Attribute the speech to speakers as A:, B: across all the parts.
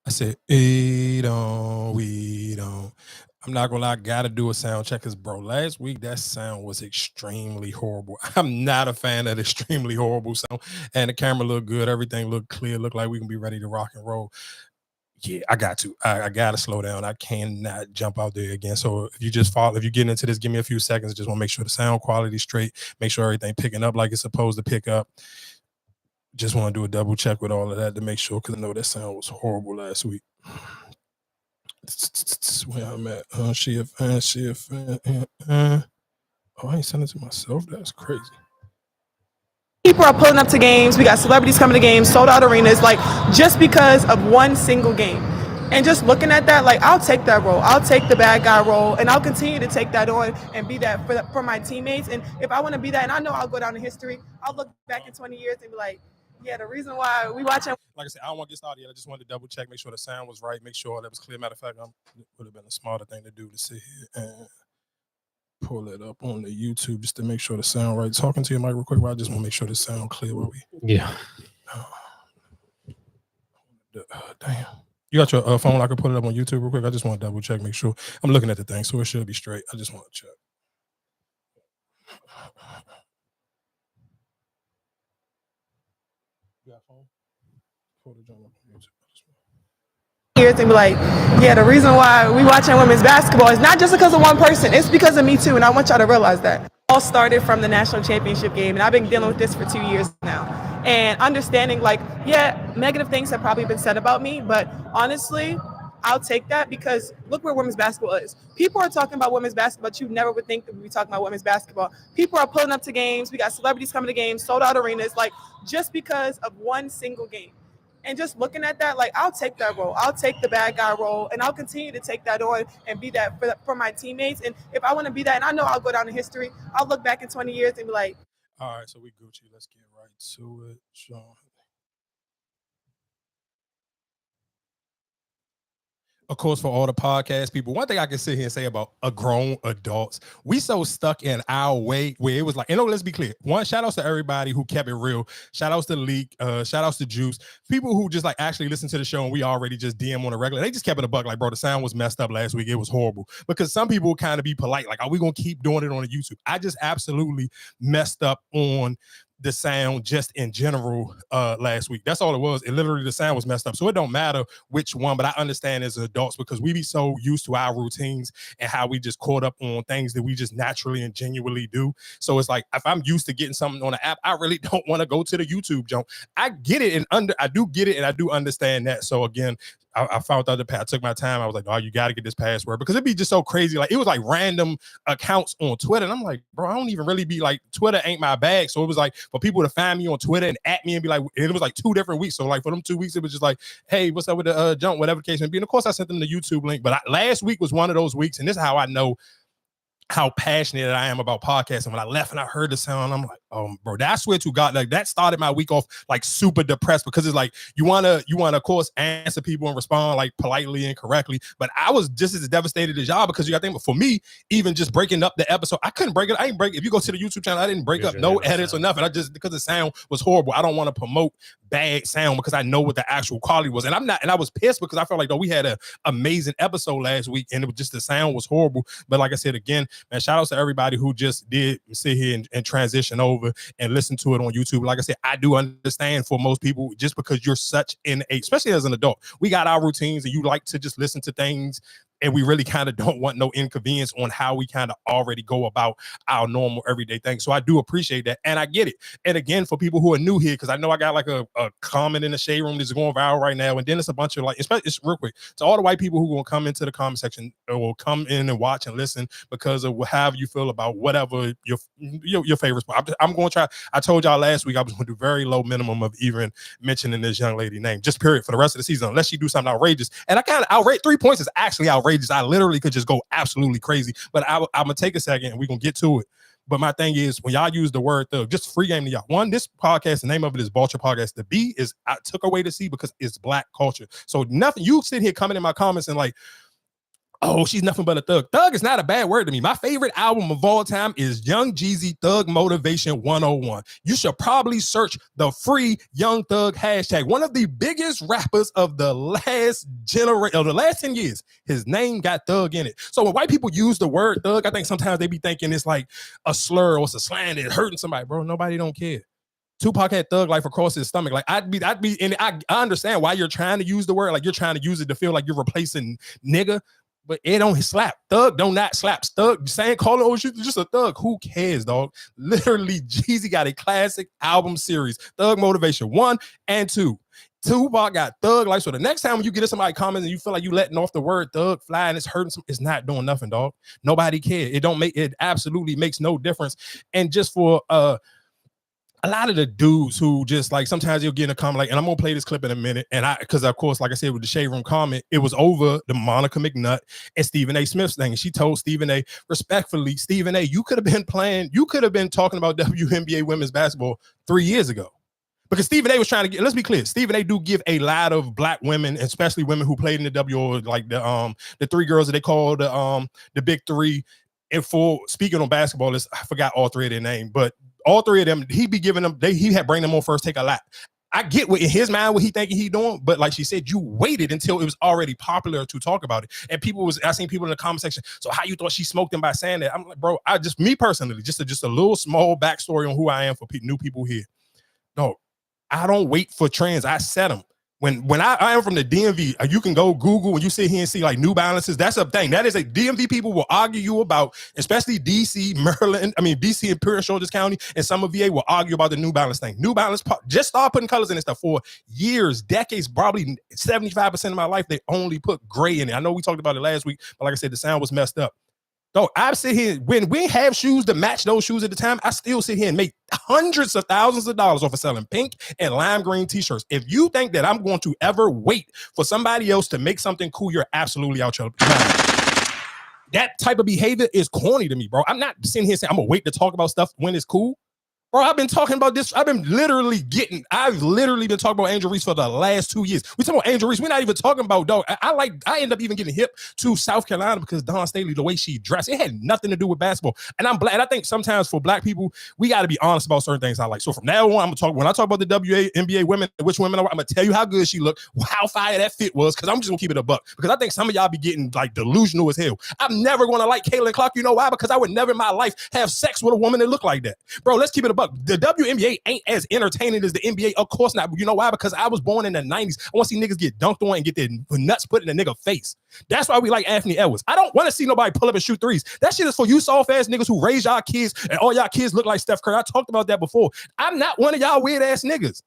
A: I said, we don't. I'm not gonna lie, I gotta do a sound check because, bro, last week that sound was extremely horrible. I'm not a fan of extremely horrible sound. And the camera looked good, everything looked clear, looked like we can be ready to rock and roll. Yeah, I got to. I gotta slow down. I cannot jump out there again. So if you just follow, if you get into this, give me a few seconds. Just want to make sure the sound quality straight, make sure everything picking up like it's supposed to pick up. Just want to do a double check with all of that to make sure, because I know that sound was horrible last week. Where I'm at. She a fan. Oh, I ain't sending it to myself. That's crazy.
B: People are pulling up to games. We got celebrities coming to games, sold out arenas, like just because of one single game. And just looking at that, like I'll take that role. I'll take the bad guy role, and I'll continue to take that on and be that for my teammates. And if I want to be that, and I know I'll go down in history, I'll look back in 20 years and be like, yeah, the reason why we watching.
A: Like I said, I don't want to get started yet. I just wanted to double check, make sure the sound was right, make sure that was clear. Matter of fact, it would have been a smarter thing to do to sit here and pull it up on the YouTube just to make sure the sound right. Talking to your mic real quick, but I just want to make sure the sound clear. Where we?
C: Yeah.
A: Damn. You got your phone? I can put it up on YouTube real quick. I just want to double check, make sure. I'm looking at the thing, so it should be straight. I just want to check. You got phone? Pull the joint up on YouTube.
B: Years and be like, yeah, the reason why we watching women's basketball is not just because of one person, it's because of me too, and I want y'all to realize that. All started from the national championship game, and I've been dealing with this for 2 years now. And understanding, like, yeah, negative things have probably been said about me, but honestly, I'll take that because look where women's basketball is. People are talking about women's basketball, but you never would think that we'd be talking about women's basketball. People are pulling up to games. We got celebrities coming to games, sold out arenas, like just because of one single game. And just looking at that, like I'll take that role. I'll take the bad guy role, and I'll continue to take that on and be that for my teammates. And if I want to be that, and I know I'll go down in history, I'll look back in 20 years and be like,
A: all right, so we Gucci. Let's get right to it. Sean. Of course, for all the podcast people, one thing I can sit here and say about grown adults, we so stuck in our way where it was like, let's be clear. One, shout outs to everybody who kept it real. Shout outs to Leak. Shout outs to Juice. People who just like actually listen to the show and we already just DM on a regular. They just kept it a buck. Like, bro, the sound was messed up last week. It was horrible. Because some people will kind of be polite. Like, are we going to keep doing it on the YouTube? I just absolutely messed up on the sound just in general last week. That's all it was. It literally, the sound was messed up. So it don't matter which one, but I understand as adults because we be so used to our routines and how we just caught up on things that we just naturally and genuinely do. So it's like, if I'm used to getting something on the app, I really don't want to go to the YouTube jump. I get it and I do get it and I do understand that. So again, I found out I took my time. I was like, oh, you got to get this password because it'd be just so crazy. Like it was like random accounts on Twitter. And I'm like, bro, I don't even really be like, Twitter ain't my bag. So it was like for people to find me on Twitter and at me and be like, it was like 2 different weeks. So like for them 2 weeks, it was just like, hey, what's up with the jump, whatever the case may be. And of course I sent them the YouTube link, but last week was one of those weeks. And this is how I know how passionate I am about podcasting. When I left and I heard the sound, I'm like, oh, bro, I swear to God, like that started my week off like super depressed because it's like you wanna of course answer people and respond like politely and correctly. But I was just as devastated as y'all because you got to think, for me, even just breaking up the episode, I couldn't break it. I ain't break. If you go to the YouTube channel, I didn't break up no edits or nothing. I just because the sound was horrible. I don't want to promote bad sound because I know what the actual quality was, and I was pissed because I felt like though we had an amazing episode last week and it was just the sound was horrible. But like I said again, man, shout out to everybody who just did sit here and transition over and listen to it on YouTube. Like I said, I do understand for most people, just because you're such in a, especially as an adult, we got our routines and you like to just listen to things and we really kind of don't want no inconvenience on how we kind of already go about our normal everyday thing. So I do appreciate that. And I get it. And again, for people who are new here, because I know I got like a comment in the shade room that's going viral right now. And then it's a bunch of like, it's real quick. To all the white people who will come into the comment section or will come in and watch and listen because of how you feel about whatever your favorite spot. I'm going to try. I told y'all last week I was going to do very low minimum of even mentioning this young lady name, just period, for the rest of the season, unless she do something outrageous. And I kind of outrage 3 points is actually outrageous. I literally could just go absolutely crazy, but I'm gonna take a second and we're gonna get to it. But my thing is, when y'all use the word thug, just free game to y'all. One, this podcast, the name of it is Vulture Podcast. The B is I took away the C because it's Black culture. So nothing, you sit here coming in my comments and like, Oh, she's nothing but a thug. Thug is not a bad word to me. My favorite album of all time is Young Jeezy Thug Motivation 101. You should probably search the free Young Thug hashtag. One of the biggest rappers of the last generation, of the last 10 years. His name got thug in it. So when white people use the word thug, I think sometimes they be thinking it's like a slur or it's a slang that's hurting somebody. Bro, nobody don't care. Tupac had thug life across his stomach. Like I'd be, and I understand why you're trying to use the word. Like you're trying to use it to feel like you're replacing nigga. But it don't slap. Thug don't not slap. Thug saying calling oh shit just a thug. Who cares, dog? Literally, Jeezy got a classic album series. Thug Motivation 1 and 2. Tupac got thug life. So the next time when you get somebody comments and you feel like you letting off the word thug fly and it's hurting some, it's not doing nothing, dog. Nobody cares. It absolutely makes no difference. And just for a lot of the dudes who just like sometimes you'll get in a comment like, and I'm gonna play this clip in a minute, and because of course, like I said with the Shade Room comment, it was over the Monica McNutt and Stephen A. Smith's thing, and she told Stephen A. respectfully, Stephen A., you could have been talking about WNBA women's basketball 3 years ago. Because Stephen A. was trying to get, let's be clear, Stephen A. do give a lot of black women, especially women who played in the W, like the three girls that they call the big three. And for speaking on basketball, I forgot all three of their names, but all three of them, he be giving them, he had bring them on first take a lot. I get what in his mind what he thinking he doing, but like she said, you waited until it was already popular to talk about it. And I seen people in the comment section, so how you thought she smoked him by saying that? I'm like, bro, me personally, just a little small backstory on who I am for new people here. No, I don't wait for trends. I set them. When I am from the DMV, you can go Google and you sit here and see like New Balances. That's a thing. That is a DMV people will argue you about, especially DC, Maryland, DC and Pure Shoulders County, and some of VA will argue about the New Balance thing. New Balance just start putting colors in and stuff for years, decades, probably 75% of my life. They only put gray in it. I know we talked about it last week, but like I said, the sound was messed up. So I sit here, when we have shoes to match those shoes at the time, I still sit here and make hundreds of thousands of dollars off of selling pink and lime green t-shirts. If you think that I'm going to ever wait for somebody else to make something cool, you're absolutely out your mind. That type of behavior is corny to me, bro. I'm not sitting here saying I'm gonna wait to talk about stuff when it's cool. Bro, I've been talking about this. I've literally been talking about Angel Reese for the last 2 years. We talking about Angel Reese. We're not even talking about, dog. I end up even getting hip to South Carolina because Dawn Staley, the way she dressed, it had nothing to do with basketball. And I'm black. And I think sometimes for black people, we got to be honest about certain things I like. So from now on, when I talk about the WNBA women, which women I'm gonna tell you how good she looked, how fire that fit was, because I'm just gonna keep it a buck. Because I think some of y'all be getting like delusional as hell. I'm never gonna like Caitlin Clark. You know why? Because I would never in my life have sex with a woman that looked like that. Bro, let's keep it a buck. The WNBA ain't as entertaining as the NBA. Of course not. You know why? Because I was born in the 90s. I want to see niggas get dunked on and get their nuts put in a nigga face. That's why we like Anthony Edwards. I don't want to see nobody pull up and shoot threes. That shit is for you soft ass niggas who raise y'all kids and all y'all kids look like Steph Curry. I talked about that before. I'm not one of y'all weird ass niggas.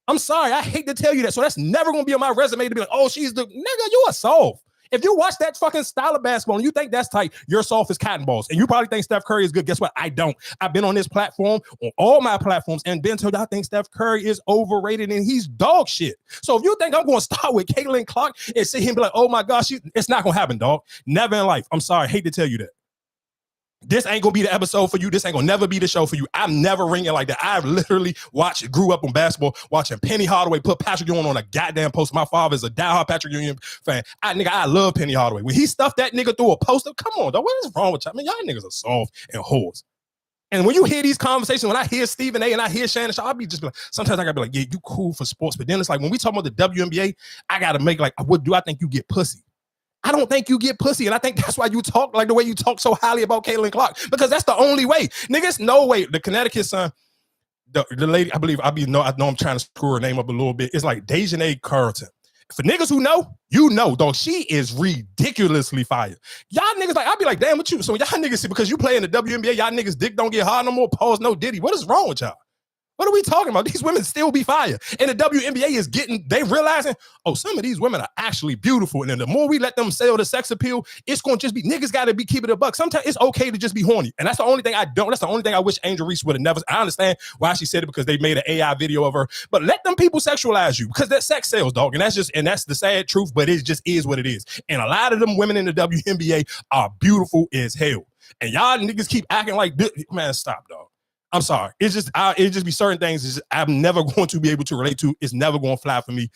A: I'm sorry. I hate to tell you that. So that's never going to be on my resume to be like, oh, she's the nigga. You are soft. If you watch that fucking style of basketball and you think that's tight, you're soft as cotton balls. And you probably think Steph Curry is good. Guess what? I don't. I've been on this platform, on all my platforms, and been told I think Steph Curry is overrated and he's dog shit. So if you think I'm going to start with Caitlin Clark and sit here and be like, oh my gosh, it's not going to happen, dog. Never in life. I'm sorry. I hate to tell you that. This ain't gonna be the episode for you. This ain't gonna never be the show for you. I'm never ringing like that. I've literally grew up on basketball, watching Penny Hardaway put Patrick Ewing on a goddamn post. My father's a diehard Patrick Ewing fan. I love Penny Hardaway. When he stuffed that nigga through a poster, come on, dog. What is wrong with y'all? I mean, y'all niggas are soft and whores. And when you hear these conversations, when I hear Stephen A. and I hear Shannon Shaw, I'll be just like, sometimes I gotta be like, yeah, you cool for sports. But then it's like, when we talk about the WNBA, I gotta make like, what do I think you get pussy? I don't think you get pussy, and I think that's why you talk like the way you talk so highly about Caitlin Clark, because that's the only way. Niggas, no way. The Connecticut son, the lady, I know I'm trying to screw her name up a little bit. It's like Dejanay Carlton. For niggas who know, you know, dog, she is ridiculously fire. Y'all niggas like, I'll be like, damn, what you? So y'all niggas see, because you play in the WNBA, y'all niggas dick don't get hard no more. Pause, no Diddy. What is wrong with y'all? What are we talking about? These women still be fire. And the WNBA is they realizing, oh, some of these women are actually beautiful. And then the more we let them sell the sex appeal, it's going to just be, niggas got to be keeping it a buck. Sometimes it's okay to just be horny. And that's the only thing that's the only thing I wish Angel Reese would have never, I understand why she said it, because they made an AI video of her, but let them people sexualize you, because that sex sells, dog. And that's the sad truth, but it just is what it is. And a lot of them women in the WNBA are beautiful as hell. And y'all niggas keep acting like, man, stop, dog. I'm sorry. It just be certain things I'm never going to be able to relate to. It's never going to fly for me.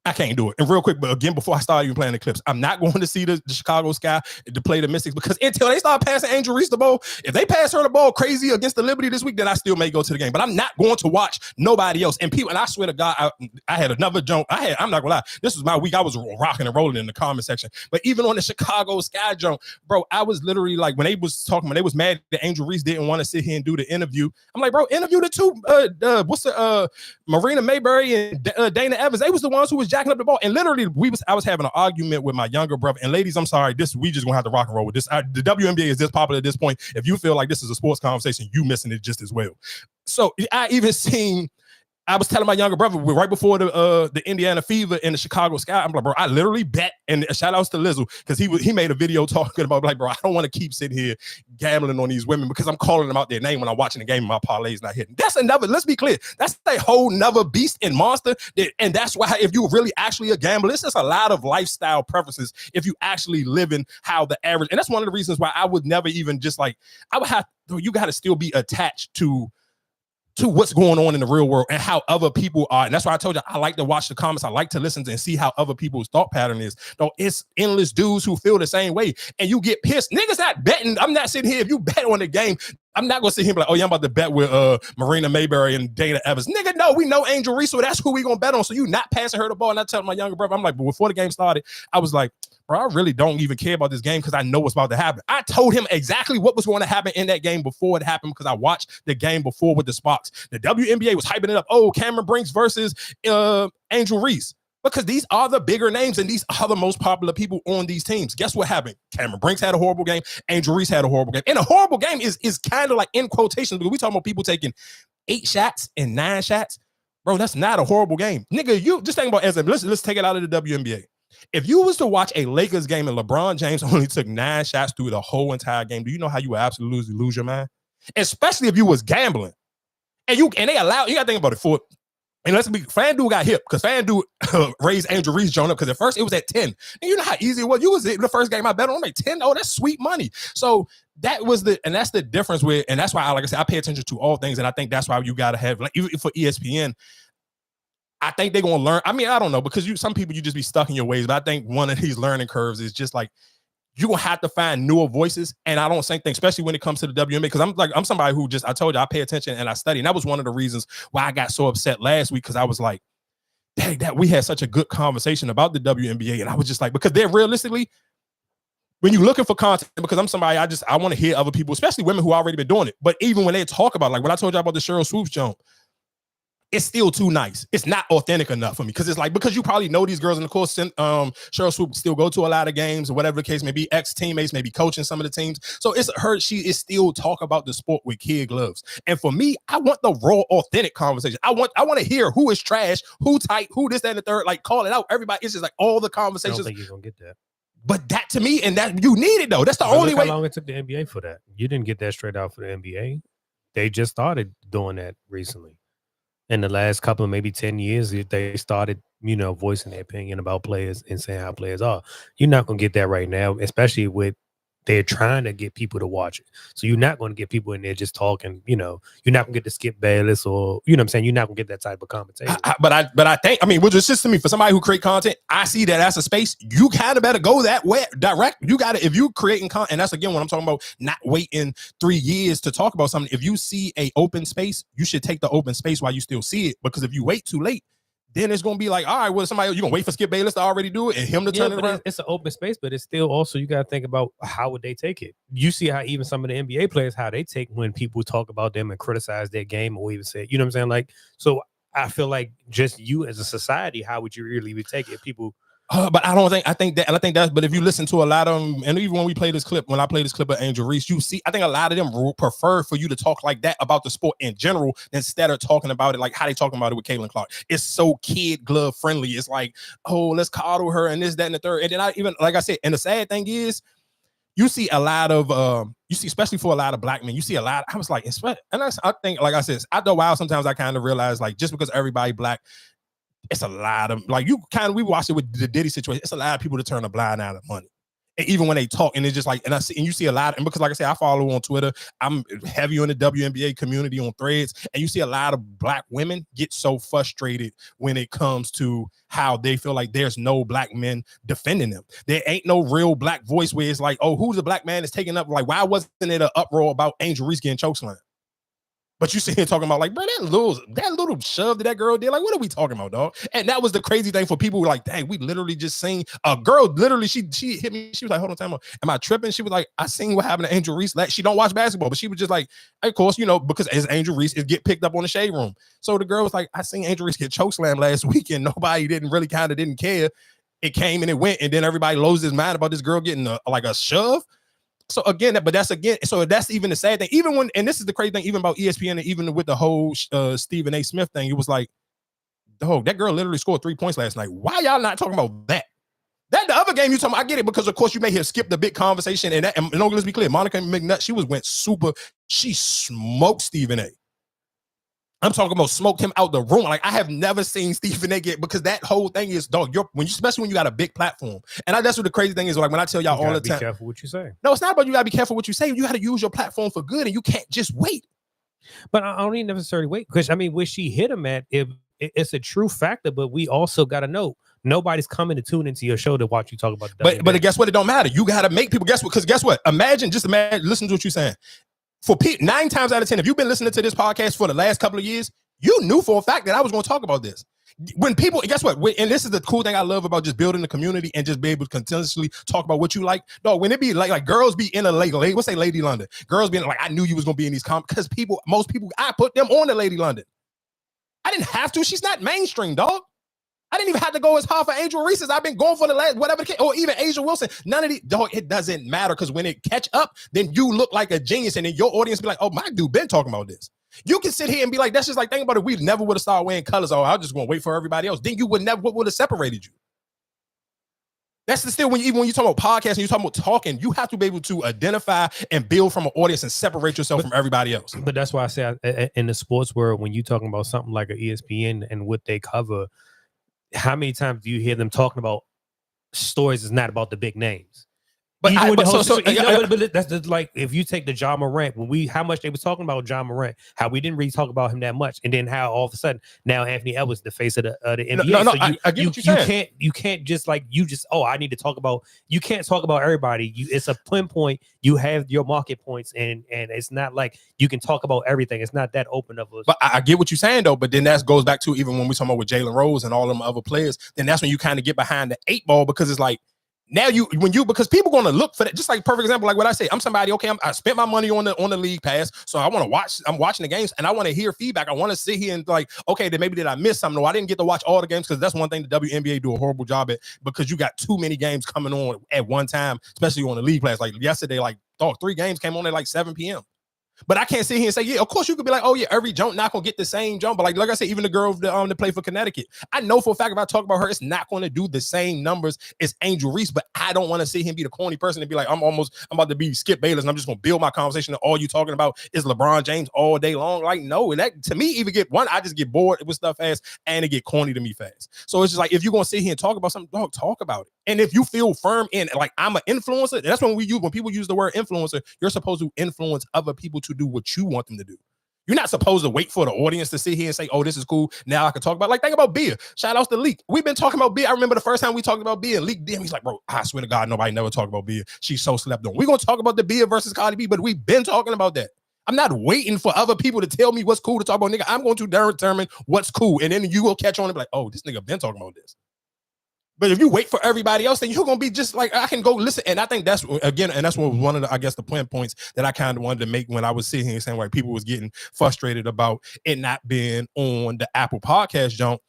A: I can't do it. And real quick, but again, before I start even playing the clips, I'm not going to see the Chicago Sky to play the Mystics because until they start passing Angel Reese the ball, if they pass her the ball crazy against the Liberty this week, then I still may go to the game. But I'm not going to watch nobody else. And people, and I swear to God, I had another joke. I'm not gonna lie. This was my week. I was rocking and rolling in the comment section. But even on the Chicago Sky joke, bro, I was literally like, when they was talking, when they was mad that Angel Reese didn't want to sit here and do the interview. I'm like, bro, interview the two, Marina Mayberry and Dana Evans. They was the ones who was jacking up the ball. And literally, I was having an argument with my younger brother. And ladies, I'm sorry, we just gonna have to rock and roll with this. The WNBA is this popular at this point. If you feel like this is a sports conversation, you missing it just as well. So I was telling my younger brother right before the Indiana Fever and the Chicago Sky. I'm like, bro, I literally bet, and shout outs to Lizzle because he made a video talking about like, bro, I don't want to keep sitting here gambling on these women because I'm calling them out their name when I'm watching the game and my parlay's not hitting. That's another. Let's be clear. That's a whole nother beast and monster. And that's why if you really actually a gambler, it's just a lot of lifestyle preferences. If you actually live in how the average, and that's one of the reasons why I would never even just like I would have. You got to still be attached to what's going on in the real world and how other people are. And that's why I told you, I like to watch the comments. I like to listen to and see how other people's thought pattern is. Though it's endless dudes who feel the same way. And you get pissed. Niggas not betting. I'm not sitting here. If you bet on the game, I'm not going to sit here and be like, oh, yeah, I'm about to bet with Marina Mayberry and Dana Evans. Nigga, no, we know Angel Reese, so that's who we going to bet on. So you not passing her the ball. And I tell my younger brother, I'm like, but before the game started, I was like, bro, I really don't even care about this game because I know what's about to happen. I told him exactly what was going to happen in that game before it happened because I watched the game before with the Sparks. The WNBA was hyping it up. Oh, Cameron Brinks versus Angel Reese. Because these are the bigger names and these are the most popular people on these teams. Guess what happened? Cameron Brinks had a horrible game. Angel Reese had a horrible game. And a horrible game is kind of like in quotations because we talking about people taking 8 shots and 9 shots. Bro, that's not a horrible game. Nigga, you just think about as let's take it out of the WNBA. If you was to watch a Lakers game and LeBron James only took 9 shots through the whole entire game, do you know how you would absolutely lose your mind? Especially if you was gambling. And they allow, you got to think about it and let's be, FanDuel got hip because FanDuel raised Angel Reese Jones up because at first it was at 10. And you know how easy it was. You was in the first game I bet on like 10. Oh, that's sweet money. So that was and that's the difference with, and that's why like I said, I pay attention to all things. And I think that's why you got to have, like, even for ESPN, I think they're going to learn. I mean, I don't know, because some people, you just be stuck in your ways. But I think one of these learning curves is just like, you're going to have to find newer voices. And I don't think, especially when it comes to the WNBA, because I'm somebody who just, I told you, I pay attention and I study. And that was one of the reasons why I got so upset last week, because I was like, dang, that we had such a good conversation about the WNBA. And I was just like, because they're realistically, when you're looking for content, because I'm somebody, I want to hear other people, especially women who already been doing it. But even when they talk about, like when I told you about the Cheryl Swoops jump, it's still too nice. It's not authentic enough for me because it's like, because you probably know these girls, and of course, Cheryl Swoop still go to a lot of games or whatever the case may be, ex-teammates, maybe coaching some of the teams. So it's her, she is still talk about the sport with kid gloves. And for me, I want the raw, authentic conversation. I want to hear who is trash, who tight, who this, that, and the third, like call it out. Everybody, it's just like all the conversations.
C: I don't think you're going to get that.
A: But that to me, and that you need it though. That's the only way.
C: How long it took the NBA for that? You didn't get that straight out for the NBA. They just started doing that recently. In the last couple of maybe 10 years, they started, voicing their opinion about players and saying how players are. You're not going to get that right now, especially with they're trying to get people to watch it. So you're not going to get people in there just talking, you're not going to get the Skip Bayless or, what I'm saying? You're not going to get that type of conversation.
A: But I think, which is just to me, for somebody who create content, I see that as a space. You kind of better go that way direct. You got to, if you creating content, and that's again what I'm talking about, not waiting 3 years to talk about something. If you see a open space, you should take the open space while you still see it, because if you wait too late, then it's going to be like, all right, well, somebody, you're going to wait for Skip Bayless to already do it and him to turn it around.
C: It's an open space, but it's still also, you got to think about how would they take it. You see how even some of the NBA players, how they take when people talk about them and criticize their game, or even say, you know what I'm saying? Like, so I feel like just you as a society, how would you really take it? People.
A: But I think that's, but if you listen to a lot of them, and even when I play this clip of Angel Reese, you see, I think a lot of them prefer for you to talk like that about the sport in general instead of talking about it like how they talking about it with Caitlin Clark. It's so kid glove friendly. It's like, oh, let's coddle her and this, that, and the third. And then I even, like I said, and the sad thing is, you see a lot of, especially for a lot of black men, you see a lot. I was like, and I think, like I said, after a while, sometimes I kind of realize, like, just because everybody black, it's a lot of, like, we watched it with the Diddy situation. It's a lot of people to turn a blind eye to money. And even when they talk, and it's just like, and you see a lot, and because like I said, I follow on Twitter, I'm heavy on the WNBA community on Threads, and you see a lot of Black women get so frustrated when it comes to how they feel like there's no Black men defending them. There ain't no real Black voice where it's like, oh, who's the Black man that's taking up? Like, why wasn't it an uproar about Angel Reese getting chokeslammed? But you sit here talking about like, bro, that little shove that girl did. Like, what are we talking about, dog? And that was the crazy thing for people who were like, dang, we literally just seen a girl. Literally, she hit me. She was like, hold on, time out. Am I tripping? She was like, I seen what happened to Angel Reese. Like, she don't watch basketball, but she was just like, of course, because as Angel Reese is get picked up on the shade room. So the girl was like, I seen Angel Reese get chokeslammed last week, and nobody didn't care. It came and it went, and then everybody loses his mind about this girl getting a shove. So again, so that's even the sad thing. Even when, and this is the crazy thing, even about ESPN, and even with the whole Stephen A. Smith thing, it was like, oh, that girl literally scored 3 points last night. Why y'all not talking about that? That the other game you talking about, I get it, because of course you may have skipped the big conversation, and let's be clear, Monica McNutt, she smoked Stephen A. I'm talking about smoked him out the room. Like, I have never seen Stephen A. get, because that whole thing is, dog, especially when you got a big platform. And that's what the crazy thing is, like, when I tell y'all all the time.
C: Be careful what you say.
A: No, it's not about you gotta be careful what you say. You got to use your platform for good, and you can't just wait.
C: But I don't even necessarily wait, because I mean, where she hit him at, it's a true factor, but we also got to know nobody's coming to tune into your show to watch you talk about the
A: But guess what? It don't matter. You got to make people guess what? Because guess what? Imagine, listen to what you're saying. For 9 times out of 10, if you've been listening to this podcast for the last couple of years, you knew for a fact that I was going to talk about this. When people, guess what? And this is the cool thing I love about just building the community and just be able to continuously talk about what you like. Dog, when it be like girls be in a lady, let's say Lady London. Girls being like, I knew you was going to be in these comments, because most people, I put them on the Lady London. I didn't have to. She's not mainstream, dog. I didn't even have to go as hard for Angel Reese as I've been going for the last, whatever, or even Asia Wilson. None of these, dog, it doesn't matter, because when it catch up, then you look like a genius, and then your audience be like, oh, my dude been talking about this. You can sit here and be like, that's just like, think about it, we never would have started wearing colors. Oh, I was just going to wait for everybody else. Then what would have separated you? That's the still, when you talk about podcasts and you talk about talking, you have to be able to identify and build from an audience and separate yourself from everybody else.
C: But that's why I say in the sports world, when you're talking about something like an ESPN and what they cover, how many times do you hear them talking about stories is not about the big names? But that's like, if you take the Ja Morant, how much they was talking about Ja Morant, how we didn't really talk about him that much, and then how all of a sudden now Anthony Edwards the face of the NBA.
A: No, I get what you're saying.
C: You can't just like I need to talk about. You can't talk about everybody. It's a pinpoint. You have your market points, and it's not like you can talk about everything. It's not that open of a.
A: But I get what you're saying though. But then that goes back to even when we talking about with Jalen Rose and all them other players. Then that's when you kind of get behind the 8 ball, because it's like. Now because people going to look for that, just like perfect example, like what I say, I'm somebody, okay, I spent my money on the league pass, so I want to watch, I'm watching the games, and I want to hear feedback. I want to sit here and like, okay, then maybe did I miss something? No, I didn't get to watch all the games, because that's one thing the WNBA do a horrible job at, because you got too many games coming on at one time, especially on the league pass. Like yesterday, like 3 games came on at like 7 p.m. But I can't sit here and say, yeah, of course you could be like, oh yeah, every jump not gonna get the same jump. But like I said, even the girl that play for Connecticut, I know for a fact if I talk about her, it's not going to do the same numbers as Angel Reese. But I don't want to see him be the corny person and be like, I'm about to be Skip Bayless, and I'm just gonna build my conversation. And all you talking about is LeBron James all day long. Like, no, that to me even I just get bored with stuff fast, and it get corny to me fast. So it's just like, if you're gonna sit here and talk about something, dog, talk about it. And if you feel firm in, like, I'm an influencer, that's when people use the word influencer, you're supposed to influence other people to do what you want them to do. You're not supposed to wait for the audience to sit here and say, oh, this is cool, now I can talk about it. Like, think about BIA. Shout outs to Leak. We've been talking about BIA. I remember the first time we talked about BIA, and Leak did. He's like, bro, I swear to God, nobody never talked about BIA. She's so slept on. We're going to talk about the BIA versus Cardi B, but we've been talking about that. I'm not waiting for other people to tell me what's cool to talk about, nigga. I'm going to determine what's cool, and then you will catch on and be like, oh, this nigga been talking about this. But if you wait for everybody else, then you're going to be just like, I can go listen. And I think that's, again, and that's what was one of the, I guess, the points that I kind of wanted to make when I was sitting here saying, like, people was getting frustrated about it not being on the Apple Podcast jump.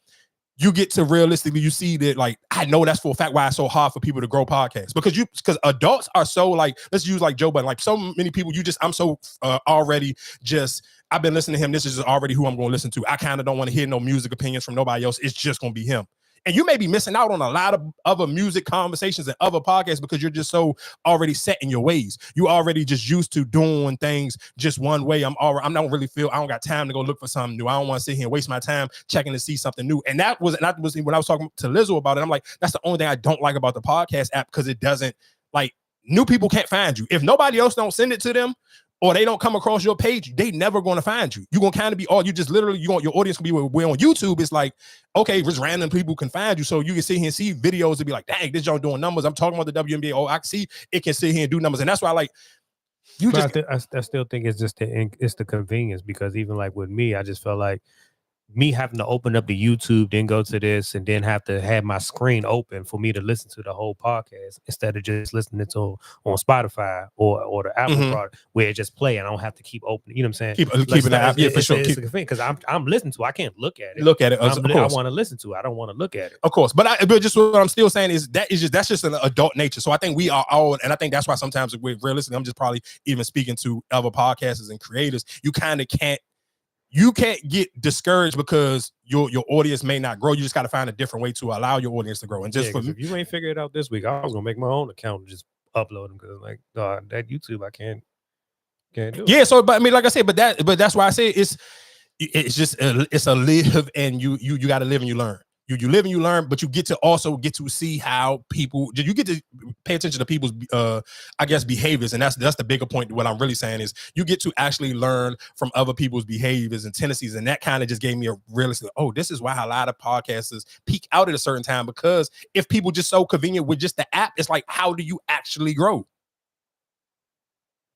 A: You get to realistically, you see that, like, I know that's for a fact why it's so hard for people to grow podcasts, because adults are so, like, let's use like Joe Budden, like so many people, I'm so already just, I've been listening to him. This is already who I'm going to listen to. I kind of don't want to hear no music opinions from nobody else. It's just going to be him. And you may be missing out on a lot of other music conversations and other podcasts because you're just so already set in your ways. You already just used to doing things just one way. I don't got time to go look for something new. I don't want to sit here and waste my time checking to see something new. And that was when I was talking to Lizzo about it. I'm like, that's the only thing I don't like about the podcast app, because it doesn't Like new people can't find you. If nobody else don't send it to them or they don't come across your page, they never going to find you. You're going to kind of be all, you just literally, you want your audience to be where on YouTube. It's like, okay, just random people can find you. So you can sit here and see videos and be like, dang, this y'all doing numbers. I'm talking about the WNBA. Oh, I can see it can sit here and do numbers. And that's why I like,
C: I still think it's just it's the convenience, because even like with me, I just felt like me having to open up the YouTube, then go to this, and then have to have my screen open for me to listen to the whole podcast instead of just listening to on Spotify or the Apple product where it just play and I don't have to keep opening. You know what I'm saying?
A: Keeping the app, yeah, for sure.
C: It's a thing because I'm listening to. I can't look at it.
A: I
C: want to listen to. I don't want to look at it.
A: Of course, but just what I'm still saying is that's just an adult nature. So I think we are all, and I think that's why sometimes we're realistic. I'm just probably even speaking to other podcasters and creators. You can't get discouraged because your audience may not grow. You just got to find a different way to allow your audience to grow. And just
C: if you ain't figured it out this week, I was gonna make my own account and just upload them because like that YouTube I can't do.
A: Yeah, so but I mean, like I said, but that's why I say it's a live and you got to live and you learn. You live and you learn, but you get to see how people, you get to pay attention to people's I guess behaviors. And that's the bigger point. What I'm really saying is you get to actually learn from other people's behaviors and tendencies. And that kind of just gave me a realistic, this is why a lot of podcasters peak out at a certain time, because if people just so convenient with just the app, it's like, how do you actually grow?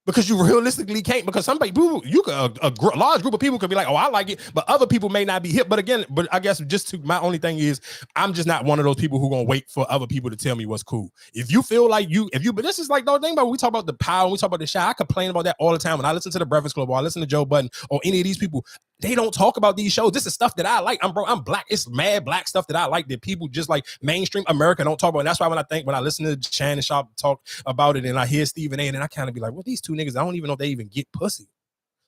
A: Because you realistically can't, because somebody, a large group of people could be like, oh, I like it, but other people may not be hip. But again, I guess my only thing is, I'm just not one of those people who gonna wait for other people to tell me what's cool. If you feel like but this is like the thing about, we talk about the power, we talk about the shot. I complain about that all the time when I listen to the Breakfast Club or I listen to Joe Budden or any of these people. They don't talk about these shows. This is stuff that I like. I'm black. It's mad black stuff that I like that people just like mainstream America don't talk about. And that's why when I listen to Shannon Sharp talk about it and I hear Stephen A, and then I kind of be like, well, these two niggas, I don't even know if they even get pussy.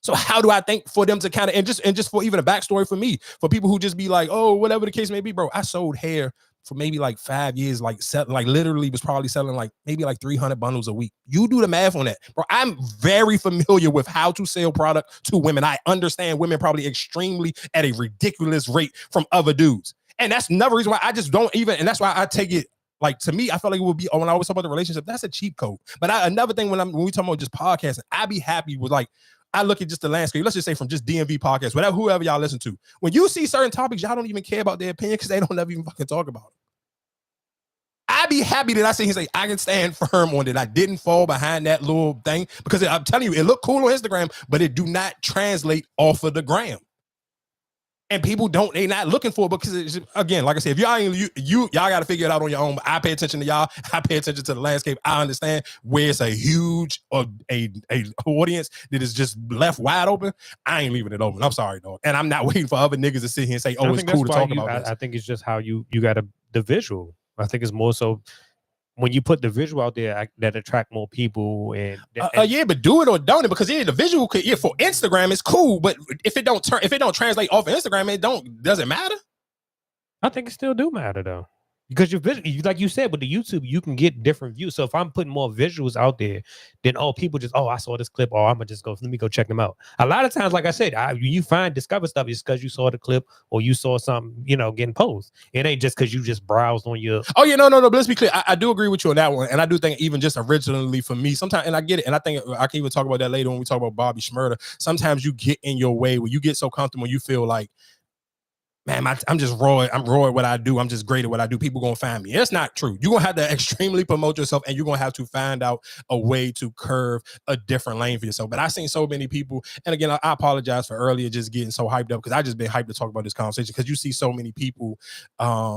A: So how do I think for them to kind of, and just for even a backstory for me, for people who just be like, oh, whatever the case may be, bro, I sold hair for maybe like 5 years, like literally was probably selling like maybe like 300 bundles a week. You do the math on that, bro. I'm very familiar with how to sell product to women. I understand women probably extremely at a ridiculous rate from other dudes. And that's another reason why I just don't even, and that's why I take it, like, to me, I feel like it would be, when I always talk about the relationship, that's a cheap code. But another thing when we talk about just podcasting, I be happy with, like, I look at just the landscape. Let's just say from just DMV podcasts, whoever y'all listen to. When you see certain topics, y'all don't even care about their opinion because they don't ever even fucking talk about it. I'd be happy that I see him say, I can stand firm on it. I didn't fall behind that little thing because I'm telling you, it looked cool on Instagram, but it do not translate off of the gram. And people they not looking for it because it's, again, like I said, if y'all got to figure it out on your own. But I pay attention to y'all. I pay attention to the landscape. I understand where it's a huge a audience that is just left wide open. I ain't leaving it open. I'm sorry, dog. And I'm not waiting for other niggas to sit here and say, oh, it's cool to talk about this.
C: I think it's just how you got the visual. I think it's more so when you put the visual out there that attract more people
A: yeah, but do it or don't it, because the visual could, for Instagram it's cool, but if it don't translate off of Instagram, does it matter?
C: I think it still do matter though. Because like you said, with the YouTube, you can get different views. So if I'm putting more visuals out there, then people just, I saw this clip, I'm gonna just let me go check them out. A lot of times, like I said, you discover stuff is because you saw the clip or you saw something, getting posted. It ain't just because you just browsed on your.
A: Oh yeah, no. But let's be clear. I do agree with you on that one, and I do think even just originally for me, sometimes, and I get it, and I think I can even talk about that later when we talk about Bobby Shmurda. Sometimes you get in your way where you get so comfortable, you feel like, man, I'm just raw. I'm raw at what I do. I'm just great at what I do. People gonna find me. It's not true. You're gonna have to extremely promote yourself, and you're gonna have to find out a way to curve a different lane for yourself. But I've seen so many people, and again, I apologize for earlier just getting so hyped up because I just been hyped to talk about this conversation because you see so many people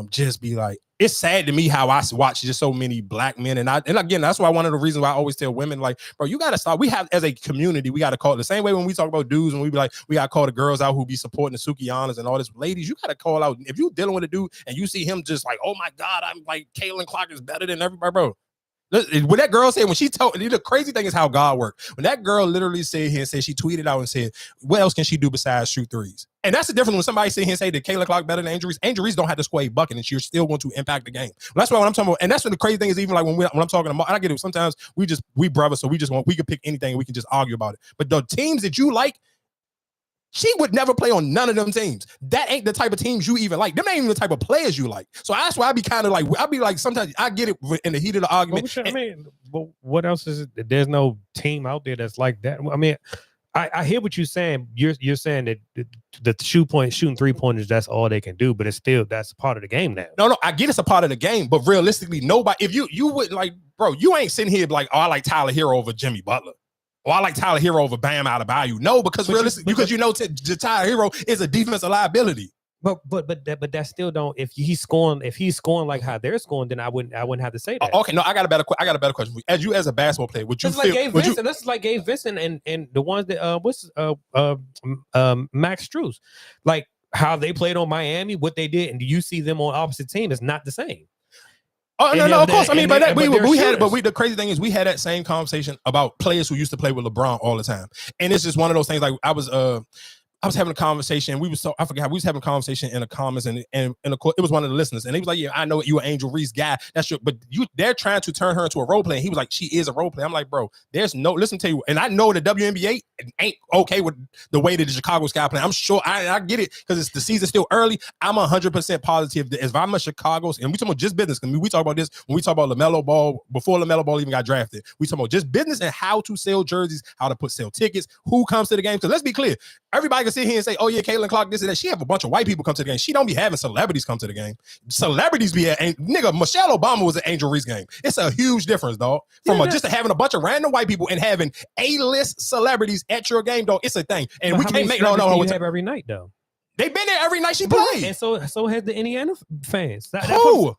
A: just be like, it's sad to me how I watch just so many black men. And again, that's why one of the reasons why I always tell women, like, bro, you got to stop. We have, as a community, we got to call it the same way when we talk about dudes and we be like, we got to call the girls out who be supporting the Sukianas and all this. Ladies, you got to call out. If you dealing with a dude and you see him just like, oh my God, I'm like, Caitlin Clark is better than everybody, bro. When that girl said, the crazy thing is how God worked. When that girl literally said here and said, she tweeted out and said, what else can she do besides shoot threes? And that's the difference when somebody sit here and say that Caitlin Clark better than Angel Reese. Angel Reese don't have to score a bucket and she's still going to impact the game. Well, that's why when I'm talking about, and that's what the crazy thing is, even like when I'm talking about, and I get it, sometimes we brothers, so we could pick anything and we can just argue about it. But the teams that you like, She would never play on none of them teams. That ain't the type of teams you even like. Them ain't even the type of players you like. So that's why I be kind of like, I be like, sometimes I get it in the heat of the argument.
C: But what else is it? There's no team out there that's like that. I mean, I hear what you're saying. You're saying that the shooting 3-pointers, that's all they can do, but it's still, that's part of the game now.
A: No, I get it's a part of the game, but realistically, nobody, if you wouldn't like, bro, you ain't sitting here like, oh, I like Tyler Hero over Jimmy Butler. Or I like Tyler Hero over Bam Adebayo. No, because realistically, because you know Tyler Hero is a defensive liability.
C: But that still don't. If he's scoring like how they're scoring, then I wouldn't have to say that.
A: Okay, no, I got a better question. As a basketball player, would you feel?
C: This is like Gabe Vincent and the ones that Max Strus, like how they played on Miami, what they did, and do you see them on opposite team is not the same.
A: Oh no, of course. I mean, but the crazy thing is we had that same conversation about players who used to play with LeBron all the time, and it's just one of those things. Like I was having a conversation. We was having a conversation in the comments, and it was one of the listeners, and he was like, "Yeah, I know you an Angel Reese guy. That's true, but they're trying to turn her into a role player." And he was like, "She is a role player." I'm like, "Bro, listen to you." And I know the WNBA ain't okay with the way that the Chicago Sky play. I'm sure I get it because it's the season still early. I'm 100% positive that if I'm a Chicago's, and we talk about just business, because we talk about this when we talk about LaMelo Ball before LaMelo Ball even got drafted. We talk about just business and how to sell jerseys, how to sell tickets, who comes to the game. Because let's be clear, everybody can sit here and say, "Oh yeah, Caitlin Clark, this and that." She have a bunch of white people come to the game. She don't be having celebrities come to the game. Celebrities be nigga. Michelle Obama was at Angel Reese game. It's a huge difference, dog. From just having a bunch of random white people and having A-list celebrities at your game, dog. It's a thing, and we can't make no.
C: You have every night though.
A: They've been there every night she played,
C: and so has the Indiana fans.
A: Who?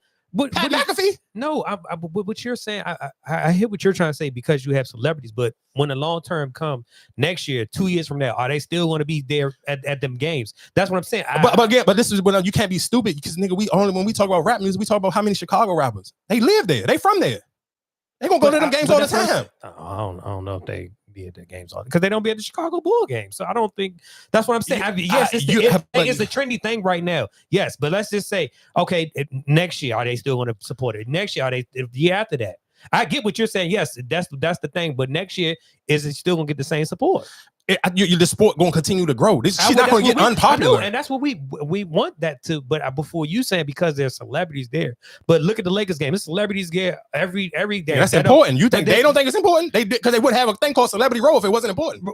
A: Pat McAfee?
C: No, what you're saying, I hear what you're trying to say because you have celebrities, but when the long term come next year, 2 years from now, are they still going to be there at them games? That's what I'm saying.
A: But this is when you can't be stupid because nigga, when we talk about rap music, we talk about how many Chicago rappers they live there, they from there, they gonna go to them games all the time.
C: I don't know if they be at the games all because they don't be at the Chicago Bull games. So I don't think that's what I'm saying. It's a trendy thing right now. Yes, but let's just say, okay, next year are they still going to support it? Next year are they? The year after that, I get what you're saying. Yes, that's the thing. But next year, is it still going to get the same support?
A: The sport going to continue to grow. She's not going to get unpopular,
C: and that's what we want that to. But before you saying because there's celebrities there, but look at the Lakers game. There's celebrities there every day. Yeah,
A: that's important. You think they don't think it's important? They because they would have a thing called Celebrity Row if it wasn't important.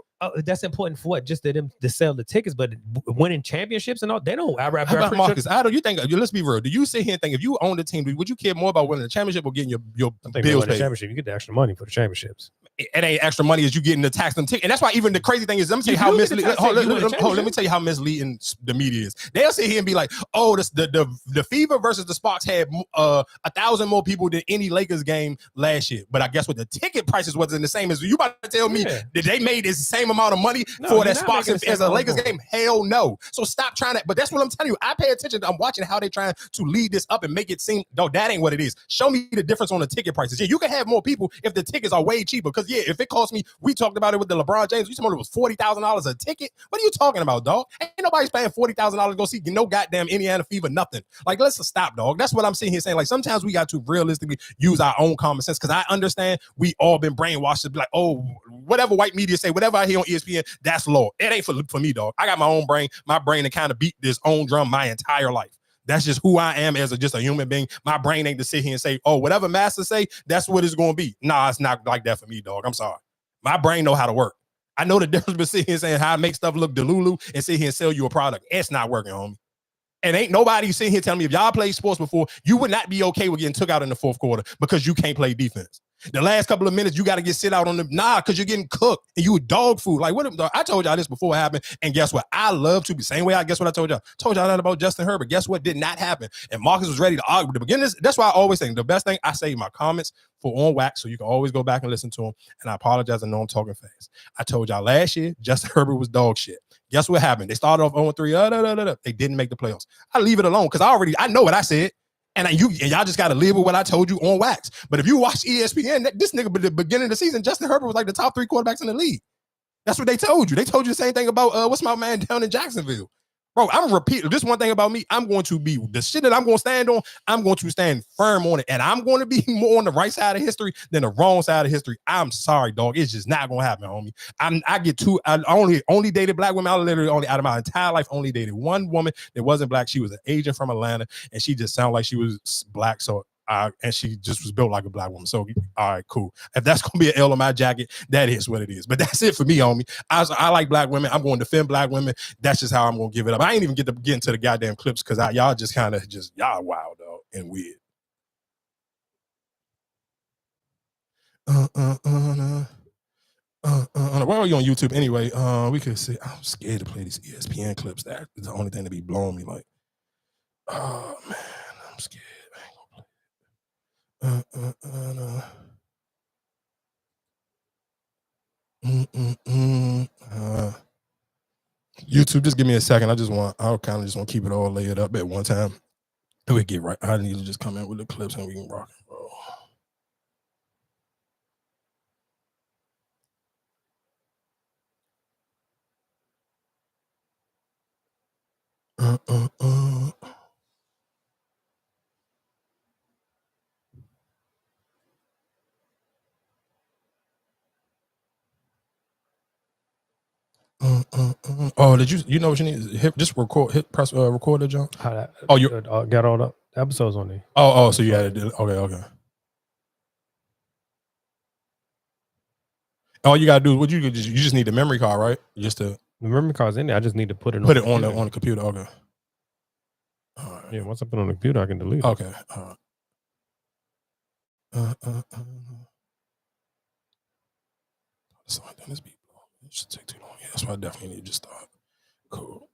C: That's important for what? Just to them to sell the tickets, but winning championships and all they don't.
A: Marcus, you think? Let's be real. Do you sit here and think if you own the team, would you care more about winning the championship or getting your bills paid?
C: Championship, you get the extra money for the championships.
A: It ain't extra money as you getting the tax them ticket, and that's why even the crazy thing is, let me tell you how misleading. Let me tell you how misleading the media is. They'll sit here and be like, "Oh, the Fever versus the Sparks had 1,000 more people than any Lakers game last year." But I guess what the ticket prices wasn't the same as you about to tell me that they made the same amount of money for that Sparks as a Lakers game. Hell no. So stop trying to. But that's what I'm telling you. I pay attention. I'm watching how they trying to lead this up and make it seem though that ain't what it is. Show me the difference on the ticket prices. Yeah, you can have more people if the tickets are way cheaper. Because yeah, if it costs me, we talked about it with the LeBron James. We told it was $40,000 a ticket. What are you talking about, dog? Ain't nobody's paying $40,000 to go see no goddamn Indiana Fever, nothing. Like, let's stop, dog. That's what I'm sitting here saying. Like, sometimes we got to realistically use our own common sense because I understand we all been brainwashed to be like, oh, whatever white media say, whatever I hear on ESPN, that's law. It ain't for me, dog. I got my own brain. My brain to kind of beat this own drum my entire life. That's just who I am as just a human being. My brain ain't to sit here and say, oh, whatever master say, that's what it's going to be. Nah, it's not like that for me, dog. I'm sorry. My brain know how to work. I know the difference between sitting here saying how I make stuff look delulu and sit here and sell you a product. It's not working, homie. And ain't nobody sitting here telling me if y'all played sports before, you would not be okay with getting took out in the fourth quarter because you can't play defense. The last couple of minutes, you got to get sit out on the because you're getting cooked and you dog food. Like, what? I told y'all this before it happened. And guess what? I love to be same way. I guess what I told y'all. Told y'all that about Justin Herbert. Guess what? Did not happen. And Marcus was ready to argue at the beginning. That's why I always think the best thing I save my comments for on wax, so you can always go back and listen to them. And I apologize. I know I'm talking fast. I told y'all last year, Justin Herbert was dog shit. Guess what happened? They started off 0-3. They didn't make the playoffs. I leave it alone because I know what I said. And y'all just got to live with what I told you on wax. But if you watch ESPN, this nigga at the beginning of the season, Justin Herbert was like the top 3 quarterbacks in the league. That's what they told you. They told you the same thing about what's my man down in Jacksonville. Bro, I'm repeating this one thing about me. I'm going to be the shit that I'm going to stand on. I'm going to stand firm on it, and I'm going to be more on the right side of history than the wrong side of history. I'm sorry, dog. It's just not going to happen, homie. I only dated black women. I literally only out of my entire life only dated one woman that wasn't black. She was an agent from Atlanta, and she just sounded like she was black. So. And she just was built like a black woman. So, all right, cool. If that's going to be an L on my jacket, that is what it is. But that's it for me, homie. I like black women. I'm going to defend black women. That's just how I'm going to give it up. I ain't even get into the goddamn clips because y'all just kind of y'all wild, dog, and weird. Where are you on YouTube anyway? We could see. I'm scared to play these ESPN clips. That is the only thing to be blowing me like. Oh, man, I'm scared. YouTube, just give me a second. I'll kind of just want to keep it all layered up at one time. And we get right. I need to just come in with the clips and we can rock and roll. Oh, did you know what you need? Just press record the jump.
C: Oh, you got all the episodes on there.
A: Oh, so you had to do. Okay. All you gotta do, you just need the memory card, right? The
C: memory card's in there. I just need to put it
A: on the computer. Okay.
C: All right. Yeah, once I put it on the computer, I can delete it.
A: Okay. All right. So this be it should take too long. Yeah, that's why I definitely need to just start. Cool.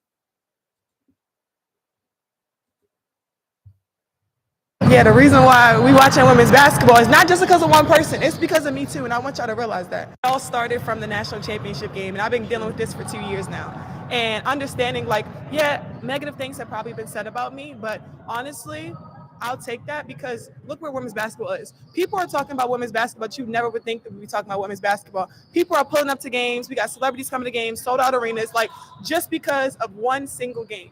B: Yeah, the reason why we watching women's basketball is not just because of one person. It's because of me too, and I want y'all to realize that. It all started from the national championship game, and I've been dealing with this for 2 years now. And understanding, like, yeah, negative things have probably been said about me, but honestly, I'll take that because look where women's basketball is. People are talking about women's basketball, but you never would think that we'd be talking about women's basketball. People are pulling up to games. We got celebrities coming to games, sold out arenas, like just because of one single game.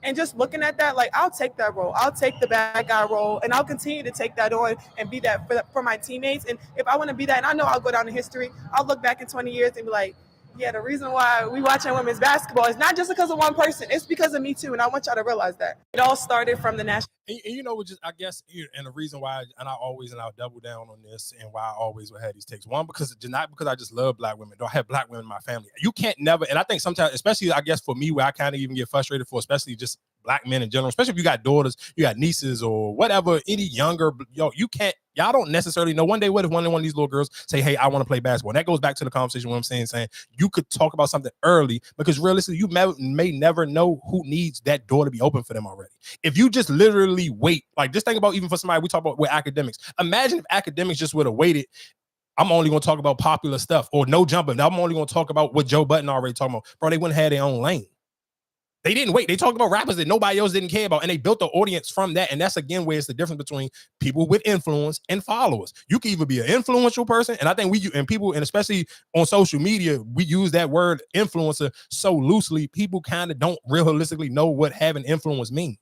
B: And just looking at that, like, I'll take that role. I'll take the bad guy role, and I'll continue to take that on and be that for my teammates. And if I want to be that, and I know I'll go down in history, I'll look back in 20 years and be like, yeah, the reason why we watching women's basketball is not just because of one person. It's because of me too, and I want y'all to realize that. It all started from the national.
A: And you know, I guess, and the reason why, I'll double down on this, and why I always will have these takes. One, not because I just love black women. Don't have black women in my family. You can't never, and I think sometimes, especially I guess for me, where I kind of even get frustrated for, especially just black men in general, especially if you got daughters, you got nieces or whatever, any younger, you can't. Y'all don't necessarily know. One day, what if one of these little girls say, hey, I want to play basketball? And that goes back to the conversation what I'm saying you could talk about something early, because realistically, you may never know who needs that door to be open for them already. If you just literally wait, like just think about even for somebody, we talk about with academics. Imagine if academics just would have waited. I'm only going to talk about popular stuff or no jumping. I'm only going to talk about what Joe Budden already talking about. Bro, they wouldn't have their own lane. They didn't wait. They talked about rappers that nobody else didn't care about, and they built the audience from that. And that's, again, where it's the difference between people with influence and followers. You can either be an influential person, and I think people, and especially on social media, we use that word influencer so loosely, people kind of don't realistically know what having influence means.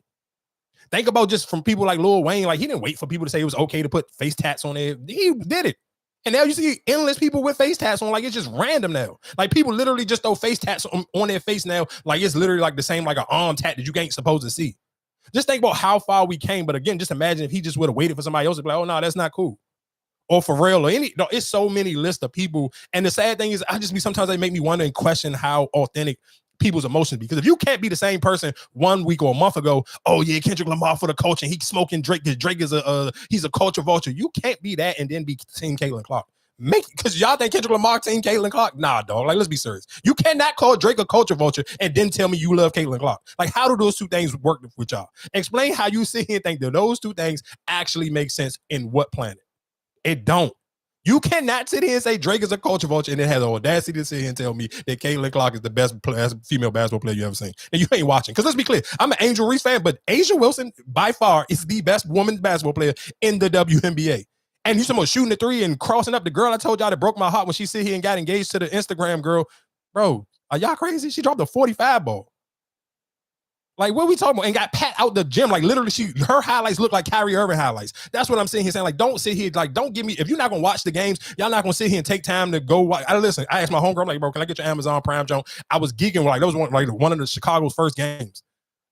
A: Think about just from people like Lil Wayne, like he didn't wait for people to say it was okay to put face tats on there. He did it. And now you see endless people with face tats on, like it's just random now. Like people literally just throw face tats on their face now, like it's literally like the same like an arm tat that you ain't supposed to see. Just think about how far we came. But again, just imagine if he just would have waited for somebody else to be like, oh no, that's not cool. Or Pharrell or it's so many lists of people. And the sad thing is, sometimes they make me wonder and question how authentic people's emotions, because if you can't be the same person 1 week or a month ago, oh yeah, Kendrick Lamar for the culture, he's smoking Drake because Drake is he's a culture vulture. You can't be that and then be Team Caitlin Clark. Because y'all think Kendrick Lamar Team Caitlin Clark? Nah, dog. Like, let's be serious. You cannot call Drake a culture vulture and then tell me you love Caitlin Clark. Like, how do those two things work with y'all? Explain how you sit here and think that those two things actually make sense in what planet? It don't. You cannot sit here and say Drake is a culture vulture and then has the audacity to sit here and tell me that Caitlin Clark is the best female basketball player you ever seen. And you ain't watching. Because let's be clear, I'm an Angel Reese fan, but A'ja Wilson, by far, is the best women's basketball player in the WNBA. And you talking about shooting the three and crossing up the girl I told y'all that broke my heart when she sit here and got engaged to the Instagram girl. Bro, are y'all crazy? She dropped a 45 ball. Like, what are we talking about? And got pat out the gym. Like, literally, her highlights look like Kyrie Irving highlights. That's what I'm sitting here saying. Like, don't sit here. Like, don't give me, if you're not going to watch the games, y'all not going to sit here and take time to go watch. I asked my homegirl, I'm like, bro, can I get your Amazon Prime, Joan? I was geeking. Like, that was one of the Chicago's first games.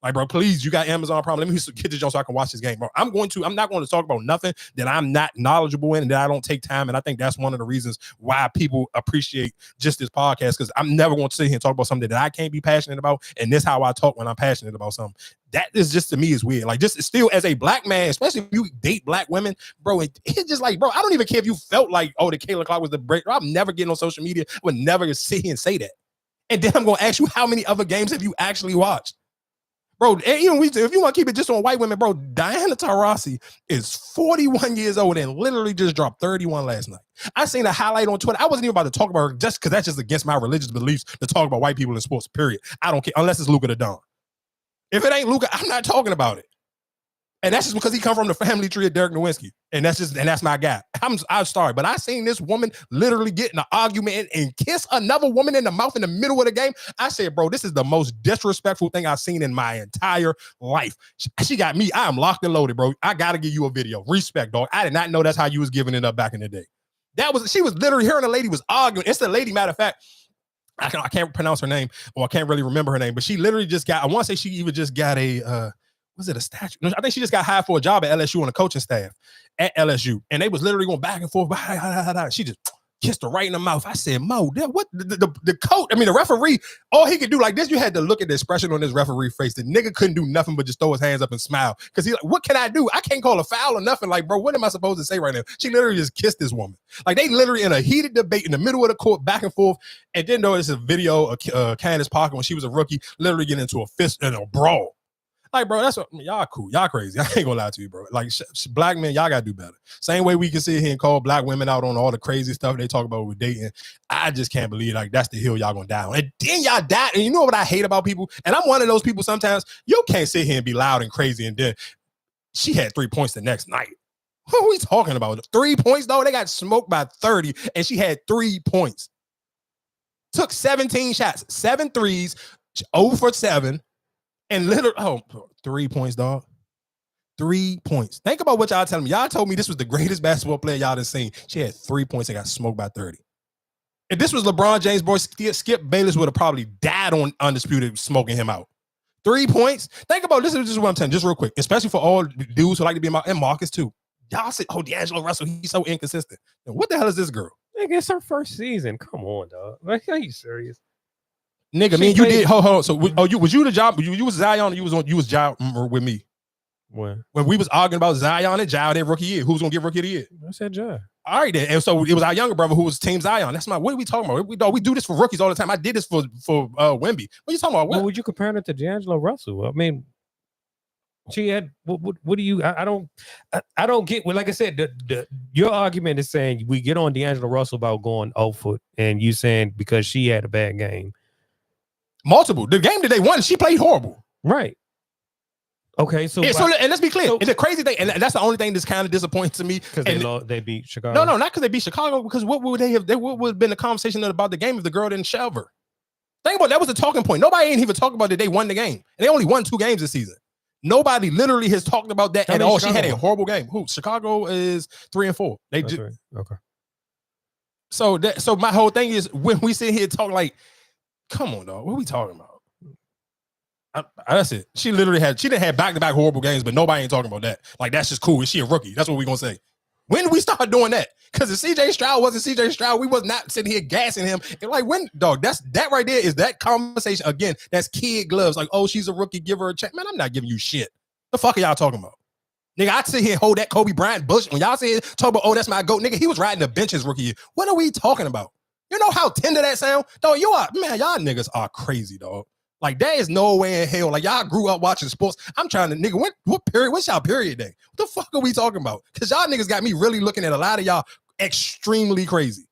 A: Like, bro, please, you got Amazon Prime. Let me get this Joan so I can watch this game, bro. I'm not going to talk about nothing that I'm not knowledgeable in and that I don't take time. And I think that's one of the reasons why people appreciate just this podcast, because I'm never going to sit here and talk about something that I can't be passionate about. And this is how I talk when I'm passionate about something. That is just, to me, is weird. Like, just still as a black man, especially if you date black women, bro, it's just like, bro, I don't even care if you felt like, oh, the Kayla Clark was the break. I'm never getting on social media. I would never sit here and say that. And then I'm going to ask you, how many other games have you actually watched? Bro, even if you want to keep it just on white women, bro, Diana Taurasi is 41 years old and literally just dropped 31 last night. I seen a highlight on Twitter. I wasn't even about to talk about her just because that's just against my religious beliefs to talk about white people in sports, period. I don't care, unless it's Luka the Don. If it ain't Luka, I'm not talking about it. And that's just because he come from the family tree of Derek Nowinski. And that's my guy. I'm sorry, but I seen this woman literally get in an argument and kiss another woman in the mouth in the middle of the game. I said, bro, this is the most disrespectful thing I've seen in my entire life. She got me. I am locked and loaded, bro. I got to give you a video. Respect, dog. I did not know that's how you was giving it up back in the day. She was literally hearing a lady was arguing. It's the lady, matter of fact, I can't pronounce her name, or I can't really remember her name, but she literally just got, I want to say she even just got was it a statue? No, I think she just got hired for a job at LSU on the coaching staff at LSU. And they was literally going back and forth. She just kissed her right in the mouth. I said, Mo, what the coach, the referee, all he could do like this, you had to look at the expression on his referee face. The nigga couldn't do nothing but just throw his hands up and smile. Because he's like, what can I do? I can't call a foul or nothing. Like, bro, what am I supposed to say right now? She literally just kissed this woman. Like, they literally in a heated debate in the middle of the court, back and forth. And then there's a video of Candace Parker when she was a rookie, literally getting into a fist and a brawl. Like, bro, that's what y'all cool. Y'all crazy. I ain't gonna lie to you, bro. Like, black men, y'all gotta do better. Same way we can sit here and call black women out on all the crazy stuff they talk about with dating. I just can't believe like that's the hill y'all gonna die on. And then y'all die. And you know what I hate about people? And I'm one of those people sometimes, you can't sit here and be loud and crazy. And then she had 3 points the next night. What are we talking about? 3 points, though? They got smoked by 30, and she had 3 points. Took 17 shots, 7 threes, 0 for 7. And literally, 3 points, dog. 3 points. Think about what y'all telling me. Y'all told me this was the greatest basketball player y'all done seen. She had 3 points and got smoked by 30. If this was LeBron James, boy, Skip Bayless would have probably died on Undisputed smoking him out. 3 points. Think about this. This is what I'm telling you, just real quick, especially for all dudes who like to be and Marcus too. Y'all say, oh, D'Angelo Russell, he's so inconsistent. And what the hell is this girl?
C: Nigga, it's her first season. Come on, dog. Like, are you serious?
A: Nigga, me and you did. Hold on. So, was you the job? You was Zion. Or you was job with me. When we was arguing about Zion and Ja their rookie year, who's gonna get rookie of the year?
C: I said Ja.
A: All right, then. And so it was our younger brother who was Team Zion. That's what are we talking about? We do this for rookies all the time. I did this for Wemby. What are you talking about?
C: What would you compare it to D'Angelo Russell? I mean, she had what do you? I don't get. Well, like I said, your argument is saying we get on D'Angelo Russell about going 0 foot, and you saying because she had a bad game.
A: Multiple. The game that they won, she played horrible.
C: Right. Okay. So
A: and let's be clear. And the crazy thing, and that's the only thing that's kind of disappointing to me.
C: Because they beat Chicago.
A: No, not because they beat Chicago. Because what would they have? What would have been the conversation about the game if the girl didn't shove her? Think about that was the talking point. Nobody ain't even talking about that they won the game. And they only won 2 games this season. Nobody literally has talked about that at all. She had a horrible game. Who? Chicago is 3-4. They just
C: okay.
A: So my whole thing is when we sit here and talk like, come on, dog. What are we talking about? That's it. She didn't have back-to-back horrible games, but nobody ain't talking about that. Like, that's just cool. Is she a rookie? That's what we're gonna say. When did we start doing that? Because if CJ Stroud wasn't CJ Stroud, we was not sitting here gassing him. And like, when, dog, that right there is that conversation. Again, that's kid gloves. Like, oh, she's a rookie, give her a check. Man, I'm not giving you shit. The fuck are y'all talking about? Nigga, I'd sit here and hold that Kobe Bryant bush. When y'all say talk about, oh, that's my GOAT, nigga, he was riding the bench his rookie year. What are we talking about? You know how tender that sound? Dog, y'all niggas are crazy, dog. Like, there is no way in hell. Like, y'all grew up watching sports. I'm trying to, nigga, what period? What's y'all period day? What the fuck are we talking about? Because y'all niggas got me really looking at a lot of y'all extremely crazy.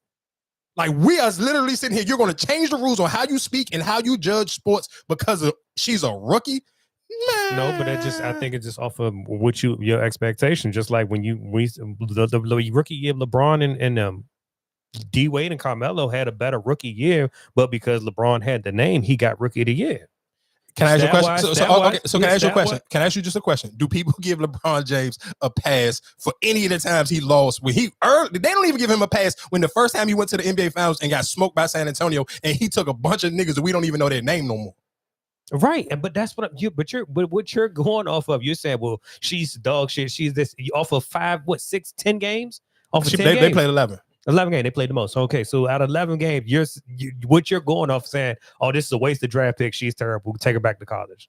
A: Like, we are literally sitting here. You're going to change the rules on how you speak and how you judge sports because she's a rookie? Man.
C: No, but I think it's just off of what your expectation. Just like when the rookie year of LeBron and D Wade and Carmelo had a better rookie year, but because LeBron had the name, he got rookie of the year.
A: Can I ask you a question? Can I ask you a question?
C: What?
A: Can I ask you just a question? Do people give LeBron James a pass for any of the times he lost? When they don't even give him a pass when the first time he went to the NBA Finals and got smoked by San Antonio, and he took a bunch of niggas that we don't even know their name no more.
C: Right, but that's what what you're going off of. You're saying, well, she's dog shit. She's this off of 5, 6, 10 games. Off of 10 games.
A: They played 11.
C: 11 games. They played the most. Okay, so out of 11 games, what you're going off saying, oh, this is a waste of draft pick. She's terrible. Take her back to college.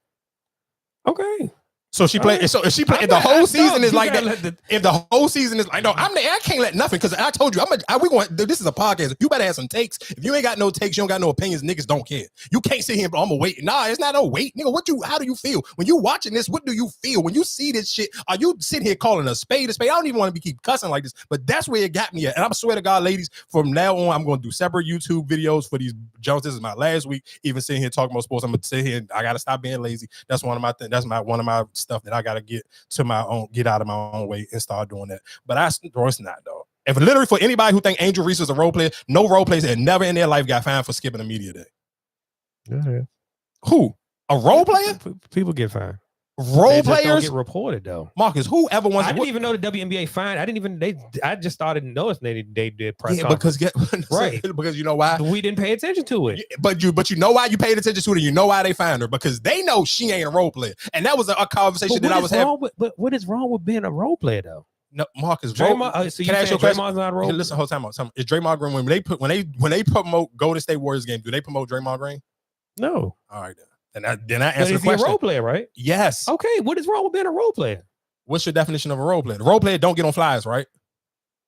C: Okay.
A: So she played. So if she played, the whole season is like that. If the whole season is like, no, I can't let nothing because I told you, we going. This is a podcast. You better have some takes. If you ain't got no takes, you don't got no opinions. Niggas don't care. You can't sit here and I'm gonna wait. Nah, it's not no wait, nigga. How do you feel when you watching this? What do you feel when you see this shit? Are you sitting here calling a spade a spade? I don't even want to keep cussing like this, but that's where it got me at. And I swear to God, ladies, from now on, I'm going to do separate YouTube videos for these Jones. This is my last week. Even sitting here talking about sports, I'm gonna sit here. I gotta stop being lazy. That's one of my things. That's one of my stuff that I gotta get out of my own way and start doing that. But it's not though. If literally for anybody who think Angel Reese is a role player, no role players had never in their life got fined for skipping a media day.
C: Yeah.
A: Who? A role player?
C: People get fined.
A: Role players
C: don't get reported though.
A: Marcus, whoever wants?
C: I didn't even know the WNBA fined. I just started noticing they did press
A: conference.
C: Right.
A: Because you know why?
C: We didn't pay attention to it.
A: But you know why you paid attention to it, and you know why they fined her, because they know she ain't a role player. And that was a conversation that I was having.
C: But what is wrong with being a role player though?
A: No, Marcus.
C: Draymond, so can I ask you a question? Draymond's not a role.
A: Hey, listen, whole time out. Is Draymond Green when they promote Golden State Warriors game? Do they promote Draymond Green?
C: No.
A: All right then. And then I answer the question.
C: He's a role player, right?
A: Yes.
C: Okay. What is wrong with being a role player?
A: What's your definition of a role player? The role player don't get on flyers, right?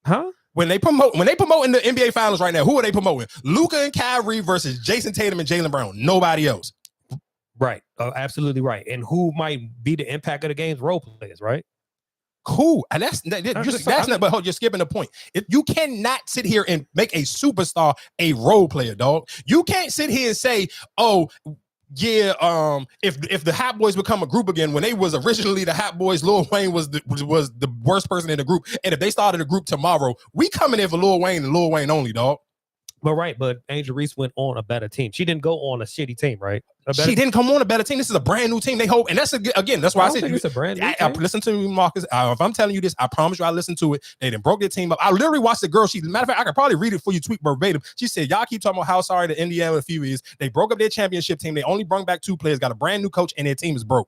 C: Huh?
A: When they promote in the NBA Finals right now, who are they promoting? Luka and Kyrie versus Jason Tatum and Jaylen Brown. Nobody else.
C: Right. Absolutely right. And who might be the impact of the game's role players, right?
A: Cool. And you're skipping the point. You cannot sit here and make a superstar a role player, dog. You can't sit here and say, oh, yeah, if the Hot Boys become a group again, when they was originally the Hot Boys, Lil Wayne was the worst person in the group. And if they started a group tomorrow, we coming in for Lil Wayne and Lil Wayne only, dog.
C: But Angel Reese went on a better team. She didn't go on a shitty team, right?
A: She didn't come on a better team. This is a brand new team. They hope, and that's why I said
C: it's a brand new team.
A: Listen to me, Marcus. If I'm telling you this, I promise you, I listened to it. They didn't broke their team up. I literally watched the girl. Matter of fact, I could probably read it for you, tweet verbatim. She said, "Y'all keep talking about how sorry the Indiana few is. They broke up their championship team. They only brought back 2 players, got a brand new coach, and their team is broke."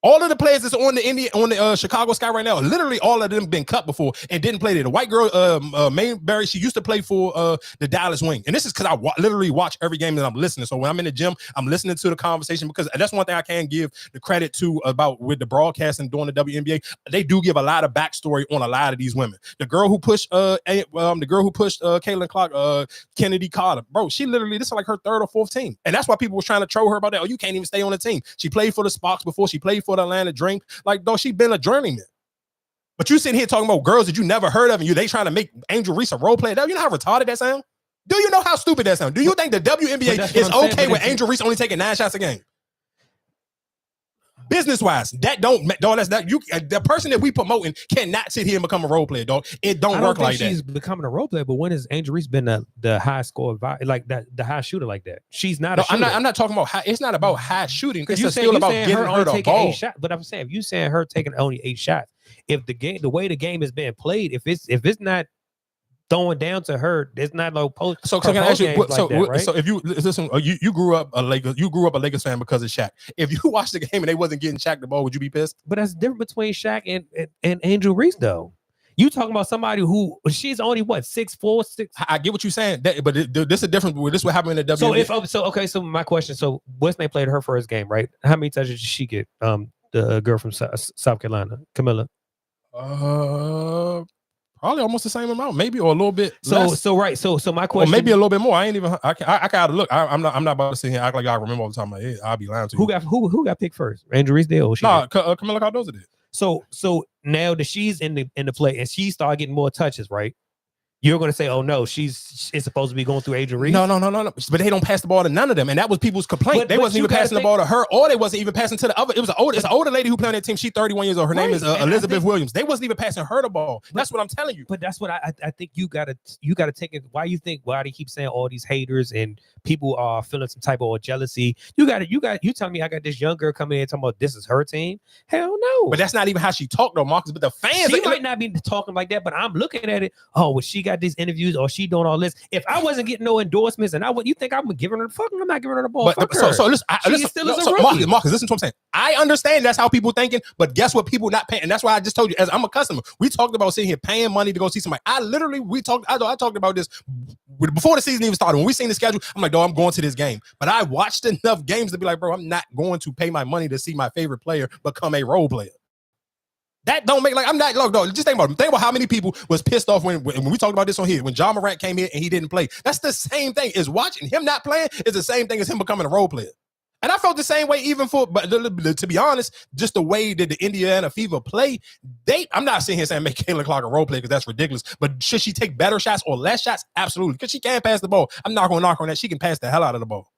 A: All of the players that's on the Chicago Sky right now, literally all of them been cut before and didn't play there. The white girl, Mayberry, she used to play for the Dallas Wing. And this is because I literally watch every game that I'm listening. So when I'm in the gym, I'm listening to the conversation, because that's one thing I can give the credit to about with the broadcasting during the WNBA. They do give a lot of backstory on a lot of these women. The girl who pushed Caitlin Clark, Chennedy Carter, bro, she literally, this is like her 3rd or 4th team. And that's why people was trying to troll her about that. Oh, you can't even stay on the team. She played for the Sparks before. She played for the Atlanta Dream. Like, though, she been a journeyman. But you sitting here talking about girls that you never heard of, and they trying to make Angel Reese a role player. You know how retarded that sound? Do you know how stupid that sound? Do you think the WNBA is okay with Angel Reese only taking 9 shots a game? Business wise, that don't, dog. That's not you. The person that we promoting cannot sit here and become a role player, dog. It don't work like that.
C: She's becoming a role player, but when has Angel Reese been the high score like that, the high shooter like that? She's not. I'm
A: not talking about high. It's not about high shooting. It's still about getting her the ball.
C: 8 shots, but I'm saying if you saying her taking only 8 shots, if the way the game is being played, if it's not throwing down to her, there's not no post.
A: So can I ask you?
C: Right?
A: So if you listen, you grew up a Lakers fan because of Shaq. If you watched the game and they wasn't getting Shaq the ball, would you be pissed?
C: But that's different between Shaq and Angel Reese, though. You talking about somebody who she's only what 6'4", 6.
A: I get what you're saying, but this is a different. This is what happened in the WNBA.
C: So my question. So Westman played her first game, right? How many touches did she get? The girl from South Carolina, Camilla.
A: Probably almost the same amount, maybe, or a little bit less.
C: So my question,
A: or maybe a little bit more. I ain't even. I gotta look. I'm not about to sit here and act like I remember all the time. My head. I'll be lying to you.
C: Who got picked first? Angel Reese did, or she?
A: Nah, Camilla Cardozo did.
C: So now that she's in the play and she started getting more touches, right? You're going to say, oh no, it's supposed to be going through Angel Reese?
A: No. But they don't pass the ball to none of them. And that was people's complaint. They wasn't even passing the ball to her, or they wasn't even passing to the other. It's an older lady who played on that team. She's 31 years old. Her name is Elizabeth Williams. They wasn't even passing her the ball. That's what I'm telling you.
C: But that's what I think you gotta take it. Why they keep saying all these haters and people are feeling some type of jealousy? You tell me I got this young girl coming in talking about this is her team. Hell no.
A: But that's not even how she talked though, Marcus. But the fans,
C: she might not be talking like that, but I'm looking at it. Oh, well, she got these interviews or she doing all this. If I wasn't getting no endorsements and you think I'm giving her the fuck? I'm not giving her the ball.
A: But so listen, Marcus, listen to what I'm saying. I understand that's how people thinking, but guess what? People not paying, and that's why I just told you, as I'm a customer, we talked about sitting here paying money to go see somebody. I talked about this before the season even started. When we seen the schedule, I'm like, dog, I'm going to this game. But I watched enough games to be like, bro, I'm not going to pay my money to see my favorite player become a role player. That don't make I'm not look, dog. Just think about how many people was pissed off when we talked about this on here when John Morant came here and he didn't play. That's the same thing as watching him not playing is the same thing as him becoming a role player. And I felt the same way but to be honest, just the way that the Indiana Fever play, I'm not sitting here saying make Caitlin Clark a role player because that's ridiculous. But should she take better shots or less shots? Absolutely, because she can pass the ball. I'm not going to knock on that. She can pass the hell out of the ball.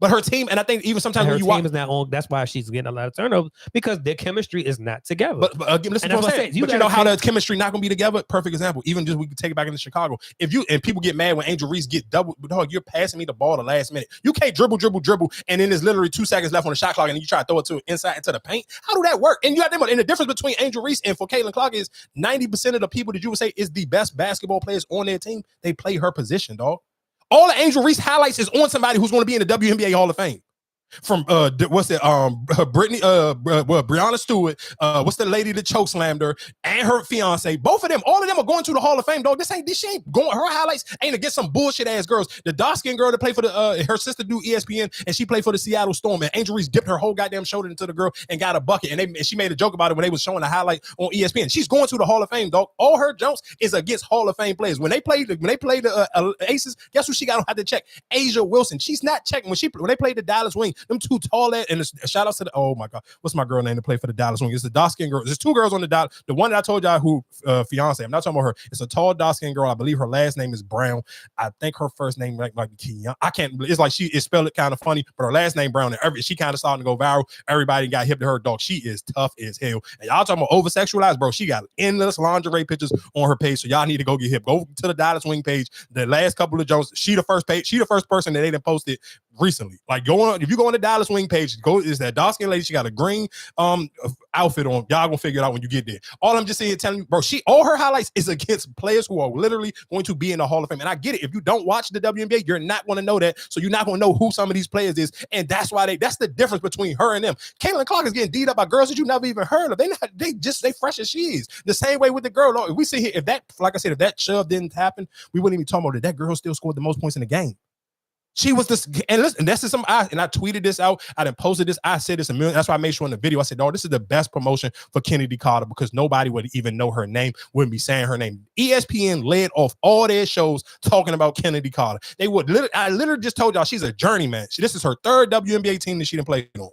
A: But her team, and I think even sometimes when you watch,
C: is not on. That's why she's getting a lot of turnovers because their chemistry is not together.
A: But listen to what I'm saying. You know how the chemistry not gonna be together. Perfect example. Even just we can take it back into Chicago. If you and people get mad when Angel Reese get double, dog, you're passing me the ball the last minute. You can't dribble, and then there's literally 2 seconds left on the shot clock, and you try to throw it to inside into the paint. How do that work? And you got to think about, and the difference between Angel Reese and for Caitlin Clark is 90% of the people that you would say is the best basketball players on their team. They play her position, dog. All the Angel Reese highlights is on somebody who's going to be in the WNBA Hall of Fame. From Brittany Breonna Stewart, what's the lady that chokeslammed her and her fiance, both of them, all of them are going to the Hall of Fame, dog. She ain't going, her highlights ain't against some bullshit ass girls. The dark-skinned girl that played for her sister do ESPN and she played for the Seattle Storm, and Angel Reese dipped her whole goddamn shoulder into the girl and got a bucket, and she made a joke about it when they was showing the highlight on ESPN. She's going to the Hall of Fame, dog. All her jumps is against Hall of Fame players. When they played the Aces, guess who she got to have to check? Asia Wilson. She's not checking when they played the Dallas Wing. Them two tall ass, and a shout out to oh my god, what's my girl name to play for the Dallas Wing? It's the dark skin girl. There's 2 girls on the Dallas. The one that I told y'all who fiance. I'm not talking about her. It's a tall dark skin girl. I believe her last name is Brown. I think her first name like Keon. I can't. It's like she is spelled it kind of funny, but her last name Brown. And she kind of starting to go viral. Everybody got hip to her, dog. She is tough as hell. And y'all talking about over sexualized, bro? She got endless lingerie pictures on her page. So y'all need to go get hip. Go to the Dallas Wing page. The last couple of jokes. She the first person that they done posted recently. Like if you go on the Dallas Wing page, is that dark skin lady. She got a green outfit on. Y'all gonna figure it out when you get there. All I'm just saying, telling you, bro, all her highlights is against players who are literally going to be in the Hall of Fame. And I get it. If you don't watch the WNBA, you're not going to know that. So you're not going to know who some of these players is. And that's the difference between her and them. Caitlin Clark is getting beat up by girls that you never even heard of. They fresh as she is. The same way with the girl. If we sit here, if that shove didn't happen, we wouldn't even talk about it. That girl still scored the most points in the game. She was this, and listen, that's just I tweeted this out. I done posted this. I said this a million. That's why I made sure in the video I said, "Dog, this is the best promotion for Chennedy Carter because nobody would even know her name, wouldn't be saying her name." ESPN led off all their shows talking about Chennedy Carter. They would. I literally just told y'all she's a journeyman. This is her 3rd WNBA team that she done played on.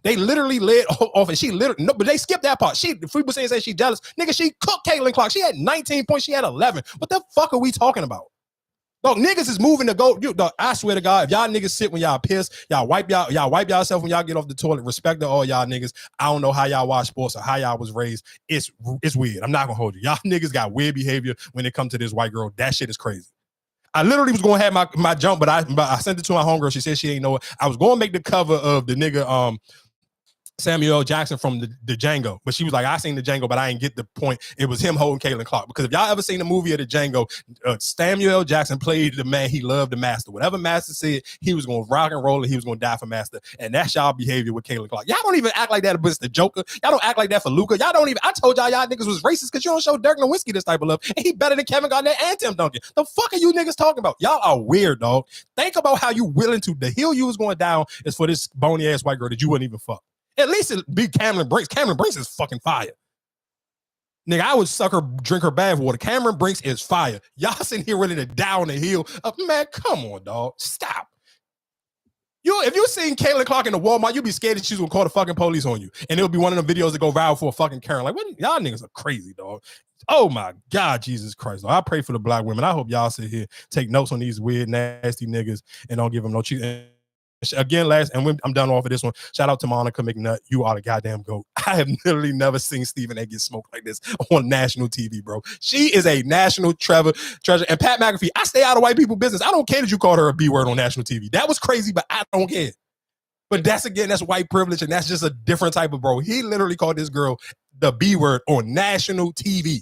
A: They literally led off, and she literally but they skipped that part. If people say she's jealous, nigga, she cooked Caitlin Clark. She had 19 points. She had 11. What the fuck are we talking about? Dog, niggas is moving to go. Dog, I swear to God, if y'all niggas sit when y'all piss, y'all wipe yourself when y'all get off the toilet. Respect to all y'all niggas. I don't know how y'all watch sports or how y'all was raised. It's weird. I'm not gonna hold you. Y'all niggas got weird behavior when it comes to this white girl. That shit is crazy. I literally was gonna have my jump, but I sent it to my homegirl. She said she ain't know it. I was gonna make the cover of the nigga Samuel L. Jackson from the Django, but she was like, I seen the Django, but I didn't get the point. It was him holding Caitlin Clark. Because if y'all ever seen the movie of the Django, Samuel L. Jackson played the man he loved, the master. Whatever master said, he was going to rock and roll and he was going to die for master. And that's y'all behavior with Caitlin Clark. Y'all don't even act like that against the Joker. Y'all don't act like that for Luka. Y'all don't even, I told y'all niggas was racist because you don't show Dirk Nowitzki this type of love. And he better than Kevin Garnett and Tim Duncan. The fuck are you niggas talking about? Y'all are weird, dog. Think about how you willing to, the hill you was going down is for this bony ass white girl that you wouldn't even fuck. At least it be Cameron Brinks. Cameron Brinks is fucking fire. Nigga, I would drink her bath water. Cameron Brinks is fire. Y'all sitting here ready to die on the hill. Man, come on, dog. Stop. If you seen Caitlin Clark in the Walmart, you'd be scared that she's gonna call the fucking police on you. And it'll be one of them videos that go viral for a fucking Karen. Like, what? Y'all niggas are crazy, dog. Oh my God, Jesus Christ. I pray for the black women. I hope y'all sit here, take notes on these weird, nasty niggas and don't give them no cheese. Again, I'm done off of this one. Shout out to Monica McNutt. You are the goddamn GOAT. I have literally never seen Stephen A get smoked like this on national TV, bro. She is a national treasure. And Pat McAfee, I stay out of white people business. I don't care that you called her a B word on national TV. That was crazy, but I don't care. But that's white privilege, and that's just a different type of bro. He literally called this girl the B word on national TV.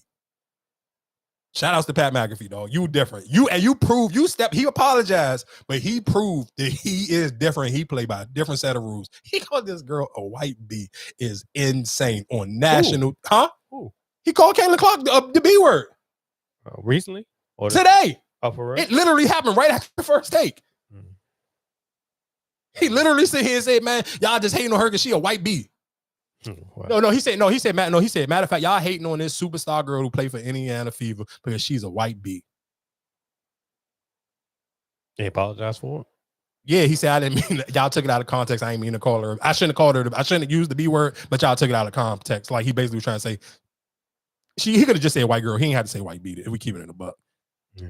A: Shout outs to Pat McAfee, dog. You different. He apologized, but he proved that he is different. He played by a different set of rules. He called this girl a white B is insane on national.
C: Ooh.
A: He called Caitlin Clark the B word.
C: Recently? Or
A: today.
C: For real?
A: It literally happened right after the first take. He literally sit here and said, man, y'all just hating on her because she a white B.
C: Wow.
A: He said, matter of fact, y'all hating on this superstar girl who played for Indiana Fever because she's a white B.
C: He apologized for it?
A: Yeah, he said, I didn't mean, y'all took it out of context. I didn't mean to call her. I shouldn't have called her. I shouldn't have used the B word, but y'all took it out of context. Like he basically was trying to say, he could have just said white girl. He ain't had to say white B if we keep it in a buck. Yeah.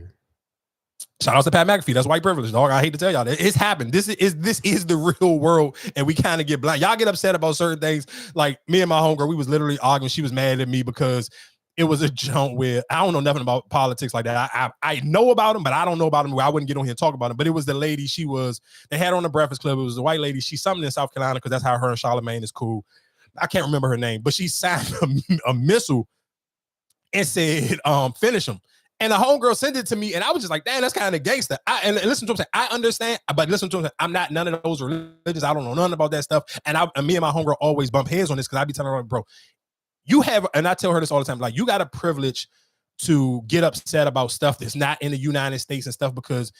A: Shout out to Pat McAfee. That's white privilege, dog. I hate to tell y'all that it's happened. This is the real world, and we kind of get blind. Y'all get upset about certain things. Like me and my homegirl, we was literally arguing. She was mad at me because it was a joke where I don't know nothing about politics like that. I know about them, but I don't know about them where I wouldn't get on here and talk about them. But it was the lady. They had her on the Breakfast Club. It was the white lady. She's something in South Carolina because that's how her and Charlamagne is cool. I can't remember her name, but she signed a missile and said, finish him. And the homegirl sent it to me, and I was just like, damn, that's kind of gangster. And listen to him say, I understand, but listen to him say, I'm not none of those religions. I don't know nothing about that stuff. And me and my homegirl always bump heads on this because I be telling her, bro, you have, and I tell her this all the time, like, you got a privilege to get upset about stuff that's not in the United States and stuff because,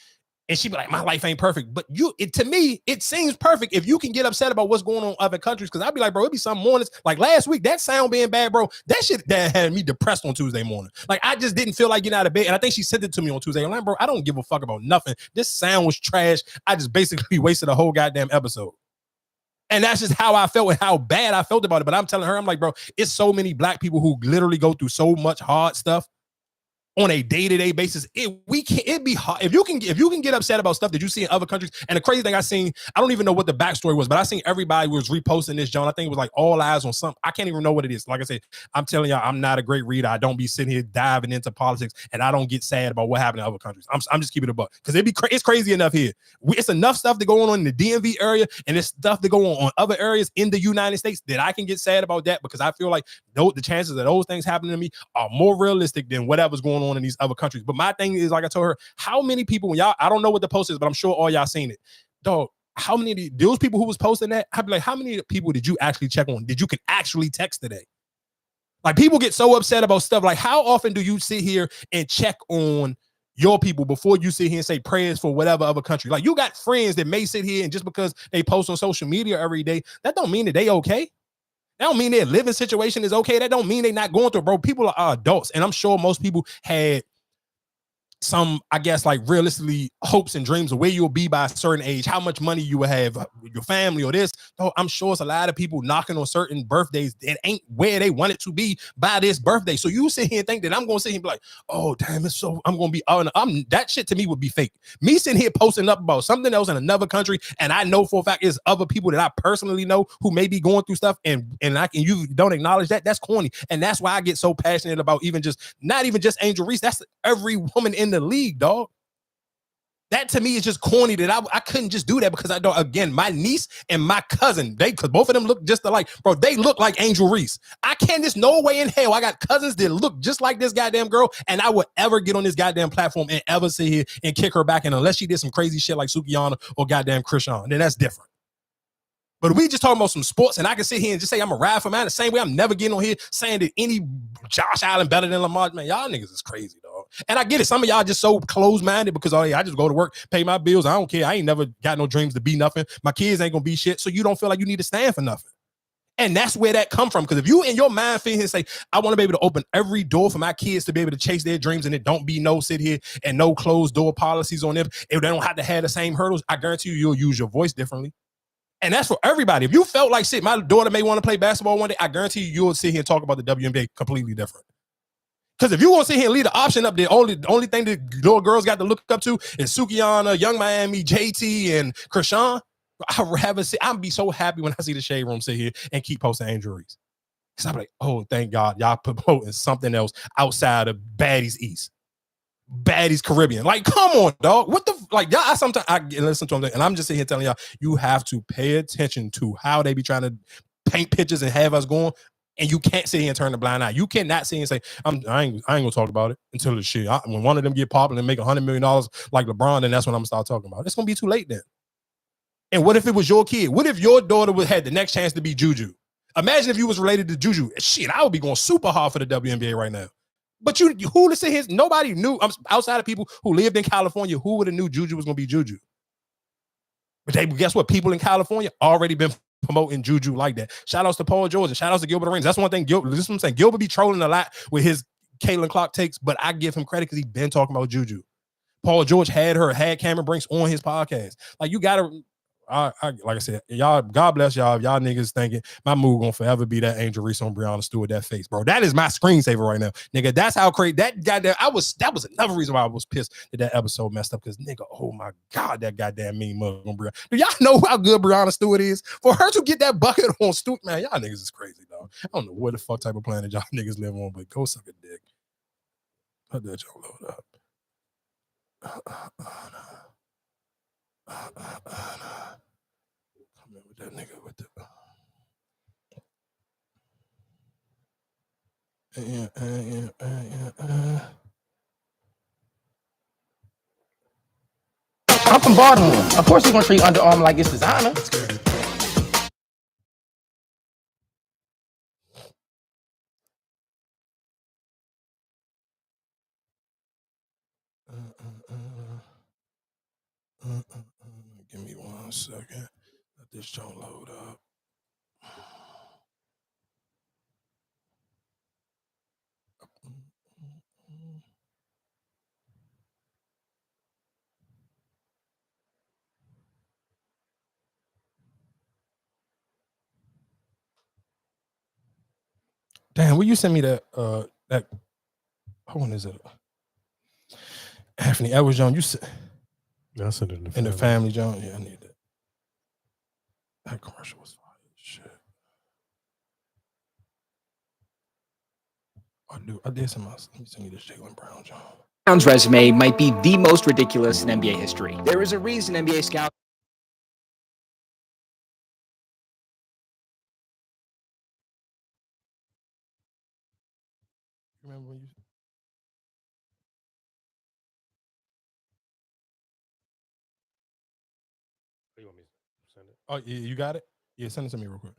A: and she be like, my life ain't perfect. But to me, it seems perfect if you can get upset about what's going on in other countries. Because I'd be like, bro, it'd be some mornings. Like last week, that sound being bad, bro, that shit that had me depressed on Tuesday morning. Like I just didn't feel like getting out of bed. And I think she sent it to me on Tuesday. I'm like, bro, I don't give a fuck about nothing. This sound was trash. I just basically wasted a whole goddamn episode. And that's just how I felt and how bad I felt about it. But I'm telling her, I'm like, bro, it's so many black people who literally go through so much hard stuff on a day-to-day basis. It'd be hard if you can get upset about stuff that you see in other countries. And the crazy thing I seen, I don't even know what the backstory was, but I seen everybody was reposting this, John. I think it was like all eyes on something. I can't even know what it is. Like I said, I'm telling y'all, I'm not a great reader. I don't be sitting here diving into politics, and I don't get sad about what happened in other countries. I'm just keeping it a buck because it's crazy enough here. It's enough stuff that go on in the DMV area, and it's stuff that go on other areas in the United States that I can get sad about that because I feel like the chances of those things happening to me are more realistic than whatever's going on in these other countries. But my thing is, like I told her, how many people, I don't know what the post is, but I'm sure all y'all seen it. Dog, how many of those people who was posting that, I'd be like, how many people did you actually check on? Did you can actually text today? Like people get so upset about stuff. Like how often do you sit here and check on your people before you sit here and say prayers for whatever other country? Like you got friends that may sit here and just because they post on social media every day, that don't mean that they okay. That don't mean their living situation is okay. That don't mean they not going through, bro. People are adults. And I'm sure most people had some, I guess, like realistically hopes and dreams of where you'll be by a certain age, how much money you will have, your family or this. So I'm sure it's a lot of people knocking on certain birthdays that ain't where they want it to be by this birthday. So you sit here and think that I'm going to sit here and be like, oh, damn, it's so, I'm going to be, that shit to me would be fake. Me sitting here posting up about something else in another country, and I know for a fact it's other people that I personally know who may be going through stuff, and you don't acknowledge that, that's corny. And that's why I get so passionate about not even just Angel Reese, that's every woman in the league, dog. That to me is just corny that I couldn't just do that because I don't, again, my niece and my cousin, because both of them look just alike, bro. They look like Angel Reese. I can't, there's no way in hell I got cousins that look just like this goddamn girl, and I would ever get on this goddamn platform and ever sit here and kick her back in unless she did some crazy shit like Sukiyana or goddamn Krishan. Then that's different. But we just talking about some sports, and I can sit here and just say I'm a ride for man the same way I'm never getting on here saying that any Josh Allen better than Lamar. Man, y'all niggas is crazy, dog. And I get it. Some of y'all just so close-minded because, oh, yeah, I just go to work, pay my bills. I don't care. I ain't never got no dreams to be nothing. My kids ain't going to be shit, so you don't feel like you need to stand for nothing. And that's where that come from. Because if you in your mind feel here and say, I want to be able to open every door for my kids to be able to chase their dreams and it don't be no sit here and no closed door policies on them, if they don't have to have the same hurdles, I guarantee you'll use your voice differently. And that's for everybody. If you felt like, shit, my daughter may want to play basketball one day, I guarantee you'll sit here and talk about the WNBA completely different. Because if you want to sit here and leave the option up, the only thing that little girls got to look up to is Sukiana, Young Miami, JT, and Krishan. I'd be so happy when I see the Shade Room sit here and keep posting Angel Reese. Because I'm like, oh, thank God, y'all promoting something else outside of Baddies East. Baddies Caribbean. Like, come on, dog. What the like? Y'all sometimes I listen to them, and I'm just sitting here telling y'all, you have to pay attention to how they be trying to paint pictures and have us going. And you can't sit here and turn the blind eye. You cannot sit here and say, I ain't gonna talk about it until the shit. When one of them get popular and make $100 million like LeBron, then that's when I'm gonna start talking about it. It's gonna be too late then. And what if it was your kid? What if your daughter had the next chance to be Juju? Imagine if you was related to Juju. Shit, I would be going super hard for the WNBA right now. But who to say his? Nobody knew outside of people who lived in California. Who would have knew Juju was gonna be Juju? But guess what? People in California already been promoting Juju like that. Shout outs to Paul George and shout outs to Gilbert Arenas. That's one thing. This is what I'm saying. Gilbert be trolling a lot with his Caitlin Clark takes, but I give him credit because he's been talking about Juju. Paul George had Cameron Brinks on his podcast. Like, you gotta. Like I said, y'all, God bless y'all. Y'all niggas thinking my move gonna forever be that Angel Reese on Breonna Stewart, that face, bro. That is my screensaver right now, nigga. That's how crazy that goddamn. That was another reason why I was pissed that episode messed up, because nigga, oh my God, that goddamn mean mug on Breonna. Do y'all know how good Breonna Stewart is? For her to get that bucket on Stewart, man, y'all niggas is crazy, dog. I don't know what the fuck type of planet y'all niggas live on, but go suck a dick. Let that y'all load up. With that nigga with the
D: I'm from Baltimore. Of course he's gonna treat Under Armour like it's designer.
A: Give me 1 second. Let this joint load up. Damn, will you send me that who one is it? Anthony Edwards Jones. You said
C: That's in
A: the family Jones. Yeah, I need that. That commercial was fire. Shit. I did some. Let me send you this Jaylen Brown Jones.
E: Brown's resume might be the most ridiculous in NBA history. There is a reason NBA scouts.
A: Remember when you?
C: You want me to send it?
A: Oh, yeah, you got it? Yeah, send it to me real quick.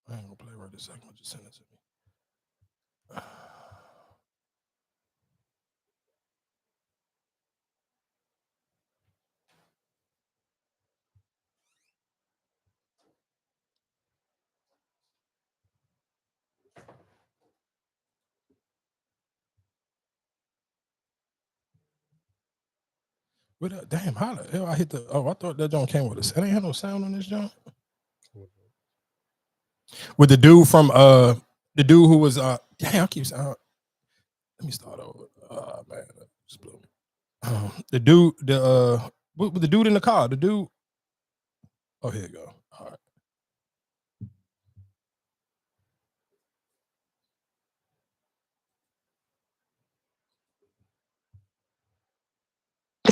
A: I ain't gonna play right this second. Just send it to me. Damn, how the hell I hit the? Oh, I thought that joint came with us. It ain't had no sound on this joint. With the dude from the dude who was damn, I keep saying. Let me start over. Man, that just blew me. The dude, with the dude in the car, the dude. Oh, here you go. All right.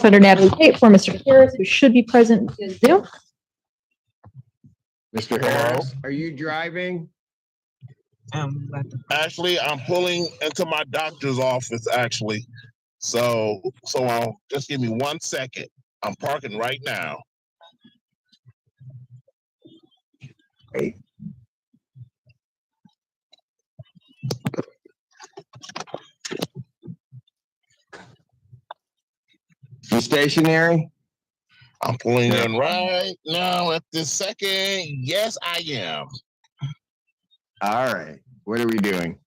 F: Under Natalie Tate for Mr. Harris, who should be present via Zoom.
D: Mr. Harris, are you driving?
G: Actually, I'm pulling into my doctor's office, actually. So just give me 1 second. I'm parking right now.
D: Hey. You stationary?
G: I'm pulling in right now at this second. Yes, I am.
D: All right. What are we doing?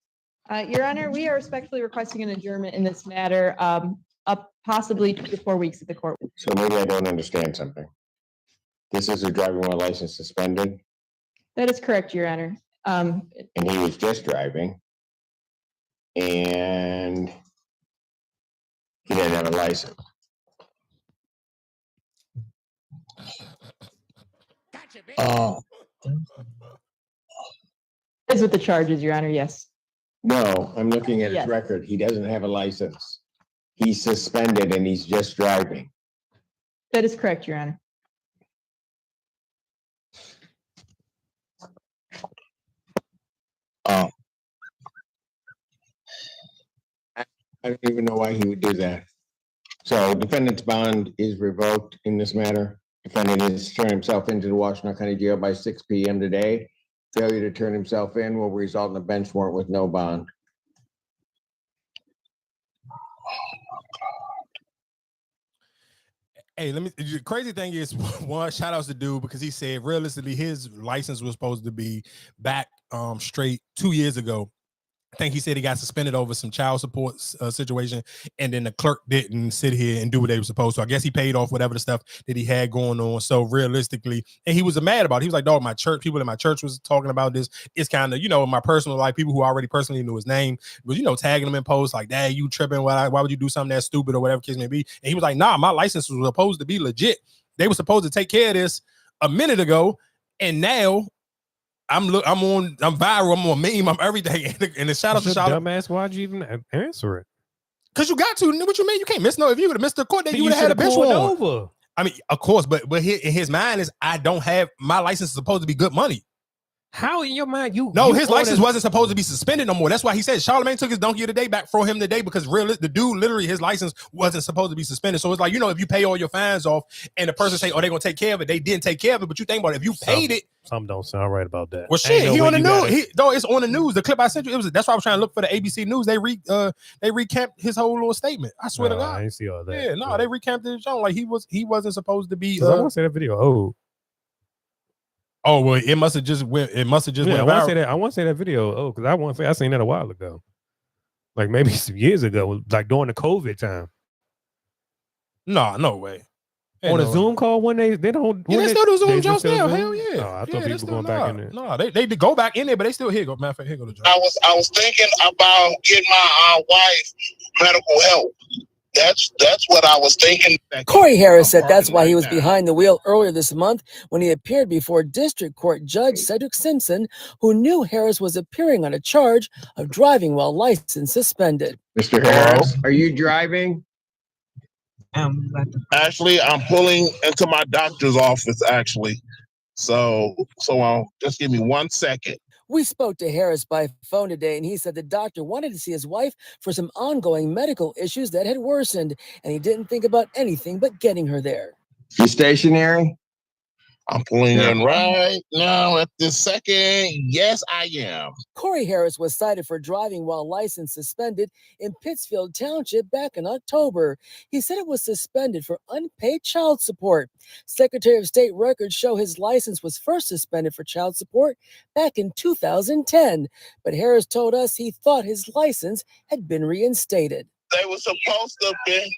F: Your Honor, we are respectfully requesting an adjournment in this matter, up possibly 2 to 4 weeks at the court.
D: So maybe I don't understand something.
H: This is a driving while license suspended,
F: That is correct, Your Honor.
H: and he was just driving, and he didn't have a license.
F: Is with the charges, Your Honor, yes.
H: No, I'm looking at his
F: Yes.
H: record. He doesn't have a license. He's suspended and he's just driving.
F: That is correct, Your Honor.
H: I don't even know why he would do that. So defendant's bond is revoked in this matter. Defendant has turned himself into the Washington County Jail by 6 p.m. today. Failure to turn himself in will result in a bench warrant with no bond.
A: Hey, the crazy thing is, one, shout outs to dude because he said realistically his license was supposed to be back straight 2 years ago. I think he said he got suspended over some child support situation, and then the clerk didn't sit here and do what they were supposed to. I guess he paid off whatever the stuff that he had going on. So realistically, and he was mad about it. He was like, dog, my church, people in my church was talking about this. It's kind of, my personal life, people who already personally knew his name was, tagging him in posts like, dad, you tripping. Why would you do something that stupid or whatever case may be? And he was like, nah, my license was supposed to be legit. They were supposed to take care of this a minute ago. And now I'm viral, I'm on Meee, I'm everything. And the shout out to
C: dumbass, why'd you even answer it?
A: Because you got to. What you mean? You can't miss no. If you would have missed the court, then you would have had a bench warrant
C: over.
A: I mean, of course, but in his mind is I don't have my license is supposed to be good money.
C: How in your mind
A: his license wasn't supposed to be suspended no more. That's why he said Charlamagne took his donkey of the day back for him today because the dude literally his license wasn't supposed to be suspended. So it's like, if you pay all your fines off and the person say, oh, they're gonna take care of it, they didn't take care of it. But you think about it, if you paid it,
C: something don't sound right about that.
A: Well, shit, he on the news. It's on the news. The clip I sent you, that's why I was trying to look for the ABC News. They recapped his whole little statement. I swear to God.
C: I didn't see all that.
A: Yeah, no, they recapped it. Like he wasn't supposed to be.
C: I want to say that video.
A: Oh well, it must have just went. It must have just went.
C: I want to say that. I want to say that video. Oh, because I seen that a while ago, like maybe some years ago, like during the COVID time.
A: No way.
C: On a Zoom call when they don't.
A: Yeah, they still do Zoom jokes now. Hell yeah.
C: Oh, I thought people going back in there.
A: No, they did go back in there, but they still here. Go, matter of fact, here go the joke.
G: I was thinking about getting my wife medical help. That's what I was thinking.
I: Corey Harris said that's why he was behind the wheel earlier this month when he appeared before District Court Judge Cedric Simpson, who knew Harris was appearing on a charge of driving while license suspended.
H: Mr. Harris, are you driving?
G: Actually, I'm pulling into my doctor's office, actually. So just give me 1 second.
I: We spoke to Harris by phone today, and he said the doctor wanted to see his wife for some ongoing medical issues that had worsened, and he didn't think about anything but getting her there.
H: You stationary?
G: I'm pulling in right now at this second. Yes, I am.
I: Corey Harris was cited for driving while license suspended in Pittsfield Township back in October. He said it was suspended for unpaid child support. Secretary of State records show his license was first suspended for child support back in 2010. But Harris told us he thought his license had been reinstated.
G: They were supposed to have been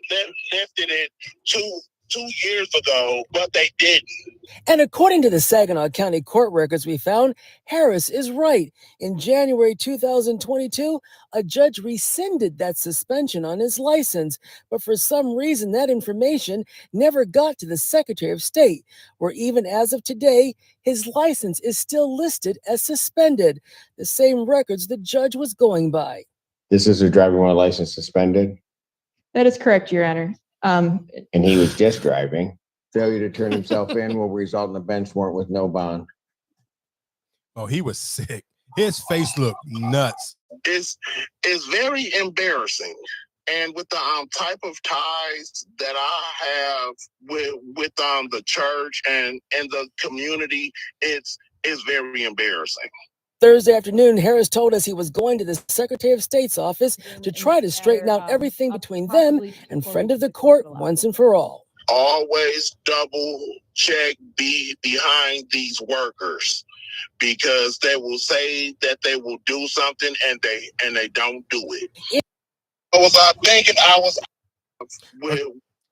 G: lifted it two years ago, but they didn't.
I: And according to the Saginaw County court records we found, Harris is right. In January 2022, a judge rescinded that suspension on his license, but for some reason that information never got to the Secretary of State, where even as of today, his license is still listed as suspended, the same records the judge was going by.
H: This is a driving while license suspended?
F: That is correct, Your Honor.
H: And he was just driving. Failure to turn himself in will result in a bench warrant with no bond.
A: Oh, he was sick. His face looked nuts.
G: It's very embarrassing. And with the type of ties that I have with the church and the community, it's very embarrassing.
I: Thursday afternoon, Harris told us he was going to the Secretary of State's office to try to straighten out everything between them and friend of the court once and for all.
G: Always double check behind these workers, because they will say that they will do something and they don't do it.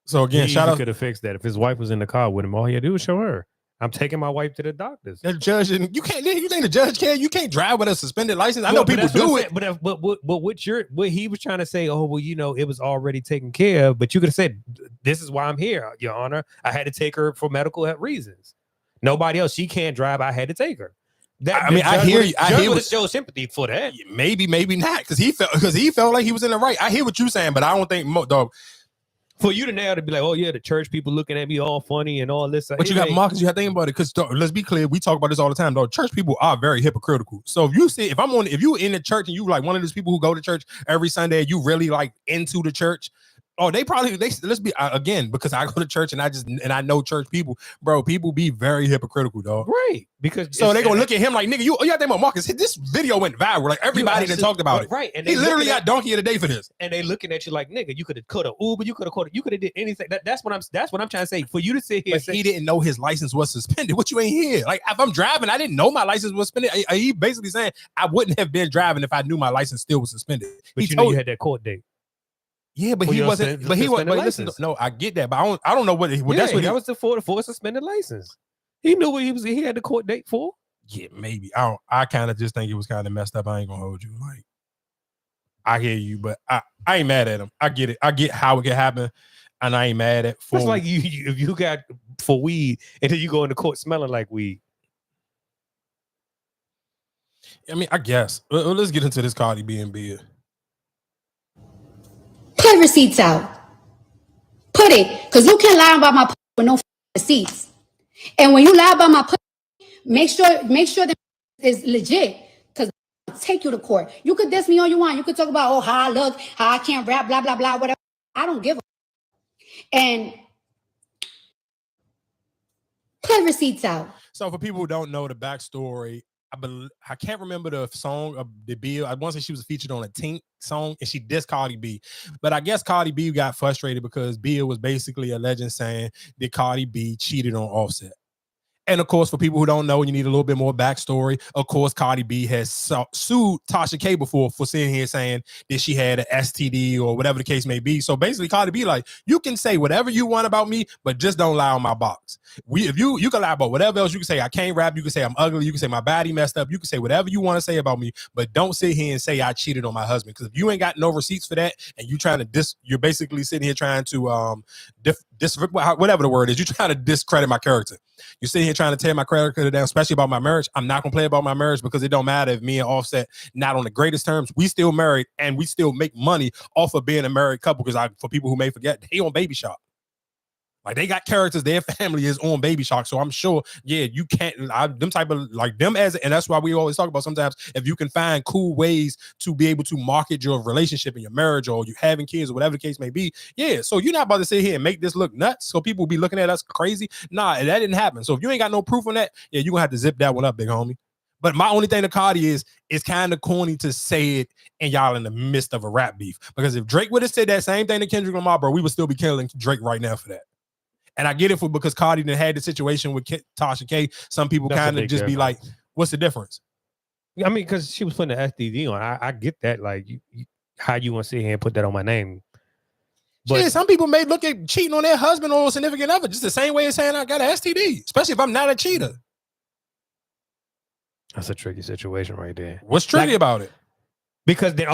A: So again, shout out.
C: Could have fixed that if his wife was in the car with him. All he had to do was show her. I'm taking my wife to the doctors.
A: The judge, and you can't. You think the judge can? You can't drive with a suspended license. I know
C: But
A: people
C: that's what
A: do
C: I'm
A: it.
C: saying. But what he was trying to say, oh well, it was already taken care of. But you could have said, this is why I'm here, Your Honor. I had to take her for medical reasons. Nobody else. She can't drive. I had to take her.
A: I hear you. I hear what
C: show sympathy for that.
A: Maybe not, because he felt like he was in the right. I hear what you're saying, but I don't think dog.
C: For you to now to be like, oh yeah, the church people looking at me all funny and all this.
A: But you got Marcus, you have to think about it, because let's be clear, we talk about this all the time, though. Church people are very hypocritical. So if you in the church and you like one of those people who go to church every Sunday, you really like into the church. Oh, let's be again, because I go to church and I know church people, bro. People be very hypocritical, dog.
C: Right. Because
A: so they gonna look at him like, nigga, you have to think about Marcus. This video went viral. Like everybody that talked about it.
C: Right. And
A: he literally got donkey of the day for this.
C: And they looking at you like, nigga, you could have Uber, you could have did anything. That's what I'm trying to say. For you to sit here,
A: but he didn't know his license was suspended. What you ain't here? Like if I'm driving, I didn't know my license was suspended. He basically saying I wouldn't have been driving if I knew my license still was suspended.
C: But you had that court date.
A: Yeah, but he wasn't. But he was. But listen, no, I get that, but I don't know what. That's what
C: that was for a suspended license. He knew what he had the court date for.
A: Yeah, maybe. I kind of just think it was kind of messed up. I ain't gonna hold you. Like, I hear you, but I ain't mad at him. I get it. I get how it can happen, and I ain't mad at.
C: It's like if you got for weed and then you go in the court smelling like weed.
A: I mean, I guess. Let's get into this Cardi B and BIA.
J: Put receipts out. Put it, because you can't lie about my with no receipts. And when you lie about my make sure that is legit, because I'll take you to court. You could diss me all you want. You could talk about, oh, how I look, how I can't rap, blah, blah, blah, whatever. I don't give a. And put receipts out.
A: So for people who don't know the backstory, I can't remember the song of the BIA. I want to say she was featured on a Tink song and she dissed Cardi B. But I guess Cardi B got frustrated because BIA was basically alleging saying that Cardi B cheated on Offset. And of course, for people who don't know, you need a little bit more backstory. Of course, Cardi B has sued Tasha K before for sitting here saying that she had an STD or whatever the case may be. So basically, Cardi B like, you can say whatever you want about me, but just don't lie on my box. If you can lie about whatever else. You can say I can't rap. You can say I'm ugly. You can say my body messed up. You can say whatever you want to say about me, but don't sit here and say I cheated on my husband. Because if you ain't got no receipts for that, and you trying to you're basically sitting here trying to whatever the word is, you're trying to discredit my character. You're sitting here trying to tear my character down, especially about my marriage. I'm not gonna play about my marriage because it don't matter if me and Offset not on the greatest terms. We still married and we still make money off of being a married couple. Because for people who may forget, they on Baby Shark. Like they got characters, their family is on Baby Shark. So I'm sure, yeah, you can't them type of like them as, and that's why we always talk about sometimes if you can find cool ways to be able to market your relationship and your marriage or you having kids or whatever the case may be. Yeah. So you're not about to sit here and make this look nuts. So people will be looking at us crazy. Nah, that didn't happen. So if you ain't got no proof on that, yeah, you're gonna have to zip that one up, big homie. But my only thing to Cardi is it's kind of corny to say it and y'all in the midst of a rap beef. Because if Drake would have said that same thing to Kendrick Lamar, bro, we would still be killing Drake right now for that. And I get it because Cardi done had the situation with Tasha K. Some people kind of just be like, what's the difference?
C: I mean, because she was putting the STD on. I get that. Like, how you want to sit here and put that on my name?
A: But yeah, some people may look at cheating on their husband or significant other just the same way as saying I got an STD, especially if I'm not a cheater.
C: That's a tricky situation right there.
A: What's tricky about it?
C: Because then,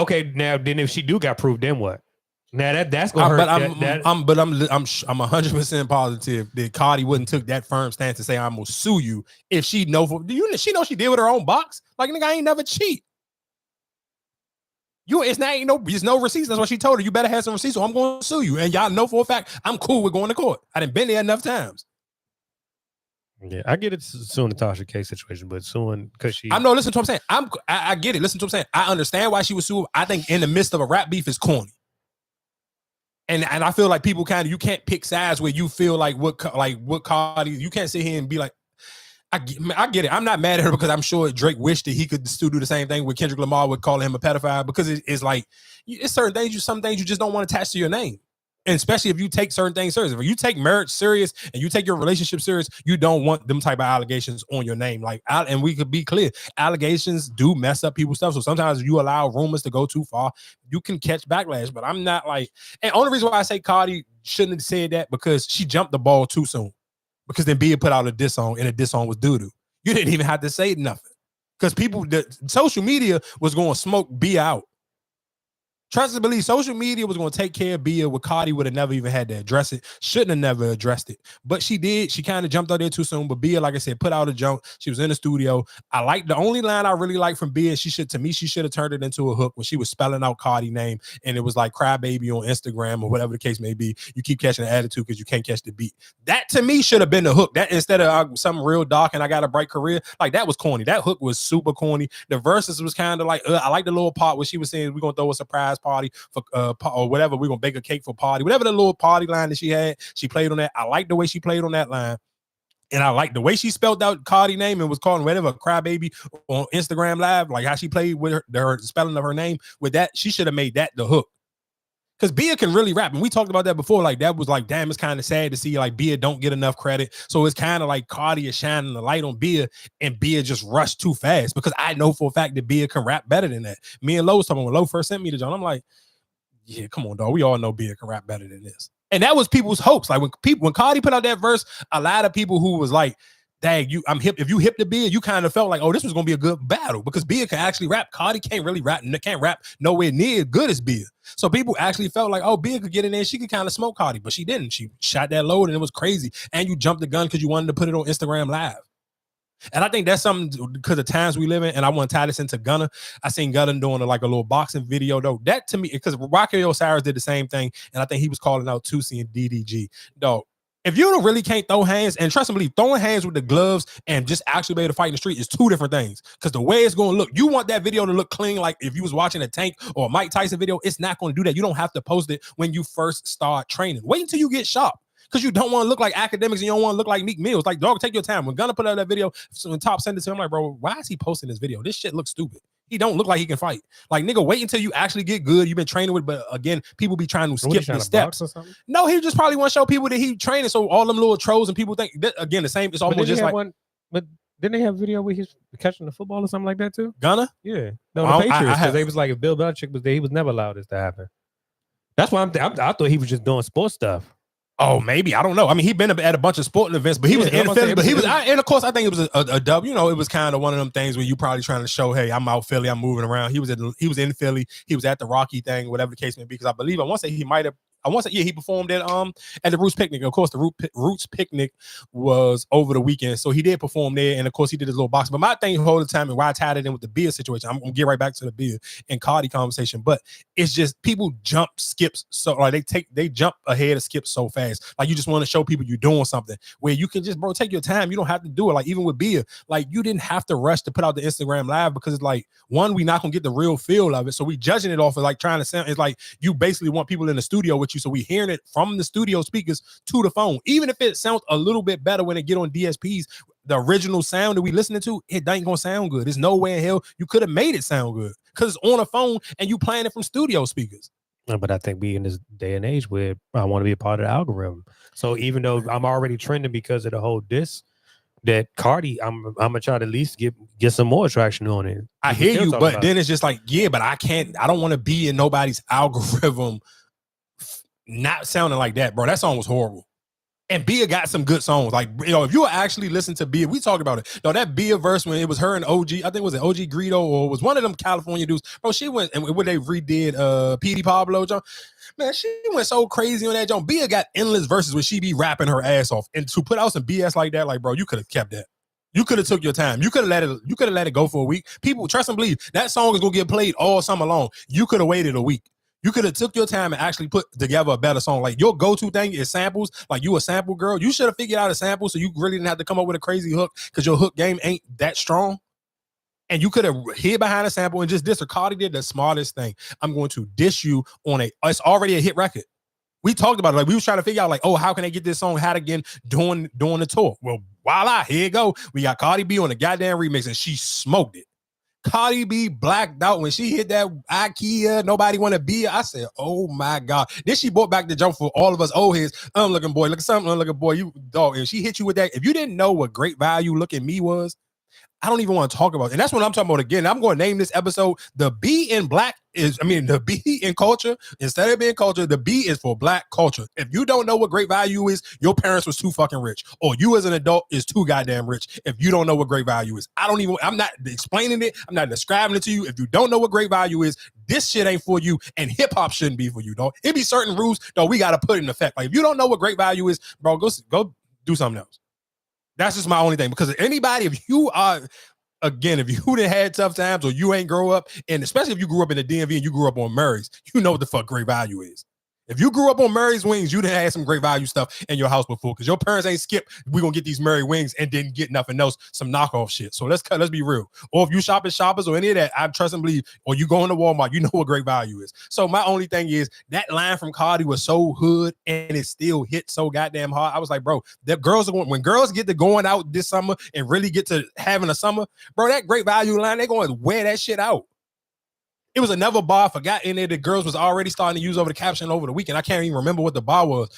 C: then if she do got proof, then what? Now that's gonna hurt.
A: I'm 100% positive that Cardi wouldn't took that firm stance to say I'm gonna sue you if she know. She know she did with her own box. Like nigga, I ain't never cheat. There's no receipts. That's what she told her. You better have some receipts, or I'm going to sue you. And y'all know for a fact I'm cool with going to court. I done been there enough times.
C: Yeah, I get it. Suing the Tasha K situation, but suing because she.
A: Listen to what I'm saying. I get it. Listen to what I'm saying. I understand why she was sued. I think in the midst of a rap beef is corny. And I feel like people you can't pick sides where you feel like what Cardi, you can't sit here and be like, I get it. I'm not mad at her because I'm sure Drake wished that he could still do the same thing with Kendrick Lamar with calling him a pedophile because it's like, it's certain things, some things you just don't want attached to your name. And especially if you take certain things serious. If you take marriage serious and you take your relationship serious, you don't want them type of allegations on your name. And we could be clear, allegations do mess up people's stuff. So sometimes you allow rumors to go too far, you can catch backlash. But I'm not like, and only reason why I say Cardi shouldn't have said that because she jumped the ball too soon. because then Bia put out a diss song and the diss song was doo-doo. You didn't even have to say nothing because social media was going to smoke Bia out. Trust and believe, social media was going to take care of Bia where Cardi would have never even had to address it. Shouldn't have never addressed it. But she did. She kind of jumped out there too soon. But Bia, like I said, put out a jump. She was in the studio. I like the only line I really like from Bia, she should have turned it into a hook when she was spelling out Cardi name. And it was like Crybaby on Instagram or whatever the case may be. You keep catching the attitude because you can't catch the beat. That to me should have been the hook. That instead of something real dark and I got a bright career, like that was corny. That hook was super corny. The verses was kind of like, I like the little part where she was saying, we're going to throw a surprise party for or whatever, we're gonna bake a cake for party, whatever the little party line that she had, she played on that. I like the way she played on that line, and I like the way she spelled out Cardi name and was calling whatever Crybaby on Instagram Live, like how she played with her spelling of her name with that. She should have made that the hook, because Bia can really rap, and we talked about that before. Like that was like, damn, it's kind of sad to see like Bia don't get enough credit. So it's kind of like Cardi is shining the light on Bia, and Bia just rushed too fast, because I know for a fact that Bia can rap better than that. Me and Lo was talking when Lo first sent me the joint. I'm like, yeah, come on, dog. We all know Bia can rap better than this. And that was people's hopes. Like when Cardi put out that verse, a lot of people who was like, dang, I'm hip. If you hip to Bia, you kind of felt like, oh, this was gonna be a good battle, because Bia can actually rap. Cardi can't really rap, can't rap nowhere near as good as Bia. So people actually felt like, oh, Bia could get in there, she could kind of smoke Cardi, but she didn't. She shot that load and it was crazy. And you jumped the gun because you wanted to put it on Instagram Live. And I think that's something because of times we live in. And I want to tie this into Gunna. I seen Gunna doing like a little boxing video though. That to me, because Rocky Osiris did the same thing, and I think he was calling out Tussle and DDG. Dog, if you don't really can't throw hands, and trust and believe, throwing hands with the gloves and just actually be able to fight in the street is two different things. Because the way it's going to look, you want that video to look clean, like if you was watching a Tank or a Mike Tyson video. It's not going to do that. You don't have to post it when you first start training. Wait until you get sharp. Because you don't want to look like academics and you don't want to look like Meek Mills. Like, dog, take your time. When Gunna put out that video, so when Top sent it to him, I'm like, bro, why is he posting this video? This shit looks stupid. He don't look like he can fight. Like, nigga, wait until you actually get good. You've been training with, but again, people be trying to skip the steps. No, he just probably want to show people that he training. So all them little trolls and people think that, again, the same. It's almost just like
C: one. But didn't they have a video where he's catching the football or something like that too?
A: Gunna?
C: Yeah. No, the Patriots. Because they was like, if Bill Belichick was there, he was never allowed this to happen. That's why I thought he was just doing sports stuff.
A: Oh, maybe. I don't know. I mean, he'd been at a bunch of sporting events, but he was in Philly. But he was, and of course, I think it was a dub. You know, it was kind of one of them things where you probably trying to show, hey, I'm out Philly, I'm moving around. He was in Philly. He was at the Rocky thing, whatever the case may be. Because I want to say he performed at the Roots Picnic. Of course, the Roots Picnic was over the weekend, so he did perform there. And of course, he did his little box. But my thing the whole time, and why I tied it in with the Bia situation, I'm gonna get right back to the Bia and Cardi conversation. But it's just people skips so like they jump ahead of skips so fast. Like you just want to show people you're doing something where you can just, bro, take your time. You don't have to do it. Like even with Bia, like you didn't have to rush to put out the Instagram Live, because it's like, one, we not gonna get the real feel of it, so we judging it off of like trying to sound. It's like you basically want people in the studio with you, so we hearing it from the studio speakers to the phone. Even if it sounds a little bit better when it get on DSPs, the original sound that we listening to, it ain't gonna sound good. There's no way in hell you could have made it sound good because it's on a phone and you playing it from studio speakers.
C: But I think we in this day and age where I want to be a part of the algorithm. So even though I'm already trending because of the whole diss, that Cardi, I'm gonna try to at least get some more traction on it.
A: I hear you, but then it's just like, yeah, but I don't want to be in nobody's algorithm not sounding like that, bro. That song was horrible. And Bia got some good songs. Like, you know, if you actually listen to Bia, we talked about it. No, that Bia verse when it was her and OG, I think it was OG Greedo or it was one of them California dudes. Bro, she went, and when they redid PD Pablo, John, man, she went so crazy on that, John. Bia got endless verses where she be rapping her ass off. And to put out some BS like that, like, bro, you could have kept that. You could have took your time. You could have let it go for a week. People, trust and believe, that song is gonna get played all summer long. You could have waited a week. You could have took your time and actually put together a better song. Like your go-to thing is samples. Like you a sample girl. You should have figured out a sample so you really didn't have to come up with a crazy hook because your hook game ain't that strong. And you could have hid behind a sample and just diss her. Cardi did the smartest thing. I'm going to diss you on it's already a hit record. We talked about it. Like we was trying to figure out like, oh, how can they get this song hot again during the tour? Well, voila, here you go. We got Cardi B on the goddamn remix and she smoked it. Cardi B blacked out when she hit that IKEA, nobody want to be. I said, oh my God. Then she brought back the jump for all of us old heads. Looking boy, look at something, looking boy, you dog. And she hit you with that. If you didn't know what Great Value Look at Me was, I don't even want to talk about it. And that's what I'm talking about again. I'm going to name this episode, the B in black is, the B in culture, instead of being culture, the B is for black culture. If you don't know what great value is, your parents was too fucking rich. Or you as an adult is too goddamn rich if you don't know what great value is. I'm not explaining it. I'm not describing it to you. If you don't know what great value is, this shit ain't for you, and hip hop shouldn't be for you, dog. It be certain rules, though, we got to put in effect. Like, if you don't know what great value is, bro, go do something else. That's just my only thing. Because anybody, if you done had tough times or you ain't grow up, and especially if you grew up in the DMV and you grew up on Murray's, you know what the fuck great value is. If you grew up on Murray's wings, you done had some great value stuff in your house before, because your parents ain't skipped, we're going to get these Murray wings and didn't get nothing else, some knockoff shit. So let's be real. Or if you shop at Shoppers or any of that, I trust and believe, or you go into Walmart, you know what great value is. So my only thing is, that line from Cardi was so hood and it still hit so goddamn hard. I was like, bro, that when girls get to going out this summer and really get to having a summer, bro, that great value line, they're going to wear that shit out. It was another bar I forgot in there that girls was already starting to use over the caption over the weekend. I can't even remember what the bar was,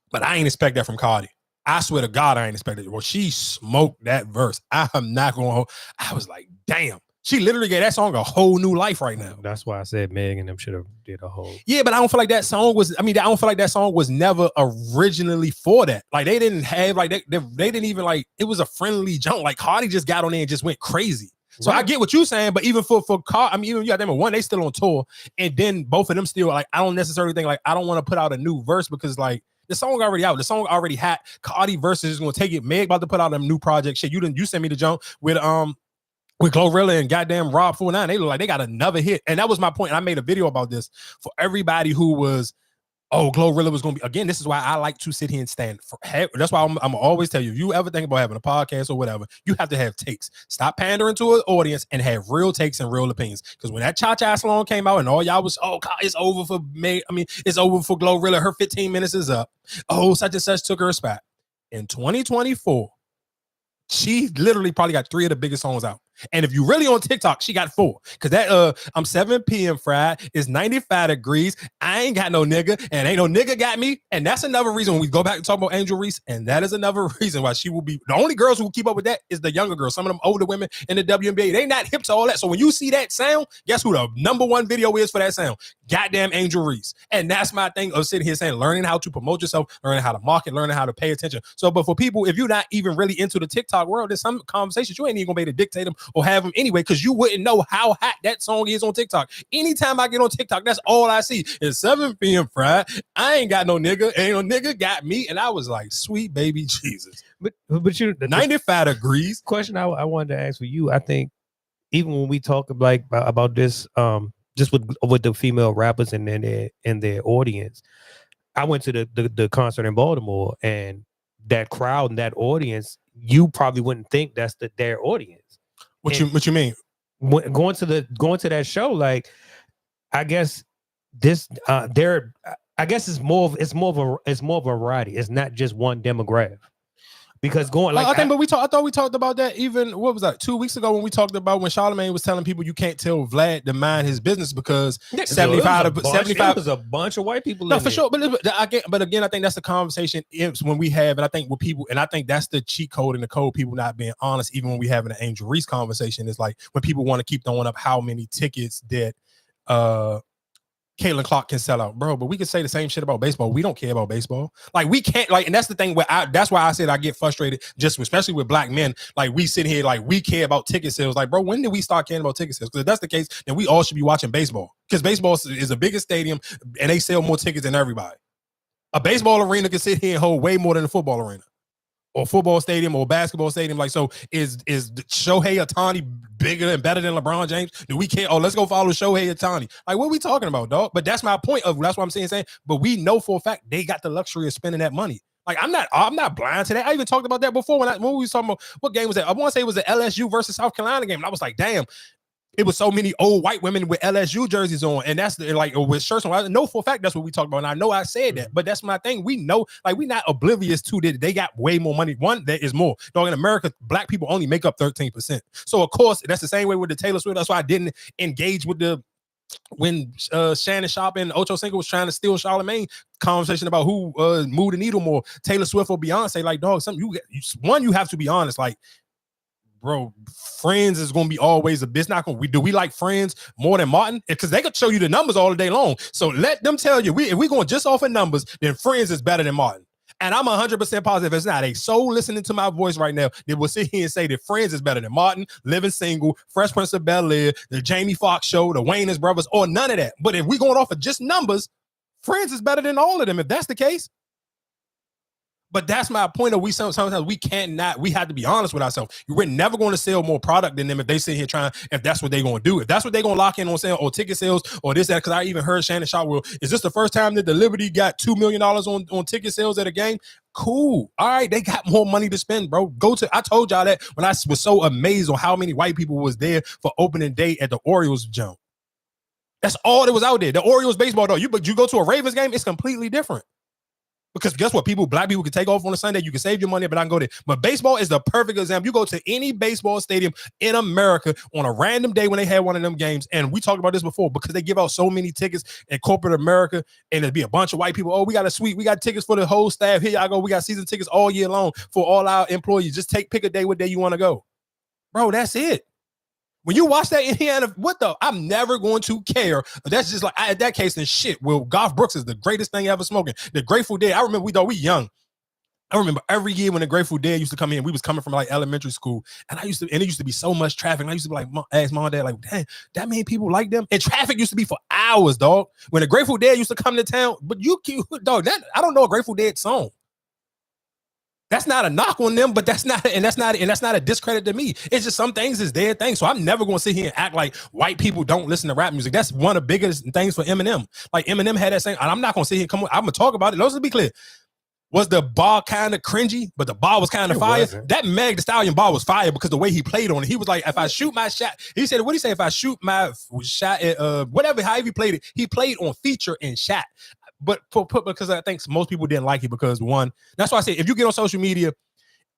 A: but I ain't expect that from Cardi. I swear to God, I ain't expected it. Well, she smoked that verse. I'm not going to. I was like, damn. She literally gave that song a whole new life right now.
C: That's why I said Meg and them should have did a whole.
A: Yeah, but I don't feel like that song was. I don't feel like that song was never originally for that. Like, they didn't have they didn't even like. It was a friendly jump. Like, Cardi just got on there and just went crazy. So right. I get what you're saying, but even for Cardi, even you got them one, they still on tour, and then both of them still like. I don't necessarily think like I don't want to put out a new verse because like the song already out, the song already had Cardi versus is gonna take it. Meg about to put out a new project. Shit, you sent me the jump with Glorilla and goddamn Rob 49. They look like they got another hit, and that was my point. And I made a video about this for everybody who was. Oh, Glorilla was going to be, again, this is why I like to sit here and stand. That's why I'm always tell you, if you ever think about having a podcast or whatever, you have to have takes. Stop pandering to an audience and have real takes and real opinions. Because when that Cha-Cha song came out and all y'all was, oh, God, it's over for me. It's over for Glorilla. Her 15 minutes is up. Oh, such and such took her spot. In 2024, she literally probably got 3 of the biggest songs out. And if you really on TikTok, she got 4. Because that I'm 7 p.m. fried, it's 95 degrees. I ain't got no nigga, and ain't no nigga got me. And that's another reason when we go back and talk about Angel Reese, and that is another reason why she will be the only girls who will keep up with that is the younger girls. Some of them older women in the WNBA, they not hip to all that. So when you see that sound, guess who the number 1 video is for that sound? Goddamn Angel Reese. And that's my thing of sitting here saying, learning how to promote yourself, learning how to market, learning how to pay attention. So, but for people, if you're not even really into the TikTok world, there's some conversations you ain't even gonna be able to dictate them or have them anyway, because you wouldn't know how hot that song is on TikTok. Anytime I get on TikTok, that's all I see. It's 7 p.m. fried. I ain't got no nigga. Ain't no nigga got me. And I was like, sweet baby Jesus.
C: But you, the
A: 95 degrees.
C: Question I wanted to ask for you, I think even when we talk like about this, just with the female rappers and their audience, I went to the concert in Baltimore, and that crowd and that audience, you probably wouldn't think that's their audience.
A: What you mean?
C: Going to that show, like, I guess this I guess it's more of a variety. It's not just one demographic. Because I thought we talked about that even, what was that, 2 weeks ago when we talked about when Charlamagne was telling people you can't tell Vlad to mind his business because 75 was a bunch of white people. No, for sure. But again, I think that's the conversation when we have, and I think with people, and I think that's the cheat code and the code, people not being honest, even when we having an Angel Reese conversation, is like when people want to keep throwing up how many tickets that Caitlin Clark can sell out, bro. But we can say the same shit about baseball. We don't care about baseball. Like, we can't, like, and that's the thing where that's why I said I get frustrated, just especially with black men. Like, we sit here like we care about ticket sales. Like, bro, when did we start caring about ticket sales? Because if that's the case, then we all should be watching baseball. Because baseball is the biggest stadium and they sell more tickets than everybody. A baseball arena can sit here and hold way more than a football arena, or football stadium, or basketball stadium. Like, so is Shohei Ohtani bigger and better than LeBron James? Do we care? Oh, let's go follow Shohei Ohtani. Like, what are we talking about, dog? But that's my point that's what I'm saying. But we know for a fact they got the luxury of spending that money. Like, I'm not blind to that. I even talked about that before when we was talking about, what game was that? I want to say it was the LSU versus South Carolina game. And I was like, damn, it was so many old white women with LSU jerseys on, and that's like with shirts on. I know for a fact that's what we talked about, and I know I said that, but that's my thing. We know, like, we're not oblivious to that. They got way more money. One, that is more. Dog, in America, black people only make up 13%. So of course, that's the same way with the Taylor Swift. That's why I didn't engage with when Shannon Sharp and Ocho Cinco was trying to steal Charlamagne conversation about who moved the needle more, Taylor Swift or Beyonce. Like, dog, you have to be honest. Like,
A: bro, Friends is gonna be always a business. Not gonna do we like Friends more than Martin? Because they could show you the numbers all day long. So let them tell you, if we going just off of numbers, then Friends is better than Martin. And I'm 100% positive it's not. A soul listening to my voice right now, they will sit here and say that Friends is better than Martin, Living Single, Fresh Prince of Bel-Air, the Jamie Foxx Show, the Wayans Brothers, or none of that. But if we going off of just numbers, Friends is better than all of them, if that's the case. But that's my point of sometimes we have to be honest with ourselves. We're never going to sell more product than them if they sit here if that's what they're going to do. If that's what they're going to lock in on sale or ticket sales or this, that, because I even heard Shannon Sharp, well, is this the first time that the Liberty got $2 million on ticket sales at a game? Cool. All right, they got more money to spend, bro. I told y'all that when I was so amazed on how many white people was there for opening day at the Orioles jump. That's all that was out there. The Orioles baseball, though. But you go to a Ravens game, it's completely different. Because guess what? Black people can take off on a Sunday. You can save your money, but I can go there. But baseball is the perfect example. You go to any baseball stadium in America on a random day when they had one of them games, and we talked about this before, because they give out so many tickets in corporate America, and there'd be a bunch of white people. Oh, we got a suite. We got tickets for the whole staff. Here y'all go. We got season tickets all year long for all our employees. Just pick a day, what day you want to go. Bro, that's it. When you watch that Indiana, I'm never going to care. That's just like, in that case, then shit. Well, Garth Brooks is the greatest thing ever smoking. The Grateful Dead, I remember we young. I remember every year when the Grateful Dead used to come in, we was coming from like elementary school, and it used to be so much traffic. And I used to be like, ask mom and dad, like, dang, that many people like them. And traffic used to be for hours, dog. When the Grateful Dead used to come to town, but I don't know a Grateful Dead song. That's not a knock on them, but that's not a discredit to me. It's just some things is their thing. So I'm never going to sit here and act like white people don't listen to rap music. That's one of the biggest things for Eminem. Like Eminem had that same, and I'm not going to sit here and I'm going to talk about it. Let's be clear. Was the bar kind of cringy, but the bar was kind of fire?
C: Wasn't.
A: That Meg Thee Stallion bar was fire because the way he played on it. He was like, if I shoot my shot, he said, what did he say? If I shoot my shot at whatever, however he played it, he played on feature and shot. But because I think most people didn't like it because one, that's why I say if you get on social media,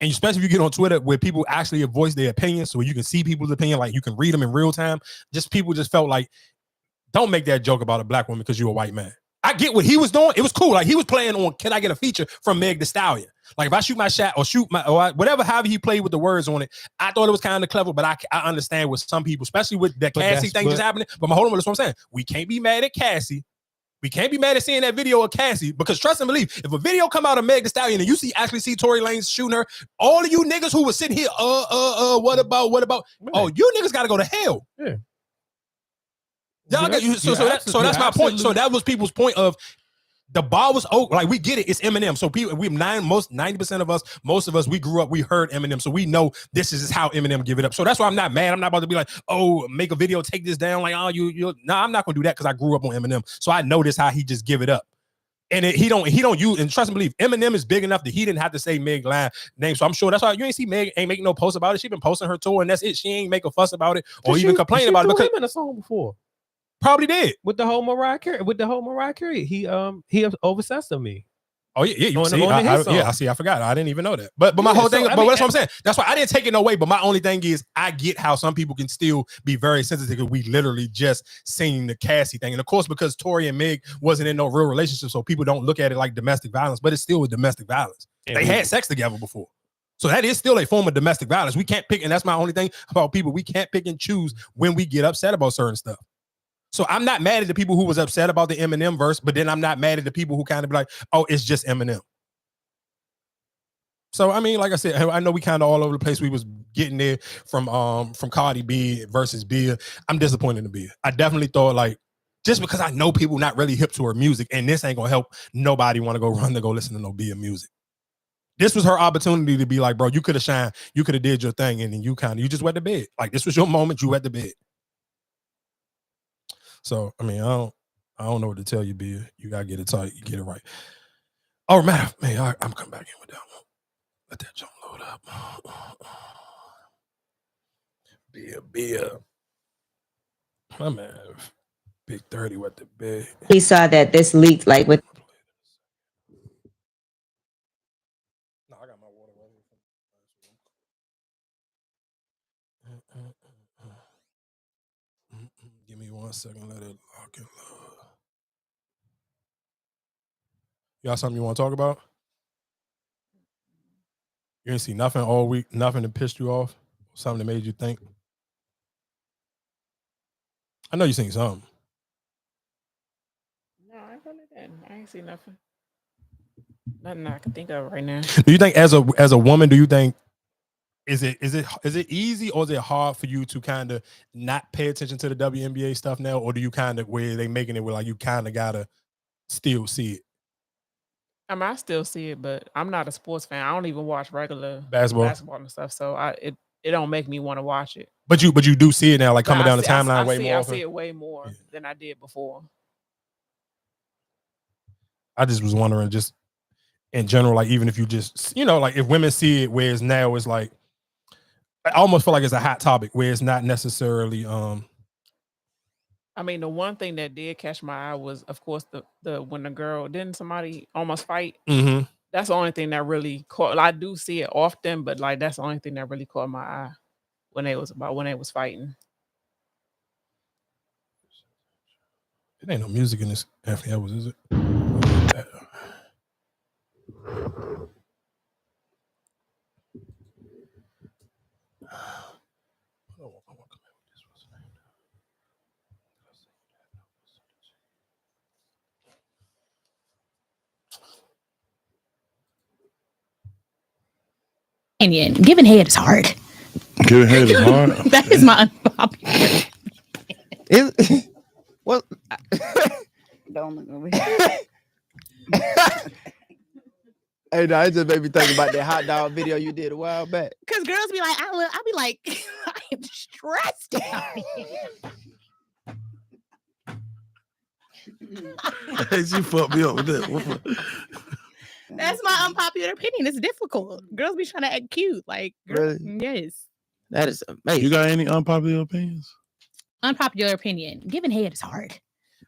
A: and especially if you get on Twitter where people actually voice their opinions, so you can see people's opinion, like you can read them in real time. People just felt like, don't make that joke about a black woman because you're a white man. I get what he was doing. It was cool. Like he was playing on, can I get a feature from Meg Thee Stallion? Like if I shoot my shot or whatever, however he played with the words on it, I thought it was kind of clever, but I understand with some people, especially with the Cassie thing just happening. But hold on, that's what I'm saying. We can't be mad at Cassie. We can't be mad at seeing that video of Cassie, because trust and believe, if a video come out of Meg Thee Stallion and you actually see Tory Lanez shooting her, all of you niggas who was sitting here, what about? Right. Oh, you niggas got to go to hell. Yeah. Y'all got you. So that's my point. So that was people's point of the bar was open. Like we get it. It's Eminem. So people, 90% of us, most of us, we grew up, we heard Eminem. So we know this is how Eminem give it up. So that's why I'm not mad. I'm not about to be like, oh, make a video, take this down. Like, oh, nah, I'm not gonna do that because I grew up on Eminem. So I know this how he just give it up. And he don't use, and trust and believe, Eminem is big enough that he didn't have to say Meg name. So I'm sure that's why you ain't see Meg ain't making no post about it. She been posting her tour and that's it. She ain't make a fuss about it or even complain about it. Because
C: him in a song before.
A: Probably did
C: with the whole Mariah Carey. He oversessed on me.
A: Oh yeah, you see, I see. I forgot. I didn't even know that. But my whole thing. But that's what I'm saying. That's why I didn't take it no way. But my only thing is, I get how some people can still be very sensitive because we literally just seen the Cassie thing, and of course because Tory and Meg wasn't in no real relationship, so people don't look at it like domestic violence. But it's still a domestic violence. They had sex together before, so that is still a form of domestic violence. We can't pick, and that's my only thing about people. We can't pick and choose when we get upset about certain stuff. So I'm not mad at the people who was upset about the Eminem verse, but then I'm not mad at the people who kind of be like, oh, it's just Eminem. So, I mean, like I said, I know we kind of all over the place. We was getting there from Cardi B versus BIA. I'm disappointed in BIA. I definitely thought like, just because I know people not really hip to her music, and this ain't going to help nobody want to go run to go listen to no BIA music. This was her opportunity to be like, bro, you could have shined. You could have did your thing, and then you just wet the bed. Like, this was your moment. You wet the bed. So, I mean, I don't know what to tell you, B. You gotta get it tight. You get it right. Oh, man, I'm coming back in with that one. Let that jump load up. Bia. My man, Big 30 wet the bed.
K: We saw that this leaked like with.
A: No, I got my water right here. Give me 1 second. Let it lock and load. You got something you want to talk about? You ain't see nothing all week? Nothing that pissed you off? Something that made you think? I know you seen something.
B: No, I really didn't. I ain't seen nothing. Nothing I can think of right now.
A: Do you think as a woman, do you think is it easy or is it hard for you to kind of not pay attention to the WNBA stuff now, or do you kind of where they making it where like you kind of gotta still see it?
B: I mean, I still see it, but I'm not a sports fan. I don't even watch regular
A: Basketball
B: and stuff. So it don't make me want to watch it.
A: But you do see it now, like
B: But
A: coming down the timeline way more
B: I
A: often.
B: see it way more than I did before.
A: I just was wondering, just in general, like even if you just like if women see it, whereas now it's like I almost feel like it's a hot topic where it's not necessarily.
B: I mean, the one thing that did catch my eye was, of course, the when the girl didn't somebody almost fight.
A: Mm-hmm.
B: That's the only thing that really caught. I do see it often, but like that's the only thing that really caught my eye when they was fighting.
A: It ain't no music in this Anthony Edwards, is it?
L: Opinion. Giving head is hard.
M: Giving head is hard.
L: That is my unpopular.
N: Well,
L: don't look over here.
N: Hey, no, it just made me think about that hot dog video you did a while back.
L: Because girls be like, I'll be like, I am stressed out.
M: Hey, she fucked me up with that.
L: That's my unpopular opinion. It's difficult. Girls be trying to act cute. Like,
N: Really?
L: Yes.
N: That is amazing.
M: You got any unpopular opinions?
L: Unpopular opinion. Giving head is hard.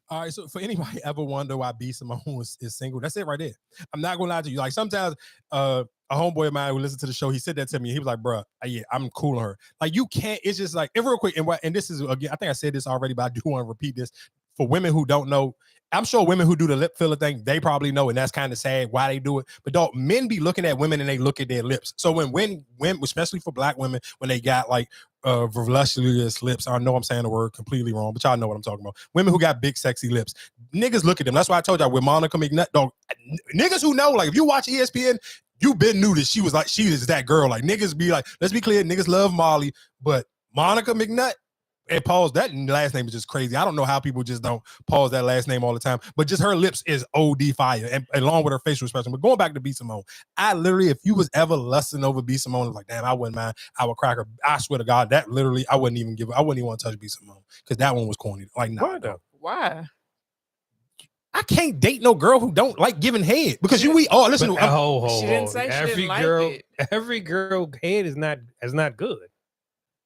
A: All right, so for anybody ever wonder why B Simone is single, that's it right there. I'm not gonna lie to you. Like sometimes a homeboy of mine who listened to the show, he said that to me. He was like, "Bruh, yeah, I'm cool on her." Like you can't. It's just like, and real quick, and this is again, I think I said this already, but I do want to repeat this for women who don't know. I'm sure women who do the lip filler thing, they probably know, and that's kind of sad why they do it. But don't men be looking at women and they look at their lips. So when especially for black women, when they got like voluptuous lips, I know I'm saying the word completely wrong, but y'all know what I'm talking about. Women who got big sexy lips, niggas look at them. That's why I told y'all with Monica McNutt, dog, niggas who know, like if you watch ESPN, you been knew that she is that girl. Like niggas be like, let's be clear, niggas love Molly, but Monica McNutt. And pause, that last name is just crazy. I don't know how people just don't pause that last name all the time. But just her lips is OD fire, and along with her facial expression. But going back to B Simone, I literally, if you was ever lusting over B Simone, I was like, damn, I wouldn't mind. I would crack her. I swear to God, that literally, I wouldn't even want to touch B Simone because that one was corny. Like, nah.
B: Why?
A: I can't date no girl who don't like giving head because we all listen.
B: She didn't say she didn't like it.
C: Every girl head is not good.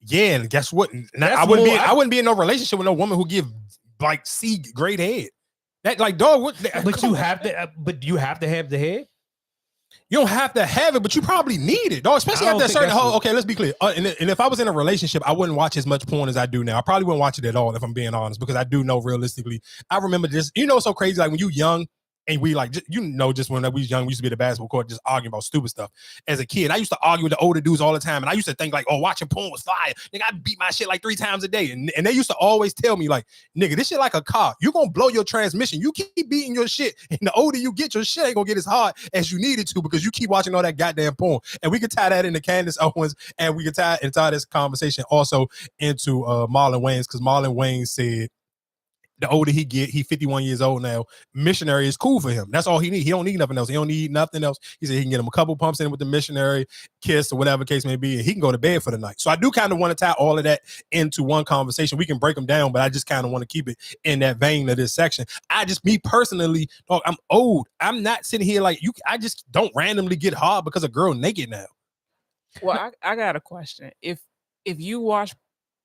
A: Yeah, and guess what? I wouldn't be in no relationship with no woman who give like C grade head. That like dog.
C: But you have to have the head.
A: You don't have to have it, but you probably need it, dog. Especially after a certain whole. Okay, let's be clear. And if I was in a relationship, I wouldn't watch as much porn as I do now. I probably wouldn't watch it at all, if I'm being honest, because I do know realistically. I remember this. It's so crazy. Like when you young. And we like, just when we was young, we used to be at the basketball court just arguing about stupid stuff. As a kid, I used to argue with the older dudes all the time. And I used to think like, oh, watching porn was fire. Nigga, I beat my shit like 3 times a day. And they used to always tell me like, nigga, this shit like a car. You're going to blow your transmission. You keep beating your shit. And the older you get, your shit ain't going to get as hard as you need it to because you keep watching all that goddamn porn. And we could tie that into Candace Owens. And we could tie this conversation also into Marlon Wayans because Marlon Wayans said, the older he get, he 51 years old now. Missionary is cool for him. That's all he need. He don't need nothing else. He don't need nothing else. He said he can get him a couple pumps in with the Missionary, kiss or whatever case may be, and he can go to bed for the night. So I do kind of want to tie all of that into one conversation. We can break them down, but I just kind of want to keep it in that vein of this section. Me personally, dog, I'm old. I'm not sitting here like you. I just don't randomly get hard because a girl naked now.
B: Well, I got a question. If you watch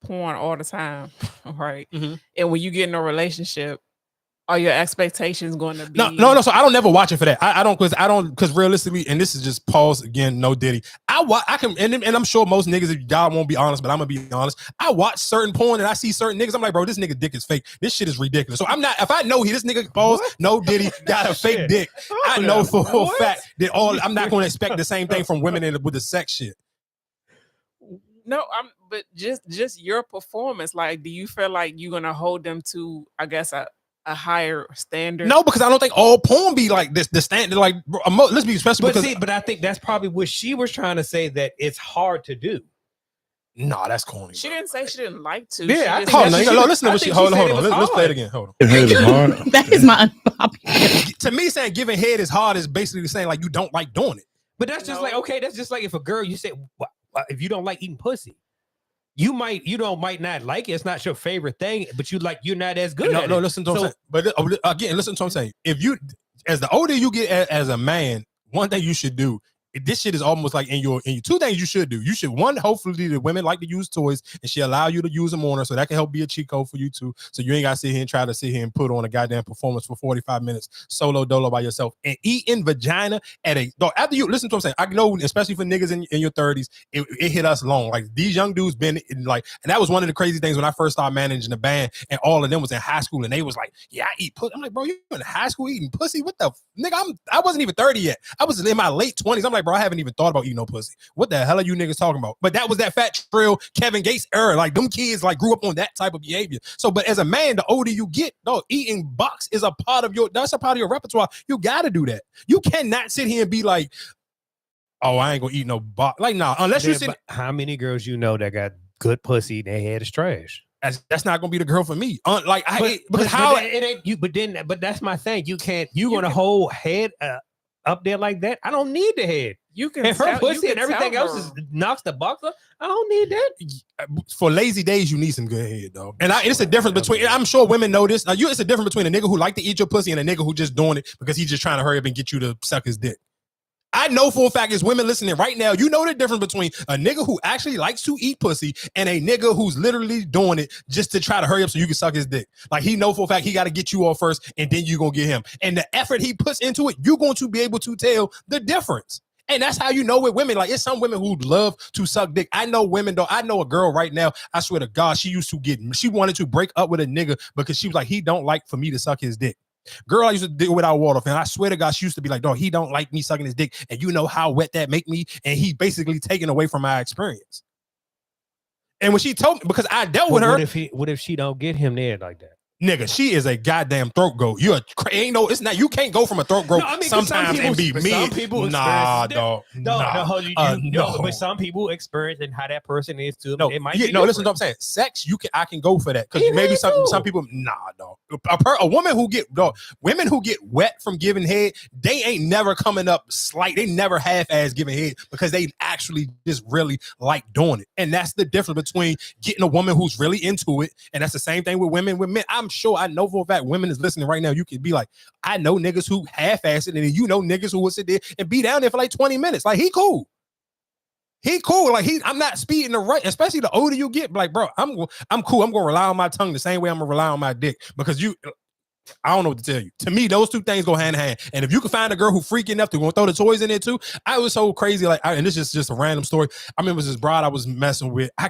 B: porn all the time, right? Mm-hmm. And when you get in a relationship, are your expectations going to be
A: no? So I don't never watch it for that. I don't because realistically, and this is just pause again, no Diddy. I can and I'm sure most niggas, if y'all won't be honest, but I'm gonna be honest. I watch certain porn and I see certain niggas. I'm like, bro, this nigga dick is fake. This shit is ridiculous. So I'm not. If I know this nigga pause, no Diddy got a fake dick. I know for a fact that I'm not going to expect the same thing from women with the sex shit.
O: No, but just your performance. Like, do you feel like you're gonna hold them to, I guess, a higher standard?
A: No, because I don't think all porn be like this. The standard, like, let's be special.
C: But I think that's probably what she was trying to say, that it's hard to do.
A: No, that's corny.
O: She didn't say she didn't like to.
A: Yeah, I think listen to what she. Hold on. Let's play it again. Hold on.
L: That is my
A: To me, saying giving head is hard is basically saying like you don't like doing it.
C: But that's just like, okay, that's just like if a girl, you say, if you don't like eating pussy, you might not like it. It's not your favorite thing, but you're not as good at it.
A: No, listen to what I'm saying. But again, listen to what I'm saying. If you, as the older you get as a man, one thing you should do, this shit is almost like in your two things you should do. You should, one, hopefully the women like to use toys and she allow you to use them on her, so that can help be a cheat code for you too. So you ain't got to sit here and try to sit here and put on a goddamn performance for 45 minutes solo dolo by yourself and eating vagina at a dog. After you listen to what I'm saying, I know, especially for niggas in your 30s, it hit us long. Like these young dudes been in, like, and that was one of the crazy things when I first started managing the band, and all of them was in high school and they was like, yeah, I eat pussy. I'm like, bro, you in high school eating pussy? What the nigga? I wasn't even 30 yet. I was in my late 20s. I'm like, bro, I haven't even thought about eating no pussy. What the hell are you niggas talking about? But that was that fat trill Kevin Gates era. Like them kids like grew up on that type of behavior. So, but as a man, the older you get, dog, eating box is a part of your repertoire. You gotta do that. You cannot sit here and be like, oh, I ain't gonna eat no box. Like, nah, unless you sit.
C: How many girls you know that got good pussy, their head is trash?
A: That's not gonna be the girl for me. But
C: that's my thing. You gonna hold head up there like that? I don't need the head.
O: You can,
C: and her pussy and everything else knocks the box up. I don't need that.
A: For lazy days, you need some good head, though. And it's a difference between. I'm sure women know this. It's a difference between a nigga who like to eat your pussy and a nigga who just doing it because he's just trying to hurry up and get you to suck his dick. I know for a fact is women listening right now, you know the difference between a nigga who actually likes to eat pussy and a nigga who's literally doing it just to try to hurry up so you can suck his dick. Like he know for a fact he got to get you off first and then you gonna get him. And the effort he puts into it, you're going to be able to tell the difference. And that's how you know with women. Like it's some women who love to suck dick. I know women though. I know a girl right now. I swear to God, she wanted to break up with a nigga because she was like, he don't like for me to suck his dick. Girl, I used to deal without water, and I swear to God, she used to be like, dog, he don't like me sucking his dick, and you know how wet that make me, and he basically taken away from my experience. And when she told me, because I dealt with her.
C: What if she don't get him there like that?
A: Nigga, she is a goddamn throat goat. It's not. You can't go from a throat goat sometimes and be me. Nah, dog.
C: No. But some people experience and how that person is too.
A: No,
C: it might
A: listen to what I'm saying. Sex, I can go for that because maybe some people. Nah, dog. A woman who women who get wet from giving head, they ain't never coming up slight. They never half-ass giving head because they actually just really like doing it. And that's the difference between getting a woman who's really into it, and that's the same thing with women. With men, I'm sure I know for a fact women is listening right now. You could be like, I know niggas who half-ass it, and then you know niggas who will sit there and be down there for like 20 minutes. Like he cool. Like I'm not speeding the right, especially the older you get. Like, bro, I'm cool. I'm gonna rely on my tongue the same way I'm gonna rely on my dick because I don't know what to tell you. To me, those two things go hand in hand. And if you can find a girl who freaking enough to go throw the toys in there too, I was so crazy. Like, and this is just a random story. I remember this broad I was messing with. I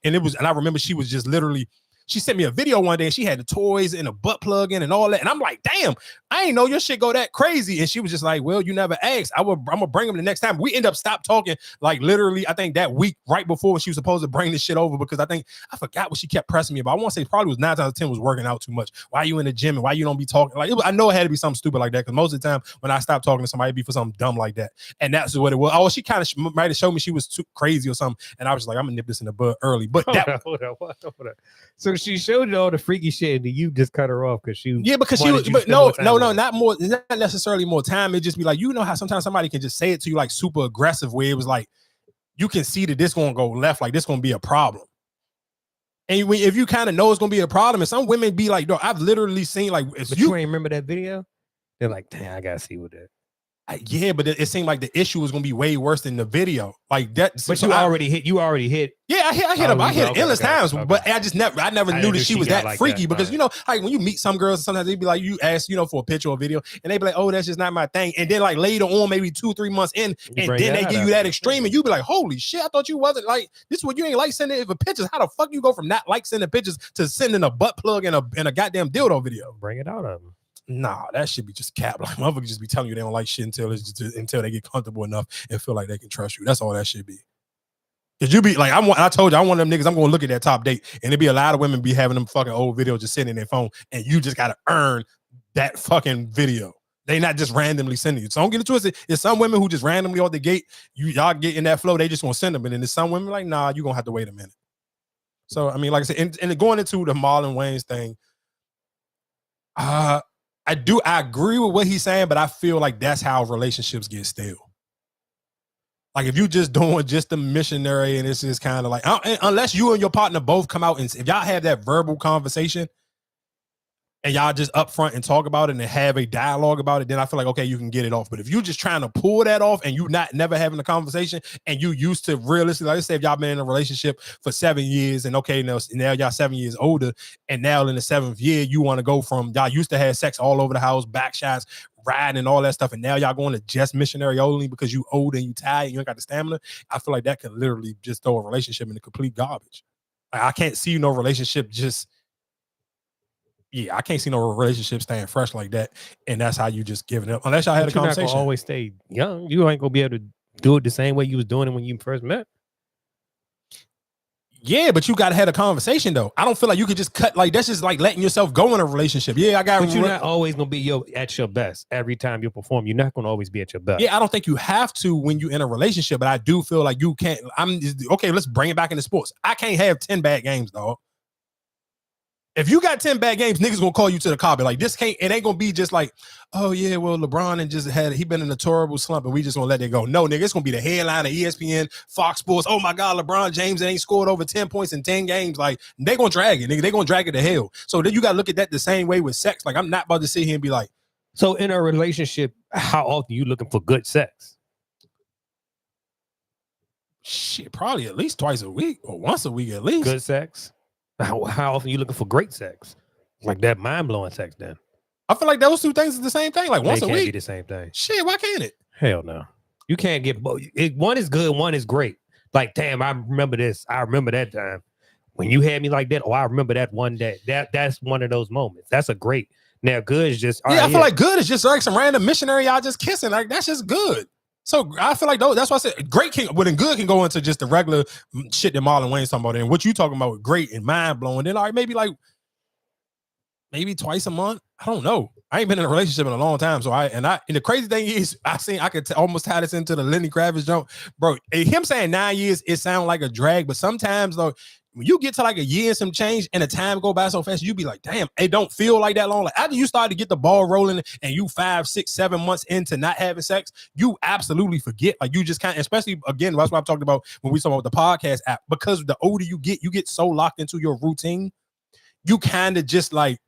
A: remember she was just literally. She sent me a video one day and she had the toys and a butt plug in and all that. And I'm like, damn, I ain't know your shit go that crazy. And she was just like, well, you never asked. I'm going to bring them the next time. We end up stopped talking like literally, I think that week right before she was supposed to bring this shit over because I forgot what she kept pressing me about. I want to say probably was 9 times out of 10 was working out too much. Why you in the gym and why you don't be talking? Like I know it had to be something stupid like that because most of the time when I stopped talking to somebody, it'd be for something dumb like that. And that's what it was. Oh, she kind of might have showed me she was too crazy or something. And I was just like, I'm going to nip this in the bud early. But
C: hold on. So she showed you all the freaky shit and you just cut her off because she not
A: necessarily more time. It just be like, you know how sometimes somebody can just say it to you like super aggressive where it was like you can see that this gonna go left, like this gonna be a problem. And if you kind of know it's gonna be a problem, and some women be like, I've literally seen like
C: but you ain't remember that video? They're like, damn, I gotta see what that.
A: Yeah, but it seemed like the issue was gonna be way worse than the video. Like that.
C: But you already hit.
A: Yeah, I hit him. I hit endless times, but I never knew that she was that freaky because you know, like when you meet some girls, sometimes they be like, you ask, for a picture or video, and they be like, oh, that's just not my thing. And then like later on, maybe 2-3 months in, and then they give you that extreme, and you be like, holy shit, I thought you wasn't like this. What you ain't like sending for pictures? How the fuck you go from not like sending pictures to sending a butt plug and a goddamn dildo video?
C: Bring it out of them.
A: Nah, that should be just cap. Like motherfuckers just be telling you they don't like shit until they get comfortable enough and feel like they can trust you. That's all that should be. Cause you be like, I told you, I'm one of them niggas. I'm gonna look at that top date, and it be a lot of women be having them fucking old videos just sitting in their phone, and you just gotta earn that fucking video. They not just randomly sending you. So don't get it twisted. It's some women who just randomly off the gate, y'all get in that flow, they just gonna send them, and then there's some women like, nah, you gonna have to wait a minute. So I mean, like I said, and going into the Marlon Wayans thing, I agree with what he's saying, but I feel like that's how relationships get stale. Like if you just doing just the missionary and it's just kind of like, unless you and your partner both come out and if y'all have that verbal conversation and y'all just upfront and talk about it and have a dialogue about it, then I feel like, okay, you can get it off. But if you just trying to pull that off and you never having a conversation and you used to realistically, like let's say if y'all been in a relationship for 7 years and okay, now y'all 7 years older and now in the 7th year, you want to go from y'all used to have sex all over the house, back shots, riding and all that stuff, and now y'all going to just missionary only because you old and you tired and you ain't got the stamina. I feel like that can literally just throw a relationship into complete garbage. Like, I can't see no relationship I can't see no relationship staying fresh like that, and that's how you just giving up. Unless y'all had a conversation.
C: You're not gonna always stay young. You ain't gonna be able to do it the same way you was doing it when you first met.
A: Yeah, but you gotta have a conversation though. I don't feel like you could just cut like that's just like letting yourself go in a relationship. Yeah, I got.
C: But you're not always gonna be at your best every time you perform. You're not gonna always be at your best.
A: Yeah, I don't think you have to when you're in a relationship, but I do feel like you can't. Okay. Let's bring it back into sports. I can't have 10 bad games, dog. If you got 10 bad games, niggas gonna call you to the carpet. Like this it ain't gonna be just like, oh yeah, well LeBron and he been in a terrible slump and we just gonna let it go. No, nigga, it's gonna be the headline of ESPN, Fox Sports. Oh my God, LeBron James ain't scored over 10 points in 10 games. Like they gonna drag it, nigga. They gonna drag it to hell. So then you gotta look at that the same way with sex. Like I'm not about to sit here and be like,
C: so in a relationship, how often you looking for good sex?
A: Shit, probably at least twice a week or once a week at least.
C: Good sex. How often you looking for great sex? Like that mind-blowing sex then?
A: I feel like those two things are the same thing. Like once a week.
C: Can't be the same thing.
A: Shit, why can't it?
C: Hell no. You can't get both. One is good, one is great. Like, damn, I remember this. I remember that time. When you had me like that, I remember that one day. That's one of those moments. That's a great. Now, good is just
A: I feel like good is just like some random missionary y'all just kissing. Like that's just good. So I feel like that's why I said great good can go into just the regular shit that Marlon Wayans talking about. And what you talking about with great and mind blowing. Then maybe twice a month. I don't know. I ain't been in a relationship in a long time. So and the crazy thing is I could almost tie this into the Lenny Kravitz joke. Bro, him saying 9 years, it sounds like a drag, but sometimes though, when you get to like a year and some change and the time go by so fast, you be like, damn, it don't feel like that long. Like after you start to get the ball rolling and you 5, 6, 7 months into not having sex, you absolutely forget. Like you just can't, especially again, that's what I'm talking about when we talk about the podcast app, because the older you get so locked into your routine, you kind of just like,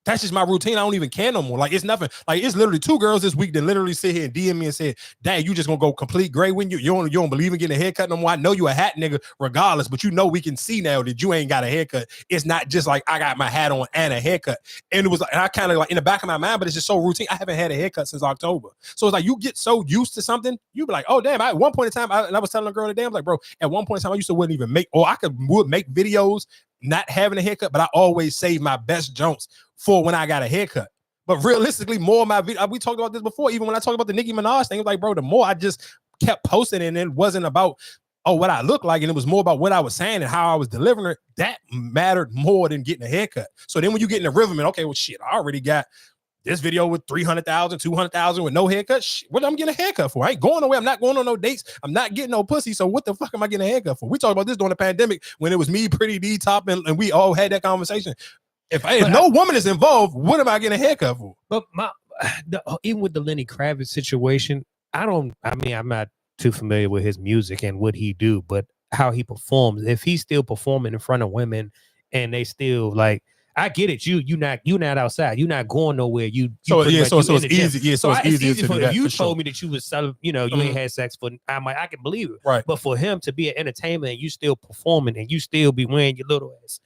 A: that's just my routine. I don't even care no more. Like it's nothing. Like it's literally 2 girls this week that literally sit here and DM me and said, "Dang, you just gonna go complete gray when you don't believe in getting a haircut no more. I know you a hat nigga regardless, but you know we can see now that you ain't got a haircut. It's not just like I got my hat on and a haircut." And it was like, and I kind of like in the back of my mind, but it's just so routine. I haven't had a haircut since October, so it's like you get so used to something, you be like, "Oh damn!" At one point in time, I was telling a girl today, I was like, "Bro, at one point in time, I used to wouldn't even make, or I would make videos." Not having a haircut, but I always save my best jokes for when I got a haircut. But realistically, more of my video, we talked about this before, even when I talked about the Nicki Minaj thing, it was like, bro, the more I just kept posting and it wasn't about, what I look like, and it was more about what I was saying and how I was delivering it, that mattered more than getting a haircut. So then when you get in the rhythm and, okay, well, shit, I already got this video with 300,000, 200,000 with no haircut. Shit, what am I getting a haircut for? I ain't going nowhere. I'm not going on no dates. I'm not getting no pussy. So what the fuck am I getting a haircut for? We talked about this during the pandemic when it was me, Pretty D, Top, and we all had that conversation. If no woman is involved, what am I getting a haircut for?
C: But even with the Lenny Kravitz situation, I'm not too familiar with his music and what he do, but how he performs. If he's still performing in front of women and they still like, I get it. You're not outside. You're not going nowhere. So it's easy. Yeah, so it's easier to do that. You told me that you was selling, you ain't had sex for. I'm like, I can believe it.
A: Right.
C: But for him to be an entertainer and you still performing and you still be wearing your little ass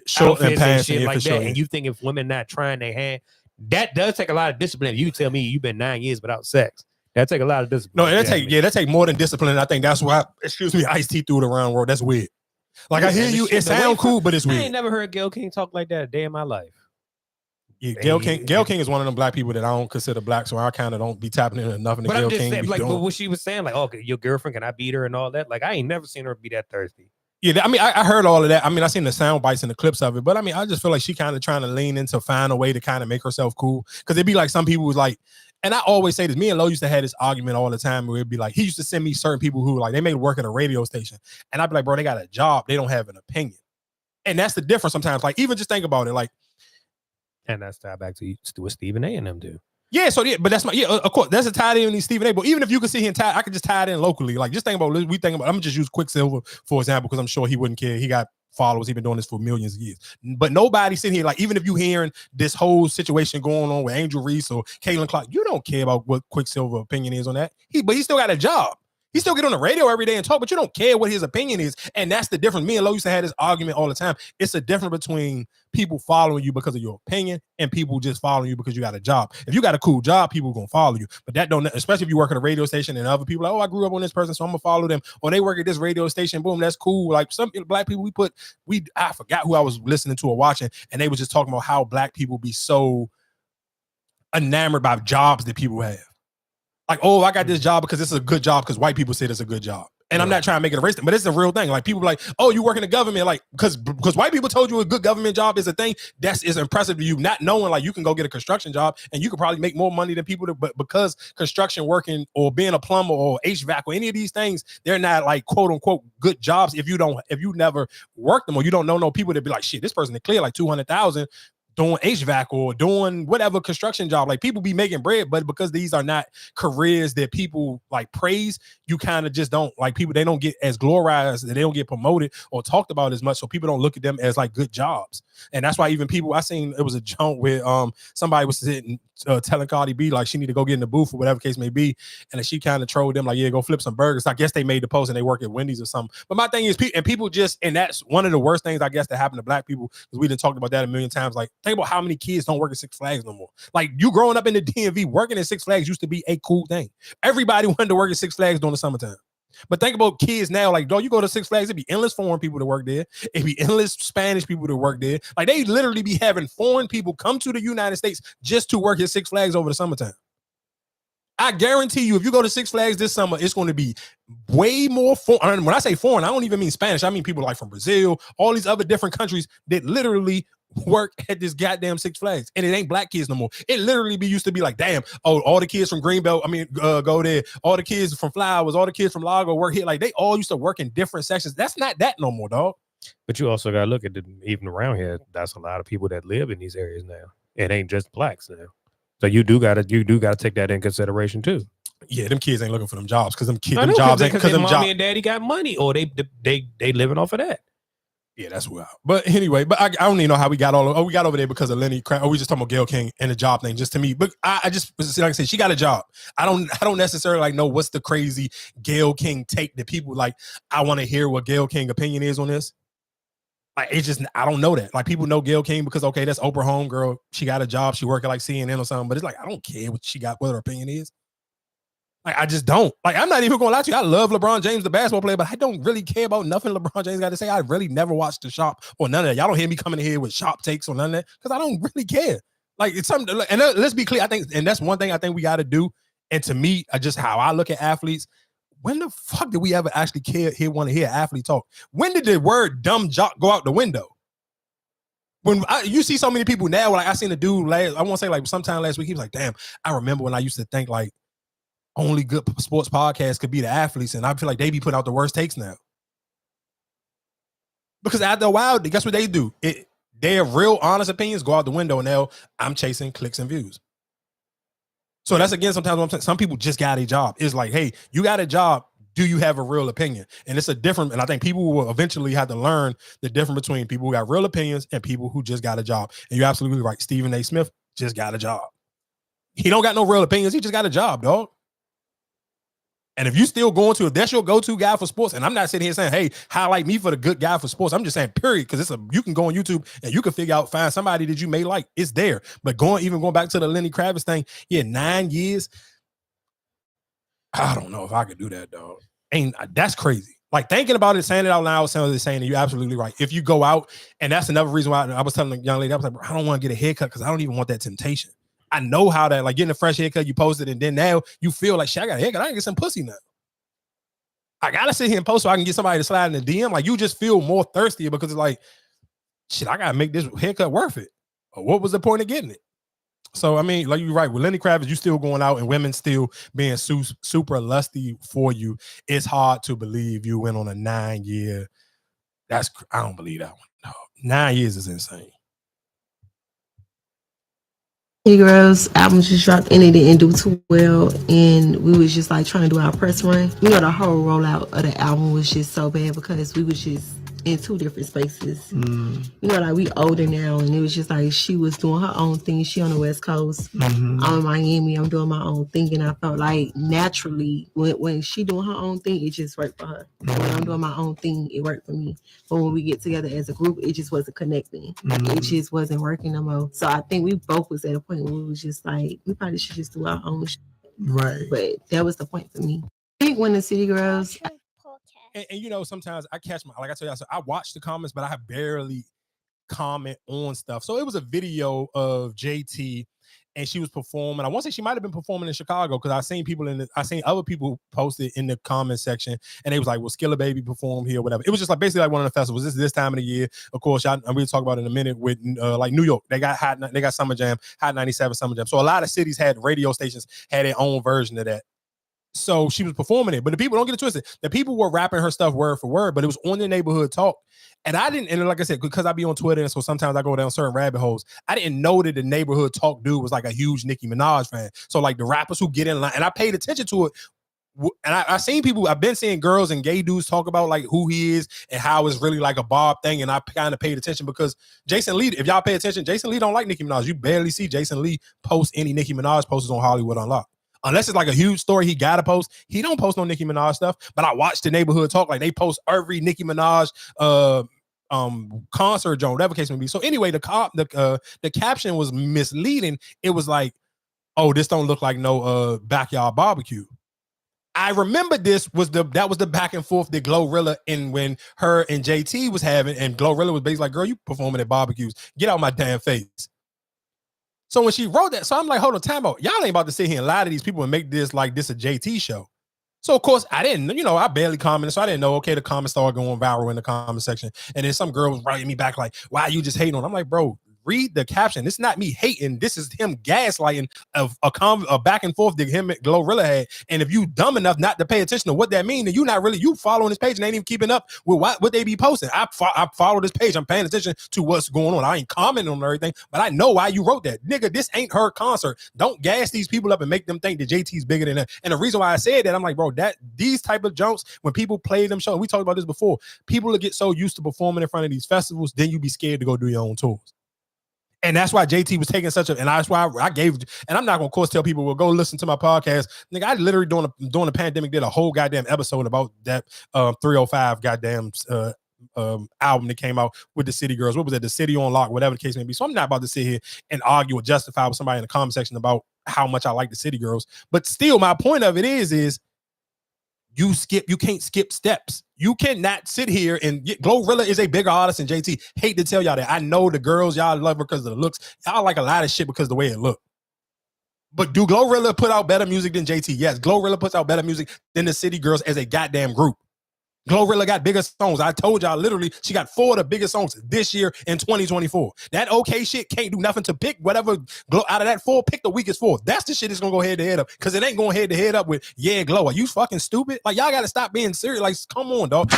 A: short and pants
C: and shit like that, and you think if women not trying their hand, that does take a lot of discipline. If you tell me you've been 9 years without sex, that take a lot of discipline.
A: No, that take more than discipline. I think that's why. Ice-T threw it around world. That's weird. Like I hear you, it sounds cool, but it's weird.
C: I ain't never heard Gayle King talk like that a day in my life.
A: Yeah, Gayle King is one of them black people that I don't consider black, so I kind of don't be tapping into nothing that
C: But
A: Gayle
C: I'm just
A: King
C: saying,
A: be
C: like,
A: doing.
C: but what she was saying, like, okay, your girlfriend, can I beat her and all that? Like, I ain't never seen her be that thirsty.
A: Yeah, I mean, I heard all of that. I mean, I seen the sound bites and the clips of it, but I mean, I just feel like she kind of trying to lean into find a way to kind of make herself cool. Because it'd be like some people was like, and I always say this, me and Lo used to have this argument all the time where it'd be like, he used to send me certain people who like, they may work at a radio station. And I'd be like, bro, they got a job. They don't have an opinion. And that's the difference sometimes. Like, even just think about it. Like,
C: and that's tied back to what Stephen A and them do.
A: Yeah, so yeah, but that's my of course that's a tied in with Stephen A. But even if you could see him tied, I could just tie it in locally. Like just think about I'm gonna just use Quicksilver for example because I'm sure he wouldn't care. He got followers. He's been doing this for millions of years. But nobody sitting here like even if you hearing this whole situation going on with Angel Reese or Caitlin Clark, you don't care about what Quicksilver opinion is on that. But he still got a job. He still get on the radio every day and talk, but you don't care what his opinion is. And that's the difference. Me and Lo used to have this argument all the time. It's a difference between people following you because of your opinion and people just following you because you got a job. If you got a cool job, people going to follow you. But that don't, especially if you work at a radio station and other people like, oh, I grew up on this person, so I'm going to follow them. Or they work at this radio station, boom, that's cool. Like some black people I forgot who I was listening to or watching, and they was just talking about how black people be so enamored by jobs that people have. Like, oh, I got this job because it's a good job because white people said it's a good job. And I'm not trying to make it a race thing, but it's a real thing. Like people be like, oh, you work in the government, like because white people told you a good government job is a thing. That's is impressive to you, not knowing like you can go get a construction job and you can probably make more money than people. But because construction working or being a plumber or HVAC or any of these things, they're not like quote unquote good jobs if you never worked them or you don't know no people that be like, shit, this person that clear like 200,000. Doing HVAC or doing whatever construction job. Like people be making bread, but because these are not careers that people like praise, you kind of just don't like people. They don't get as glorified, they don't get promoted or talked about as much. So people don't look at them as like good jobs. And that's why even people, I seen it was a joke where somebody was sitting telling Cardi B like she need to go get in the booth or whatever case may be. And then she kind of trolled them like, yeah, go flip some burgers. I guess they made the post and they work at Wendy's or something. But my thing is, people just, and that's one of the worst things I guess that happened to black people because we didn't talk about that a million times. Like think about how many kids don't work at Six Flags no more. Like you growing up in the DMV, working at Six Flags used to be a cool thing. Everybody wanted to work at Six Flags during the summertime. But think about kids now, like, dog, you go to Six Flags, it'd be endless foreign people to work there. It'd be endless Spanish people to work there. Like they literally be having foreign people come to the United States just to work at Six Flags over the summertime. I guarantee you, if you go to Six Flags this summer, it's going to be way more foreign. When I say foreign, I don't even mean Spanish. I mean people like from Brazil, all these other different countries that literally work at this goddamn Six Flags. And it ain't black kids no more. It literally used to be like, damn, oh, all the kids from Greenbelt, go there. All the kids from Flowers, all the kids from Lago work here. Like they all used to work in different sections. That's not that no more, dog.
C: But you also got to look at even around here, that's a lot of people that live in these areas now. It ain't just blacks now. So you do gotta take that in consideration too.
A: Yeah, them kids ain't looking for them jobs because them
C: jobs ain't because mommy and daddy got money or they living off of that.
A: Yeah, that's wild. But anyway, but I don't even know how we got we got over there because of Lenny. We just talking about Gayle King and the job thing. Just to me, but I just like I said, she got a job. I don't necessarily like know what's the crazy Gayle King take that people like. I want to hear what Gayle King opinion is on this. Like it's just I don't know that. Like people know Gayle King because okay, that's Oprah homegirl. She got a job. She working like CNN or something. But it's like I don't care what her opinion is. Like I just don't. Like I'm not even gonna lie to you. I love LeBron James, the basketball player, but I don't really care about nothing LeBron James got to say. I really never watched The Shop or none of that. Y'all don't hear me coming in here with shop takes or none of that because I don't really care. Like it's something. And let's be clear. I think, and that's one thing I think we got to do. And to me, just how I look at athletes. When the fuck did we ever actually want to hear an athlete talk? When did the word dumb jock go out the window? When you see so many people now, like I seen a dude I want to say like sometime last week, he was like, damn, I remember when I used to think like only good sports podcasts could be the athletes. And I feel like they be putting out the worst takes now. Because after a while, guess what they do? Their real honest opinions go out the window and now I'm chasing clicks and views. So that's again, sometimes what I'm saying, some people just got a job. It's like, hey, you got a job. Do you have a real opinion? And it's a different, and I think people will eventually have to learn the difference between people who got real opinions and people who just got a job. And you're absolutely right. Stephen A. Smith just got a job. He don't got no real opinions. He just got a job, dog. And if you still going to, if that's your go-to guy for sports, and I'm not sitting here saying, hey, highlight me for the good guy for sports. I'm just saying, period, because you can go on YouTube and you can find somebody that you may like. It's there. But going back to the Lenny Kravitz thing, 9 years. I don't know if I could do that, dog. That's crazy. Like thinking about it, saying it out loud, sounds like saying it. You're absolutely right. If you go out, and that's another reason why I was telling the young lady, I was like, bro, I don't want to get a haircut because I don't even want that temptation. I know how that, like getting a fresh haircut, you post it, and then now you feel like, shit, I got a haircut, I can get some pussy now. I gotta sit here and post so I can get somebody to slide in the DM. Like you just feel more thirstier because it's like, shit, I gotta make this haircut worth it. Or what was the point of getting it? So I mean, like you're right. With Lenny Kravitz, you still going out and women still being super lusty for you. It's hard to believe you went on a 9-year. I don't believe that one. No, 9 years is insane.
P: Hey Girls album just dropped and it didn't do too well, and we was just like trying to do our press run. You know, the whole rollout of the album was just so bad because we was just in two different spaces. You know, like we older now, and it was just like she was doing her own thing. She on the West Coast. I'm in Miami. I'm doing my own thing, and I felt like naturally when she doing her own thing, it just worked for her. When I'm doing my own thing, it worked for me. But when we get together as a group, it just wasn't connecting. It just wasn't working no more. So I think we both was at a point where we was just like, we probably should just do our own shit.
M: Right.
P: But that was the point for me. I think when the City Girls.
A: And you know, sometimes I catch like I tell you, I watch the comments, but I barely comment on stuff. So it was a video of JT and she was performing. I want to say she might have been performing in Chicago because I seen other people posted in the comment section and they was like, well, Skilla Baby performed here, whatever. It was just like basically like one of the festivals. This time of the year. Of course, I'm going to talk about it in a minute with like New York. They got Summer Jam, Hot 97 Summer Jam. So a lot of cities had radio stations had their own version of that. So she was performing it, but the people, don't get it twisted. The people were rapping her stuff word for word, but it was on the neighborhood talk. And I didn't, and like I said, because I be on Twitter, and so sometimes I go down certain rabbit holes. I didn't know that the neighborhood talk dude was like a huge Nicki Minaj fan. So like the rappers who get in line, and I paid attention to it. And I've seen people, I've been seeing girls and gay dudes talk about like who he is and how it's really like a Bob thing. And I kind of paid attention because Jason Lee, if y'all pay attention, Jason Lee don't like Nicki Minaj. You barely see Jason Lee post any Nicki Minaj posters on Hollywood Unlocked. Unless it's like a huge story he gotta post. He don't post no Nicki Minaj stuff. But I watch the neighborhood talk, like they post every Nicki Minaj concert joint, whatever case may be. So anyway, the caption was misleading. It was like, oh, this don't look like no backyard barbecue. I remember that was the back and forth that Glorilla and when her and JT was having, and Glorilla was basically like, girl, you performing at barbecues. Get out my damn face. So when she wrote that, so I'm like, hold on, time out. Y'all ain't about to sit here and lie to these people and make this like this a JT show. So of course I didn't, I barely commented, so I didn't know. Okay, the comments started going viral in the comment section, and then some girl was writing me back like, "Why you just hating on?" I'm like, bro, read the caption. It's not me hating. This is him gaslighting a back and forth that him and Glorilla had. And if you dumb enough not to pay attention to what that means, then you following this page and ain't even keeping up with what they be posting. I follow this page. I'm paying attention to what's going on. I ain't commenting on everything, but I know why you wrote that. Nigga, this ain't her concert. Don't gas these people up and make them think that JT's bigger than that. And the reason why I said that, I'm like, bro, these type of jokes, when people play them shows, we talked about this before, people will get so used to performing in front of these festivals, then you be scared to go do your own tours. And that's why JT was taking and that's why I gave, and I'm not going to, of course, tell people, well, go listen to my podcast. Nigga, I literally during the pandemic did a whole goddamn episode about that 305 goddamn album that came out with the City Girls. What was that? The City on Lock, whatever the case may be. So I'm not about to sit here and argue or justify with somebody in the comment section about how much I like the City Girls. But still, my point of it is you can't skip steps. You cannot sit here and Glorilla is a bigger artist than JT. Hate to tell y'all that. I know the girls, y'all love her because of the looks. Y'all like a lot of shit because of the way it looked. But do Glorilla put out better music than JT? Yes, Glorilla puts out better music than the City Girls as a goddamn group. Glorilla got bigger songs. I told y'all literally she got 4 of the biggest songs this year in 2024. That okay shit can't do nothing to pick whatever out of that 4, pick the weakest 4. That's the shit that's gonna go head to head up because it ain't going head to head up with Glow. Are you fucking stupid? Like y'all gotta stop being serious. Like come on, dog.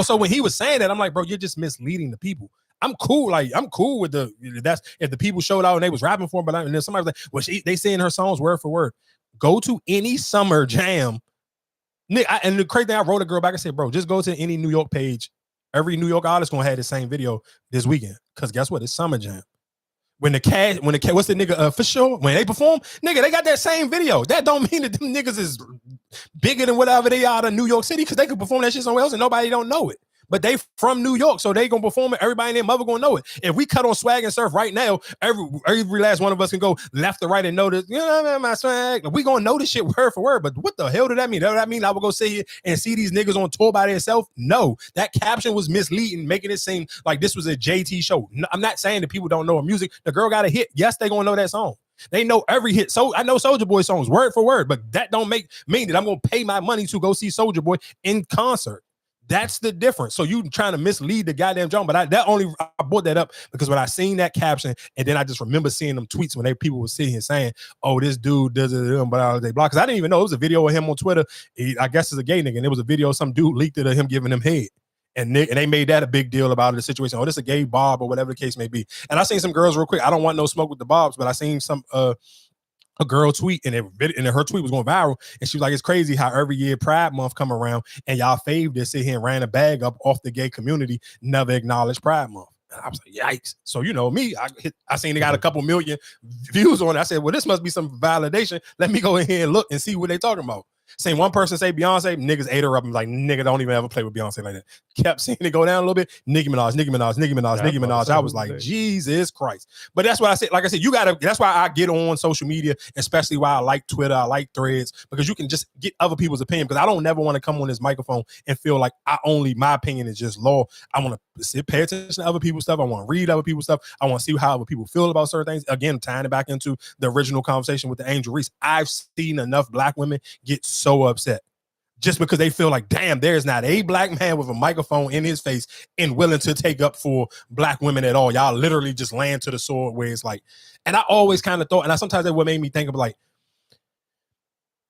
A: So when he was saying that, I'm like, bro, you're just misleading the people. I'm cool with that's if the people showed out and they was rapping for him, but and then somebody was like, well, they saying her songs word for word. Go to any summer jam. Nick, and the crazy thing, I wrote a girl back and said, bro, just go to any New York page. Every New York artist gonna have the same video this weekend. Cause guess what? It's Summer Jam. When the cat, what's the nigga for sure? When they perform, nigga, they got that same video. That don't mean that them niggas is bigger than whatever they are in New York City, because they could perform that shit somewhere else and nobody don't know it. But they from New York, so they gonna perform it. Everybody and their mother gonna know it. If we cut on swag and surf right now, every last one of us can go left to right and know this. You know my swag. We gonna know this shit word for word. But what the hell did that mean? Does that mean I would go sit here and see these niggas on tour by themselves? No, that caption was misleading, making it seem like this was a JT show. No, I'm not saying that people don't know her music. The girl got a hit. Yes, they gonna know that song. They know every hit. So I know Soulja Boy songs word for word, but that don't mean that I'm gonna pay my money to go see Soulja Boy in concert. That's the difference. So you trying to mislead the goddamn John, but I brought that up because when I seen that caption, and then I just remember seeing them tweets when people were sitting here saying, "Oh, this dude does it," but they block. Because I didn't even know it was a video of him on Twitter. I guess it's a gay nigga, and it was a video of some dude leaked it of him giving him head. And they made that a big deal about the situation. Oh, this is a gay Bob or whatever the case may be. And I seen some girls real quick. I don't want no smoke with the Bobs, but I seen some a girl tweet and her tweet was going viral. And she was like, it's crazy how every year Pride Month come around and y'all fave this, sit here and ran a bag up off the gay community, never acknowledge Pride Month. And I was like, yikes. So, you know, me, I seen they got a couple million views on it. I said, well, this must be some validation. Let me go in here and look and see what they talking about. Seen one person say Beyonce, niggas ate her up and like, nigga, don't even ever play with Beyonce like that. Kept seeing it go down a little bit. Nicki Minaj. I was like, Jesus Christ. But that's what I said. Like I said, that's why I get on social media, especially why I like Twitter, I like Threads, because you can just get other people's opinion. Because I don't never want to come on this microphone and feel like my opinion is just law. I want to pay attention to other people's stuff. I want to read other people's stuff. I want to see how other people feel about certain things. Again, tying it back into the original conversation with the Angel Reese. I've seen enough black women get so upset just because they feel like, damn, there's not a black man with a microphone in his face and willing to take up for black women at all. Y'all literally just land to the sword where it's like, and I always kind of thought, and sometimes that what made me think of like,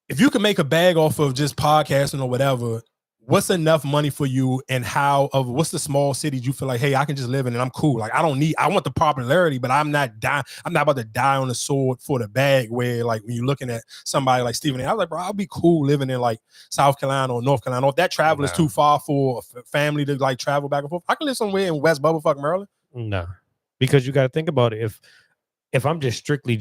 A: if you can make a bag off of just podcasting or whatever, what's enough money for you, and what's the small cities you feel like, hey, I can just live in and I'm cool. Like I want the popularity, but I'm not about to die on the sword for the bag. Where like when you're looking at somebody like Stephen A, I was like, bro, I'll be cool living in like South Carolina or North Carolina. If that travel is too far for a family to like travel back and forth, I can live somewhere in West Bubblefuck, Maryland.
C: No, because you got to think about it. If I'm just strictly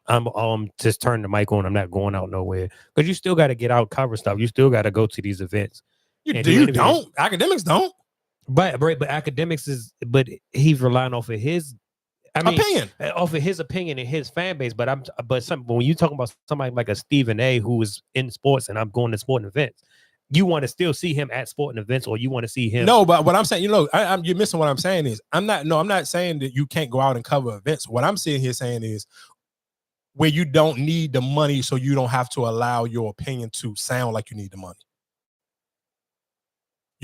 C: I'm just turning the mic on, I'm not going out nowhere, because you still got to get out, cover stuff. You still got to go to these events.
A: You don't. Academics don't.
C: But academics but he's relying off of his
A: opinion.
C: Off of his opinion and his fan base. But when you talking about somebody like a Stephen A who is in sports and I'm going to sporting events, you want to still see him at sporting events, or you want to see him.
A: No, but what I'm saying, you're missing what I'm saying is I'm not saying that you can't go out and cover events. What I'm sitting here saying is where you don't need the money, so you don't have to allow your opinion to sound like you need the money.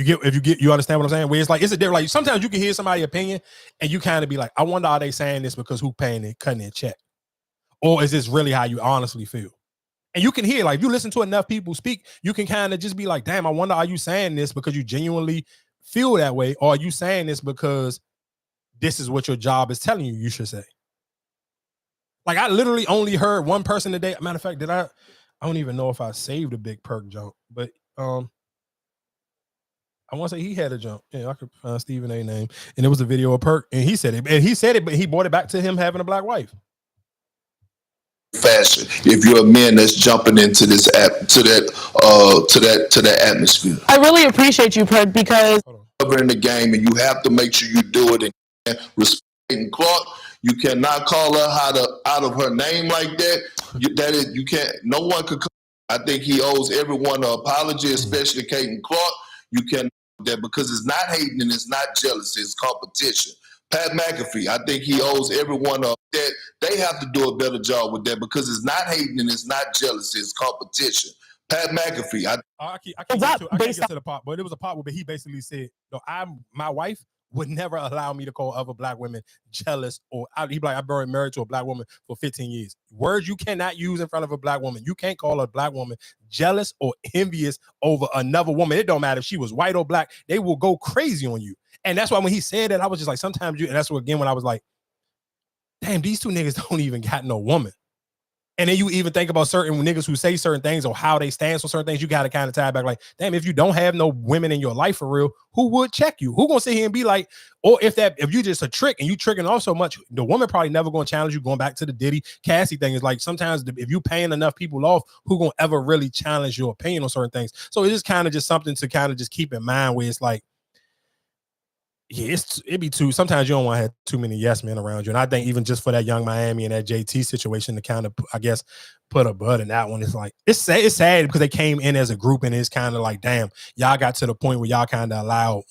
A: You understand what I'm saying? Where it's a different, like sometimes you can hear somebody's opinion and you kind of be like, I wonder are they saying this because who paying it, cutting their check? Or is this really how you honestly feel? And you can hear, like, if you listen to enough people speak, you can kind of just be like, damn, I wonder, are you saying this because you genuinely feel that way? Or are you saying this because this is what your job is telling you should say? Like, I literally only heard one person today. Matter of fact, I don't even know if I saved a big perk jump, but I want to say he had a jump. Yeah, I could find Stephen A name. And it was a video of Perk. And he said it. And he said it, but he brought it back to him having a black wife.
Q: Fashion. If you're a man that's jumping into this to that atmosphere.
B: I really appreciate you, Perk, because
Q: in the game, and you have to make sure you do it and respecting Clark. You cannot call her out of her name like that. You can't. No one could. I think he owes everyone an apology, especially Kate Clark. You can that because it's not hating and it's not jealousy, it's competition. Pat McAfee, I think he owes everyone up that they have to do a better job with that because it's not hating and it's not jealousy, it's competition. Pat McAfee,
A: I can't get to the part, but it was a part where he basically said, "No, my wife would never allow me to call other black women jealous," or he'd be like, "I've been married to a black woman for 15 years. Words you cannot use in front of a black woman. You can't call a black woman jealous or envious over another woman. It don't matter if she was white or black. They will go crazy on you." And that's why when he said that, I was just like, sometimes and that's what, again, when I was like, damn, these two niggas don't even got no woman. And then you even think about certain niggas who say certain things or how they stand for certain things, you got to kind of tie back like, damn, if you don't have no women in your life for real, who would check you? Who gonna sit here and be like, or if you just a trick and you tricking off so much, the woman probably never gonna challenge you. Going back to the Diddy Cassie thing is like, sometimes if you paying enough people off, who gonna ever really challenge your opinion on certain things? So it's just kind of just something to kind of just keep in mind where it's like, Yeah, it'd be too. Sometimes you don't want to have too many yes men around you, and I think even just for that Young Miami and that JT situation to kind of, I guess, put a bud in that one, it's like it's sad because they came in as a group, and it's kind of like, damn, y'all got to the point where y'all kind of allowed,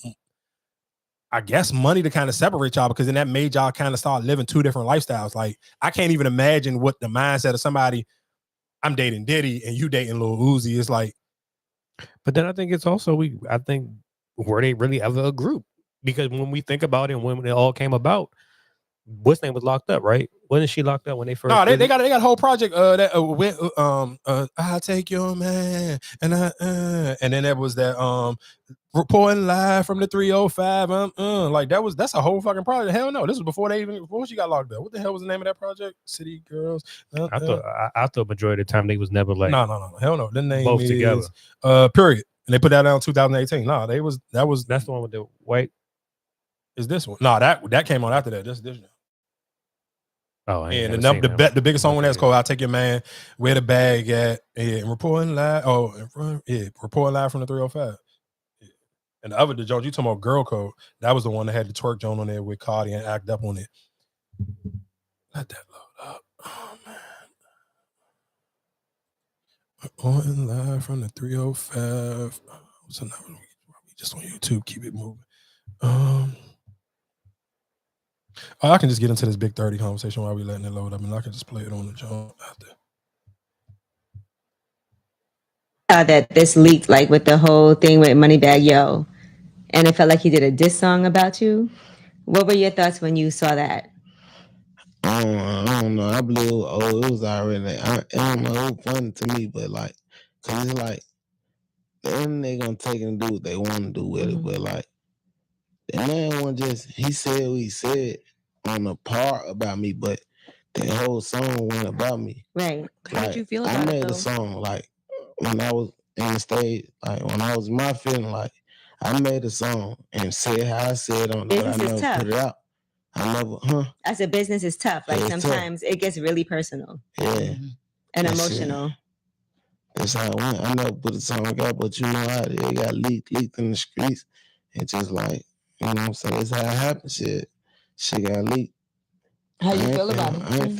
A: I guess, money to kind of separate y'all, because then that made y'all kind of start living two different lifestyles. Like, I can't even imagine what the mindset of somebody. I'm dating Diddy and you dating Lil Uzi is like.
C: But then I think it's also I think were they really ever a group? Because when we think about it, and when it all came about, what's name was locked up, right? Wasn't she locked up when they first?
A: No, they got a whole project I'll take your man, and then there was that reporting live from the 305. Like that's a whole fucking project. Hell no, this was before she got locked up. What the hell was the name of that project? City Girls.
C: I thought majority of the time they was never like
A: no, hell no. The name
C: both
A: is
C: together.
A: Period. And they put that out in 2018. No, that's
C: the one with the white.
A: Is this one? No, that came on after that. This.
C: Oh,
A: and the biggest song on that's called "I'll Take Your Man." Where the bag at? Yeah, and reporting live. Reporting live from the 305. Yeah. And the other joint you talking about, Girl Code. That was the one that had the twerk joint on there with Cardi and Act Up on it. Let that load up. Oh man. Reporting live from the 305. So now we just on YouTube. Keep it moving. I can just get into this Big 30 conversation while we letting it load up, and I can just play it on the jump after.
K: That this leaked, like with the whole thing with Moneybagg Yo, and it felt like he did a diss song about you. What were your thoughts when you saw that?
R: I don't know. I blew. It was already. I don't know. It was funny to me, but like, cause it's like, then they gonna take and do what they want to do with it. But like, the man one he said what he said on the part about me, but the whole song wasn't about me.
K: Right.
R: How did you feel about it? I made a song like when I was in the stage, like when I was in my feeling, like I made a song and said how I said on it, but I never put it out. I never,
K: I said business is tough. Like sometimes it gets really personal.
R: Yeah.
K: And emotional.
R: That's how it went. I never put a song out, but you know how it got leaked in the streets. It's just like, you know what I'm saying? That's how it happened. Shit got leaked.
S: How you feel about it?
R: I ain't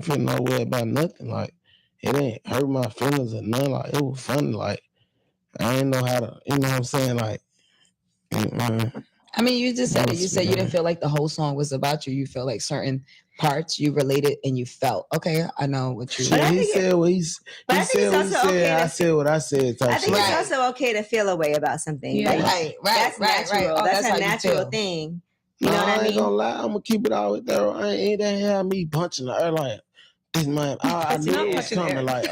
R: feel no way about nothing. Like, it ain't hurt my feelings or nothing. Like, it was funny. Like, I ain't know how to, you know what I'm saying? Like,
S: I mean, you just said it. You said you didn't feel like the whole song was about you. You felt like certain parts you related and you felt, okay, I know what you
R: He said what he said. I said what I said.
K: I think it's also okay to feel a way about something.
S: Yeah.
K: Like, that's natural.
S: Oh,
K: that's a
S: how you
K: natural
S: feel.
K: thing. You know what I
R: ain't
K: mean?
R: gonna lie. I'm gonna keep it all with that. I ain't that have me punching the air like this man. I knew it was coming. Like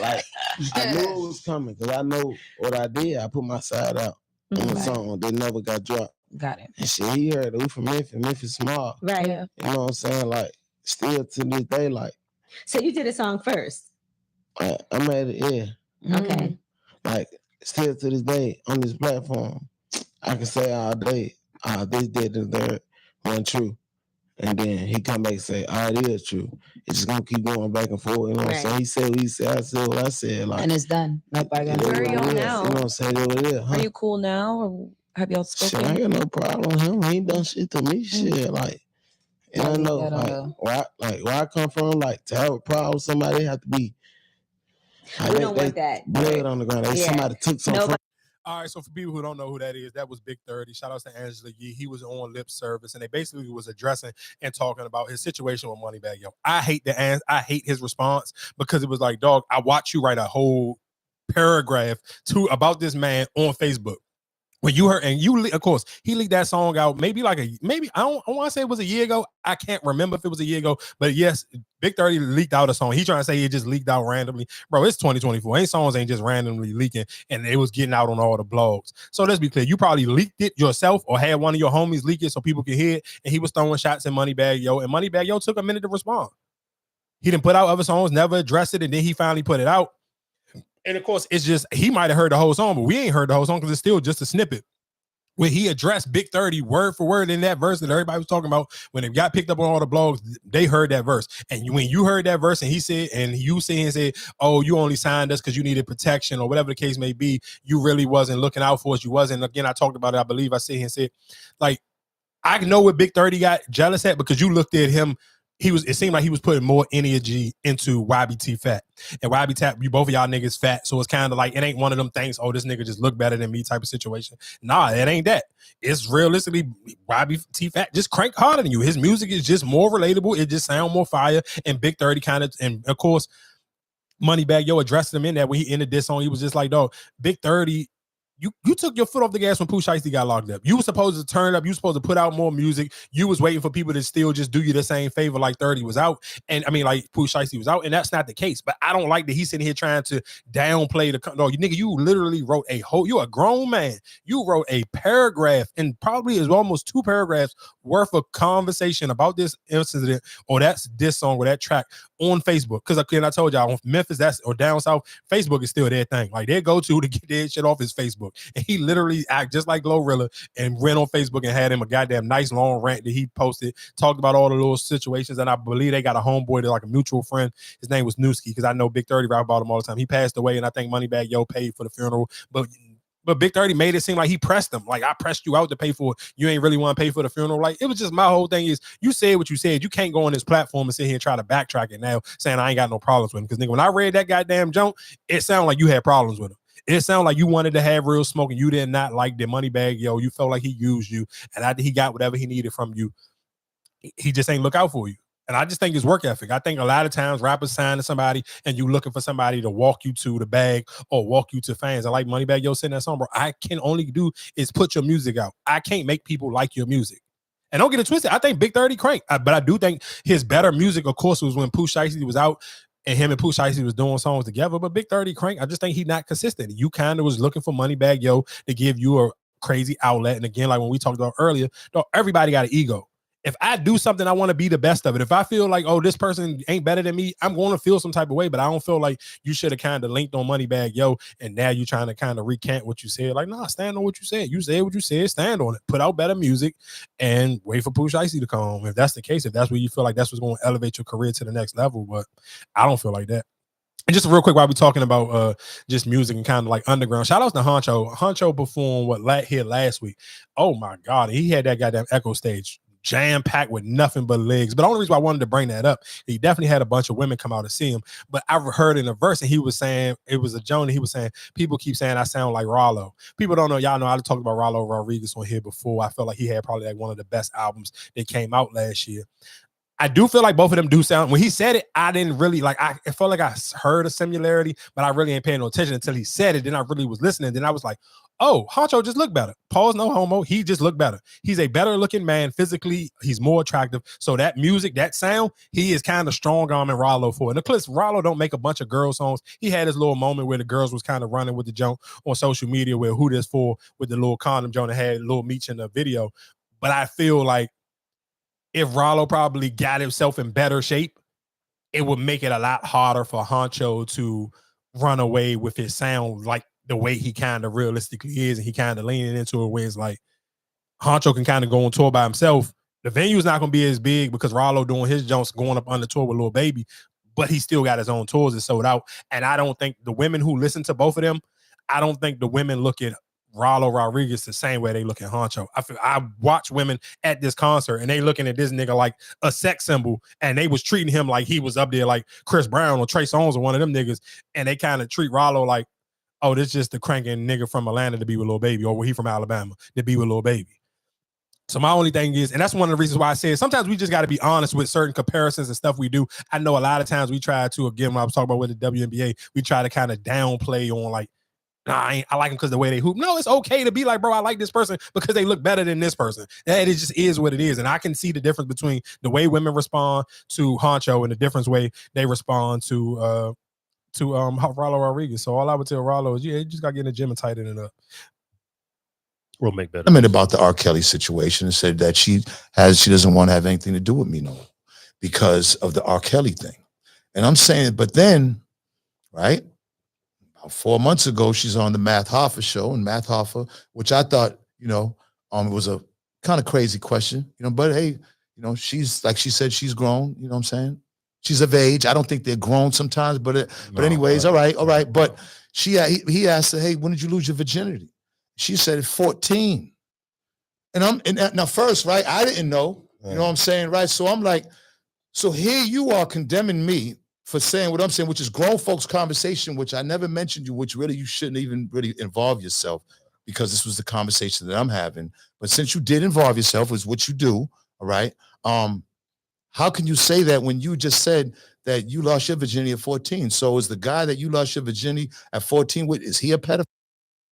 R: I knew it was coming because I know what I did. I put my side out on the song. They never got dropped.
S: Got it.
R: And shit, he heard it. We from Memphis small.
K: Right.
R: You know what I'm saying? Like still to this day, like.
K: So you did a song first.
R: I made it. Yeah.
K: Okay.
R: Like still to this day on this platform, I can say all day, this did the third wasn't true. And then he come back and say, it is true. It's just gonna keep going back and forth. You know what I'm saying? He said what he said, I said what I said. Like,
S: and it's done. Nobody got
R: where
S: are
R: y'all now? You know what I'm saying? It is,
S: Are you cool now? Or have y'all spoken?
R: Shit, I ain't got no problem with him. He ain't done shit to me. Shit, like, and I know, where I come from, like, to have a problem with somebody, have to be.
K: We don't want that.
R: Blood on the ground. Somebody took something from.
A: All right, so for people who don't know who that is, that was Big 30. Shout out to Angela Yee. He was on Lip Service, and they basically was addressing and talking about his situation with Moneybagg Yo. I hate his response because it was like, dog, I watched you write a whole paragraph about this man on Facebook. When you heard, and of course, he leaked that song out I want to say it was a year ago. I can't remember if it was a year ago, but yes, Big 30 leaked out a song. He trying to say it just leaked out randomly. Bro, it's 2024. Songs ain't just randomly leaking, and it was getting out on all the blogs. So let's be clear. You probably leaked it yourself or had one of your homies leak it so people could hear it, and he was throwing shots at Moneybagg Yo, and Moneybagg Yo took a minute to respond. He didn't put out other songs, never addressed it, and then he finally put it out. And of course, it's just, he might have heard the whole song, but we ain't heard the whole song because it's still just a snippet. When he addressed Big 30 word for word in that verse that everybody was talking about, when it got picked up on all the blogs, they heard that verse. And when you heard that verse and he said, and you said, oh, you only signed us because you needed protection or whatever the case may be, you really wasn't looking out for us. You wasn't. Again, I talked about it. I believe I said, like, I know what Big 30 got jealous at because you looked at him. It seemed like he was putting more energy into YBT fat. And YBT, you both of y'all niggas fat. So it's kind of like, it ain't one of them things, oh, this nigga just look better than me type of situation. Nah, it ain't that. It's realistically, YBT fat just crank harder than you. His music is just more relatable. It just sound more fire. And Big 30 kind of, and of course, Moneybagg Yo addressed him in that when he ended this song, he was just like, dog, Big 30, you took your foot off the gas when Pooh Shiesty got locked up. You were supposed to turn up. You were supposed to put out more music. You was waiting for people to still just do you the same favor like 30 was out. And I mean, like Pooh Shiesty was out. And that's not the case. But I don't like that he's sitting here trying to downplay the... No, nigga, you literally wrote you're a grown man. You wrote a paragraph and probably is almost 2 paragraphs worth of conversation about this incident or that's this song or that track on Facebook. Because again, I told y'all, on Memphis, or down south, Facebook is still their thing. Like, their go-to to get their shit off is Facebook. And he literally act just like Glorilla and went on Facebook and had him a goddamn nice long rant that he posted, talked about all the little situations. And I believe they got a homeboy, like a mutual friend. His name was Newski, because I know Big 30 rap about him all the time. He passed away, and I think Moneybagg Yo paid for the funeral. But Big 30 made it seem like he pressed him. Like, I pressed you out to pay for it. You ain't really want to pay for the funeral. Like, it was just, my whole thing is, you said what you said. You can't go on this platform and sit here and try to backtrack it now, saying I ain't got no problems with him. Because, nigga, when I read that goddamn joke, it sounded like you had problems with him. It sounded like you wanted to have real smoke and you did not like the Moneybagg Yo. You felt like he used you. And after he got whatever he needed from you, he just ain't look out for you. And I just think it's work ethic. I think a lot of times rappers sign to somebody and you looking for somebody to walk you to the bag or walk you to fans. I like Moneybagg Yo sitting that song, bro. I can only do is put your music out. I can't make people like your music. And don't get it twisted. I think Big 30 crank. But I do think his better music, of course, was when Pooh Shiesty was out and him and Pooh Shiesty was doing songs together. But Big 30 crank, I just think he's not consistent. You kind of was looking for Moneybagg Yo to give you a crazy outlet. And again, like when we talked about earlier, everybody got an ego. If I do something, I want to be the best of it. If I feel like, oh, this person ain't better than me, I'm going to feel some type of way, but I don't feel like you should have kind of linked on Moneybagg Yo, and now you're trying to kind of recant what you said. Like, nah, stand on what you said. You said what you said, stand on it. Put out better music and wait for Pooh Shiesty to come home. If that's the case, if that's where you feel like that's what's going to elevate your career to the next level, but I don't feel like that. And just real quick, while we're talking about just music and kind of like underground, shout outs to Honcho. Honcho performed here last week. Oh my God, he had that goddamn Echo stage jam-packed with nothing but legs. But the only reason why I wanted to bring that up, he definitely had a bunch of women come out to see him. But I heard in a verse, and he was saying, it was a Jonah, he was saying, people keep saying I sound like Rollo. People don't know, y'all know I talked about Rollo Rodriguez on here before. I felt like he had probably like one of the best albums that came out last year. I do feel like both of them do sound, when he said it, I didn't really like, I felt like I heard a similarity, but I really ain't paying no attention until he said it. Then I really was listening. Then I was like, oh, Honcho just looked better. Pause, no homo. He just looked better. He's a better looking man physically. He's more attractive. So that music, that sound, he is kind of strong arm in Rollo for it. And of course, Rollo don't make a bunch of girl songs. He had his little moment where the girls was kind of running with the joint on social media where who this for with the little condom joint that had little Meech in the video. But I feel like if Rollo probably got himself in better shape, it would make it a lot harder for Honcho to run away with his sound like the way he kind of realistically is, and he kind of leaning into it where it's like Honcho can kind of go on tour by himself. The venue's not going to be as big because Rollo doing his jumps going up on the tour with Lil Baby, but he still got his own tours that sold out. And I don't think the women who listen to both of them, I don't think the women look at Rollo Rodriguez the same way they look at Honcho. I watch women at this concert and they looking at this nigga like a sex symbol, and they was treating him like he was up there like Chris Brown or Trey Songz or one of them niggas, and they kind of treat Rollo like, oh, this just the cranking nigga from Atlanta to be with Lil Baby, or he from Alabama to be with Lil Baby. So my only thing is, and that's one of the reasons why I said sometimes we just got to be honest with certain comparisons and stuff we do. I know a lot of times we try to, again, when I was talking about with the WNBA, we try to kind of downplay on like, nah, I like them because the way they hoop. No, it's okay to be like, bro, I like this person because they look better than this person. And it just is what it is. And I can see the difference between the way women respond to Honcho and the different way they respond to Rollo Rodriguez. So all I would tell Rollo is, yeah, you just got to get in the gym and tighten it up.
C: We'll make better.
T: I mean, about the R. Kelly situation, and said that she doesn't want to have anything to do with me no more because of the R. Kelly thing. And I'm saying, but then, right? About 4 months ago, she's on the Math Hoffa show, and Math Hoffa, which I thought, was a kind of crazy question, but hey, she's like she said, she's grown, you know what I'm saying? She's of age. I don't think they're grown sometimes, but anyways, all right. But he asked her, hey, when did you lose your virginity? She said at 14. And now first, right? I didn't know. You know what I'm saying, right? So I'm like, so here you are condemning me for saying what I'm saying, which is grown folks conversation, which I never mentioned you, which really you shouldn't even really involve yourself, because this was the conversation that I'm having. But since you did involve yourself, is what you do, all right? How can you say that when you just said that you lost your virginity at 14? So is the guy that you lost your virginity at 14 with, is he a pedophile?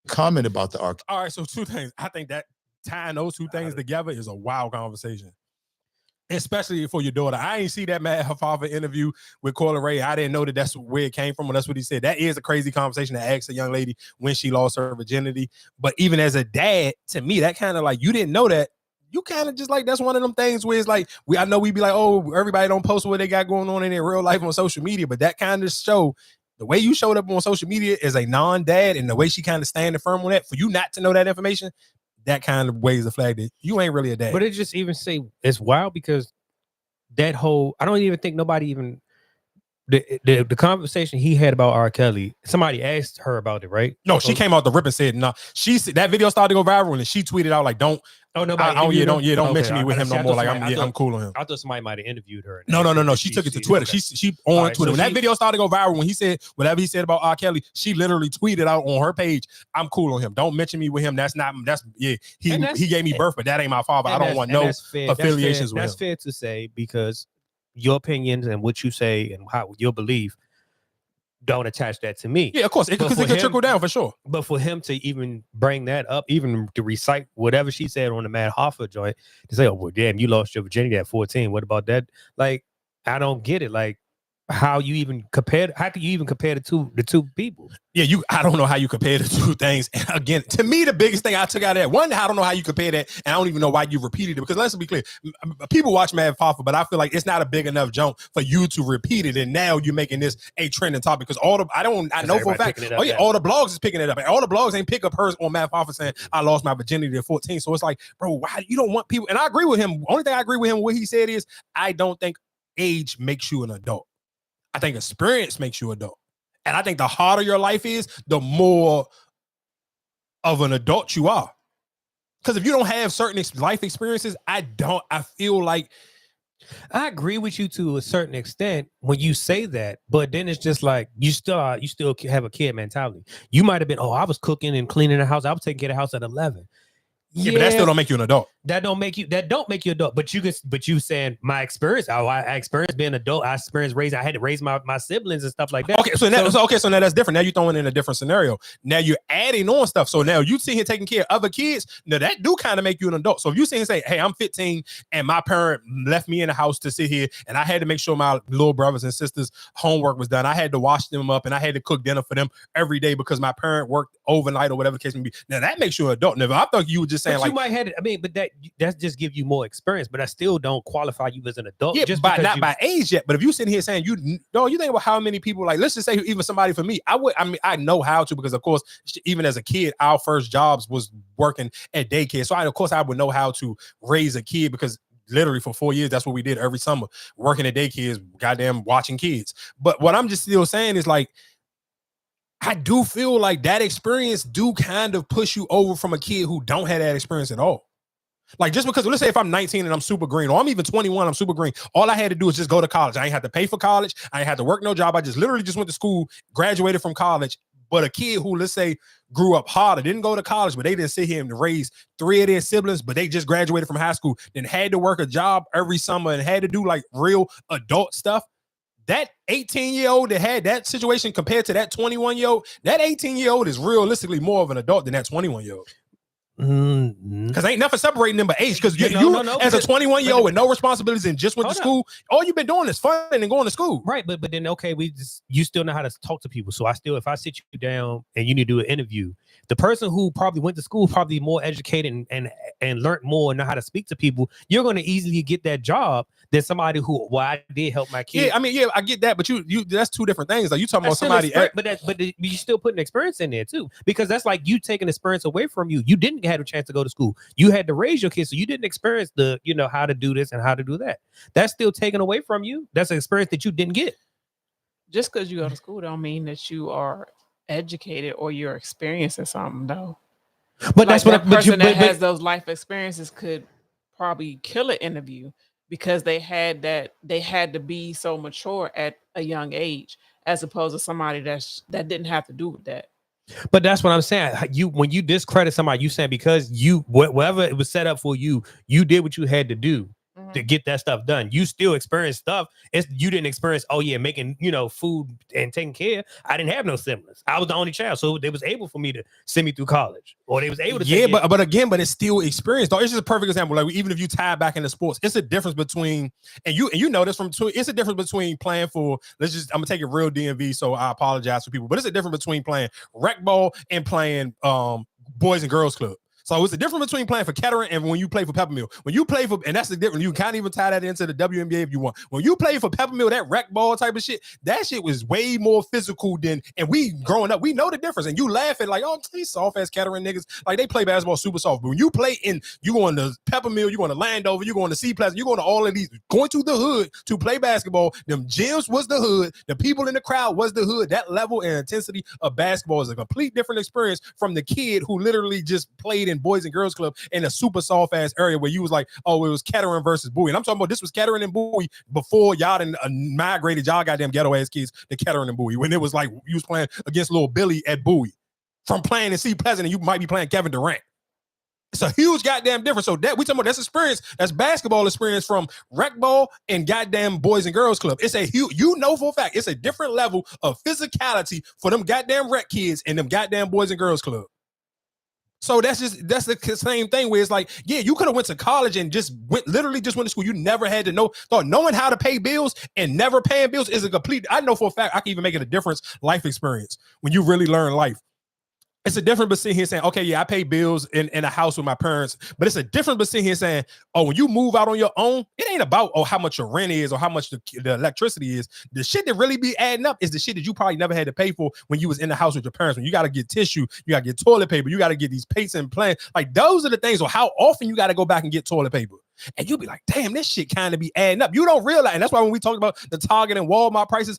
T: Comment about the arc.
A: All right, so two things. I think that tying those two things together is a wild conversation, especially for your daughter. I ain't see that her father interview with Coyle Ray. I didn't know that that's where it came from, or that's what he said. That is a crazy conversation to ask a young lady when she lost her virginity. But even as a dad, to me, that kind of like, you didn't know that. You kind of just like, that's one of them things where it's like, I know we be like, oh, everybody don't post what they got going on in their real life on social media, but that kind of show, the way you showed up on social media as a non-dad and the way she kind of standing firm on that, for you not to know that information, that kind of weighs the flag that you ain't really a dad.
C: But it just even say it's wild because that whole, I don't even think nobody even, the conversation he had about R. Kelly, somebody asked her about it, right?
A: No, she came out the rip and said, no. That video started to go viral and she tweeted out like, don't mention me with him no more. Like, I'm cool on him.
C: I thought somebody might have interviewed her.
A: No. She took it to Twitter. She on Twitter. When that video started to go viral, when he said whatever he said about R. Kelly, she literally tweeted out on her page, I'm cool on him. Don't mention me with him. He gave me birth, but that ain't my father. I don't want no affiliations with him.
C: That's fair to say, because your opinions and what you say and how your belief don't attach that to me.
A: Yeah, of course, because it can trickle down for sure.
C: But for him to even bring that up, even to recite whatever she said on the Mad Hoffa joint, to say, oh, well, damn, you lost your virginity at 14. What about that? Like, I don't get it. Like, how you even compare? How can you even compare the two people?
A: Yeah, I don't know how you compare the two things. And again, to me, the biggest thing I took out of that, one, I don't know how you compare that, and I don't even know why you repeated it. Because let's be clear, people watch Mad Hoffa, but I feel like it's not a big enough jump for you to repeat it. And now you're making this a trending topic because I know for a fact, all the blogs is picking it up, and all the blogs ain't pick up hers on Mad Hoffa saying I lost my virginity at 14. So it's like, bro, why you don't want people? And I agree with him. Only thing I agree with him what he said is I don't think age makes you an adult. I think experience makes you adult. And I think the harder your life is, the more of an adult you are. Because if you don't have certain life experiences, I feel like
C: I agree with you to a certain extent when you say that, but then it's just like you still have a kid mentality. You might have been, I was cooking and cleaning the house. I was taking care of the house at 11.
A: Yeah, but that still don't make you an adult.
C: That don't make you adult. But you saying my experience. I experienced being an adult. I experienced I had to raise my siblings and stuff like that.
A: Okay, so now that's different. Now you're throwing in a different scenario. Now you're adding on stuff. So now you sit here taking care of other kids. Now that do kind of make you an adult. So if you sit here and say, hey, I'm 15 and my parent left me in the house to sit here and I had to make sure my little brothers and sisters' homework was done. I had to wash them up and I had to cook dinner for them every day because my parent worked overnight or whatever the case may be. Now that makes you an adult. Now I thought you were just saying
C: but
A: like
C: you might have it. I mean, but that just give you more experience, but I still don't qualify you as an adult.
A: Yeah,
C: just
A: not by age yet. But if you sitting here saying you think about how many people, like, let's just say even somebody for me, I know how to, because of course, even as a kid, our first jobs was working at daycare. So I would know how to raise a kid because literally for 4 years, that's what we did every summer, working at daycares, goddamn watching kids. But what I'm just still saying is like, I do feel like that experience do kind of push you over from a kid who don't have that experience at all. Like, just because, let's say if I'm 19 and I'm super green, or I'm even 21, I'm super green. All I had to do is just go to college. I ain't had to pay for college. I ain't had to work no job. I just literally just went to school, graduated from college. But a kid who, let's say, grew up harder, didn't go to college, but they didn't sit here and raise 3 of their siblings, but they just graduated from high school, then had to work a job every summer and had to do like real adult stuff. That 18-year-old that had that situation compared to that 21-year-old, that 18-year-old is realistically more of an adult than that 21-year-old. Because ain't nothing separating them but age. Because you as a 21-year-old with no responsibilities and just went to school, all you've been doing is fun and going to school.
C: Right, but then okay, you still know how to talk to people. So if I sit you down and you need to do an interview, the person who probably went to school probably more educated and learned more and know how to speak to people, you're going to easily get that job than somebody who, I did help my kid.
A: Yeah, I mean, I get that, but you that's two different things. Like you talking about somebody,
C: but you still putting experience in there too, because that's like you taking experience away from you. You didn't have a chance to go to school. You had to raise your kids, so you didn't experience the how to do this and how to do that. That's still taken away from you. That's an experience that you didn't get.
O: Just because you go to school don't mean that you are educated or you're experiencing something though.
C: But
O: Like
C: that's what.
O: that
C: But you.
O: person that
C: But,
O: has those life experiences could probably kill an interview because they had to be so mature at a young age, as opposed to somebody that didn't have to do with that.
C: But that's what I'm saying. When you discredit somebody, you saying because whatever it was set up for you, you did what you had to do to get that stuff done. You still experienced stuff. You didn't experience, making food and taking care. I didn't have no siblings. I was the only child, so they was able for me to send me through college, or they was able to.
A: But it's still experience. Though it's just a perfect example. Like even if you tie back into sports, it's a difference between and you know this from two. It's a difference between playing for. I'm gonna take it real DMV, so I apologize for people, but it's a difference between playing rec ball and playing boys and girls club. So it's the difference between playing for Kettering and when you play for Peppermill. When you play for, and that's the difference. You can't even tie that into the WNBA if you want. When you play for Peppermill, that rec ball type of shit, that shit was way more physical than. And we growing up, we know the difference. And you laughing like, oh, these soft ass Kettering niggas, like they play basketball super soft. But when you play you going to Peppermill, you going to Landover, you going to Sea Pleasant, you going to all of these, going to the hood to play basketball. Them gyms was the hood. The people in the crowd was the hood. That level and intensity of basketball is a complete different experience from the kid who literally just played in Boys and Girls Club in a super soft ass area where you was like, oh, it was Kettering versus Bowie. And I'm talking about this was Kettering and Bowie before y'all done migrated y'all goddamn ghetto ass kids to Kettering and Bowie. When it was like you was playing against little Billy at Bowie. From playing in Sea Pleasant and you might be playing Kevin Durant. It's a huge goddamn difference. So that we talking about that's experience, that's basketball experience from rec ball and goddamn Boys and Girls Club. It's a huge, for a fact, it's a different level of physicality for them goddamn rec kids and them goddamn Boys and Girls Club. So that's the same thing where it's like, yeah, you could have went to college and literally just went to school. You never had to knowing how to pay bills and never paying bills is a complete, I know for a fact, I can even make it a difference life experience when you really learn life. It's a difference between here saying, okay, yeah, I pay bills in a house with my parents, but it's a difference between here saying, oh, when you move out on your own, it ain't about how much your rent is or how much the electricity is. The shit that really be adding up is the shit that you probably never had to pay for when you was in the house with your parents. When you got to get tissue, you got to get toilet paper, you got to get these plates and plans. Like those are the things, or how often you got to go back and get toilet paper. And you'll be like, damn, this shit kind of be adding up. You don't realize, and that's why when we talk about the Target and Walmart prices,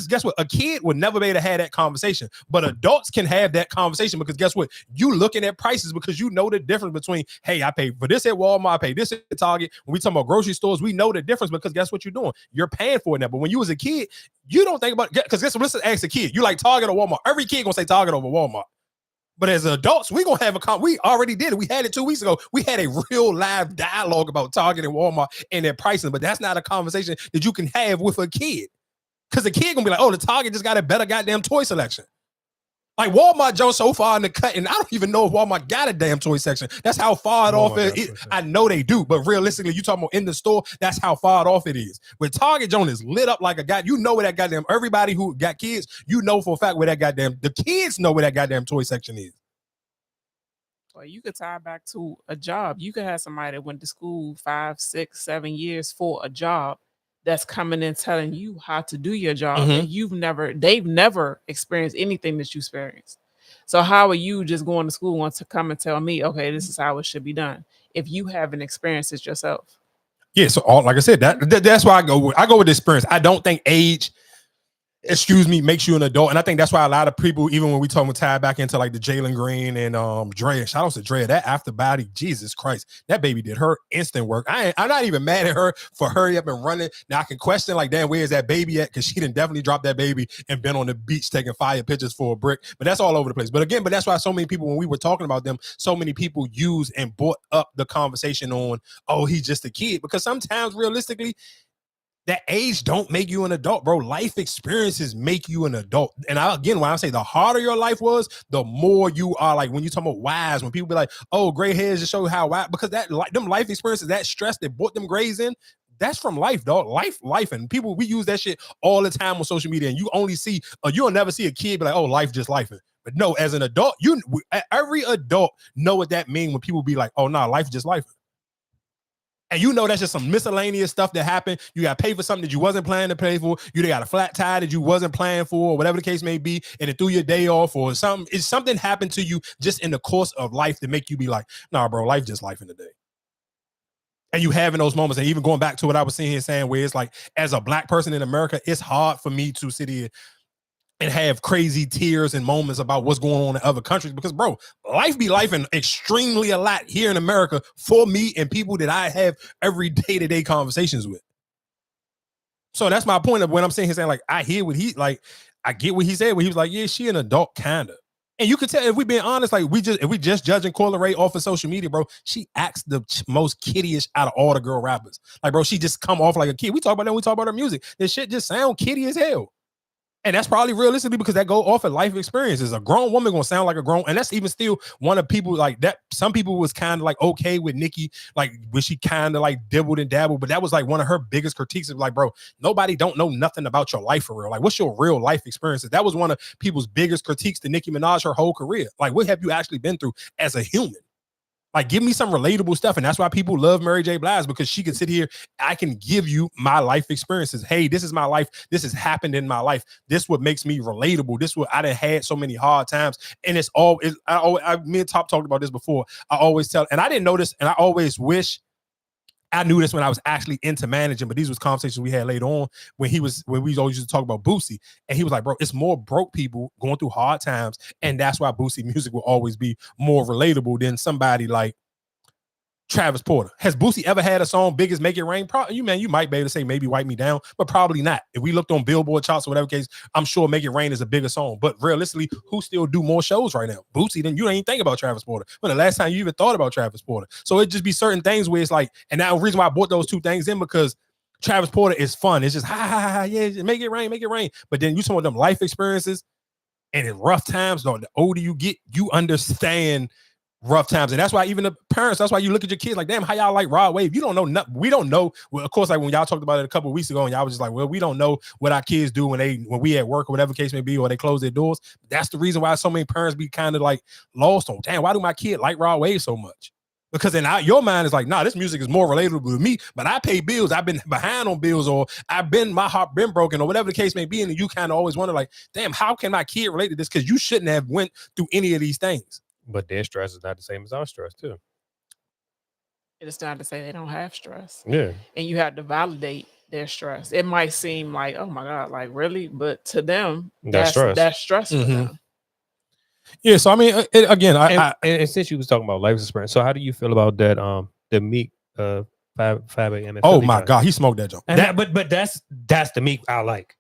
A: guess what? A kid would never be able to have that conversation, but adults can have that conversation because guess what? You looking at prices because you know the difference between, hey, I pay for this at Walmart, I pay this at Target. When we talk about grocery stores, we know the difference because guess what you're doing? You're paying for it now. But when you was a kid, you don't think about it because guess what? Let's ask a kid. You like Target or Walmart? Every kid gonna say Target over Walmart. But as adults, we gonna have we already did it. We had it 2 weeks ago. We had a real live dialogue about Target and Walmart and their pricing, but that's not a conversation that you can have with a kid. Because the kid gonna be like, oh, the Target just got a better goddamn toy selection. Like Walmart Joe so far in the cut, and I don't even know if Walmart got a damn toy section. That's how far it off it is. I know they do, but realistically, you talking about in the store, that's how far off it is. With Target Joan is lit up like a guy. You know where that goddamn, everybody who got kids, you know for a fact where that goddamn, the kids know where that goddamn toy section is.
O: Well, you could tie back to a job. You could have somebody that went to school 5, 6, 7 years for a job that's coming in telling you how to do your job, and they've never experienced anything that you experienced. So how are you just going to school want to come and tell me, okay, this is how it should be done if you haven't experienced it yourself?
A: Yeah, so like I said, that's why I go with the experience. I don't think age, makes you an adult. And I think that's why a lot of people, even when we talk, tie back into like the Jalen Green and Drea, shout out to Drea, that after body, Jesus Christ, that baby did her instant work. I'm not even mad at her for hurry up and running. Now I can question like, damn, where's that baby at? Because she didn't definitely drop that baby and been on the beach taking fire pictures for a brick. But that's all over the place. But again, that's why so many people, when we were talking about them, so many people use and brought up the conversation on, oh, he's just a kid. Because sometimes realistically, that age don't make you an adult, bro. Life experiences make you an adult. And when I say the harder your life was, the more you are like, when you talk about wise, when people be like, oh, gray hairs just show you how wise, because them life experiences, that stress that brought them grays in, that's from life, dog. Life. And people, we use that shit all the time on social media. And you only see, you'll never see a kid be like, oh, life just life. But no, as an adult, every adult know what that means when people be like, oh, nah, life just life. And you know that's just some miscellaneous stuff that happened. You got to pay for something that you wasn't planning to pay for. You got a flat tire that you wasn't planning for, or whatever the case may be, and it threw your day off, or something. It's something happened to you just in the course of life to make you be like, nah, bro, life just life in the day. And you having those moments, and even going back to what I was saying where it's like, as a black person in America, it's hard for me to sit here and have crazy tears and moments about what's going on in other countries. Because, bro, life be life and extremely a lot here in America for me and people that I have every day-to-day conversations with. So that's my point of when I'm saying he's saying, like, I hear what he, like, I get what he said when he was like, yeah, she an adult, kinda. And you can tell, if we being honest, like, if we just judging Coyle Ray off of social media, bro, she acts the most kiddyish out of all the girl rappers. Like, bro, she just come off like a kid. We talk about that when we talk about her music. This shit just sound kiddie as hell. And that's probably realistically because that go off of life experiences. A grown woman gonna sound like a grown, and that's even still one of people like that. Some people was kind of like okay with Nicki, like when she kind of like dibbled and dabbled, but that was like one of her biggest critiques of like, bro, nobody don't know nothing about your life for real. Like, what's your real life experiences? That was one of people's biggest critiques to Nicki Minaj her whole career. Like, what have you actually been through as a human? Like, give me some relatable stuff. And that's why people love Mary J. Blige, because she can sit here. I can give you my life experiences. Hey, this is my life. This has happened in my life. This what makes me relatable. This what I done had so many hard times. And it's all, me and Top talked about this before. I always tell, and I didn't know this, and I always wish I knew this when I was actually into managing, but these was conversations we had later on when we always used to talk about Boosie. And he was like, bro, it's more broke people going through hard times. And that's why Boosie music will always be more relatable than somebody like Travis Porter. Has Boosie ever had a song big as Make It Rain? Probably, you might be able to say maybe Wipe Me Down, but probably not. If we looked on Billboard charts or whatever case, I'm sure Make It Rain is a bigger song. But realistically, who still do more shows right now? Boosie, then you ain't think about Travis Porter. When the last time you even thought about Travis Porter? So it just be certain things where it's like, and now the reason why I brought those two things in, because Travis Porter is fun. It's just yeah, make it rain, make it rain. But then you some of them life experiences and in rough times, though, the older you get, you understand rough times. And that's why even the parents, that's why you look at your kids like, damn, how y'all like Rod Wave? You don't know nothing. We don't know. Well, of course, like when y'all talked about it a couple of weeks ago and y'all was just like, well, we don't know what our kids do when we at work or whatever case may be, or they close their doors. That's the reason why so many parents be kind of like lost on, damn, why do my kid like Rod Wave so much? Because in your mind is like, nah, this music is more relatable to me, but I pay bills. I've been behind on bills, or my heart been broken, or whatever the case may be. And you kind of always wonder like, damn, how can my kid relate to this? Because you shouldn't have went through any of these things.
C: But their stress is not the same as our stress, too.
O: It's not to say they don't have stress.
C: Yeah.
O: And you have to validate their stress. It might seem like, oh my God, like really? But to them, that's stress for them.
A: Yeah, so I mean,
C: and since you was talking about life experience, so how do you feel about that? The Meek 5 a.m.
A: Oh my God, he smoked that jump.
C: But that's the Meek I like.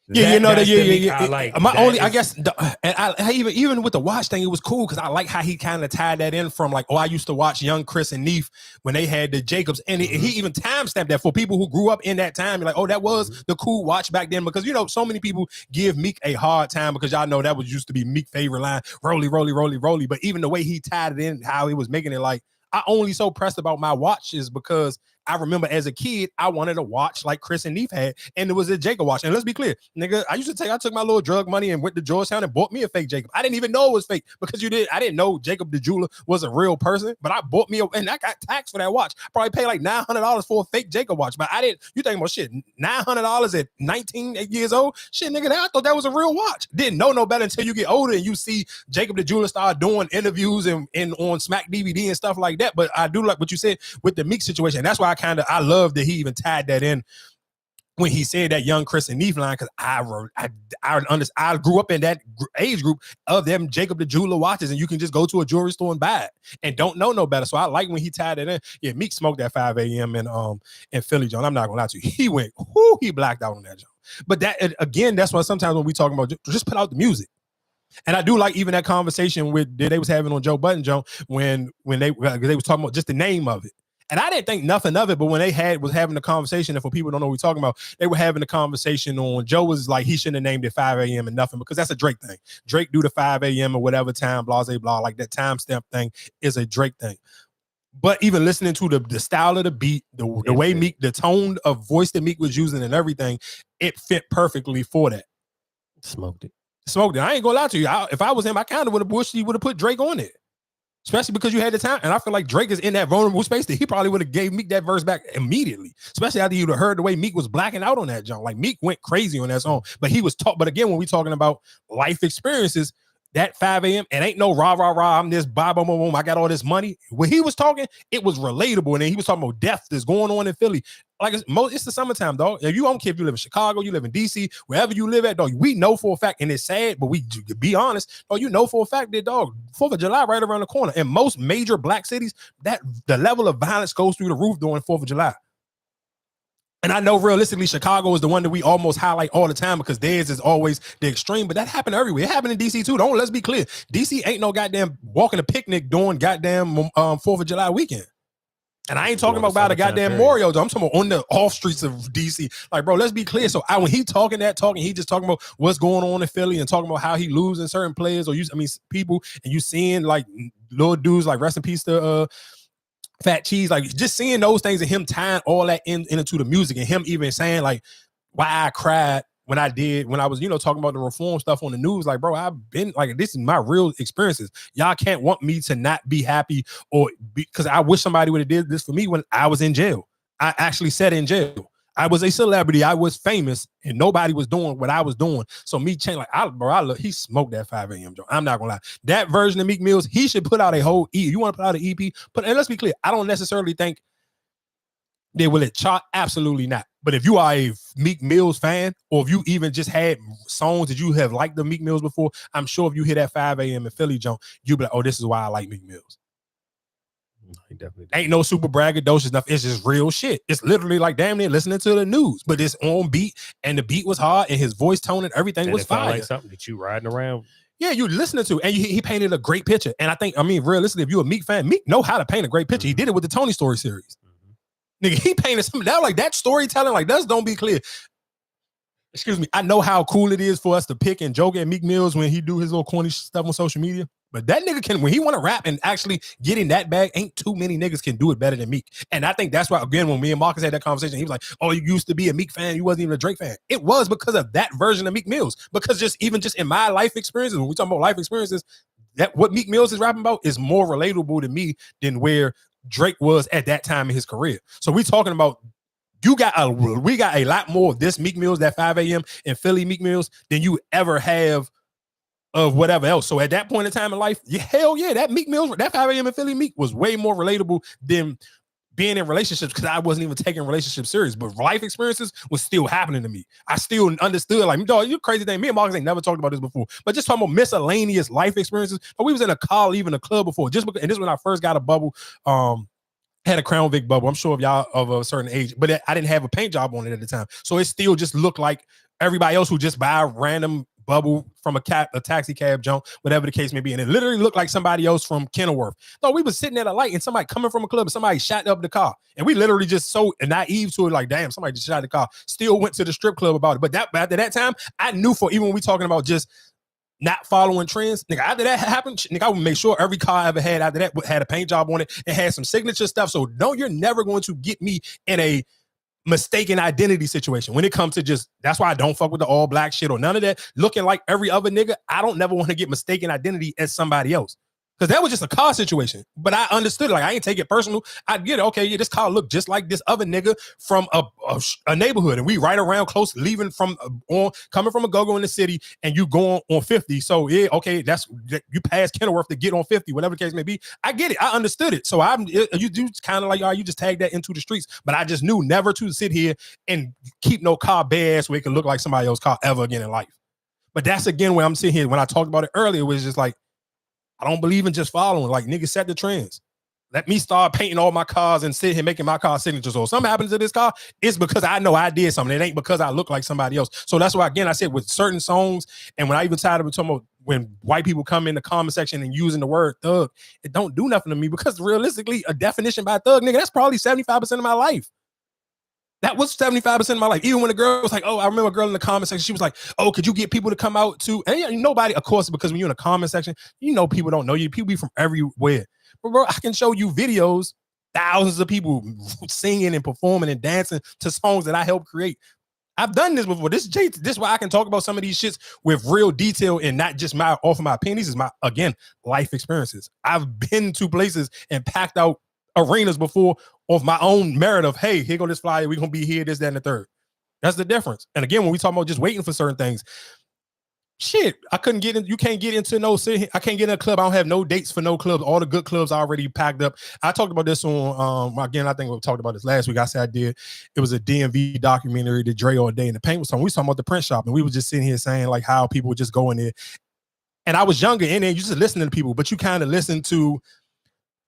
A: Yeah, you know that. Yeah.
C: I like
A: my only, I guess, and I even with the watch thing, it was cool because I like how he kind of tied that in from like, oh, I used to watch Young Chris and Neef when they had the Jacobs, and he even timestamped that for people who grew up in that time. You're like, oh, that was the cool watch back then, because so many people give Meek a hard time because y'all know that was used to be Meek's favorite line, rolly, rolly, rolly, rolly. But even the way he tied it in, how he was making it like, I only so pressed about my watches because I remember as a kid, I wanted a watch like Chris and Neef had, and it was a Jacob watch. And let's be clear, nigga, I took my little drug money and went to Georgetown and bought me a fake Jacob. I didn't even know it was fake because I didn't know Jacob the jeweler was a real person, but I bought me and I got taxed for that watch. Probably paid like $900 for a fake Jacob watch, but you thinking about shit, $900 at 19 years old? Shit, nigga, I thought that was a real watch. Didn't know no better until you get older and you see Jacob the jeweler start doing interviews and on Smack DVD and stuff like that. But I do like what you said with the Meek situation. That's why I love that he even tied that in when he said that Young Chris and Neef line, because I grew up in that age group of them Jacob the jeweler watches, and you can just go to a jewelry store and buy it and don't know no better. So I like when he tied it in. Yeah, Meek smoked that 5 a.m. in Philly, John. I'm not gonna lie to you. He blacked out on that, John. But that again, that's why sometimes when we talking about just put out the music. And I do like even that conversation that they was having on Joe Budden, John, when they was talking about just the name of it. And I didn't think nothing of it, but when they was having the conversation, and for people who don't know what we're talking about, they were having the conversation on, Joe was like, he shouldn't have named it 5 a.m. and nothing, because that's a Drake thing. Drake do the 5 a.m. or whatever time, blah, blah, blah, like that timestamp thing is a Drake thing. But even listening to the style of the beat, the way Meek, the tone of voice that Meek was using and everything, it fit perfectly for that.
C: Smoked it.
A: I ain't gonna lie to you. If I was him, I kind of would have wished he would have put Drake on it. Especially because you had the time. And I feel like Drake is in that vulnerable space that he probably would have gave Meek that verse back immediately. Especially after you'd have heard the way Meek was blacking out on that jump. Like Meek went crazy on that song. But he was but again, when we talking about life experiences, that 5 a.m. It ain't no rah, rah, rah. I'm this, boom, boom, boom. I got all this money. When he was talking, it was relatable. And then he was talking about death that's going on in Philly. Like it's the summertime, dog. If you don't care if you live in Chicago, you live in DC, wherever you live at, dog, we know for a fact, and it's sad, but we be honest, dog, you know for a fact that, dog, 4th of July right around the corner. In most major black cities, that the level of violence goes through the roof during 4th of July. And I know realistically, Chicago is the one that we almost highlight all the time because theirs is always the extreme, but that happened everywhere. It happened in DC too. Let's be clear. DC ain't no goddamn walking a picnic during goddamn 4th of July weekend. And I ain't talking about by the goddamn memorial. I'm talking about on the off streets of DC. Like, bro, let's be clear. So when he talking, he just talking about what's going on in Philly and talking about how he losing certain players or people, and you seeing like little dudes like rest in peace to Fat Cheese, like just seeing those things and him tying all that into the music and him even saying like why I cried when I was, talking about the reform stuff on the news. Like, bro, I've been like, this is my real experiences. Y'all can't want me to not be happy because I wish somebody would have did this for me when I was in jail. I actually sat in jail. I was a celebrity. I was famous and nobody was doing what I was doing. So me change, like, he smoked that 5 a.m. joint. I'm not gonna lie. That version of Meek Mills, he should put out a whole EP. You want to put out an EP? And let's be clear, I don't necessarily think they will it chart. Absolutely not. But if you are a Meek Mills fan, or if you even just had songs that you have liked the Meek Mills before, I'm sure if you hear that 5 a.m. in Philly joint, you'll be like, oh, this is why I like Meek Mills. Ain't no super braggadocious stuff. It's just real shit. It's literally like damn near listening to the news, but it's on beat, and the beat was hard, and his voice tone and everything was fire.
C: Like something that you riding around.
A: Yeah, you listening to, and he painted a great picture. And realistically, if you're a Meek fan, Meek know how to paint a great picture. He did it with the Tony Story series. Nigga, he painted something that like that storytelling, like that's don't be clear. Excuse me. I know how cool it is for us to pick and joke at Meek Mills when he do his little corny stuff on social media. But that nigga can, when he want to rap and actually get in that bag, ain't too many niggas can do it better than Meek. And I think that's why, again, when me and Marcus had that conversation, he was like, oh, you used to be a Meek fan. You wasn't even a Drake fan. It was because of that version of Meek Mills. Because just in my life experiences, when we talk about life experiences, that what Meek Mills is rapping about is more relatable to me than where Drake was at that time in his career. So we talking about we got a lot more of this Meek Mills, that 5 a.m. and Philly Meek Mills than you ever have of whatever else. So at that point in time in life, hell yeah, that Meek Mills, that 5 a.m. and Philly Meek was way more relatable than being in relationships because I wasn't even taking relationships serious. But life experiences was still happening to me. I still understood, like, dog, you crazy thing. Me and Marcus ain't never talked about this before, but just talking about miscellaneous life experiences. But we was in a car, even a club before, just because, and this is when I first got a bubble. Had a Crown Vic bubble. I'm sure of y'all of a certain age, but I didn't have a paint job on it at the time. So it still just looked like everybody else who just buy a random bubble from a taxi cab jump, whatever the case may be. And it literally looked like somebody else from Kenilworth. No, we was sitting at a light and somebody coming from a club and somebody shot up the car. And we literally just so naive to it, like, damn, somebody just shot the car. Still went to the strip club about it. But after that time, I knew even when we talking about just not following trends, nigga, after that happened, nigga, I would make sure every car I ever had after that had a paint job on it and had some signature stuff. So no, you're never going to get me in a mistaken identity situation when it comes to just, that's why I don't fuck with the all black shit or none of that. Looking like every other nigga, I don't never want to get mistaken identity as somebody else. Because that was just a car situation. But I understood, like, I ain't take it personal. I get it. Okay, yeah, this car looked just like this other nigga from a neighborhood. And we right around close, leaving from coming from a go-go in the city, and you going on 50. So, yeah, okay, you pass Kenilworth to get on 50, whatever the case may be. I get it. I understood it. So you do kind of like, you just tag that into the streets. But I just knew never to sit here and keep no car bare ass where it can look like somebody else's car ever again in life. But that's, again, where I'm sitting here. When I talked about it earlier, it was just like, I don't believe in just following. Like, niggas set the trends. Let me start painting all my cars and sit here making my car signatures. Or something happens to this car, it's because I know I did something. It ain't because I look like somebody else. So that's why, again, I said with certain songs, and when I even tired of talking about when white people come in the comment section and using the word thug, it don't do nothing to me because realistically, a definition by thug, nigga, that's probably 75% of my life. That was 75% of my life. Even when a girl was like, oh, I remember a girl in the comment section, she was like, oh, could you get people to come out too? And nobody, of course, because when you're in a comment section, people don't know you. People be from everywhere. But bro, I can show you videos, thousands of people singing and performing and dancing to songs that I helped create. I've done this before. This is why I can talk about some of these shits with real detail and not just off of my opinion. This is my, again, life experiences. I've been to places and packed out arenas before of my own merit of, hey, here go this flyer, we're gonna be here, this, that, and the third. That's the difference. And again, when we talk about just waiting for certain things, Shit, I couldn't get in. You can't get into no city. I can't get in a club. I don't have no dates for no clubs. All the good clubs are already packed up. I talked about this on again. I think we talked about this last week. I said I did. It was a DMV documentary, the Dre All Day in the Paint was talking. We was talking about the print shop, and we were just sitting here saying like how people would just go in there. And I was younger in there. You just listening to people, but you kind of listen to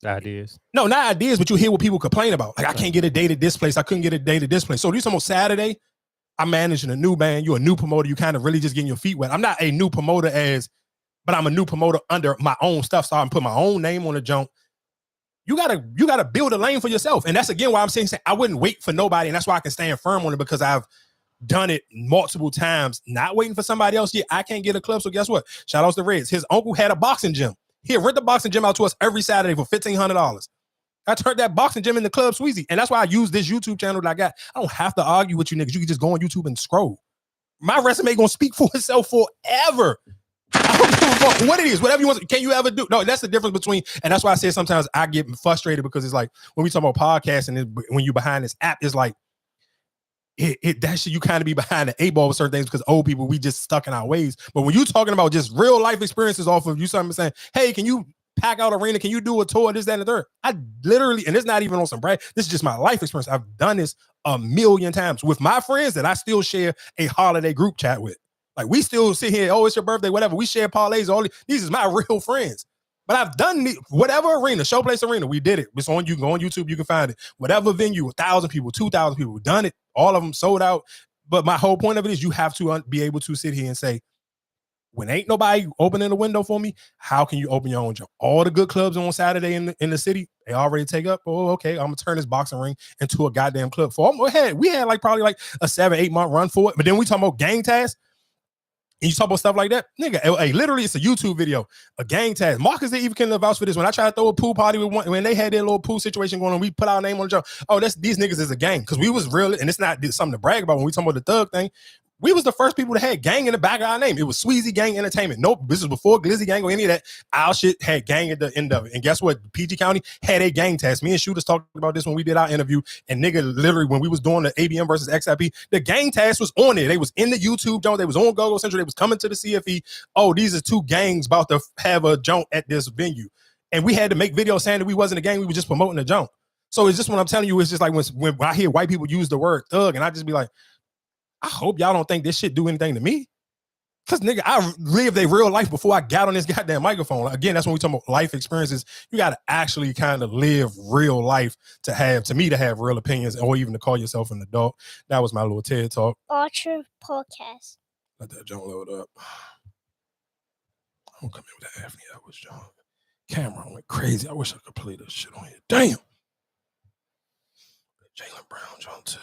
C: ideas.
A: No, not ideas, but you hear what people complain about. Like I can't get a date at this place. I couldn't get a date at this place. So these almost Saturday. I'm managing a new band. You're a new promoter. You kind of really just getting your feet wet. I'm not a new promoter but I'm a new promoter under my own stuff. So I can put my own name on the jump. You gotta build a lane for yourself. And that's again why I'm saying I wouldn't wait for nobody. And that's why I can stand firm on it because I've done it multiple times, not waiting for somebody else. Yeah, I can't get a club. So guess what? Shout out to Reese. His uncle had a boxing gym. He'll rent the boxing gym out to us every Saturday for $1,500. I turned that boxing gym into Club Sweezy. And that's why I use this YouTube channel that I got. I don't have to argue with you niggas. You can just go on YouTube and scroll. My resume gonna speak for itself forever. I don't give a fuck what it is. Whatever you want. Can you ever do? No, that's the difference between, and that's why I say sometimes I get frustrated because it's like when we talk about podcasting, when you behind this app, it's like that shit you kind of be behind the 8 ball with certain things because old people, we just stuck in our ways. But when you talking about just real life experiences off of you, something saying, hey, can you pack out arena? Can you do a tour? This, that, and the third. I literally, and it's not even on some brag. This is just my life experience. I've done this a million times with my friends that I still share a holiday group chat with. Like we still sit here, oh, it's your birthday, whatever. We share parlays. These is my real friends. But I've done whatever arena, Showplace Arena, we did it. It's on. You can go on YouTube, you can find it. Whatever venue, 1,000 people, 2,000 people, we've done it. All of them sold out. But my whole point of it is you have to be able to sit here and say, when ain't nobody opening the window for me, how can you open your own job? All the good clubs on Saturday in the city, they already take up. Oh, okay, I'm gonna turn this boxing ring into a goddamn club. We had like probably like a 7-8 month run for it. But then we talking about gang tasks. And you talk about stuff like that, nigga. Hey, literally, it's a YouTube video, a gang task. Marcus didn't even can vouch for this. When I tried to throw a pool party with when they had their little pool situation going on, we put our name on the jump. Oh, these niggas is a gang because we was real, and it's not something to brag about when we talking about the thug thing. We was the first people that had gang in the back of our name. It was Sweezy Gang Entertainment. Nope, this was before Glizzy Gang or any of that. Our shit had gang at the end of it. And guess what? PG County had a gang task. Me and Shooters talked about this when we did our interview. And nigga, literally, when we was doing the ABM versus XIP, the gang task was on there. They was in the YouTube joint. They was on Go Central. They was coming to the CFE. Oh, these are two gangs about to have a joint at this venue. And we had to make videos saying that we wasn't a gang. We were just promoting the joint. So it's just what I'm telling you. It's just like when I hear white people use the word thug, and I just be like, I hope y'all don't think this shit do anything to me. Because, nigga, I lived a real life before I got on this goddamn microphone. Again, that's when we talk about life experiences. You got to actually kind of live real life to have real opinions or even to call yourself an adult. That was my little TED Talk.
U: Ultra podcast.
A: Let that junk load up. I'm going to come in with that Anthony Edwards junk. Camera went crazy. I wish I could play this shit on here. Damn. Jaylen Brown junk too.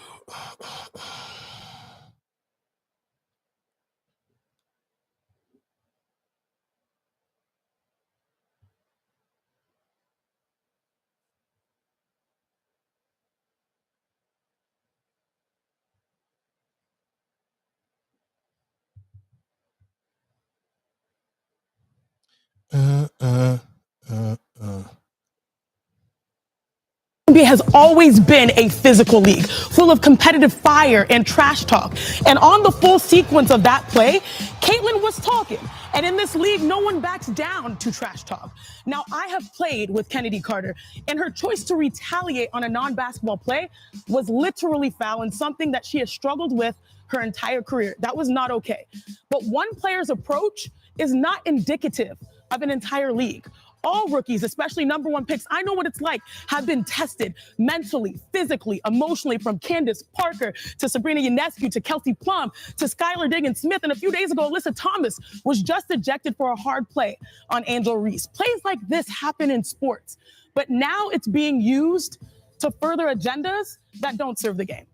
B: NBA has always been a physical league, full of competitive fire and trash talk. And on the full sequence of that play, Caitlin was talking. And in this league, no one backs down to trash talk. Now, I have played with Chennedy Carter, and her choice to retaliate on a non-basketball play was literally foul and something that she has struggled with her entire career. That was not okay. But one player's approach is not indicative of an entire league. All rookies, especially number one picks, I know what it's like, have been tested mentally, physically, emotionally, from Candace Parker to Sabrina Ionescu to Kelce Plum to Skylar Diggins-Smith. And a few days ago, Alyssa Thomas was just ejected for a hard play on Angel Reese. Plays like this happen in sports, but now it's being used to further agendas that don't serve the game.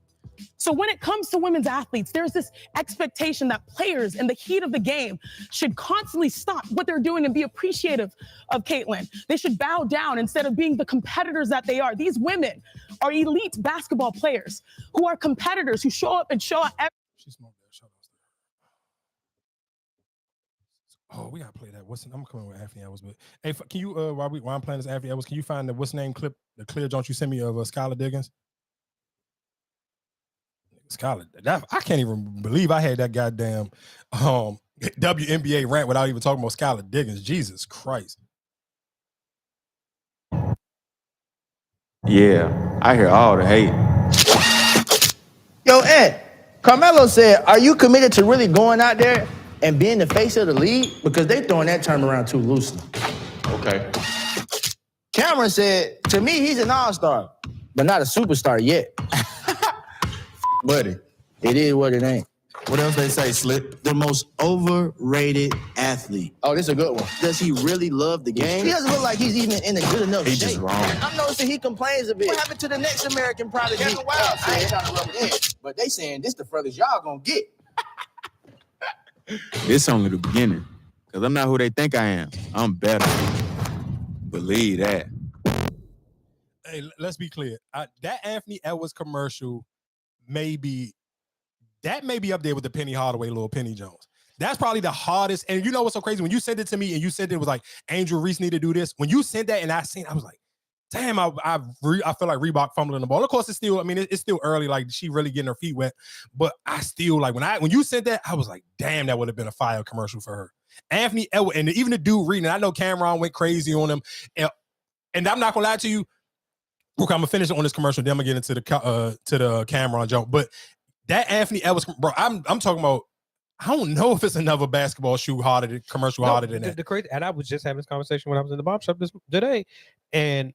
B: So when it comes to women's athletes, there's this expectation that players in the heat of the game should constantly stop what they're doing and be appreciative of Caitlin. They should bow down instead of being the competitors that they are. These women are elite basketball players who are competitors, who show up and show out.
A: Oh, we gotta play that. I'm coming with Anthony Edwards, but hey, can you while I'm playing this Anthony Edwards, can you find the what's name clip, the clear joint you sent me of Skylar Diggins? Skylar, I can't even believe I had that goddamn WNBA rant without even talking about Skylar Diggins. Jesus Christ.
E: Yeah, I hear all the hate.
D: Yo, Ed, Carmelo said, are you committed to really going out there and being the face of the league? Because they throwing that term around too loosely.
E: Okay.
D: Cameron said, to me, he's an all-star, but not a superstar yet. Buddy, it is what it ain't.
V: What else they say, Slip? The most overrated athlete.
D: Oh, this is a good one.
V: Does he really love the game?
D: He doesn't look like he's even in a good enough
V: He
D: shape.
V: just wrong.
D: I'm noticing he complains a bit. What happened to the next American prodigy?
V: Kevin Wild
D: I ain't trying to rub it in, but they saying this the furthest y'all gonna get.
E: It's only the beginning. Because I'm not who they think I am. I'm better. Believe that.
A: Hey, let's be clear. That Anthony Edwards commercial may be up there with the Penny Hardaway, little Penny Jones. That's probably the hardest. And you know what's so crazy? When you sent it to me and you said it was like, Angel Reese need to do this. When you sent that and I was like, damn, I feel like Reebok fumbling the ball. Of course, it's still early, like she really getting her feet wet. But I still like when you said that, I was like, damn, that would have been a fire commercial for her. Anthony Edwards, and even the dude reading, I know Cameron went crazy on him. And I'm not gonna lie to you. I'm gonna finish on this commercial, then I'm gonna get into the Cameron joke. But that Anthony Edwards, bro, I'm talking about. I don't know if it's another basketball shoe harder than that.
C: The crazy, and I was just having this conversation when I was in the barber shop today, and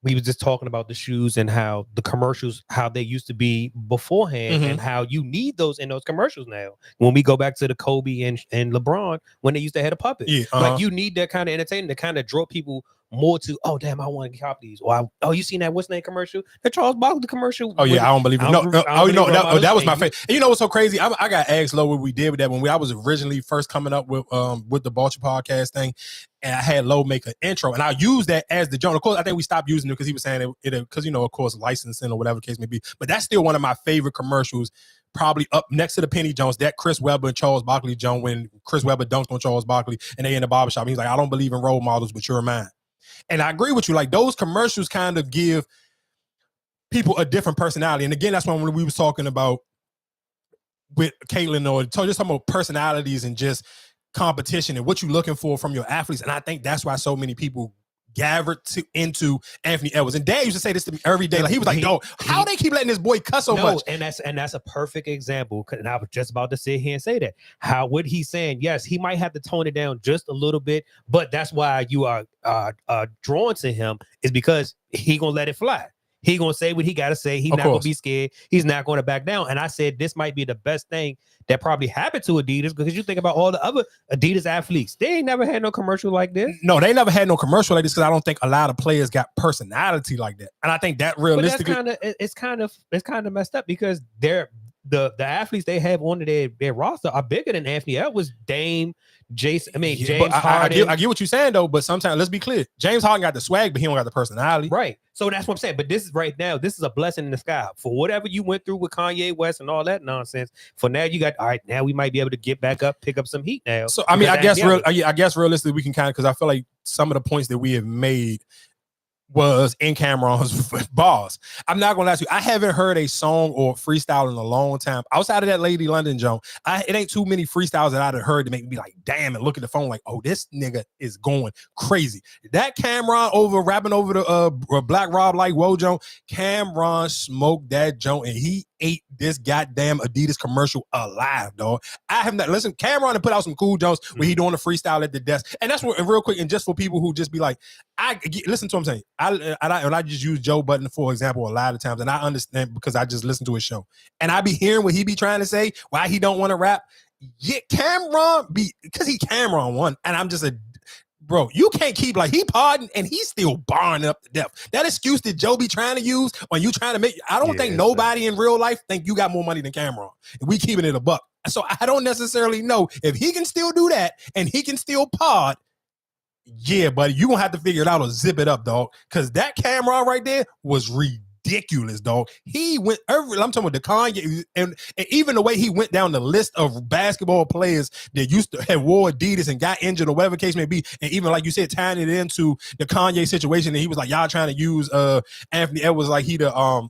C: we was just talking about the shoes and how the commercials, how they used to be beforehand, and how you need those in those commercials now. When we go back to the Kobe and LeBron, when they used to have a puppet, like you need that kind of entertainment to kind of draw people more to, oh damn, I want to cop these. Or you seen that what's name commercial? The Charles Barkley commercial.
A: Oh yeah, I don't believe it. That was my favorite. And you know what's so crazy? I got asked Lo what we did with that when I was originally first coming up with the Vulture podcast thing, and I had Lo make an intro, and I used that as the joke. Of course, I think we stopped using it because he was saying it because of course licensing or whatever the case may be. But that's still one of my favorite commercials. Probably up next to the Penny Jones, that Chris Webber and Charles Barkley joke when Chris Webber dunked on Charles Barkley and they in the barbershop. He's like, I don't believe in role models, but you're mine. And I agree with you. Like those commercials kind of give people a different personality. And again, that's when we was talking about with Caitlin or just talking about personalities and just competition and what you're looking for from your athletes. And I think that's why so many people gathered into Anthony Edwards. And Dad used to say this to me every day. Like he was like, "Yo, how they keep letting this boy cuss so much?"
C: And that's a perfect example. And I was just about to sit here and say that. How would he saying? Yes, he might have to tone it down just a little bit, but that's why you are drawn to him is because he gonna let it fly. He gonna say what he gotta say. He's not gonna be scared. He's not gonna back down. And I said this might be the best thing that probably happened to Adidas because you think about all the other Adidas athletes. They ain't never had no commercial like this.
A: No, they never had no commercial like this because I don't think a lot of players got personality like that. And I think that realistically,
C: it's kind of messed up because they're the athletes they have on their roster are bigger than Anthony Edwards, Dame, James Harden.
A: I get what you're saying though, but sometimes let's be clear. James Harden got the swag, but he don't got the personality.
C: Right. So that's what I'm saying. But this is right now, this is a blessing in the sky. For whatever you went through with Kanye West and all that nonsense, for now you got all right, now we might be able to get back up, pick up some heat now.
A: So I mean, I guess realistically we can kind of because I feel like some of the points that we have made was in Cameron's bars. I'm not gonna lie to you. I haven't heard a song or freestyle in a long time. Outside of that Lady London joke, it ain't too many freestyles that I'd have heard to make me be like, damn, and look at the phone like, oh, this nigga is going crazy. That Cameron rapping over the Black Rob like whoa joke, Cameron smoked that joke and he ate this goddamn Adidas commercial alive, dog. I have not listen. Cameron put out some cool jokes where he doing a freestyle at the desk, and that's what. And real quick, and just for people who just be like, listen to what I'm saying. I just use Joe Budden for example a lot of times, and I understand because I just listen to his show, and I be hearing what he be trying to say, why he don't want to rap. Yeah, Cameron because he Cameron one, and I'm just bro, you can't keep like he pardoned and he's still barring up to death. That excuse that Joe be trying to use when you trying to make, I don't think nobody in real life think you got more money than Cameron. We keeping it a buck. So I don't necessarily know if he can still do that and he can still pod. Yeah, buddy, you gonna have to figure it out or zip it up, dog. Because that Cameron right there was ridiculous, dog. He went I'm talking about the Kanye and even the way he went down the list of basketball players that used to have wore Adidas and got injured or whatever the case may be, and even like you said, tying it into the Kanye situation, and he was like, y'all trying to use Anthony Edwards like he the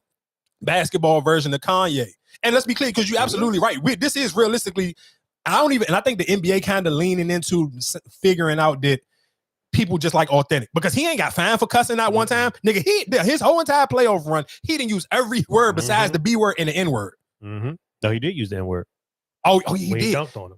A: basketball version of Kanye. And let's be clear, because you're absolutely right. This is realistically And I think the NBA kind of leaning into figuring out that people just like authentic, because he ain't got fined for cussing that one time. Nigga, his whole entire playoff run, he didn't use every word besides the B word and the N word.
C: No, he did use the N word.
A: Oh, he did.
C: He dunked on him.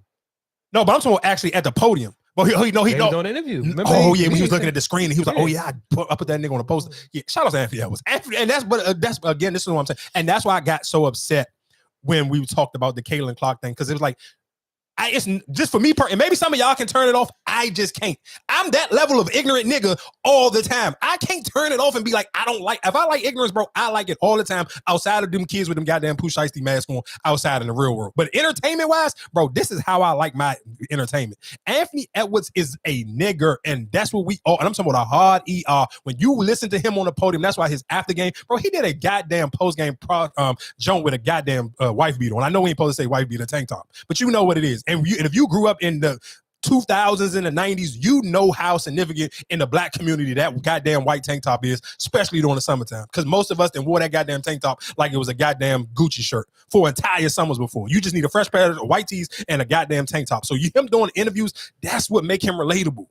A: No, but I'm talking actually at the podium. But he was
C: on an interview. Remember
A: when he was looking at the screen and he was like, "Oh yeah, I put that nigga on the poster." Yeah, shout out to Anthony Edwards. And that's again, this is what I'm saying, and that's why I got so upset when we talked about the Caitlin Clark thing, because it was like, it's just for me, and maybe some of y'all can turn it off. I just can't. I'm that level of ignorant nigga all the time. I can't turn it off and be like, I don't like. If I like ignorance, bro, I like it all the time. Outside of them kids with them goddamn Pooh Shiesty mask on, outside in the real world. But entertainment wise, bro, this is how I like my entertainment. Anthony Edwards is a nigger, and that's what we all. And I'm talking about a hard ER. When you listen to him on the podium, that's why his after game, bro, he did a goddamn post game joint with a goddamn wife beater on. I know we ain't supposed to say wife beater tank top, but you know what it is. And if you grew up in the 2000s and the 90s, you know how significant in the black community that goddamn white tank top is, especially during the summertime. Because most of us then wore that goddamn tank top like it was a goddamn Gucci shirt for entire summers before. You just need a fresh pair of white tees and a goddamn tank top. So him doing interviews, that's what make him relatable.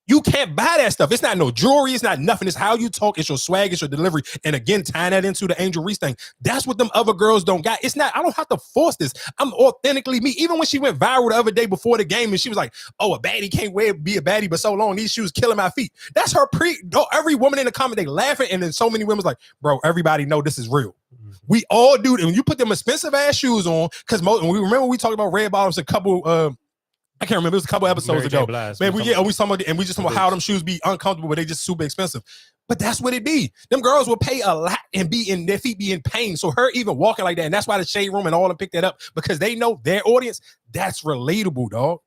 A: You can't buy that stuff. It's not no jewelry. It's not nothing. It's how you talk. It's your swag. It's your delivery. And again, tying that into the Angel Reese thing. That's what them other girls don't got. It's not, I don't have to force this. I'm authentically me. Even when she went viral the other day before the game and she was like, oh, a baddie can't be a baddie, but so long, these shoes killing my feet. That's her every woman in the comment, they laughing. And then so many women's like, bro, everybody know this is real. We all do. And when you put them expensive ass shoes on, because we remember we talked about red bottoms a couple, I can't remember. It was a couple episodes ago. Man, we just talking about how them shoes be uncomfortable, but they just super expensive. But that's what it be. Them girls will pay a lot and their feet be in pain. So her even walking like that, and that's why the Shade Room and all them pick that up, because they know their audience, that's relatable, dog.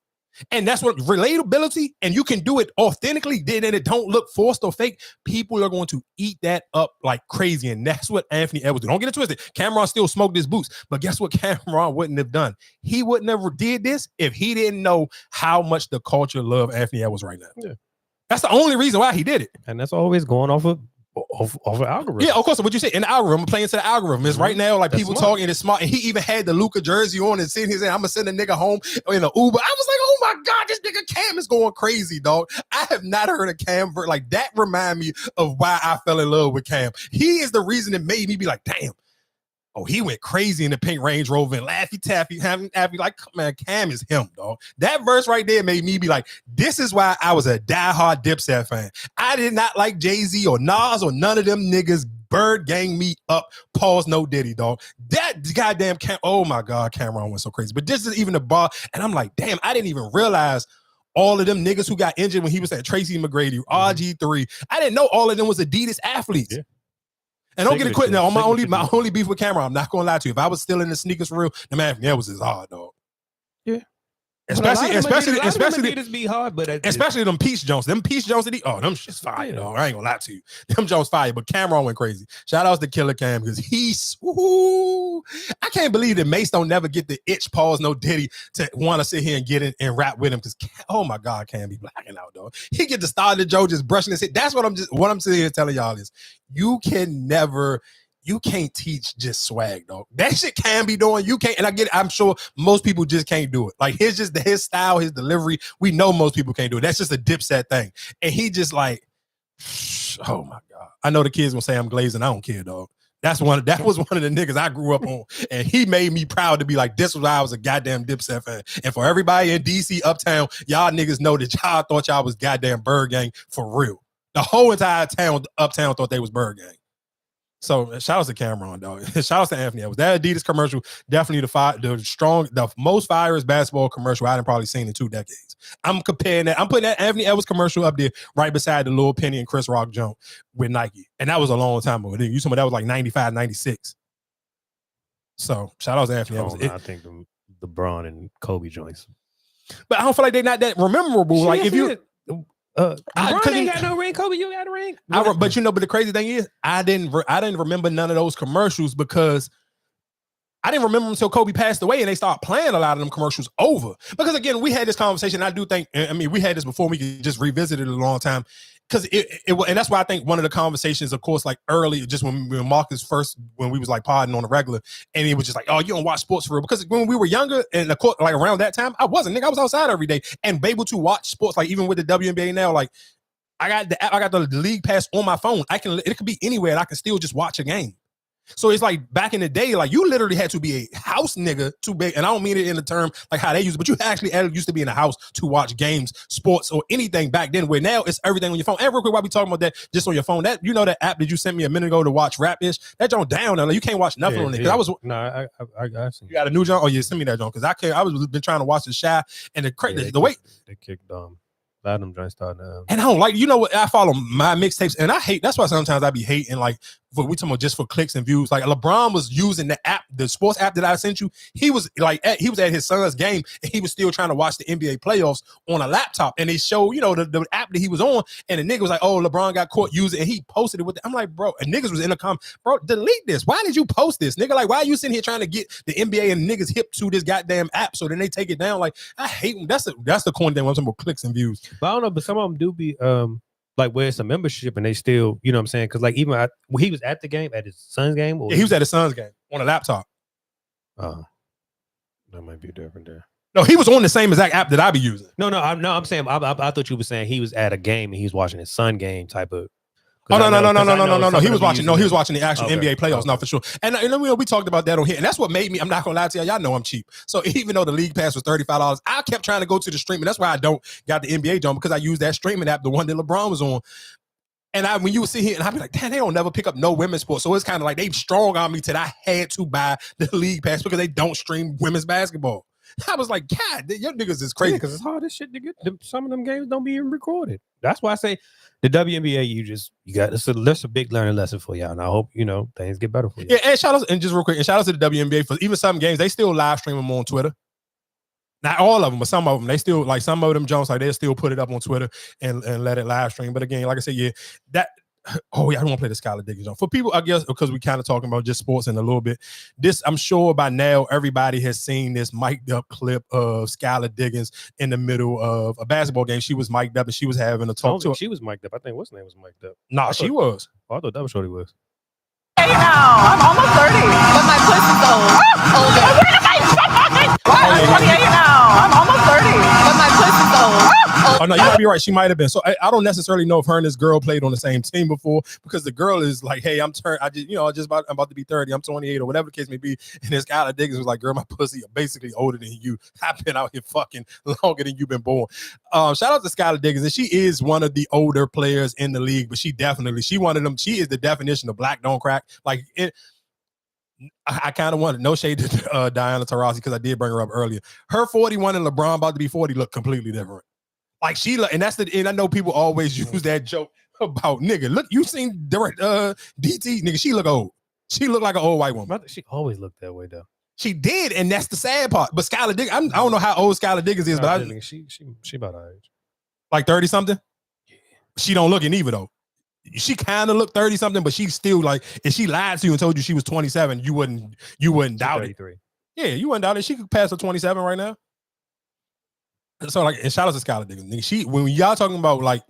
A: And that's what relatability, and you can do it authentically, then it don't look forced or fake. People are going to eat that up like crazy, and that's what Anthony Edwards did. Don't get it twisted. Cameron still smoked his boots, but guess what Cameron wouldn't have done? He would never did this if he didn't know how much the culture love Anthony Edwards right now.
C: Yeah.
A: That's the only reason why he did it.
C: And that's always going off of algorithm.
A: Yeah, of course. What you say in the algorithm, playing to the algorithm is right now, like that's people smart. Talking, it's smart. And he even had the Luka jersey on and sitting here saying, I'm gonna send a nigga home in an Uber. I was like, oh my God, this nigga Cam is going crazy, dog. I have not heard of Cam like that. Remind me of why I fell in love with Cam. He is the reason that made me be like, damn. Oh, he went crazy in the pink Range Rover and Laffy Taffy, like, man, Cam is him, dog. That verse right there made me be like, this is why I was a diehard Dipset fan. I did not like Jay-Z or Nas or none of them niggas bird gang me up, pause no Diddy, dog. That goddamn oh my God, Cameron went so crazy. But this is even the bar, and I'm like, damn, I didn't even realize all of them niggas who got injured when he was at Tracy McGrady, RG3. I didn't know all of them was Adidas athletes. Yeah. And don't get it quick now. My only beef with Cameron, I'm not gonna lie to you. If I was still in the sneakers for real, the man was his hard, dog.
C: Yeah.
A: Especially
C: Adidas be hard, but
A: especially them Peach Jones. Them Peach Jones, them shit's fire, dog. I ain't gonna lie to you. Them Jones fire, but Cameron went crazy. Shout outs to Killer Cam, because I can't believe that Mace don't never get the itch, pause no Diddy to want to sit here and get in and rap with him, because oh my God, Cam be blacking out, dog. He get the start of Joe just brushing his head. That's what I'm sitting here telling y'all is you can't teach just swag, dog. That shit can be doing. You can't, and I get it. I'm sure most people just can't do it. Like his style, his delivery. We know most people can't do it. That's just a Dipset thing. And he just like, oh my God. I know the kids gonna say I'm glazing. I don't care, dog. That was one of the niggas I grew up on, and he made me proud to be like, this was why I was a goddamn Dipset fan. And for everybody in DC Uptown, y'all niggas know that y'all thought y'all was goddamn Bird Gang for real. The whole entire Uptown thought they was Bird Gang. So shout out to Cameron, dog. Shout out to Anthony Edwards. That Adidas commercial, definitely the most fierest basketball commercial I've probably seen in 2 decades. I'm comparing that. I'm putting that Anthony Edwards commercial up there right beside the Lil Penny and Chris Rock joint with Nike. And that was a long time ago. You told me that was like 95, 96. So shout out to Anthony Edwards.
C: I think the Braun and Kobe joints.
A: But I don't feel like they're not that memorable. Like if you...
C: LeBron ain't got no ring. Kobe, you got a ring.
A: But you know, but the crazy thing is, I didn't remember none of those commercials because I didn't remember them until Kobe passed away, and they started playing a lot of them commercials over. Because again, we had this conversation. I do think, I mean, we had this before. We could just revisit it a long time. because and that's why I think one of the conversations, of course, like early, just when Marcus first, when we was like podding on the regular, and he was just like, oh, you don't watch sports for real. Because when we were younger, and of course, like around that time, I wasn't, nigga, I was outside every day and able to watch sports, like even with the WNBA now, like I got the app, I got the league pass on my phone. It could be anywhere and I can still just watch a game. So it's like back in the day, like you literally had to be a house nigga to be, and I don't mean it in the term like how they use it, but you actually used to be in a house to watch games, sports, or anything back then, where now it's everything on your phone. And real quick, while we talking about that, just on your phone, that, you know, that app that you sent me a minute ago to watch Rap-ish, that joint down there, like, you can't watch nothing on it. Cause I was,
C: I
A: you got a new joint? Oh yeah, send me that joint, because I was been trying to watch the Shy, and the way
C: they kicked a lot of them joints started.
A: And I don't like, you know what, I follow my mixtapes, and I hate, that's why sometimes I be hating, like, we talking about just for clicks and views. Like LeBron was using the app, the sports app that I sent you. He was like, he was at his son's game, and he was still trying to watch the NBA playoffs on a laptop. And they show, you know, the app that he was on, and the nigga was like, oh, LeBron got caught using it, and he posted it with I'm like, bro, and niggas was in the comment, bro, delete this. Why did you post this, nigga? Like, why are you sitting here trying to get the NBA and niggas hip to this goddamn app so then they take it down? Like, I hate them. That's the corny thing when I'm talking about clicks and views.
C: But I don't know, but some of them do be like where it's a membership and they still, you know what I'm saying? Because like even he was at the game, at his son's game, or
A: yeah, he was at his son's game on a laptop.
C: Oh, that might be different there.
A: No, he was on the same exact app that I be using.
C: I'm saying I thought you were saying he was at a game and he was watching his son game type of.
A: Oh no! He was watching. No, he was watching the actual NBA playoffs. No, for sure. And we talked about that on here, and that's what made me. I'm not gonna lie to y'all. Y'all know I'm cheap. So even though the league pass was $35, I kept trying to go to the streaming. That's why I don't got the NBA jump, because I use that streaming app, the one that LeBron was on. And when you would sit here, and I'd be like, damn, they don't never pick up no women's sports. So it's kind of like they strong on me till I had to buy the league pass because they don't stream women's basketball. I was like, God, your niggas is crazy.
C: Because it's hard as shit to get. Some of them games don't be even recorded. That's why I say the WNBA, you got that's a big learning lesson for y'all. And I hope, you know, things get better for you.
A: Yeah, and shout out, and just real quick, and shout out to the WNBA for even some games, they still live stream them on Twitter. Not all of them, but some of them, they still, like some of them Jones, like they'll still put it up on Twitter and let it live stream. But again, like I said, yeah, that. Oh yeah, I don't want to play the Skylar Diggins on. For people, I guess, because we kind of talking about just sports in a little bit. This, I'm sure by now everybody has seen this mic'd up clip of Skylar Diggins in the middle of a basketball game. She was mic'd up and she was having a talk to her.
C: She was mic'd up. I think what's name was mic'd up.
A: Nah, she was.
C: Oh, I thought Double Shorty was.
B: Hey now, I'm almost 30, but my pussy's old. I'm 28 now. I'm almost 30, but my pussy's old.
A: Oh no, you might be right. She might have been. So I don't necessarily know if her and this girl played on the same team before, because the girl is like, "Hey, I'm about to be 30. I'm 28 or whatever the case may be." And this guy Diggins was like, "Girl, my pussy are basically older than you. I've been out here fucking longer than you've been born." Shout out to Skylar Diggins, and she is one of the older players in the league, but she one of them. She is the definition of black don't crack. Like it. I kind of wanted, no shade to Diana Taurasi, because I did bring her up earlier. Her 41 and LeBron about to be 40 look completely different. Like and I know people always use that joke about nigga. Look, you seen DT nigga? She look old. She looked like an old white woman.
C: She always looked that way though.
A: She did, and that's the sad part. But Skylar Diggins, I don't know how old Skylar Diggins is, but
C: she about our age,
A: like 30 something. Yeah. She don't look it either though. She kind of looked 30 something, but she's still like, if she lied to you and told you she was 27, you wouldn't doubt 33. It. Yeah, you wouldn't doubt it. She could pass her 27 right now. So like, and shout out to Skylar Diggins. When y'all talking about like,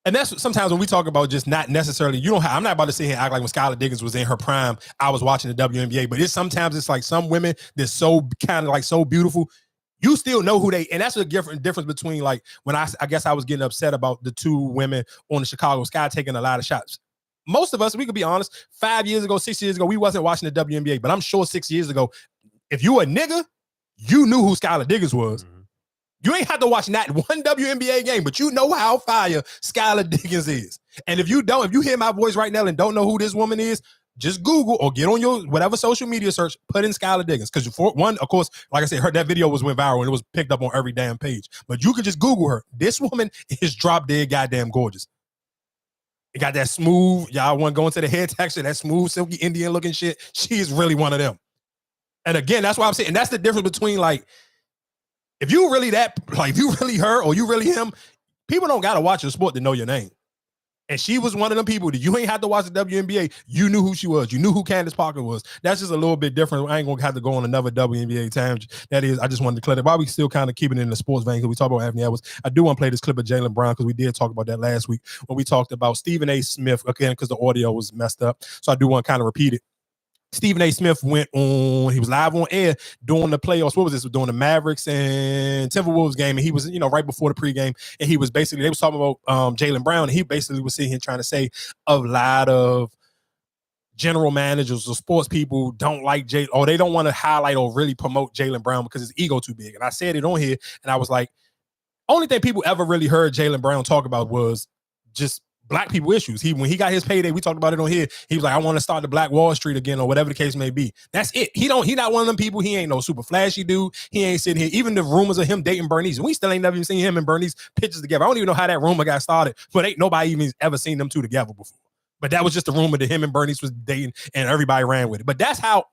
A: and that's sometimes when we talk about just not necessarily, I'm not about to sit here and act like when Skylar Diggins was in her prime, I was watching the WNBA, but sometimes it's like some women that's so kind of like so beautiful, you still know who they, and that's a different difference between like when I guess I was getting upset about the two women on the Chicago Sky taking a lot of shots. Most of us, we could be honest, 5 years ago, 6 years ago, we wasn't watching the WNBA, but I'm sure 6 years ago, if you a nigga, you knew who Skylar Diggins was. Mm-hmm. You ain't have to watch not one WNBA game, but you know how fire Skylar Diggins is. And if you hear my voice right now and don't know who this woman is, just Google or get on your whatever social media search, put in Skylar Diggins. Because for one, of course, like I said, that video went viral and it was picked up on every damn page. But you can just Google her. This woman is drop dead goddamn gorgeous. It got that smooth, y'all want to go into the hair texture, that smooth, silky Indian looking shit. She is really one of them. And again, that's why I'm saying, and that's the difference between like, if you really her or you really him, people don't gotta watch your sport to know your name. And she was one of them people that you ain't had to watch the WNBA. You knew who she was. You knew who Candace Parker was. That's just a little bit different. I ain't going to have to go on another WNBA tangent. That is, I just wanted to clear that. While we still kind of keeping it in the sports vein, because we talk about Anthony Edwards, I do want to play this clip of Jaylen Brown because we did talk about that last week when we talked about Stephen A. Smith, again, because the audio was messed up. So I do want to kind of repeat it. Stephen A. Smith he was live on air during the playoffs. What was this? During the Mavericks and Timberwolves game. And he was, right before the pregame. And he was they was talking about Jaylen Brown. And he basically was sitting here trying to say a lot of general managers or sports people don't like Jay, or they don't want to highlight or really promote Jaylen Brown because his ego too big. And I said it on here. And I was like, only thing people ever really heard Jaylen Brown talk about was just Black people issues. When he got his payday, we talked about it on here. He was like, I want to start the Black Wall Street again, or whatever the case may be. That's it. He not one of them people. He ain't no super flashy dude. He ain't sitting here. Even the rumors of him dating Bernice, we still ain't never even seen him and Bernice pictures together. I don't even know how that rumor got started, but ain't nobody even ever seen them two together before. But that was just a rumor that him and Bernice was dating, and everybody ran with it. But that's how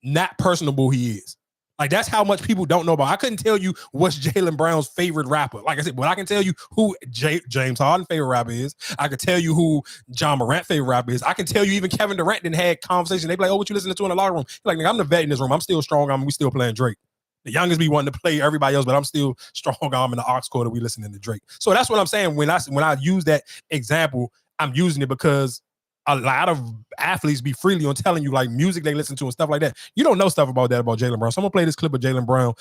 A: not personable he is. Like, that's how much people don't know about. I couldn't tell you what's Jaylen Brown's favorite rapper. Like I said, but I can tell you who James Harden's favorite rapper is. I can tell you who John Morant's favorite rapper is. I can tell you even Kevin Durant didn't had conversation. They be like, oh, what you listening to in the locker room? Like, I'm the vet in this room. I'm still strong. We still playing Drake. The youngest be wanting to play everybody else, but I'm still strong. I'm in the aux quarter. We listening to Drake. So that's what I'm saying. When I use that example, I'm using it because a lot of athletes be freely on telling you like music they listen to and stuff like that. You don't know stuff about that about Jaylen Brown. So I'm gonna play this clip of Jaylen Brown.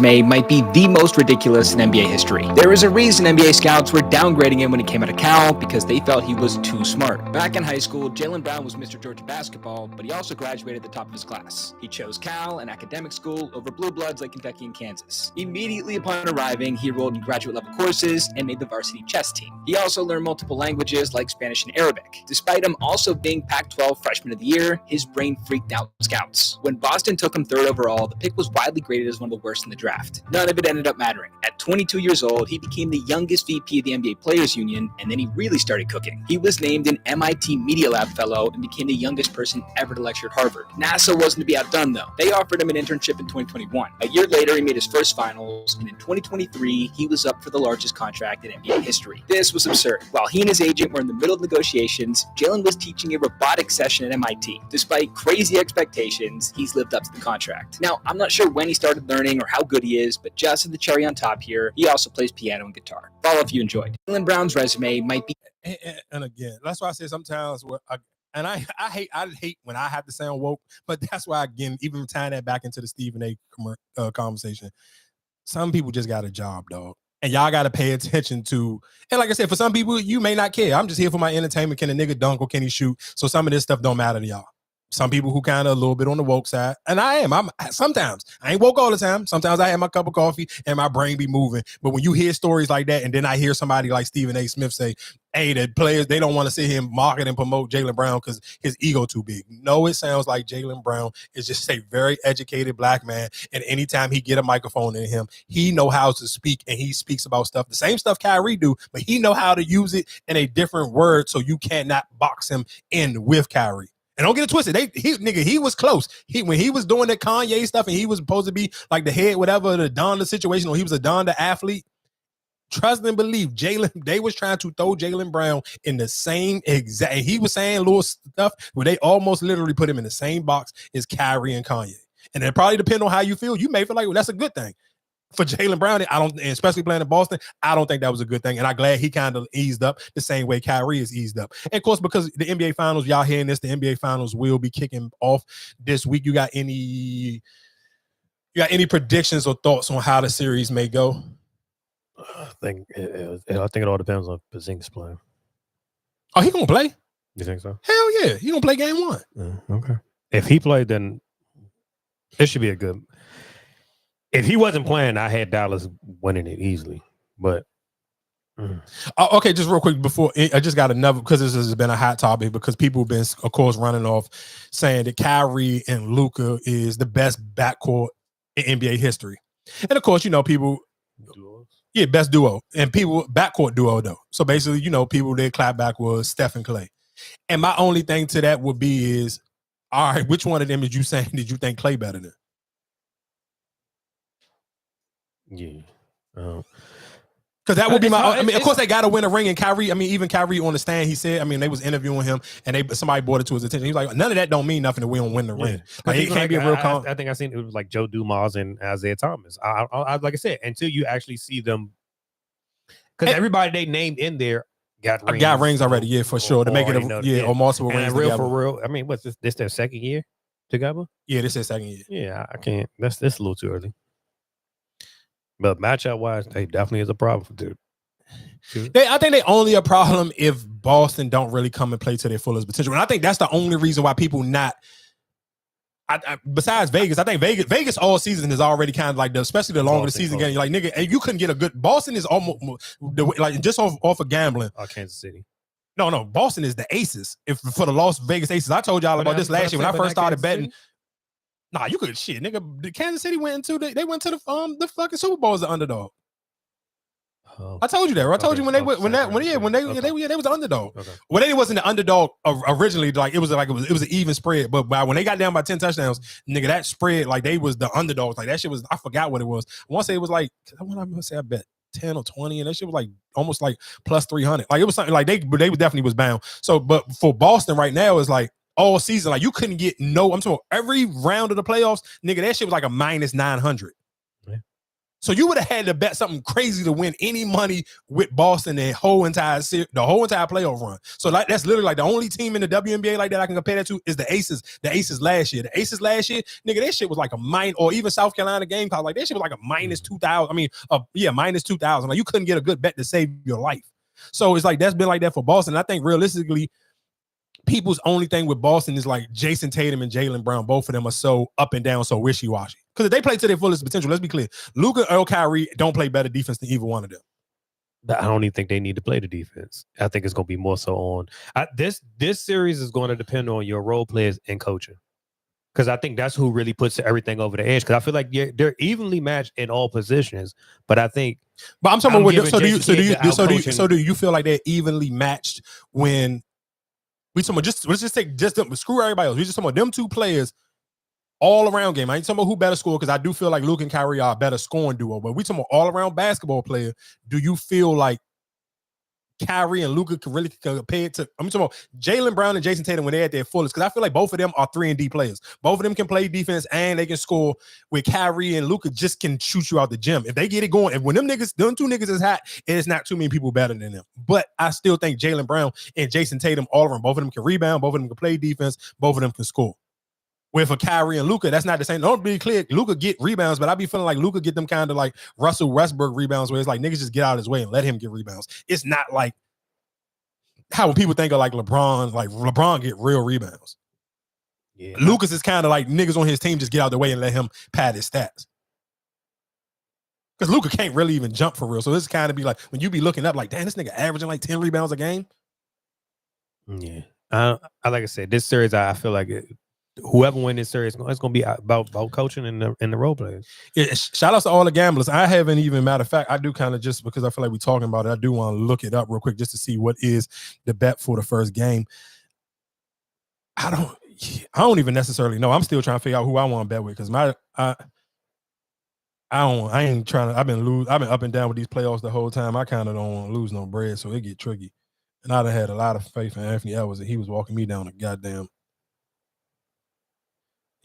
F: May might be the most ridiculous in NBA history. There is a reason NBA scouts were downgrading him when he came out of Cal because they felt he was too smart. Back in high school, Jaylen Brown was Mr. Georgia basketball, but he also graduated at the top of his class. He chose Cal, an academic school, over blue bloods like Kentucky and Kansas. Immediately upon arriving, he enrolled in graduate level courses and made the varsity chess team. He also learned multiple languages like Spanish and Arabic. Despite him also being Pac-12 Freshman of the Year, his brain freaked out scouts. When Boston took him third overall, the pick was widely graded as one of the worst in the draft. None of it ended up mattering. At 22 years old, he became the youngest VP of the NBA Players Union, and then he really started cooking. He was named an MIT Media Lab Fellow and became the youngest person ever to lecture at Harvard. NASA wasn't to be outdone, though. They offered him an internship in 2021. A year later, he made his first finals, and in 2023, he was up for the largest contract in NBA history. This was absurd. While he and his agent were in the middle of negotiations, Jaylen was teaching a robotics session at MIT. Despite crazy expectations, he's lived up to the contract. Now, I'm not sure when he started learning or how good he is, but just as the cherry on top here, he also plays piano and guitar. Follow if you enjoyed. Jaylen Brown's resume might be...
A: And again, that's why I say sometimes I hate when I have to sound woke, but that's why, again, even tying that back into the Stephen A. Conversation, some people just got a job, dog. And y'all got to pay attention to, and like I said, for some people, you may not care. I'm just here for my entertainment. Can a nigga dunk or can he shoot? So some of this stuff don't matter to y'all. Some people who kind of a little bit on the woke side, and I'm sometimes, I ain't woke all the time. Sometimes I have my cup of coffee and my brain be moving. But when you hear stories like that, and then I hear somebody like Stephen A. Smith say, hey, the players, they don't want to sit here and market and promote Jaylen Brown because his ego too big. No, it sounds like Jaylen Brown is just a very educated Black man. And anytime he get a microphone in him, he know how to speak, and he speaks about stuff, the same stuff Kyrie do, but he know how to use it in a different word so you cannot box him in with Kyrie. And don't get it twisted. He was close. When he was doing that Kanye stuff and he was supposed to be like the head, whatever, the Donda situation, or he was a Donda athlete, trust and believe they was trying to throw Jaylen Brown in the same exact, he was saying little stuff where they almost literally put him in the same box as Kyrie and Kanye. And it probably depends on how you feel. You may feel like, well, that's a good thing. For Jaylen Brown, especially playing in Boston, I don't think that was a good thing. And I'm glad he kind of eased up the same way Kyrie is eased up. And of course, because the NBA Finals, y'all hearing this, the NBA Finals will be kicking off this week. You got any predictions or thoughts on how the series may go?
C: I think it all depends on Porzingis playing.
A: Oh, he gonna play?
C: You think so?
A: Hell yeah, he gonna play game one.
C: Okay. If he played, then it should be a good. If he wasn't playing, I had Dallas winning it easily. But
A: okay, just real quick before I just got another, because this has been a hot topic, because people have been, of course, running off saying that Kyrie and Luka is the best backcourt in NBA history. And of course, people, yeah, best duo, and people backcourt duo though. So basically, people that clap back was Steph and Clay. And my only thing to that would be is, all right, which one of them did you think Clay better than?
C: Yeah.
A: Because that would be
C: It's
A: my.
C: hard.
A: I mean, of
C: It's-
A: course they got to win a ring, and Kyrie. I mean, even Kyrie on the stand, he said. I mean, they was interviewing him, and somebody brought it to his attention. He was like, "None of that don't mean nothing if we don't win the ring. Like, it can't be a real."
C: I think I seen it was like Joe Dumas and Isaiah Thomas. I like I said, until you actually see them, because everybody they named in there got rings.
A: Got rings already, yeah, for sure. To make it, or multiple
C: and
A: rings.
C: real
A: together.
C: for real. I mean, what's this? This their second year together?
A: Yeah, this is second year.
C: Yeah, I can't. That's a little too early. But matchup wise, they definitely is a problem, dude.
A: I think they only a problem if Boston don't really come and play to their fullest potential. And I think that's the only reason why people not. Besides Vegas, I think Vegas all season is already kind of like especially the longer the season getting. Like nigga, and you couldn't get a good. Boston is almost like just off of gambling.
C: Kansas City.
A: No, Boston is the Aces. If for the Las Vegas Aces, I told y'all about this last year when I first started betting. Nah, you could shit, nigga. The Kansas City went into they went to the fucking Super Bowl as the underdog.
C: Oh.
A: I told you that. Right? I told you when they was the underdog.
C: Okay.
A: Well, they wasn't the underdog originally. Like it was an even spread. But when they got down by 10 touchdowns, nigga, that spread like they was the underdogs. Like that shit was. I forgot what it was. I want to say it was like I want to say I bet 10 or 20, and that shit was like almost like plus 300. Like it was something like they definitely was bound. So, but for Boston right now is like all season, like you couldn't get I'm talking about every round of the playoffs, nigga. That shit was like a minus 900. So you would have had to bet something crazy to win any money with Boston the whole entire playoff run. So like that's literally like the only team in the WNBA like that I can compare that to is the Aces. The Aces last year. The Aces last year, nigga, that shit was like a or even South Carolina Gamecocks, like that shit was like a minus 2,000. I mean, minus 2,000. Like you couldn't get a good bet to save your life. So it's like that's been like that for Boston. I think realistically, people's only thing with Boston is like Jason Tatum and Jaylen Brown. Both of them are so up and down, so wishy-washy. Because if they play to their fullest potential, let's be clear, Luka or Kyrie don't play better defense than either one of them.
C: I don't even think they need to play the defense. I think it's going to be more so on this series is going to depend on your role players and coaching. Because I think that's who really puts everything over the edge. Because I feel like they're evenly matched in all positions, but I think.
A: But I'm talking about do you feel like they're evenly matched when we talking about let's just take them, screw everybody else. We just talking about them two players all around game. I ain't talking about who better score because I do feel like Luke and Kyrie are a better scoring duo. But we talking about all around basketball player. Do you feel like Kyrie and Luka can really compare it to? I'm talking about Jaylen Brown and Jason Tatum when they're at their fullest because I feel like both of them are 3-and-D players. Both of them can play defense and they can score. With Kyrie and Luka just can shoot you out the gym if they get it going. And when them two niggas is hot, it's not too many people better than them. But I still think Jaylen Brown and Jason Tatum all around. Both of them can rebound. Both of them can play defense. Both of them can score. Where for Kyrie and Luka, that's not the same. Don't be clear. Luka get rebounds, but I be feeling like Luka get them kind of like Russell Westbrook rebounds, where it's like niggas just get out of his way and let him get rebounds. It's not like how when people think of like LeBron get real rebounds. Yeah. Lucas is kind of like niggas on his team just get out of the way and let him pad his stats. Because Luka can't really even jump for real. So this kind of be like when you be looking up like, damn, this nigga averaging like 10 rebounds a game.
C: Yeah. Like I said, this series, I feel like whoever wins this series, it's going to be about coaching and the role players.
A: Yeah, shout out to all the gamblers. I haven't even, matter of fact, I do kind of just because I feel like we're talking about it, I do want to look it up real quick just to see what is the bet for the first game. I don't even necessarily know. I'm still trying to figure out who I want to bet with because I ain't trying to. I've been up and down with these playoffs the whole time. I kind of don't want to lose no bread, so it get tricky. And I done had a lot of faith in Anthony Edwards, and he was walking me down a goddamn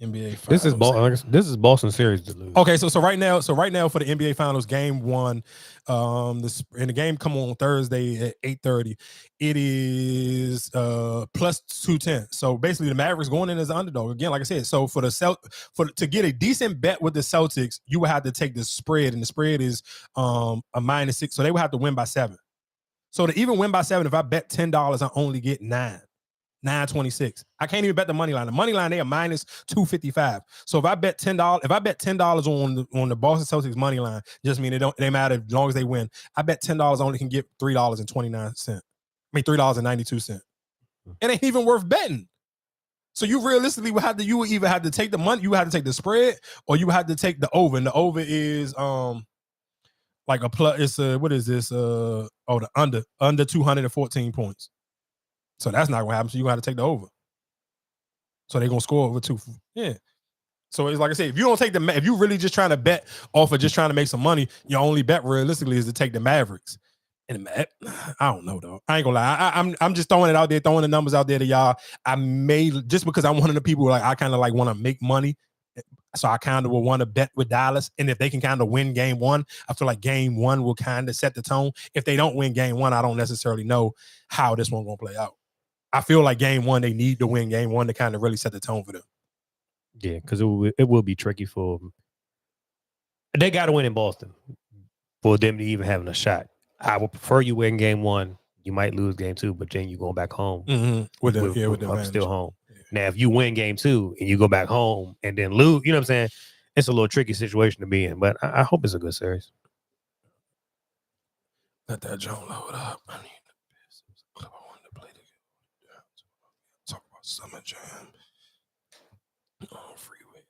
A: NBA Finals.
C: This is Boston series to lose.
A: Okay, so right now for the NBA Finals, game one, and the game come on Thursday at 8:30. It is plus 210. So basically, the Mavericks going in as an underdog again. Like I said, so to get a decent bet with the Celtics, you would have to take the spread, and the spread is a -6. So they would have to win by 7. So to even win by 7, if I bet $10, I only get 9.26. I can't even bet the money line. The money line, they are -255. So if I bet $10 on the Boston Celtics money line, just mean they matter as long as they win. I bet $10 I only can get $3.29. I mean $3.92. It ain't even worth betting. So you realistically would either have to take the money, you would have to take the spread, or you would have to take the over. And the over is like a plus. It's what is this? The under 214 points. So that's not what happens. So you got to take the over. So they're gonna score over 2. Yeah. So it's like I said, if you don't take if you really just trying to bet off of just trying to make some money, your only bet realistically is to take the Mavericks. And I don't know though. I ain't gonna lie. I'm just throwing it out there, throwing the numbers out there to y'all. I may just because I'm one of the people like I kind of like want to make money. So I kind of will want to bet with Dallas. And if they can kind of win game one, I feel like game one will kind of set the tone. If they don't win game one, I don't necessarily know how this one gonna play out. I feel like game one, they need to win game one to kind of really set the tone for them.
C: Yeah, because it will be tricky for them. They got to win in Boston for them to even having a shot. I would prefer you win game one. You might lose game two, but then you going back home.
A: With them
C: I'm still home. Yeah. Now, if you win game two and you go back home and then lose, you know what I'm saying? It's a little tricky situation to be in, but I hope it's a good series.
A: Let that Joan load up. I need the clip I wanted to play together. Talk about Summer Jam. Oh, freeway.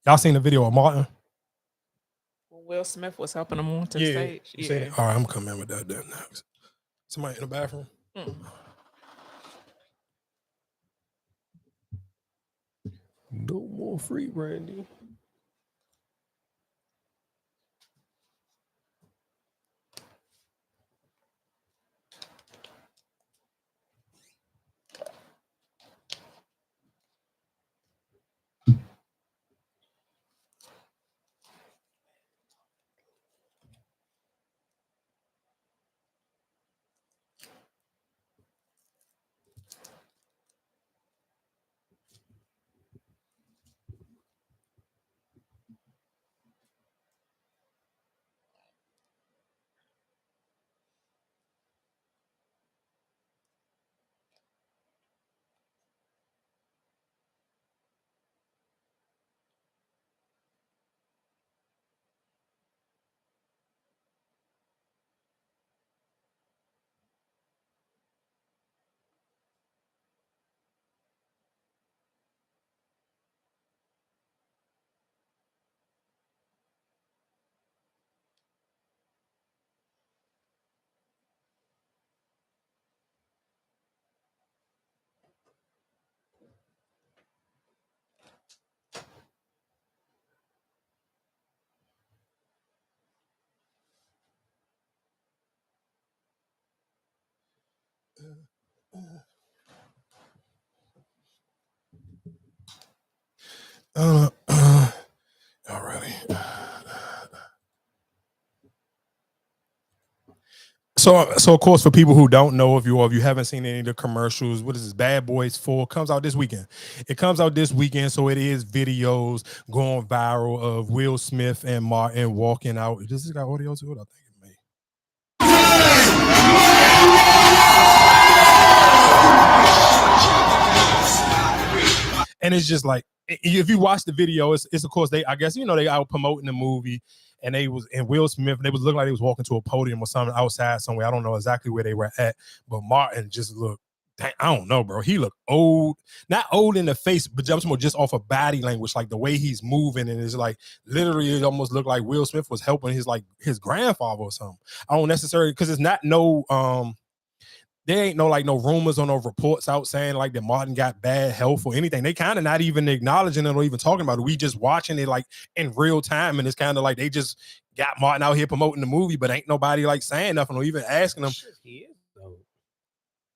A: Y'all seen the video of Martin?
O: Will Smith was helping him onto the stage.
A: Yeah. All right, I'm coming with that next. Somebody in the bathroom?
C: No more free brandy.
A: Alrighty. So of course, for people who don't know, if you haven't seen any of the commercials, what is this? Bad Boys 4 comes out this weekend. It comes out this weekend, so it is videos going viral of Will Smith and Martin walking out. Does this got audio to it? I think it may. And it's just like, if you watch the video, it's of course they out promoting the movie, and Will Smith, they was looking like they was walking to a podium or something outside somewhere. I don't know exactly where they were at, but Martin just looked, I don't know, bro. He looked old, not old in the face, but just off of body language, like the way he's moving, and it's like literally it almost looked like Will Smith was helping his grandfather or something. I don't necessarily, because it's not there ain't no rumors or no reports out saying like that Martin got bad health or anything. They kind of not even acknowledging it or even talking about it. We just watching it like in real time, and it's kind of like they just got Martin out here promoting the movie, but ain't nobody like saying nothing or even asking him.
C: He is old.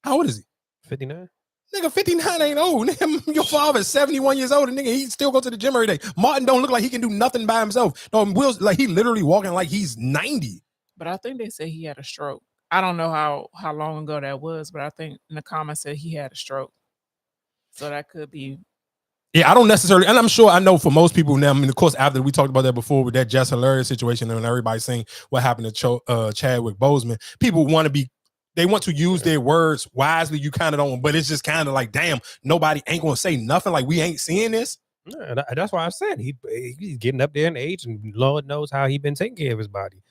A: How old is he?
C: 59.
A: Nigga, 59 ain't old. Nigga, your father's 71 years old, and nigga, he still go to the gym every day. Martin don't look like he can do nothing by himself. No, Will's like he literally walking like he's 90.
O: But I think they say he had a stroke. I don't know how long ago that was, but I think in the comments said he had a stroke. So that could be.
A: Yeah, I don't necessarily, and I'm sure I know for most people now, I mean, of course, after we talked about that before with that Just Hilarious situation and everybody saying what happened to Chadwick Boseman, people they want to use their words wisely. You kind of don't, but it's just kind of like, damn, nobody ain't going to say nothing. Like, we ain't seeing this.
C: Yeah, that's why I said he's getting up there in age, and Lord knows how he been taking care of his body.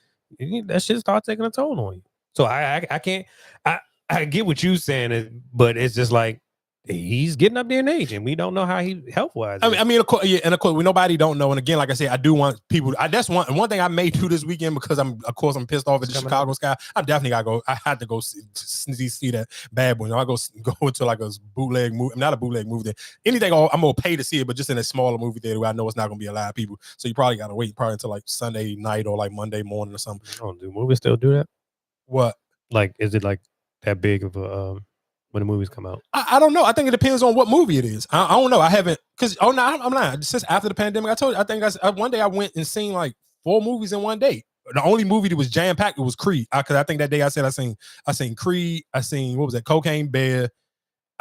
C: That shit start taking a toll on you. So I can't, I get what you saying, but it's just like he's getting up there in age, and we don't know how he health wise.
A: I mean, of course, yeah, and of course, nobody don't know. And again, like I said, I do want people. That's one thing I may do this weekend because I'm pissed off at the Chicago Sky. I definitely gotta go. I had to go see that Bad Boy. I go into like a bootleg movie, not a bootleg movie. There. Anything I'm gonna pay to see it, but just in a smaller movie theater where I know it's not gonna be a lot of people. So you probably gotta wait until like Sunday night or like Monday morning or something.
C: Oh, do movies still do that?
A: What?
C: Like, is it like that big of a when the movies come out?
A: I don't know. I think it depends on what movie it is. I don't know. I haven't because I'm not. Since after the pandemic, I told you. I think one day I went and seen like 4 movies in one day. The only movie that was jam packed was Creed. Because I think that day I said I seen Creed. I seen what was that? Cocaine Bear.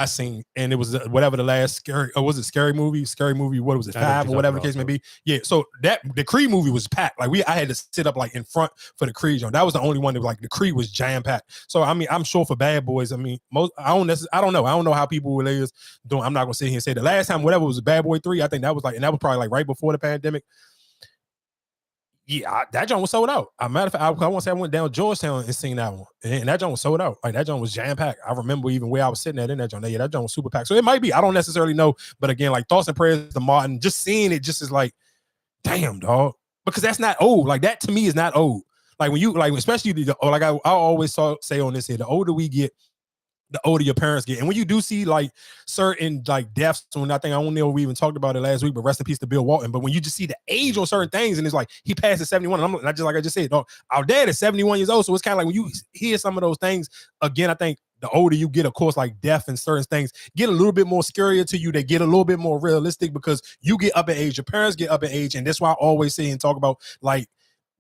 A: I seen, and it was whatever the last scary, or was it scary movie? Scary movie, what was it, 5 or whatever the case may be? Yeah, so the Creed movie was packed. Like I had to sit up like in front for the Creed. That was the only one that was like the Creed was jam packed. So I mean, I'm sure for Bad Boys, I mean, I don't know. I don't know how people is doing. I'm not gonna sit here and say the last time whatever was Bad Boy 3. I think that was like, and that was probably like right before the pandemic. Yeah, that joint was sold out. Matter of fact, I want to say I went down Georgetown and seen that one, and that joint was sold out. Like that joint was jam packed. I remember even where I was sitting at in that joint. Yeah, that joint was super packed. So it might be. I don't necessarily know, but again, like thoughts and prayers to Martin. Just seeing it just is like, damn, dog. Because that's not old. Like that to me is not old. Like when you like, especially like I always say on this here, the older we get, the older your parents get. And when you do see like certain like deaths, when I don't know we even talked about it last week, but rest in peace to Bill Walton. But when you just see the age on certain things, and it's like he passed at 71, and I'm just like I just said, dog, our dad is 71 years old. So it's kind of like when you hear some of those things, again, I think the older you get, of course, like death and certain things get a little bit more scarier to you. They get a little bit more realistic because you get up in age, your parents get up in age, and that's why I always say and talk about like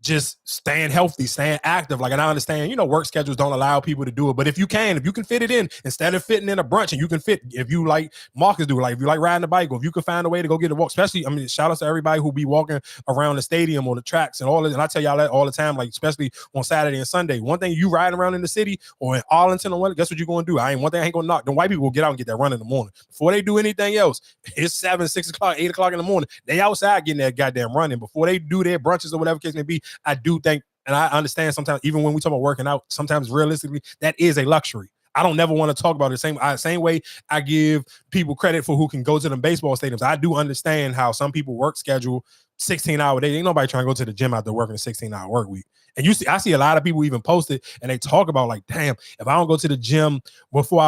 A: just staying healthy, staying active. Like, and I understand, work schedules don't allow people to do it, but if you can fit it in, instead of fitting in a brunch, and you can fit, if you like Marcus do, like if you like riding a bike, or if you can find a way to go get a walk, especially, I mean, shout out to everybody who be walking around the stadium or the tracks and all this. And I tell y'all that all the time, like, especially on Saturday and Sunday. One thing, you riding around in the city or in Arlington or what, guess what you're going to do? I ain't going to knock. The white people will get out and get that run in the morning. Before they do anything else, it's 7, 6 o'clock, 8 o'clock in the morning. They outside getting that goddamn running. Before they do their brunches or whatever case may be, I do think, and I understand sometimes, even when we talk about working out, sometimes realistically, that is a luxury. I don't never want to talk about it the same way I give people credit for who can go to them baseball stadiums. I do understand how some people work schedule 16-hour days. Ain't nobody trying to go to the gym after working a 16-hour work week. And I see a lot of people even post it, and they talk about like, damn, if I don't go to the gym before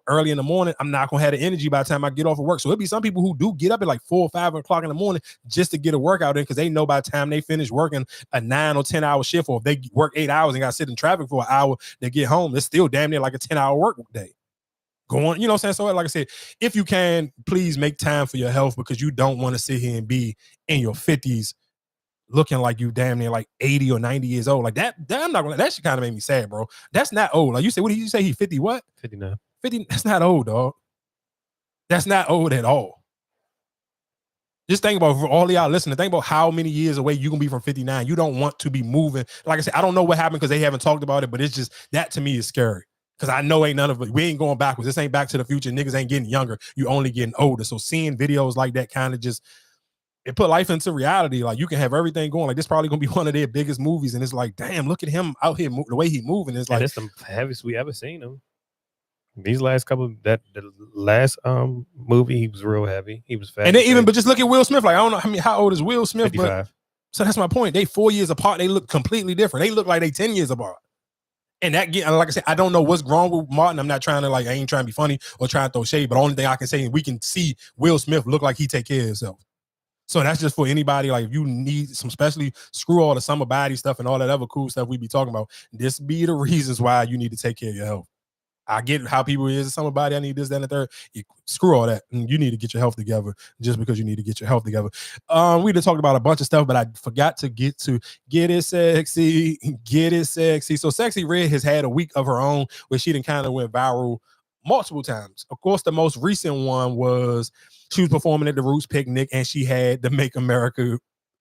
A: early in the morning, I'm not gonna have the energy by the time I get off of work. So it'd be some people who do get up at like 4 or 5 o'clock in the morning just to get a workout in, because they know by the time they finish working a 9 or 10-hour shift, or if they work 8 hours and got to sit in traffic for an hour, they get home, it's still damn near like a 10-hour work day. Go on, you know what I'm saying? So like I said, if you can, please make time for your health, because you don't want to sit here and be in your 50s looking like you damn near like 80 or 90 years old. Like that I'm not gonna, that shit kind of made me sad, bro. That's not old. Like you say, what did you say? He 50 what?
C: 59.
A: 50, that's not old, dog. That's not old at all. Just think about, for all of y'all listening, think about how many years away you can be from 59. You don't want to be moving. Like I said, I don't know what happened because they haven't talked about it, but it's just, that to me is scary. Because I know ain't none of it. We ain't going backwards. This ain't Back to the Future. Niggas ain't getting younger. You only getting older. So seeing videos like that kind of just, it put life into reality. Like you can have everything going. Like this probably gonna be one of their biggest movies, and it's like, damn, look at him out here, the way he moving. It's like
C: that's the heaviest we ever seen him. These last couple, the last movie, he was real heavy. He was fat.
A: And then but just look at Will Smith. Like I don't know how old is Will Smith,
C: 55.
A: But so that's my point. They 4 years apart. They look completely different. They look like they 10 years apart. And that, like I said, I don't know what's wrong with Martin. I'm not trying to I ain't trying to be funny or trying to throw shade. But the only thing I can say is we can see Will Smith look like he take care of himself. So that's just for anybody, like if you need some, especially screw all the summer body stuff and all that other cool stuff we be talking about. This be the reasons why you need to take care of your health. I get how people is summer body. I need this, that, and the third. Screw all that. And you need to get your health together just because you need to get your health together. We done talked about a bunch of stuff, but I forgot to get to Get It Sexy. Get It Sexy. So Sexyy Red has had a week of her own where she done kind of went viral multiple times. Of course, the most recent one was she was performing at the Roots picnic, and she had the Make America.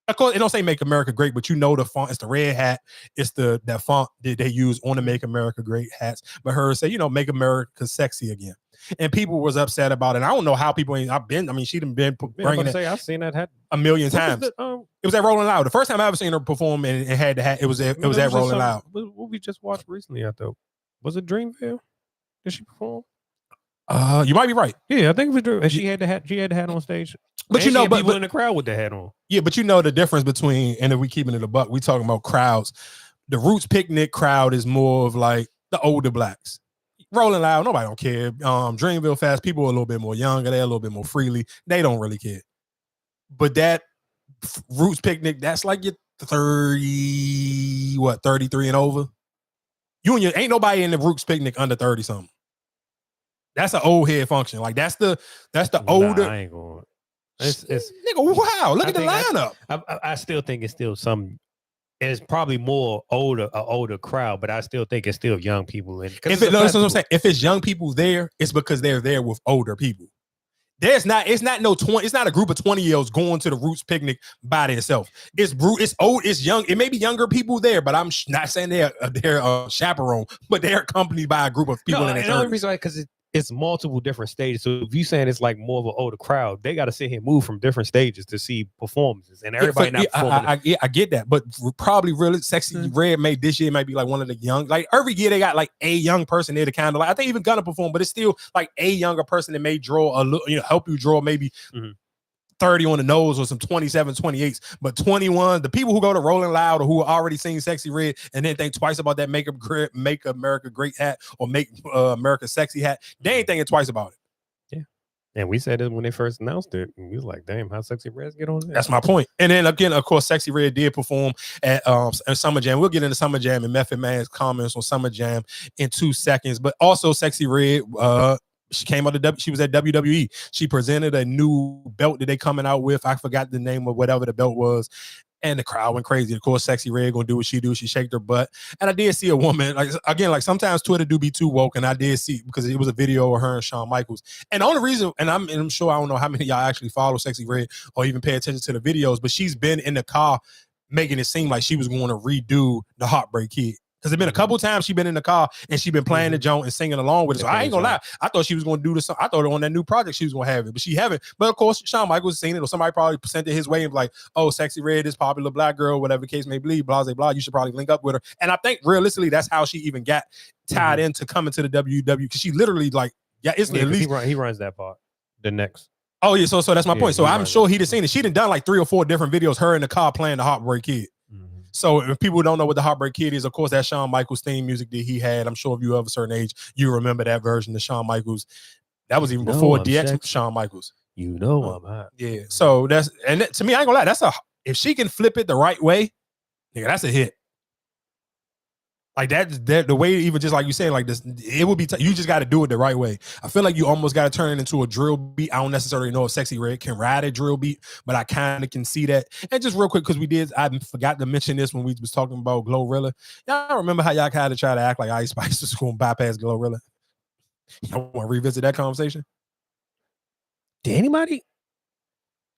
A: Of course, it don't say Make America Great, but the font. It's the red hat. It's that font that they use on the Make America Great hats. But her say, Make America Sexy again. And people was upset about it. I don't know how people ain't. She done been bringing it.
C: I've seen that hat
A: a million times. It was at Rolling Loud. The first time I ever seen her perform and had the hat, it was at Rolling Loud.
C: What we just watched recently, I thought. Was it Dreamville? Did she perform?
A: You might be right.
C: Yeah, I think it was Drew. And she had the hat. She had the hat on stage.
A: But
C: And
A: you
C: she
A: know,
C: had
A: but
C: people in the crowd with the hat on.
A: Yeah, but you know the difference between, and if we keeping it a buck, we talking about crowds. The Roots Picnic crowd is more of like the older blacks. Rolling Loud, nobody don't care. Dreamville Fast, people are a little bit more younger. They're a little bit more freely. They don't really care. But that Roots Picnic, that's like your 33 and over. You and your ain't nobody in the Roots Picnic under 30 something. That's an old head function. Like that's the older.
C: I ain't going. It's
A: nigga. Wow, look at the lineup.
C: I still think it's still some. It's probably more older crowd, but I still think it's still young people in.
A: That's what I'm saying. If it's young people there, it's because they're there with older people. It's not a group of 20-year-olds going to the Roots Picnic by themselves. It's old, it's young. It may be younger people there, but I'm not saying they're chaperone, but they're accompanied by a group of people in their
C: the only reason why, because it's multiple different stages. So if you saying it's like more of an older crowd, they got to sit here and move from different stages to see performances, and everybody not performing.
A: I get that, but probably really Sexyy Red made this year might be like one of the young. Like every year they got like a young person there to kind of like. I think even gonna perform, but it's still like a younger person that may draw a little, help you draw maybe 30 on the nose or some 27, 28s, but 21. The people who go to Rolling Loud or who are already seen Sexyy Red and then think twice about that Make America Great hat or Make America Sexy hat, they ain't thinking twice about it.
C: Yeah, and we said it when they first announced it. And we was like, "Damn, how Sexyy Red get on there?"
A: That's my point. And then again, of course, Sexyy Red did perform at Summer Jam. We'll get into Summer Jam and Method Man's comments on Summer Jam in 2 seconds. But also, Sexyy Red. She came out she was at WWE. She presented a new belt that they coming out with. I forgot the name of whatever the belt was. And the crowd went crazy. Of course, Sexyy Red gonna do what she do. She shaked her butt. And I did see a woman, like sometimes Twitter do be too woke. And I did see, because it was a video of her and Shawn Michaels. And the only reason, and I'm sure I don't know how many of y'all actually follow Sexyy Red or even pay attention to the videos, but she's been in the car making it seem like she was going to redo the Heartbreak Kid. Because there's been a couple times she's been in the car and she's been playing the joint and singing along with it. So I ain't gonna lie. I thought she was gonna do this. I thought on that new project she was gonna have it, but she haven't. But of course, Shawn Michaels seen it, or somebody probably sent it his way and be like, "Oh, Sexyy Red, this popular black girl, whatever the case may be, blah blah blah. You should probably link up with her." And I think realistically, that's how she even got tied into coming to the WWE, because she literally it's at least
C: he runs that part. The next.
A: Oh yeah, so that's my point. So I'm sure he'd have seen it. She'd have done like 3 or 4 different videos, her in the car playing the Heartbreak Kid. So if people don't know what the Heartbreak Kid is, of course, that's Shawn Michaels' theme music that he had. I'm sure if you of a certain age, you remember that version of Shawn Michaels. That was even before DX with Shawn Michaels.
C: I'm hot.
A: Yeah. So to me, I ain't gonna lie. If she can flip it the right way, nigga, that's a hit. Like that the way, even just like you saying, like this, it would be. You just got to do it the right way. I feel like you almost got to turn it into a drill beat. I don't necessarily know if Sexyy Red can ride a drill beat, but I kind of can see that. And just real quick, because I forgot to mention this when we was talking about Glorilla. Y'all remember how y'all kind of try to act like Ice Spice was going to bypass Glorilla? Y'all want to revisit that conversation?
C: Did anybody?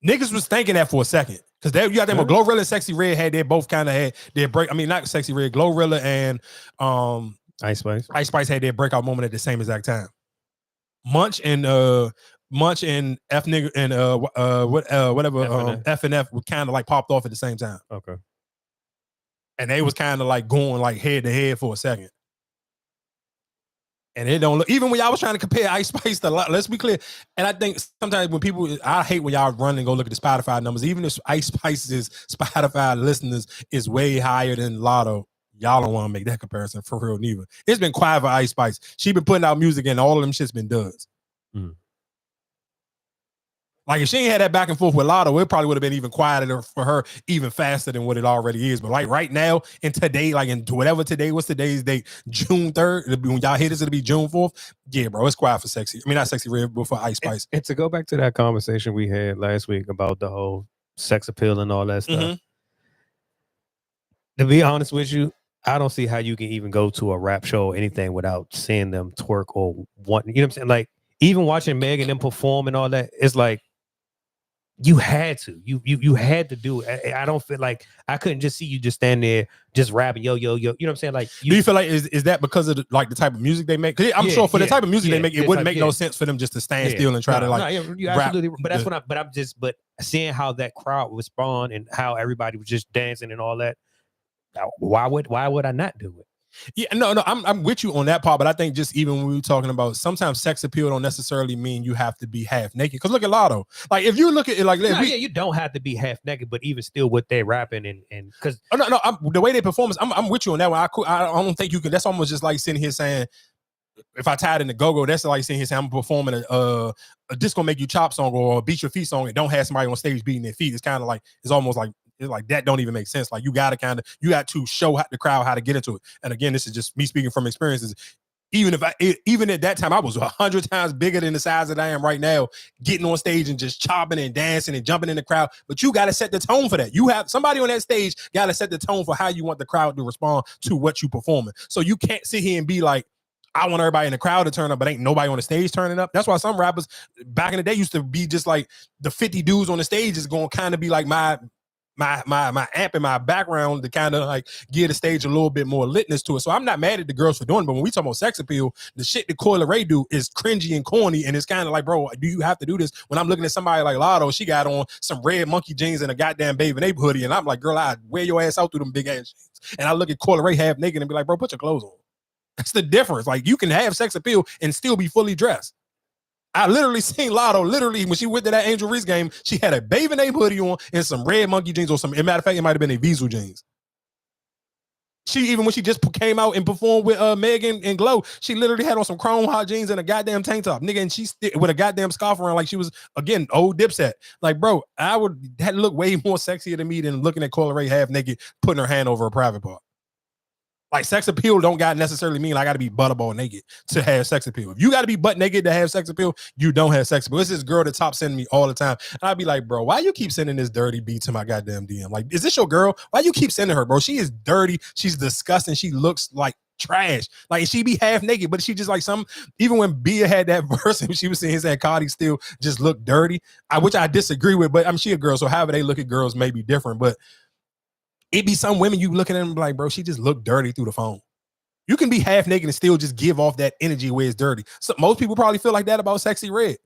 A: Niggas was thinking that for a second. Because you got them, Glorilla and Sexyy Red they both kind of had their break. I mean, not Sexyy Red, Glorilla and
C: Ice Spice.
A: Ice Spice had their breakout moment at the same exact time. Munch and F nigga and whatever F and F would kind of like popped off at the same time.
C: Okay.
A: And they was kind of like going like head to head for a second. And it don't look, even when y'all was trying to compare Ice Spice to, let's be clear. And I think sometimes when people, I hate when y'all run and go look at the Spotify numbers. Even if Ice Spice's Spotify listeners is way higher than Lotto, y'all don't want to make that comparison for real neither. It's been quiet for Ice Spice. She been putting out music and all of them shit's been duds. Like if she ain't had that back and forth with Lotto, it probably would have been even quieter for her, even faster than what it already is. But like right now, in today, like in whatever today, what's today's date? June 3rd. When y'all hit this, it'll be June 4th. Yeah, bro, it's quiet for Sexy. I mean, not Sexyy Red, but for Ice Spice.
C: And to go back to that conversation we had last week about the whole sex appeal and all that stuff. To be honest with you, I don't see how you can even go to a rap show or anything without seeing them twerk or want. You know what I'm saying? Like even watching Meg and them perform and all that, it's like. You had to. You had to do it. I don't feel like I couldn't just see you just stand there just rapping yo yo yo. You know what I'm saying? Like,
A: do you feel like is that because of the type of music they make? I'm sure for the type of music they make, it wouldn't make no sense for them just to stand still and try to like.
C: You absolutely. But that's what I'm just. But seeing how that crowd was spawned and how everybody was just dancing and all that. Why would I not do it?
A: Yeah, no, I'm with you on that part, but I think just even when we were talking about sometimes sex appeal don't necessarily mean you have to be half naked. Because look at Lotto. Like if you look at it like
C: yeah, you don't have to be half naked, but even still what they're rapping and because
A: the way they perform is I'm with you on that one. I don't think you can. That's almost just like sitting here saying, if I tied in the go-go, that's like sitting here saying I'm performing a disco make you chop song or a beat your feet song and don't have somebody on stage beating their feet. It's kind of like it's almost like it's like that don't even make sense. Like you got to show the crowd how to get into it. And again, this is just me speaking from experiences. Even at that time, I was 100 times bigger than the size that I am right now, getting on stage and just chopping and dancing and jumping in the crowd. But you got to set the tone for that. You have somebody on that stage got to set the tone for how you want the crowd to respond to what you performing. So you can't sit here and be like, I want everybody in the crowd to turn up, but ain't nobody on the stage turning up. That's why some rappers back in the day used to be just like the 50 dudes on the stage is going to kind of be like my amp in my background to kind of like give the stage a little bit more litness to it. So I'm not mad at the girls for doing it, but when we talk about sex appeal, the shit that Coi Leray do is cringy and corny, and it's kind of like, bro, do you have to do this? When I'm looking at somebody like Lotto, she got on some red monkey jeans and a goddamn Baby Nape hoodie, and I'm like, girl, I wear your ass out through them big ass jeans. And I look at Coi Leray half naked and be like, bro, put your clothes on. That's the difference. Like you can have sex appeal and still be fully dressed. I literally seen Lotto, when she went to that Angel Reese game, she had a Baby Nape hoodie on and some red monkey jeans or some, as a matter of fact, it might have been a Diesel jeans. She, even when she just came out and performed with Megan and Glow, she literally had on some chrome hot jeans and a goddamn tank top, nigga, and she with a goddamn scarf around like she was, again, old Dipset. Like, bro, I would had to look way more sexier than me than looking at Coi Leray half naked, putting her hand over a private part. Like sex appeal don't got necessarily mean I got to be butterball naked to have sex appeal. If you got to be butt naked to have sex appeal, you don't have sex appeal. It's this girl that top sending me all the time. And I'd be like, bro, why you keep sending this dirty beat to my goddamn DM? Like, is this your girl? Why you keep sending her, bro? She is dirty. She's disgusting. She looks like trash. Like she be half naked, but she just like even when BIA had that verse and she was saying Cardi still just looked dirty, which I disagree with, but she a girl. So however they look at girls may be different, but it be some women you looking at them like, bro, she just looked dirty through the phone. You can be half naked and still just give off that energy where it's dirty. So most people probably feel like that about Sexyy Red.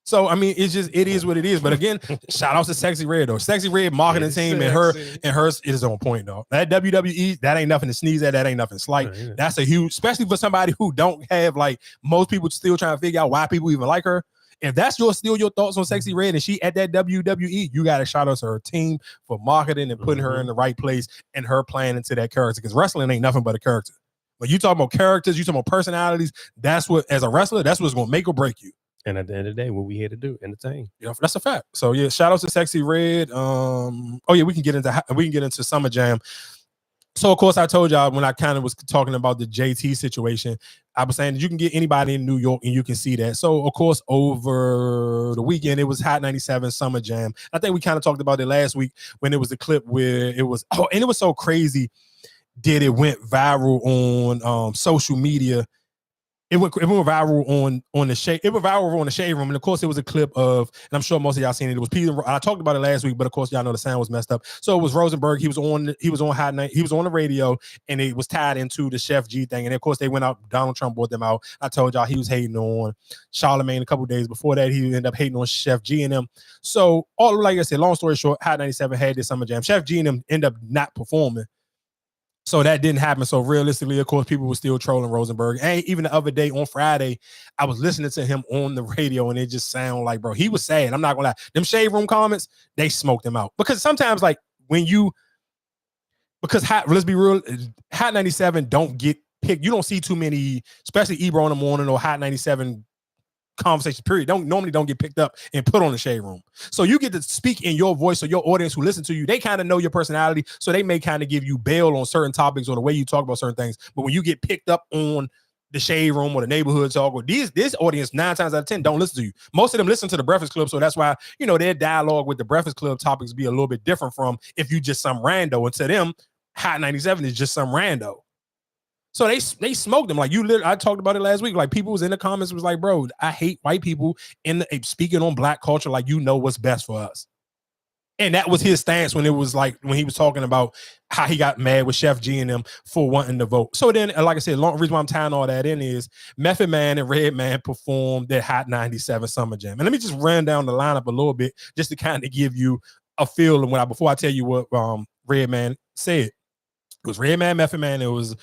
A: So I mean, it is what it is. But again, shout out to Sexyy Red though. Sexyy Red marketing team and hers is on point though. That WWE, that ain't nothing to sneeze at. That ain't nothing slight. Right, yeah. That's a huge, especially for somebody who don't have like most people still trying to figure out why people even like her. If that's still your thoughts on Sexyy Red and she at that WWE, you got to shout out to her team for marketing and putting her in the right place and her playing into that character. Because wrestling ain't nothing but a character. When you talk about characters, you talk about personalities, that's what, as a wrestler, that's what's going to make or break you.
C: And at the end of the day, what we here to do, entertain.
A: Yeah, that's a fact. So yeah, shout out to Sexyy Red. Oh yeah, we can get into Summer Jam. So, of course, I told y'all when I kind of was talking about the JT situation, I was saying that you can get anybody in New York and you can see that. So, of course, over the weekend, it was Hot 97 Summer Jam. I think we kind of talked about it last week when it was the clip where it was, and it was so crazy that it went viral on social media. It went viral on the shade. It went viral on the shade room, and of course, it was a clip of. And I'm sure most of y'all seen it. It was Peter. I talked about it last week, but of course, y'all know the sound was messed up. So it was Rosenberg. He was on Hot Night. He was on the radio, and it was tied into the Chef G thing. And of course, they went out. Donald Trump brought them out. I told y'all he was hating on Charlemagne a couple days before that. He ended up hating on Chef G and them. So like I said, long story short, Hot 97 had this Summer Jam. Chef G and them end up not performing. So that didn't happen. So realistically, of course, people were still trolling Rosenberg. And even the other day on Friday, I was listening to him on the radio and it just sounded like, bro, he was sad. I'm not gonna lie. Them shade room comments, they smoked him out. Because sometimes like let's be real, Hot 97 don't get picked. You don't see too many, especially Ebro in the morning or Hot 97 conversation period normally don't get picked up and put on the shade room. So you get to speak in your voice, so your audience who listen to you, they kind of know your personality, so they may kind of give you bail on certain topics or the way you talk about certain things. But when you get picked up on the shade room or the neighborhood talk, or this audience 9 times out of 10 don't listen to you. Most of them listen to the Breakfast Club, so that's why their dialogue with the Breakfast Club topics be a little bit different from if you just some rando. And to them, Hot 97 is just some rando. So they smoked them. Like I talked about it last week. Like people was in the comments was like, bro, I hate white people speaking on black culture like what's best for us. And that was his stance when he was talking about how he got mad with Chef G and them for wanting to vote. So then, like I said, long reason why I'm tying all that in is Method Man and Redman performed their Hot 97 Summer Jam. And let me just run down the lineup a little bit just to kind of give you a feel before I tell you what Redman said. It was Redman, Method Man. It was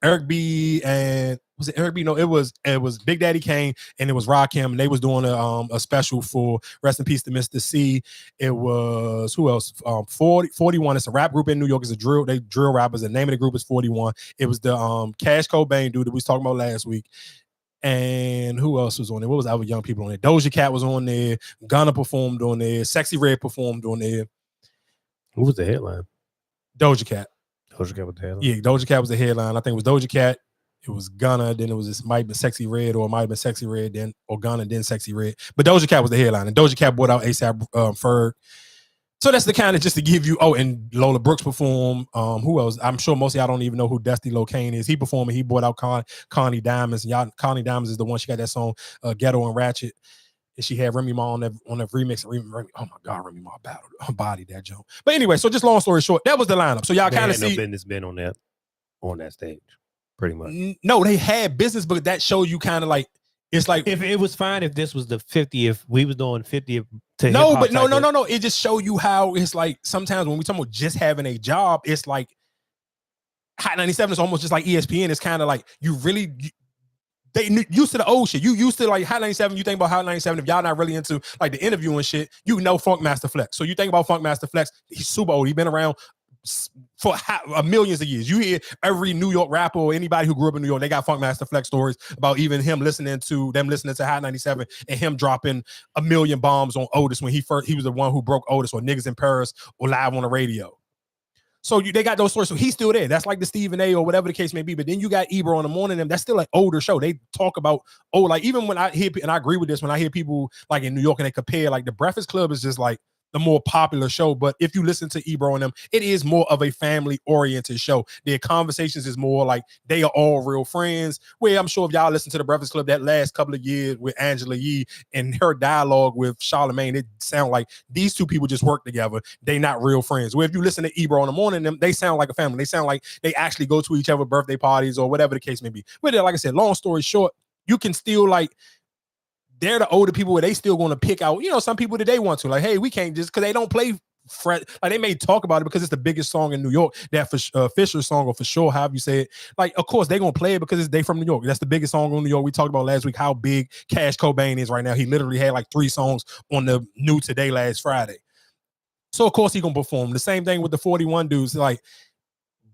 A: Eric B. and was it Eric B? No, it was Big Daddy Kane and it was Rakim. And they was doing a special for Rest in Peace to Mr. C. It was who else? 41. It's a rap group in New York. It's a drill. They drill rappers. The name of the group is 41. It was the Cash Cobain dude that we was talking about last week. And who else was on there? What was other young people on there? Doja Cat was on there. Gunna performed on there. Sexy Red performed on there.
C: Who was the headline?
A: Doja Cat.
C: Doja Cat was the headline.
A: Yeah, Doja Cat was the headline. I think it was Doja Cat. It was Gunna. Then it was this might have been Sexy Red, or it might have been Sexy Red, then or Gunna, then Sexy Red. But Doja Cat was the headline, and Doja Cat brought out ASAP Ferg. So that's the kind of just to give you. Oh, and Lola Brooks performed. Who else? I'm sure most of y'all don't even know who Dusty Locane is. He performed. And he brought out Connie Diamonds. And y'all, Connie Diamonds is the one. She got that song Ghetto and Ratchet. And she had Remy Ma on that remix. Remy, oh my God, Remy Ma battled her body that joke. But anyway, so just long story short, that was the lineup. So y'all kind of see
C: no business been on that stage, pretty much.
A: No, they had business, but that shows you kind of like it's like
C: if it was fine if this was the 50th, we was doing 50th.
A: No, but no. It just show you how it's like sometimes when we talk about just having a job, it's like Hot 97 is almost just like ESPN. It's kind of like you really. They used to the old shit. You used to like Hot 97. You think about Hot 97. If y'all not really into like the interviewing shit, you know Funk Master Flex. So you think about Funk Master Flex. He's super old. He's been around for millions of years. You hear every New York rapper or anybody who grew up in New York, they got Funk Master Flex stories about even him listening to Hot 97 and him dropping a million bombs on Otis when he was the one who broke Otis or Niggas in Paris or Live on the Radio. So they got those stories. So he's still there. That's like the Stephen A. or whatever the case may be. But then you got Ebro in the morning. That's still an older show. They talk about, like even when I hear, and I agree with this, when I hear people like in New York and they compare, like the Breakfast Club is just like the more popular show. But if you listen to Ebro and them, it is more of a family-oriented show. Their conversations is more like they are all real friends. Where I'm sure if y'all listen to the Breakfast Club that last couple of years with Angela Yee and her dialogue with Charlamagne, it sound like these two people just work together. They not real friends. Where if you listen to Ebro in the morning, them they sound like a family. They sound like they actually go to each other's birthday parties or whatever the case may be. But like I said, long story short, you can still like they're the older people where they still going to pick out, some people that they want to. Like, hey, we can't just because they don't play like they may talk about it because it's the biggest song in New York, that Fisher song, or for sure, however you say it. Like, of course, they're going to play it because they from New York. That's the biggest song in New York. We talked about last week how big Cash Cobain is right now. He literally had like 3 songs on the New Today last Friday. So, of course, he's going to perform. The same thing with the 41 dudes. Like,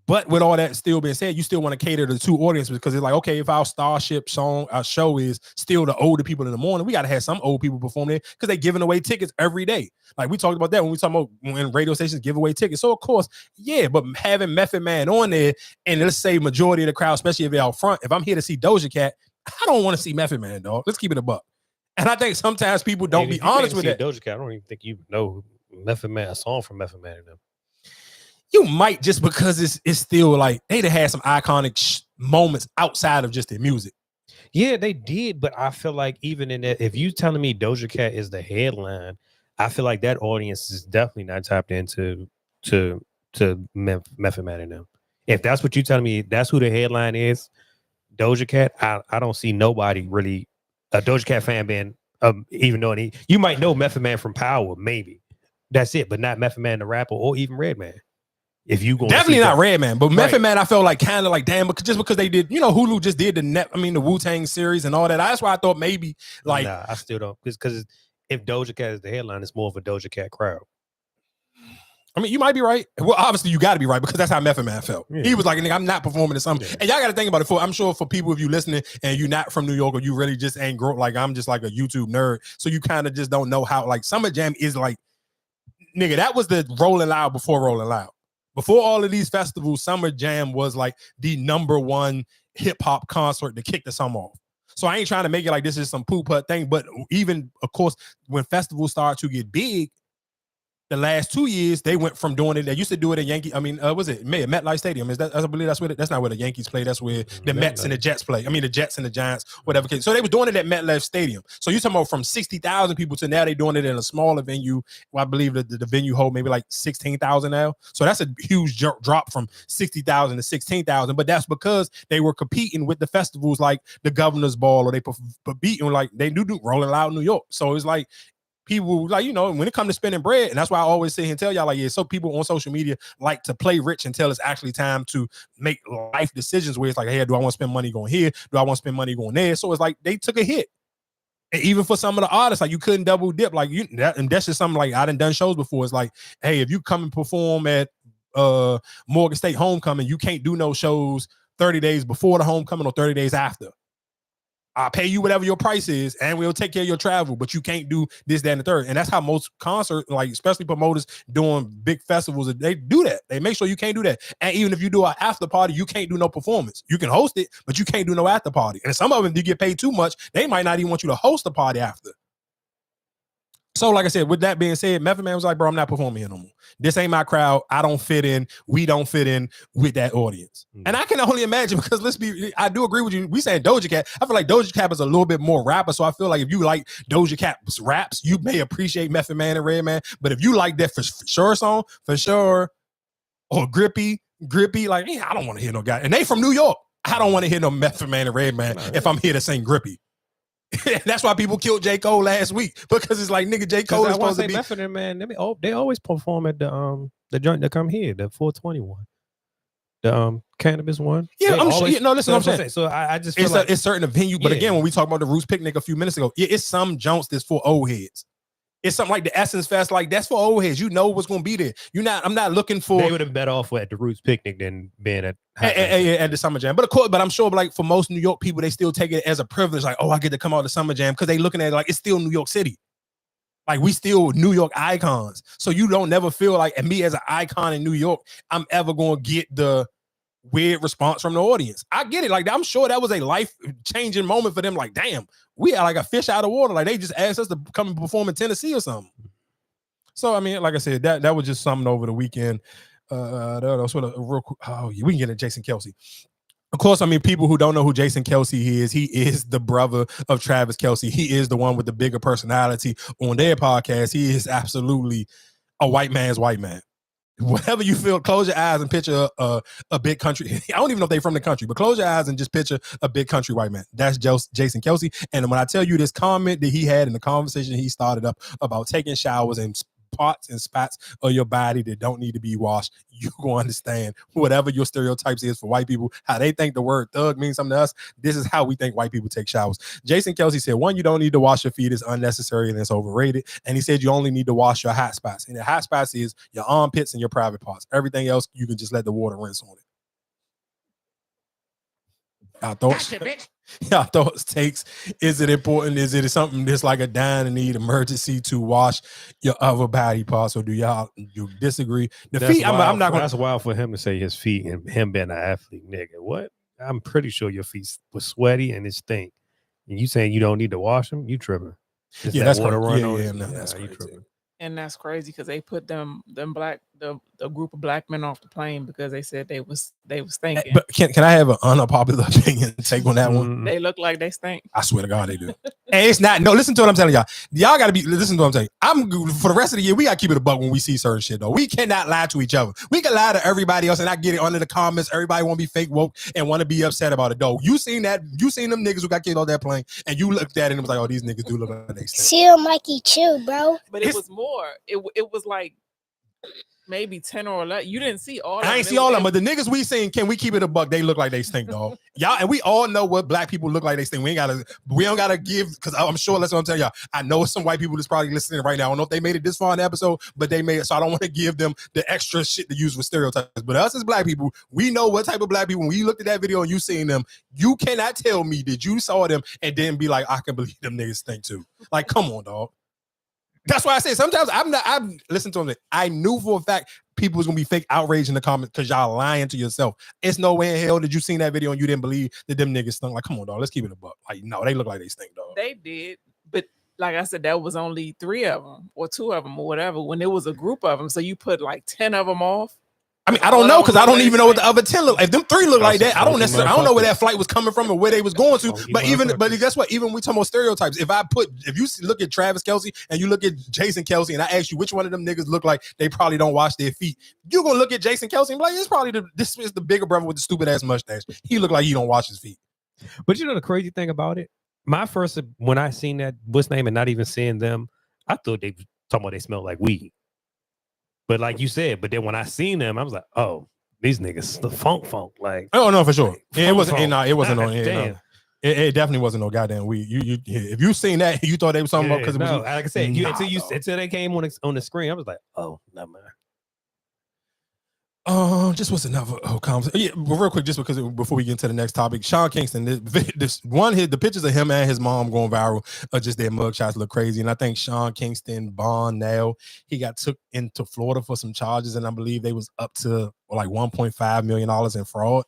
A: but with all that still being said, you still want to cater to 2 audiences because it's like, okay, if our Starship song, our show is still the older people in the morning, we got to have some old people perform there because they're giving away tickets every day. Like we talked about that when we talk about when radio stations give away tickets. So, of course, yeah, but having Method Man on there and let's say majority of the crowd, especially if they're out front, if I'm here to see Doja Cat, I don't want to see Method Man, dog. Let's keep it a buck. And I think sometimes people don't be honest with that.
C: Doja Cat, I don't even think you know Method Man, a song from Method Man in them.
A: You might just because it's still like they'd have had some iconic moments outside of just their music.
C: Yeah, they did, but I feel like even in that, if you telling me Doja Cat is the headline, I feel like that audience is definitely not tapped into Method Man in them. If that's what you telling me, that's who the headline is, Doja Cat. I don't see nobody really a Doja Cat fan being even though you might know Method Man from Power, maybe that's it, but not Method Man the rapper or even Redman. If you go
A: definitely not Redman, but Method Man, I felt like kind of like damn, just because they did, Hulu just did the Wu-Tang series and all that. That's why I thought maybe like
C: nah, I still don't because if Doja Cat is the headline, it's more of a Doja Cat crowd.
A: I mean, you might be right. Well, obviously you got to be right because that's how Method Man felt. Yeah. He was like, I'm not performing to something. Yeah. And y'all got to think about it. I'm sure for people, if you listening and you're not from New York or you really just ain't grown, like I'm just like a YouTube nerd. So you kind of just don't know how like Summer Jam is like, nigga, that was the Rolling Loud before Rolling Loud. Before all of these festivals, Summer Jam was like the #1 hip hop concert to kick the summer off. So I ain't trying to make it like this is some poop thing, but even of course, when festivals start to get big, the last 2 years they went from doing it. They used to do it at Yankee. I mean, was it MetLife Stadium? Is that? I believe that's where that's not where the Yankees play. That's where the Mets and the Jets play. I mean, the Jets and the Giants, whatever case. So they were doing it at MetLife Stadium. So you're talking about from 60,000 people to now they're doing it in a smaller venue. Well, I believe that the venue hold maybe like 16,000 now. So that's a huge drop from 60,000 to 16,000. But that's because they were competing with the festivals like the Governor's Ball or they beating like they do Rolling Loud New York. So it's like people like, you know, when it comes to spending bread, and that's why I always sit here and tell y'all, like, yeah, so people on social media like to play rich until it's actually time to make life decisions where it's like, hey, do I want to spend money going here? Do I want to spend money going there? So it's like they took a hit. And even for some of the artists, like you couldn't double dip, like you and that's just something like I done shows before. It's like, hey, if you come and perform at Morgan State homecoming, you can't do no shows 30 days before the homecoming or 30 days after. I'll pay you whatever your price is, and we'll take care of your travel, but you can't do this, that, and the third. And that's how most concerts, like especially promoters doing big festivals, they do that. They make sure you can't do that. And even if you do an after party, you can't do no performance. You can host it, but you can't do no after party. And some of them, you get paid too much, they might not even want you to host the party after. So, like I said, with that being said, Method Man was like, bro, I'm not performing here no more. This ain't my crowd. I don't fit in. We don't fit in with that audience. And I can only imagine, because I do agree with you. We saying Doja Cat. I feel like Doja Cat is a little bit more rapper. So I feel like if you like Doja Cat's raps, you may appreciate Method Man and Redman. But if you like that for sure song, for sure, or Grippy, like, yeah, I don't want to hear no guy. And they from New York. I don't want to hear no Method Man and Redman if I'm here to sing Grippy. That's why people killed J. Cole last week, because it's like, nigga, J. Cole is supposed to be.
C: Method Man, they always perform at the joint that come here, the 421, the cannabis one.
A: Yeah, listen, what I'm saying.
C: So I just feel
A: it's certain venue, but again, when we talked about the Roots Picnic a few minutes ago, it's some joints that's for old heads. It's something like the Essence Fest, like that's for old heads. You know what's gonna be there. I'm not looking for.
C: They would have been better off at the Roots Picnic than being at
A: the Summer Jam. But of course, I'm sure, like for most New York people, they still take it as a privilege. Like, oh, I get to come out to Summer Jam, because they looking at it like it's still New York City. Like we still New York icons. So you don't never feel like, and me as an icon in New York, I'm ever gonna get the weird response from the audience. I get it. Like, I'm sure that was a life-changing moment for them. Like, damn, we are like a fish out of water. Like, they just asked us to come and perform in Tennessee or something. So, I mean, like I said, that was just something over the weekend. We can get into Jason Kelce. Of course, I mean, people who don't know who Jason Kelce is, he is the brother of Travis Kelce. He is the one with the bigger personality on their podcast. He is absolutely a white man's white man. Whatever you feel, close your eyes and picture a big country. I don't even know if they're from the country, but close your eyes and just picture a big country white man. That's Jason Kelce. And when I tell you this comment that he had in the conversation he started up about taking showers and parts and spots of your body that don't need to be washed, you're going to understand whatever your stereotypes is for white people, how they think the word thug means something to us. This is how we think white people take showers. Jason Kelce said, one, you don't need to wash your feet. It's unnecessary and it's overrated. And he said, you only need to wash your hot spots. And the hot spots is your armpits and your private parts. Everything else, you can just let the water rinse on it. Our thoughts, our thoughts, takes. Is it important? Is it something that's like a dying and need emergency to wash your other body parts, or do you disagree? The feet, I'm not going.
C: That's wild for him to say his feet and him being an athlete, nigga. What? I'm pretty sure your feet was sweaty and it stink. And you saying you don't need to wash them? You tripping?
A: Yeah, that's crazy. That's crazy.
O: And that's crazy, because they put the group of black men off the plane because they said they was thinking.
A: But can I have an unpopular opinion take on that one?
O: They look like they stink.
A: I swear to God they do. And it's not. No, listen to what I'm telling y'all. Y'all got to be. Listen to what I'm saying. For the rest of the year, we got to keep it a buck when we see certain shit though. We cannot lie to each other. We can lie to everybody else, and I get it under the comments. Everybody want to be fake woke and want to be upset about it though. You seen that? You seen them niggas who got killed on that plane, and you looked at it and was like, oh, these niggas do look like they stink.
U: Chill, Mikey, chill, bro.
O: But it was more. It was like maybe 10 or 11. You didn't see all of them.
A: I ain't see all of them, but the niggas we seen, can we keep it a buck? They look like they stink, dog. Y'all, and we all know what black people look like they stink. We don't gotta give, because I'm sure that's what I'm telling y'all. I know some white people that's probably listening right now. I don't know if they made it this far in the episode, but they made it, so I don't want to give them the extra shit to use for stereotypes. But us as black people, we know what type of black people. When we looked at that video and you seen them, you cannot tell me that you saw them and then be like, I can believe them niggas stink too. Like, come on, dog. That's why I say sometimes I'm listen to them. I knew for a fact people was gonna be fake outrage in the comments because y'all lying to yourself. It's no way in hell that you seen that video and you didn't believe that them niggas stunk. Like, come on, dog. Let's keep it a buck. Like, no, they look like they stink, dog.
O: They did, but like I said, that was only 3 of them or 2 of them or whatever. When it was a group of them, so you put like 10 of them off.
A: I mean, I don't know, because I don't even know what the other 10 look like. If them 3 look like that, I don't know where that flight was coming from or where they was going to. But guess what? Even when we talk about stereotypes, if you look at Travis Kelce and you look at Jason Kelce, and I ask you which one of them niggas look like they probably don't wash their feet, you're gonna look at Jason Kelce and be like, this is the bigger brother with the stupid ass mustache. He look like he don't wash his feet.
C: But you know the crazy thing about it? My first, when I seen that, what's name, and not even seeing them, I thought they talking about they smelled like weed. But like you said, but then when I seen them, I was like, oh, these niggas the funk. Like,
A: I don't know for sure.
C: Like,
A: Yeah, it wasn't.
C: funk.
A: It wasn't on.
C: Damn.
A: It definitely wasn't no goddamn weed. If you seen that, you thought they was something about because it was.
C: Like I said, until they came on the screen, I was like, oh, never mind.
A: Just what's another conversation? Yeah, but real quick, just because before we get into the next topic, Sean Kingston, the pictures of him and his mom going viral are just their mugshots look crazy. And I think Sean Kingston bond now, he got took into Florida for some charges, and I believe they was up to like $1.5 million in fraud.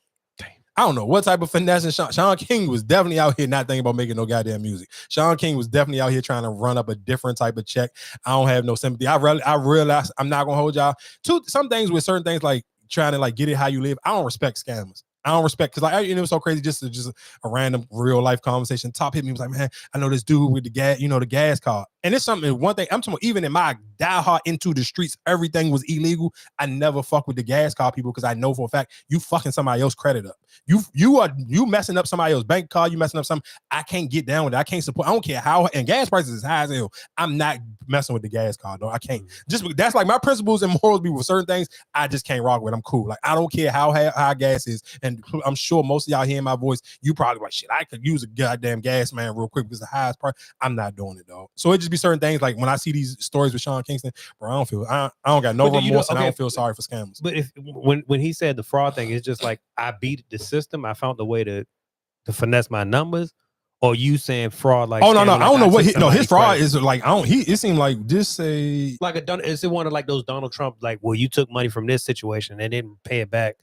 A: I don't know what type of finesse. And Sean King was definitely out here not thinking about making no goddamn music. Sean King was definitely out here trying to run up a different type of check. I don't have no sympathy. I realize I'm not gonna hold y'all to some things with certain things like trying to like get it how you live. I don't respect scammers. I don't respect because like it was so crazy. Just a random real life conversation. Top hit me was like, man, I know this dude with the gas, the gas card. And it's something. One thing I'm talking about, even in my diehard into the streets, everything was illegal. I never fuck with the gas card people because I know for a fact you fucking somebody else's credit up. You messing up somebody else's bank card. You messing up something. I can't get down with it. I can't support. I don't care how. And gas prices is high as hell. I'm not messing with the gas card. No, I can't. Just that's like my principles and morals be with certain things. I just can't rock with. I'm cool. Like I don't care how high gas is. And I'm sure most of y'all hearing my voice, you probably like shit. I could use a goddamn gas man real quick because the highest price. I'm not doing it, dog. So it just be certain things like when I see these stories with Sean Kingston, bro, I don't got no remorse and I don't feel sorry for scammers.
C: But if when he said the fraud thing, it's just like I beat the system. I found a way to finesse my numbers. Or you saying fraud like?
A: Oh no, I don't know what his fraud
C: credit.
A: is like. It seemed like just say
C: like is it one of like those Donald Trump like, well, you took money from this situation and didn't pay it back.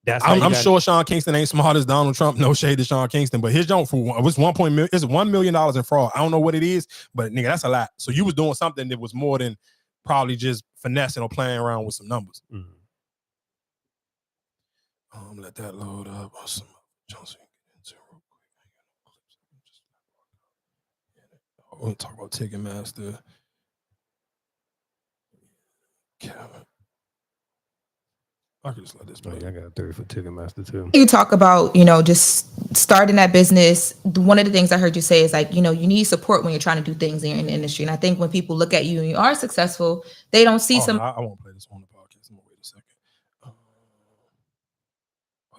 A: I'm sure Sean Kingston ain't smart as Donald Trump. No shade to Sean Kingston, but his jump for it's $1 million in fraud. I don't know what it is, but nigga, that's a lot. So you was doing something that was more than probably just finessing or playing around with some numbers. Let that load up. Awesome. We'll talk about Ticketmaster. I could just let this play.
C: I got 30 for Ticketmaster too.
L: You talk about, just starting that business. One of the things I heard you say is like, you need support when you're trying to do things in the industry. And I think when people look at you and you are successful, they don't see some.
A: No, I won't play this on the podcast. I'm gonna wait a second.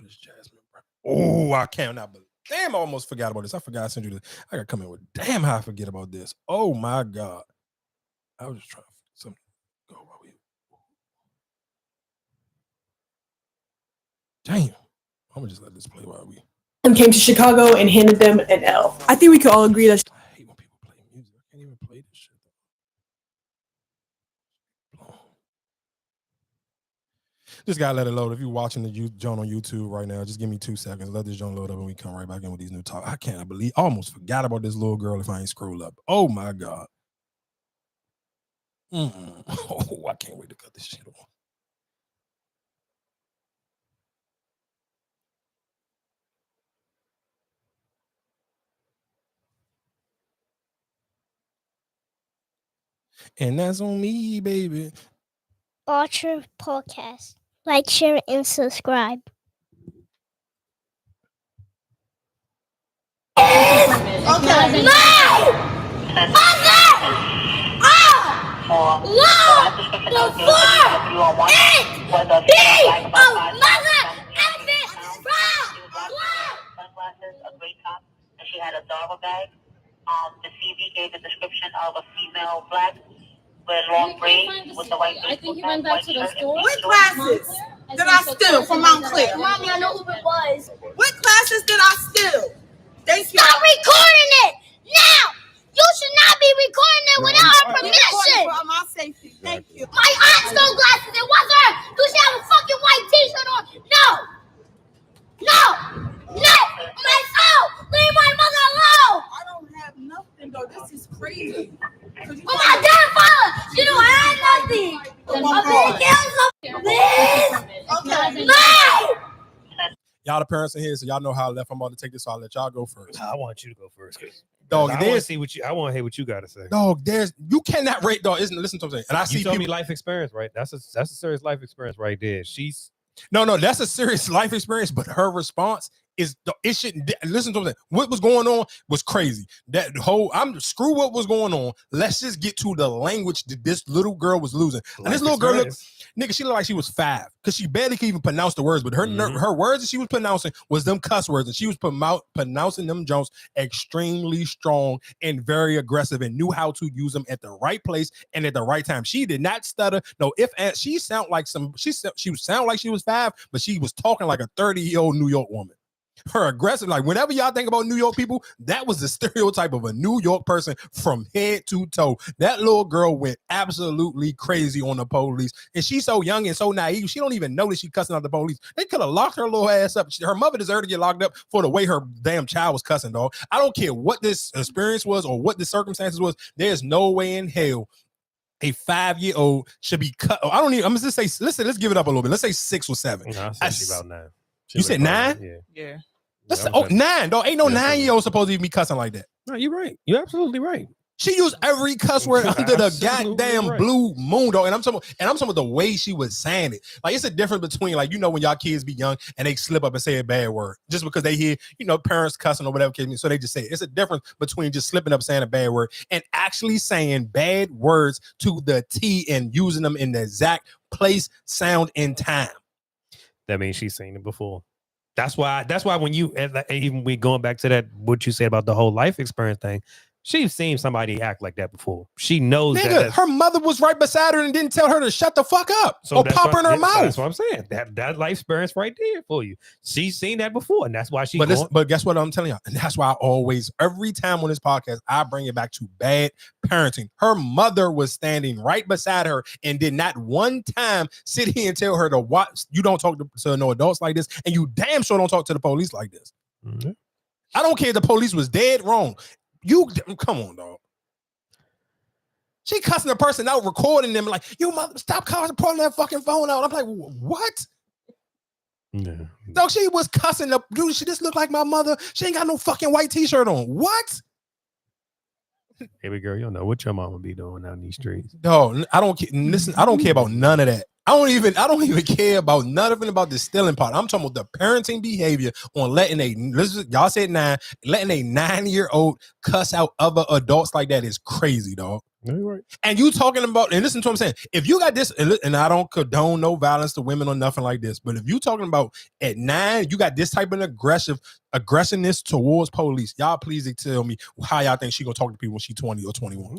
A: This Jasmine. Oh, I cannot believe. Damn, I almost forgot about this. I forgot I sent you this. I gotta come in with damn how I forget about this. Oh my God. I was just trying to something go while we. Damn. I'm gonna just let this play while we.
B: Came to Chicago and handed them an L. I think we could all agree that.
A: I hate when people play music. I can't even play this shit. Just gotta let it load. If you're watching the joint on YouTube right now, just give me 2 seconds. Let this joint load up and we come right back in with these new talk. I can't believe I almost forgot about this little girl if I ain't scroll up. Oh my God. Oh, I can't wait to cut this shit off. And that's on me, baby.
U: Archer Podcast. Like, share, and subscribe.
B: Okay.
U: No! Mother! Oh! No! Before! It! Be! Oh, mother!
H: Sunglasses, a gray top, and she had a dogger bag. The CV gave a description of a female black with long braids with the white baseball cap, white shirt, and
B: What classes did I steal from Montclair?
U: Mommy, I know who it was.
B: What classes did I steal? Thank you.
U: Stop recording it now! You should not be recording it without our permission.
B: For my safety. Thank you.
U: My aunt stole glasses. It was her. Do she have a fucking white t-shirt on? No! My soul! Leave my mother alone!
B: I don't have nothing though. This is crazy.
U: Oh my grandfather! She don't have nothing! I'm gonna kill something! Please! No!
A: Y'all the parents in here, so y'all know how I left. I'm about to take this, so I'll let y'all go first.
C: I want you to go first.
A: Dog,
C: I want to see I want to hear what you got to say.
A: Dog, you cannot rate, dog. Listen to what I'm saying. And I see
C: you told
A: people.
C: Me life experience, right? That's a serious life experience right there. She's
A: no, that's a serious life experience, but her response it shouldn't. Listen to what I'm saying. What was going on was crazy. That whole screw what was going on. Let's just get to the language that this little girl was losing. And this little girl nigga, she looked like she was 5 because she barely could even pronounce the words. But her words that she was pronouncing was them cuss words, and she was pronouncing them Jones extremely strong and very aggressive, and knew how to use them at the right place and at the right time. She did not stutter. No, she sound like she would sound like she was 5, but she was talking like a 30-year-old New York woman. Her aggressive, like whenever y'all think about New York people, that was the stereotype of a New York person from head to toe. That little girl went absolutely crazy on the police, and she's so young and so naive. She don't even know that she cussing out the police. They could have locked her little ass up. Her mother deserved to get locked up for the way her damn child was cussing, dog. I don't care what this experience was or what the circumstances was. There's no way in hell a 5-year-old should be cut. I don't even. I'm just say. Listen, let's give it up a little bit. Let's say 6 or 7.
C: No, I said about 9.
A: You said 9?
O: Yeah.
A: Let's say, 9. Though ain't no 9-year-old supposed to even be cussing like that.
C: No, you're right. You're absolutely right.
A: She used every cuss word under the goddamn blue moon, though. And I'm talking about the way she was saying it. Like, it's a difference between, like, when y'all kids be young and they slip up and say a bad word just because they hear, parents cussing or whatever, so they just say it. It's a difference between just slipping up saying a bad word and actually saying bad words to the T and using them in the exact place, sound, and time.
C: That means she's seen it before. That's why when you, even we going back to that, what you said about the whole life experience thing, she's seen somebody act like that before. She knows that.
A: Her mother was right beside her and didn't tell her to shut the fuck up or pop her in her mouth.
C: That's what I'm saying. That life experience right there for you. She's seen that before, and that's why she.
A: But guess what I'm telling you, and that's why I always, every time on this podcast, I bring it back to bad parenting. Her mother was standing right beside her and did not one time sit here and tell her to watch. You don't talk to no adults like this, and you damn sure don't talk to the police like this.
C: Mm-hmm.
A: I don't care if the police was dead wrong. You come on, dog. She cussing the person out, recording them like, "You mother, stop pulling that fucking phone out." I'm like, what?
C: Yeah.
A: Dog, she was cussing up. Dude, she just looked like my mother. She ain't got no fucking white t-shirt on. What?
C: Baby girl, you don't know what your mama be doing out in these streets.
A: Dog, I don't listen. I don't care about none of that. I don't even care about nothing about the stealing part. I'm talking about the parenting behavior on y'all said 9, letting a 9-year-old cuss out other adults like that is crazy, dog.
C: No, you're right.
A: And you talking about, and listen to what I'm saying. If you got this, and I don't condone no violence to women or nothing like this, but if you talking about at 9, you got this type of aggressiveness towards police, y'all please tell me how y'all think she gonna talk to people when she's 20 or 21.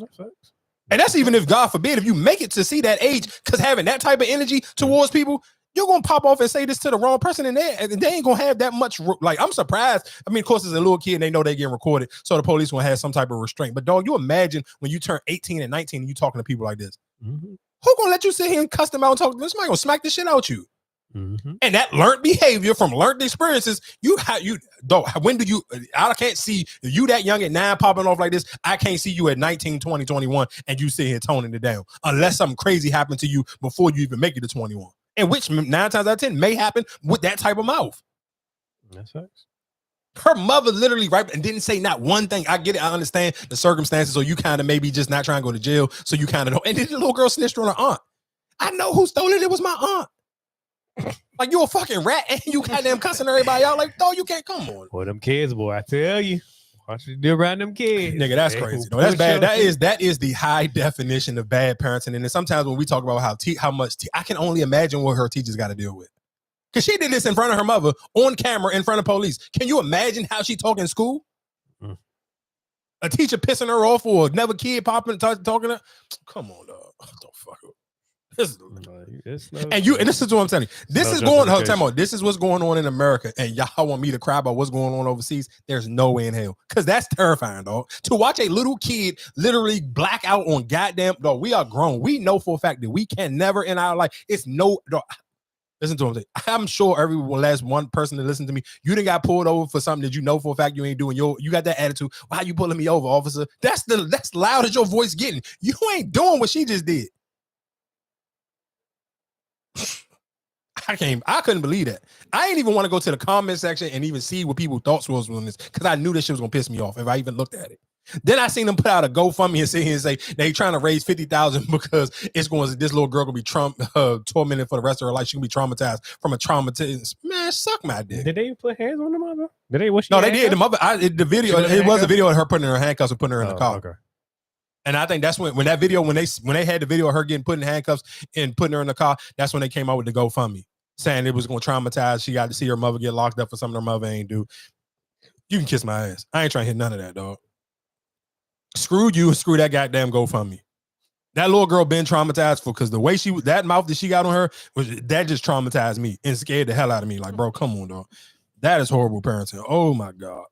A: And that's even if, God forbid, if you make it to see that age, because having that type of energy towards people, you're going to pop off and say this to the wrong person, and they ain't going to have that much. Like, I'm surprised. I mean, of course, as a little kid, and they know they're getting recorded, so the police will have some type of restraint. But, dog, you imagine when you turn 18 and 19 and you talking to people like this. Mm-hmm. Who going to let you sit here and cuss them out and talk to them? Somebody going to smack the shit out you. Mm-hmm. And that learned behavior from learned experiences, when do you, I can't see you that young at 9 popping off like this. I can't see you at 19, 20, 21 and you sit here toning it down unless something crazy happened to you before you even make it to 21. And which 9 times out of 10 may happen with that type of mouth.
C: That sucks.
A: Her mother literally right and didn't say not one thing. I get it. I understand the circumstances. So you kind of maybe just not trying to go to jail. So you kind of know. And then the little girl snitched on her aunt. I know who stole it. It was my aunt. Like, you a fucking rat and you goddamn cussing everybody out. Like, dog, you can't, come on.
C: Boy, them kids, boy, I tell you. What you do around them kids?
A: Nigga, that's crazy. No, that's bad. That is the high definition of bad parenting. And then sometimes when we talk about how much I can only imagine what her teachers got to deal with. Because she did this in front of her mother on camera in front of police. Can you imagine how she talk in school? Mm. A teacher pissing her off or another kid talking to her? Come on, dog. What the fuck? And this is what I'm telling you. This is going on. Time out. This is what's going on in America, and y'all want me to cry about what's going on overseas. There's no way in hell, because that's terrifying, dog. To watch a little kid literally black out on goddamn dog. We are grown. We know for a fact that we can never in our life. It's no dog. Listen to what I'm saying. I'm sure everyone, last one person to listen to me, you done got pulled over for something that you know for a fact you ain't doing. You got that attitude. Why you pulling me over, officer? That's loud as your voice getting. You ain't doing what she just did. I couldn't believe that. I didn't even want to go to the comment section and even see what people's thoughts was on this, because I knew this shit was gonna piss me off if I even looked at it. Then I seen them put out a GoFundMe and sit here and say they trying to raise 50,000 because this little girl gonna be tormented for the rest of her life. She gonna be traumatized from a traumatized. Man, suck my dick.
C: Did they put hands on the mother? Did they?
A: No, they did. The mother. The video. It was a video of her putting her in handcuffs and putting her in the car.
C: Okay.
A: And I think that's when that video, when they had the video of her getting put in handcuffs and putting her in the car, that's when they came out with the GoFundMe saying it was going to traumatize. She got to see her mother get locked up for something her mother ain't do. You can kiss my ass. I ain't trying to hit none of that, dog. Screw you, screw that goddamn GoFundMe. That little girl been traumatized because the way that mouth that she got on her, that just traumatized me and scared the hell out of me. Like, bro, come on, dog. That is horrible parenting. Oh my God.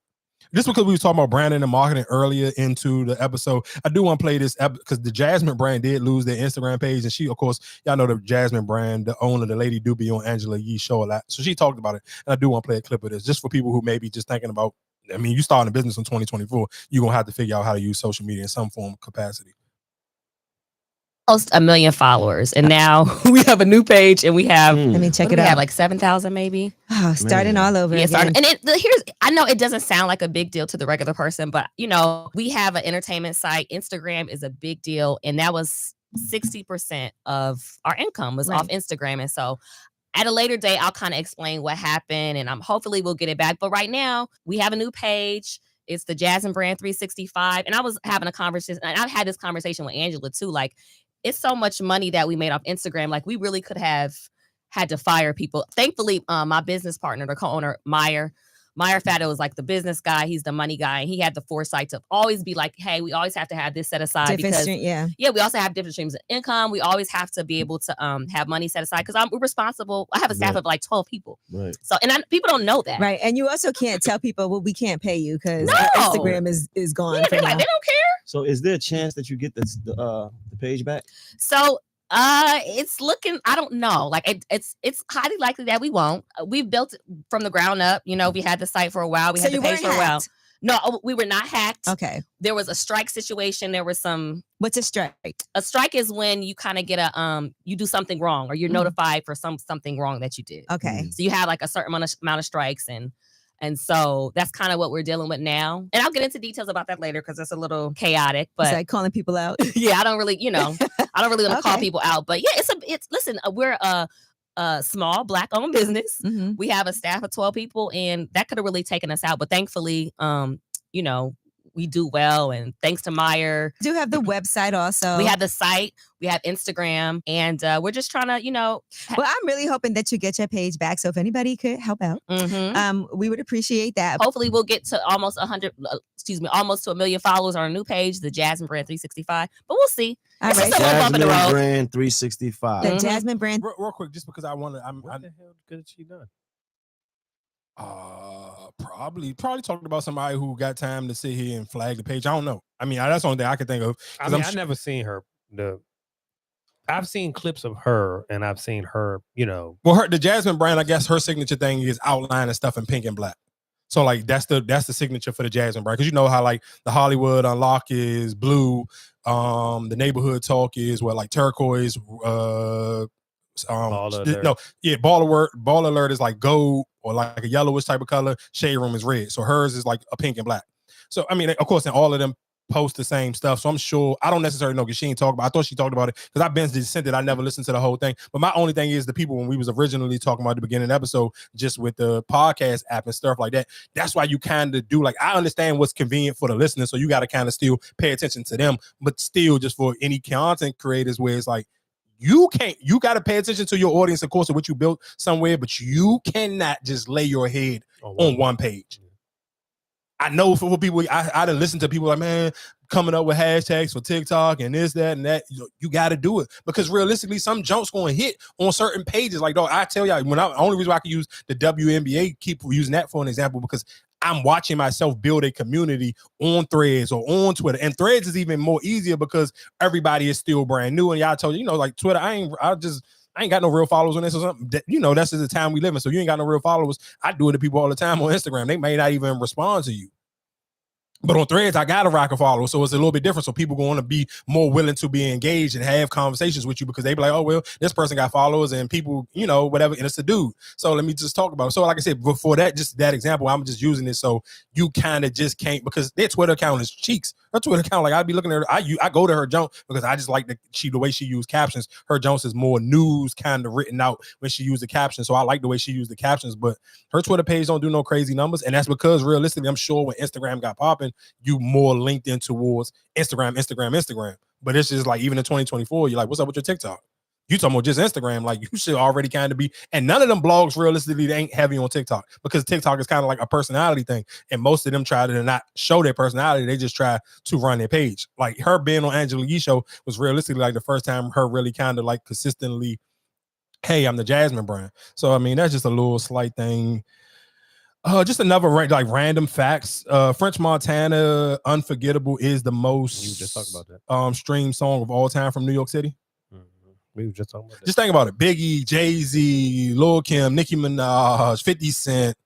A: Just because we was talking about branding and marketing earlier into the episode, I do want to play this because the Jasmine brand did lose their Instagram page. And she, of course, y'all know the Jasmine brand, the owner, the lady do be on Angela Yee's show a lot. So she talked about it. And I do want to play a clip of this just for people who may be just thinking about, I mean, you starting a business in 2024, you're going to have to figure out how to use social media in some form of capacity.
G: Almost 1 million followers, and now we have a new page, and we have.
K: Let me check
G: what do
K: it
G: we have
K: out.
G: like 7,000 maybe.
K: Oh, starting all over
G: Yeah,
K: again.
G: and I know it doesn't sound like a big deal to the regular person, but we have an entertainment site. Instagram is a big deal, and that was 60% of our income was off Instagram, and so. At a later date, I'll kind of explain what happened, and hopefully we'll get it back. But right now, we have a new page. It's the Jasmine Brand 365, and I was having a conversation, and I've had this conversation with Angela too. Like, it's so much money that we made off Instagram. Like, we really could have had to fire people. Thankfully, my business partner, the co-owner, Meyer Fatto was like the business guy. He's the money guy. And he had the foresight to always be like, hey, we always have to have this set aside. We also have different streams of income. We always have to be able to have money set aside because we're responsible. I have a staff of like 12 people.
R: Right.
G: So, people don't know that.
K: Right. And you also can't tell people, well, we can't pay you because
G: No.
K: Instagram is gone.
G: Yeah,
K: for
G: they're like,
K: now.
G: they don't care.
R: So is there a chance that you get the page back?
G: So it's looking, I don't know. Like it's highly likely that we won't. We've built it from the ground up. We had the site for a while. We had the page for a while. No, we were not hacked.
K: Okay.
G: There was a strike situation. There was some.
K: What's a strike?
G: A strike is when you kind of get you do something wrong or you're notified for something wrong that you did.
K: Okay.
G: So you have like a certain amount of strikes and so that's kind of what we're dealing with now. And I'll get into details about that later because it's a little chaotic. But
K: it's like calling people out.
G: Yeah, I don't really, I don't really want to call people out. But yeah, listen, we're a small Black-owned business.
K: Mm-hmm.
G: We have a staff of 12 people, and that could have really taken us out. But thankfully, we do well, and thanks to Meyer.
K: We do have the website also.
G: We have the site, we have Instagram, and we're just trying to,
K: Well, I'm really hoping that you get your page back. So if anybody could help out, we would appreciate that.
G: Hopefully we'll get to almost almost to 1 million followers on our new page, the Jasmine Brand 365. But we'll see.
K: All
G: It's
K: right.
G: just a little bump in the road.
R: Brand 365.
K: The Jasmine Brand.
A: Real quick, just because I want to.
C: What the hell could she done?
A: Probably talking about somebody who got time to sit here and flag the page. I don't know. I mean, that's the only thing I can think of.
C: I've never seen her. I've seen clips of her, and I've seen her.
A: Well, the Jasmine brand, I guess her signature thing is outlining stuff in pink and black. So like that's the signature for the Jasmine brand because how like the Hollywood Unlock is blue, the Neighborhood Talk is like turquoise. Ball alert is like gold or like a yellowish type of color. Shade Room is red. So hers is like a pink and black. So I mean, of course, and all of them post the same stuff. So I'm sure I don't necessarily know because she ain't talked about. I thought she talked about it because I've been sent it. I never listened to the whole thing. But my only thing is the people when we was originally talking about the beginning of the episode, just with the podcast app and stuff like that. That's why you kind of do like I understand what's convenient for the listener. So you got to kind of still pay attention to them, but still just for any content creators where it's like. You got to pay attention to your audience, of course, of what you built somewhere, but you cannot just lay your head on one page. I know for people, I done listen to people like, man, coming up with hashtags for TikTok and this, that, and that. You got to do it because realistically, some junk's going to hit on certain pages. Like, dog, I tell y'all, only reason why I can use the WNBA, keep using that for an example, because I'm watching myself build a community on Threads or on Twitter. And Threads is even more easier because everybody is still brand new. And y'all told you, like Twitter, I ain't got no real followers on this or something. That's just the time we live in. So you ain't got no real followers. I do it to people all the time on Instagram. They may not even respond to you. But on Threads, I got a rock and follow, so it's a little bit different. So people going to be more willing to be engaged and have conversations with you because they be like, oh, well, this person got followers and people, whatever, and it's a dude. So let me just talk about it. So like I said, before that, just that example, I'm just using it so you kind of just can't, because their Twitter account is cheeks. Her Twitter account, like I'd be looking at her, I go to her junk because I just like the way she used captions. Her junk is more news kind of written out when she used the captions. So I like the way she used the captions, but her Twitter page don't do no crazy numbers. And that's because realistically, I'm sure when Instagram got popping, you more linked in towards Instagram. But it's just like, even in 2024, you're like, what's up with your TikTok? You talking about just Instagram, like you should already kind of be, and none of them blogs realistically, they ain't heavy on TikTok because TikTok is kind of like a personality thing. And most of them try to not show their personality. They just try to run their page. Like her being on Angela Yee show was realistically like the first time her really kind of like consistently, hey, I'm the Jasmine brand. So, I mean, that's just a little slight thing. Just another like random facts. French Montana Unforgettable is the most
C: You just talked about that.
A: Streamed song of all time from New York City.
C: We were just talking about that.
A: Just think about it. Biggie, Jay-Z, Lil Kim, Nicki Minaj, 50 Cent.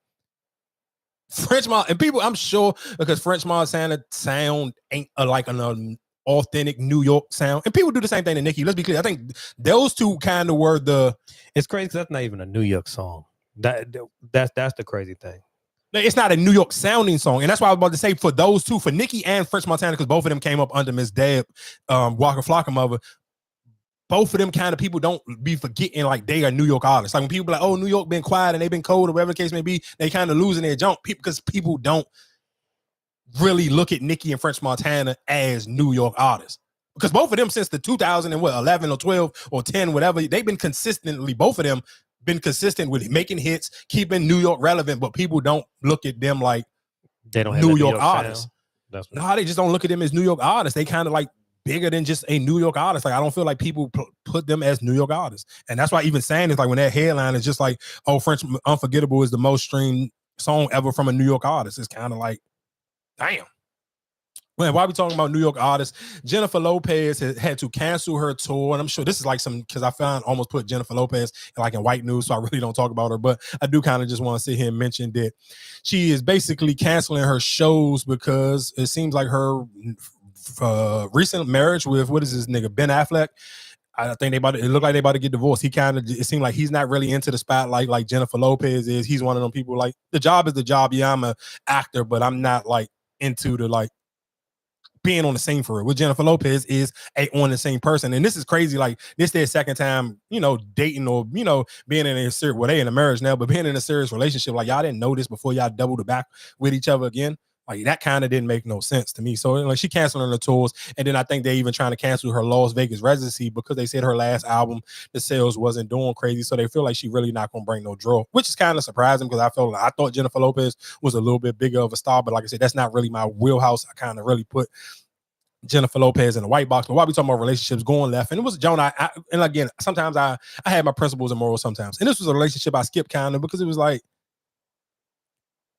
A: French Montana, and people, I'm sure, because French Montana sound ain't like an authentic New York sound. And people do the same thing to Nicki. Let's be clear. I think those two kind of were the...
C: It's crazy because that's not even a New York song. That's the crazy thing.
A: It's not a New York sounding song. And that's why I was about to say for those two, for Nicki and French Montana, because both of them came up under Miss Deb, Waka Flocka Mother. Both of them kind of people don't be forgetting like they are New York artists. Like when people be like, oh, New York been quiet and they've been cold or whatever the case may be, they kind of losing their jump because people don't really look at Nicki and French Montana as New York artists. Because both of them since the 2011 or 12 or 10, whatever, they've been consistently, both of them been consistent with making hits, keeping New York relevant, but people don't look at them like
C: they don't have
A: New York artists.
C: No,
A: they just don't look at them as New York artists. They kind of like bigger than just a New York artist. Like I don't feel like people put them as New York artists. And that's why even saying it's like when that headline is just like, oh, French Unforgettable is the most streamed song ever from a New York artist. It's kind of like, damn. Man, why are we talking about New York artists? Jennifer Lopez had to cancel her tour. And I'm sure this is like because I almost put Jennifer Lopez in white news, so I really don't talk about her. But I do kind of just want to sit here and mention that she is basically canceling her shows because it seems like her recent marriage with, what is this nigga, Ben Affleck? I think it looked like they about to get divorced. It seemed like he's not really into the spotlight like Jennifer Lopez is. He's one of them people like, the job is the job. Yeah, I'm an actor, but I'm not like into the like being on the scene for it. With Jennifer Lopez is on the same person. And this is crazy. Like this their second time, dating or, being in a serious, well, they in a marriage now, but being in a serious relationship. Like y'all didn't know this before y'all doubled back with each other again. Like that kind of didn't make no sense to me. So like she canceling her tours. And then I think they even trying to cancel her Las Vegas residency because they said her last album, the sales wasn't doing crazy. So they feel like she really not going to bring no draw, which is kind of surprising because I thought Jennifer Lopez was a little bit bigger of a star. But like I said, that's not really my wheelhouse. I kind of really put Jennifer Lopez in the white box. But while we talking about relationships going left, and it was Joan, and again, sometimes I had my principles and morals sometimes. And this was a relationship I skipped kind of because it was like,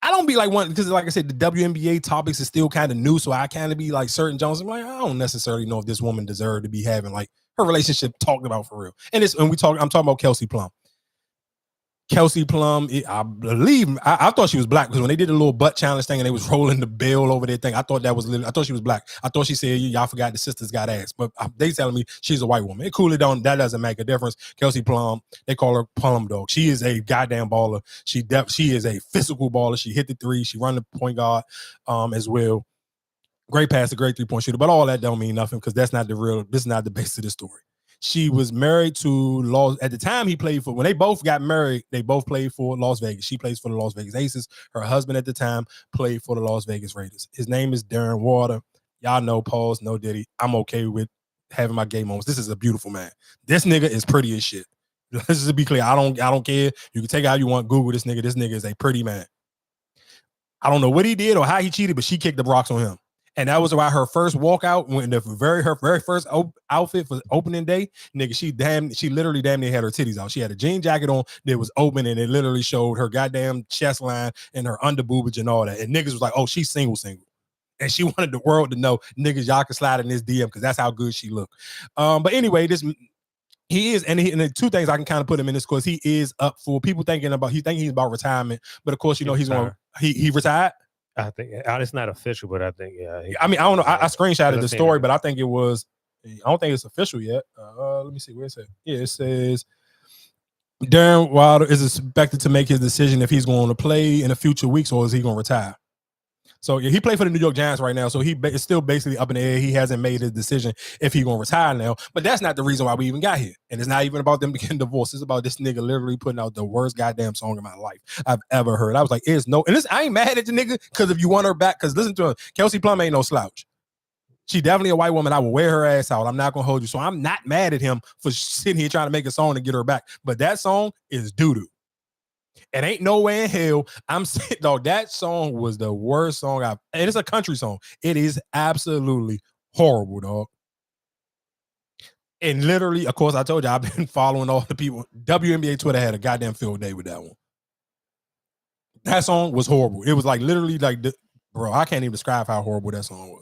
A: I don't be like one, because like I said, the WNBA topics is still kind of new. So I kind of be like certain Jones. I'm like, I don't necessarily know if this woman deserved to be having like her relationship talked about for real. And I'm talking about Kelce Plum. Kelce Plum, I believe, I thought she was black because when they did a little butt challenge thing and they was rolling the bill over their thing, I thought that was I thought she was black. I thought she said, y'all forgot the sisters got ass. But they telling me she's a white woman. It coolly don't, that doesn't make a difference. Kelce Plum, they call her Plum Dog. She is a goddamn baller. She is a physical baller. She hit the three. She run the point guard as well. Great passer, great three-point shooter. But all that don't mean nothing because this is not the base of the story. She was married to at the time he played for, when they both got married, they both played for Las Vegas. She plays for the Las Vegas Aces. Her husband at the time played for the Las Vegas Raiders. His name is Darren Water. Y'all know, pause, no Diddy. I'm okay with having my gay moments. This is a beautiful man. This nigga is pretty as shit. Let's just be clear. I don't care. You can take it how you want. Google this nigga. This nigga is a pretty man. I don't know what he did or how he cheated, but she kicked the rocks on him. And that was why her first walkout, when her very first outfit for opening day, nigga, she literally damn near had her titties out. She had a jean jacket on that was open, and it literally showed her goddamn chest line and her under boobage and all that. And niggas was like, oh, she's single. And she wanted the world to know, niggas, y'all can slide in this DM because that's how good she looked. But anyway, he is, and the two things I can kind of put him in this because he is up for people he think he's about retirement, but of course, he's he retired.
C: I think it's not official, but I think
A: I mean, I don't know. I screenshotted
C: I've
A: the
C: seen
A: story,
C: it.
A: but I think it was. I don't think it's official yet. Let me see where it says. Yeah, it says Darren Wilder is expected to make his decision if he's going to play in the future weeks or is he going to retire. So yeah, he played for the New York Giants right now, so it's still basically up in the air. He hasn't made his decision if he's going to retire now, but that's not the reason why we even got here. And it's not even about them getting divorced. It's about this nigga literally putting out the worst goddamn song in my life I've ever heard. I was like, "It's no," and I ain't mad at the nigga because if you want her back, because listen to her, Kelce Plum ain't no slouch. She definitely a white woman. I will wear her ass out. I'm not gonna hold you. So I'm not mad at him for sitting here trying to make a song to get her back. But that song is doo-doo. It ain't no way in hell. I'm saying, dog, that song was the worst song and it's a country song. It is absolutely horrible, dog. And literally, of course, I told you I've been following all the people. WNBA Twitter had a goddamn field day with that one. That song was horrible. It was like literally like, bro, I can't even describe how horrible that song was.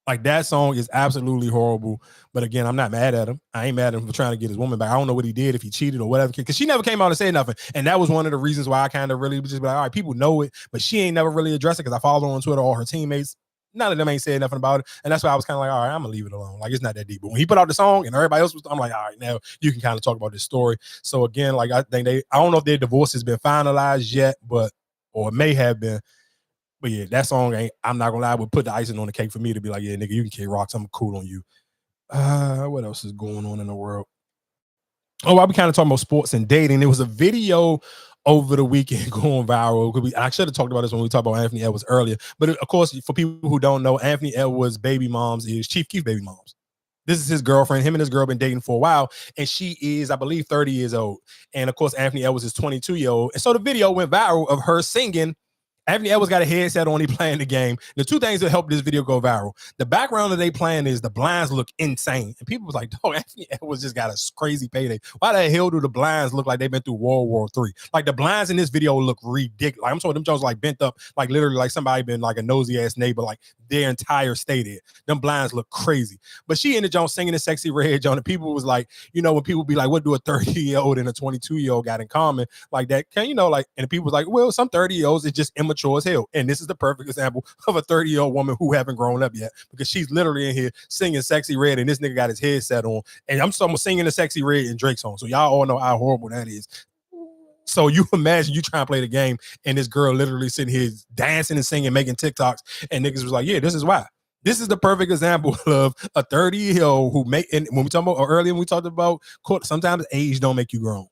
A: Like that song is absolutely horrible. But again, I'm not mad at him. I ain't mad at him for trying to get his woman back. I don't know what he did, if he cheated or whatever, because she never came out and said nothing. And that was one of the reasons why I kind of really was just like, all right, people know it, but she ain't never really addressed it because I follow her on Twitter, all her teammates. None of them ain't said nothing about it. And that's why I was kind of like, all right, I'm gonna leave it alone. Like it's not that deep. But when he put out the song and everybody else was, I'm like, all right, now you can kind of talk about this story. So again, like I think I don't know if their divorce has been finalized yet, or it may have been. But yeah, that song I'm not gonna lie, would put the icing on the cake for me to be like, yeah, nigga, you can kick rocks. I'm cool on you. What else is going on in the world? Oh, I'll be kind of talking about sports and dating. There was a video over the weekend going viral. I should have talked about this when we talked about Anthony Edwards earlier. But of course, for people who don't know, Anthony Edwards' baby moms is Chief Keef baby moms. This is his girlfriend. Him and his girl been dating for a while, and she is, I believe, 30 years old. And of course, Anthony Edwards is 22-year-old. And so the video went viral of her singing. Anthony Edwards got a headset on, he playing the game. The two things that helped this video go viral. The background that they playing is the blinds look insane. And people was like, dog, Anthony Edwards just got a crazy payday. Why the hell do the blinds look like they've been through World War III? Like the blinds in this video look ridiculous. Like, I'm sorry, them Jones like bent up, like literally like somebody been like a nosy ass neighbor, like their entire stay there. Them blinds look crazy. But she in the Jones singing the Sexy Red Jones. And people was like, you know, when people be like, what do a 30-year-old and a 22-year-old got in common? Like that, can you know, like, and people was like, well, some 30-year-olds is just immature as hell. And this is the perfect example of a 30-year-old woman who haven't grown up yet, because she's literally in here singing Sexy Red and this nigga got his headset on. And I'm singing the Sexy Red in Drake's song. So y'all all know how horrible that is. So you imagine you trying to play the game and this girl literally sitting here dancing and singing, making TikToks, and niggas was like, yeah, this is why. This is the perfect example of a 30-year-old who and when we talk about earlier, when we talked about sometimes age don't make you grown.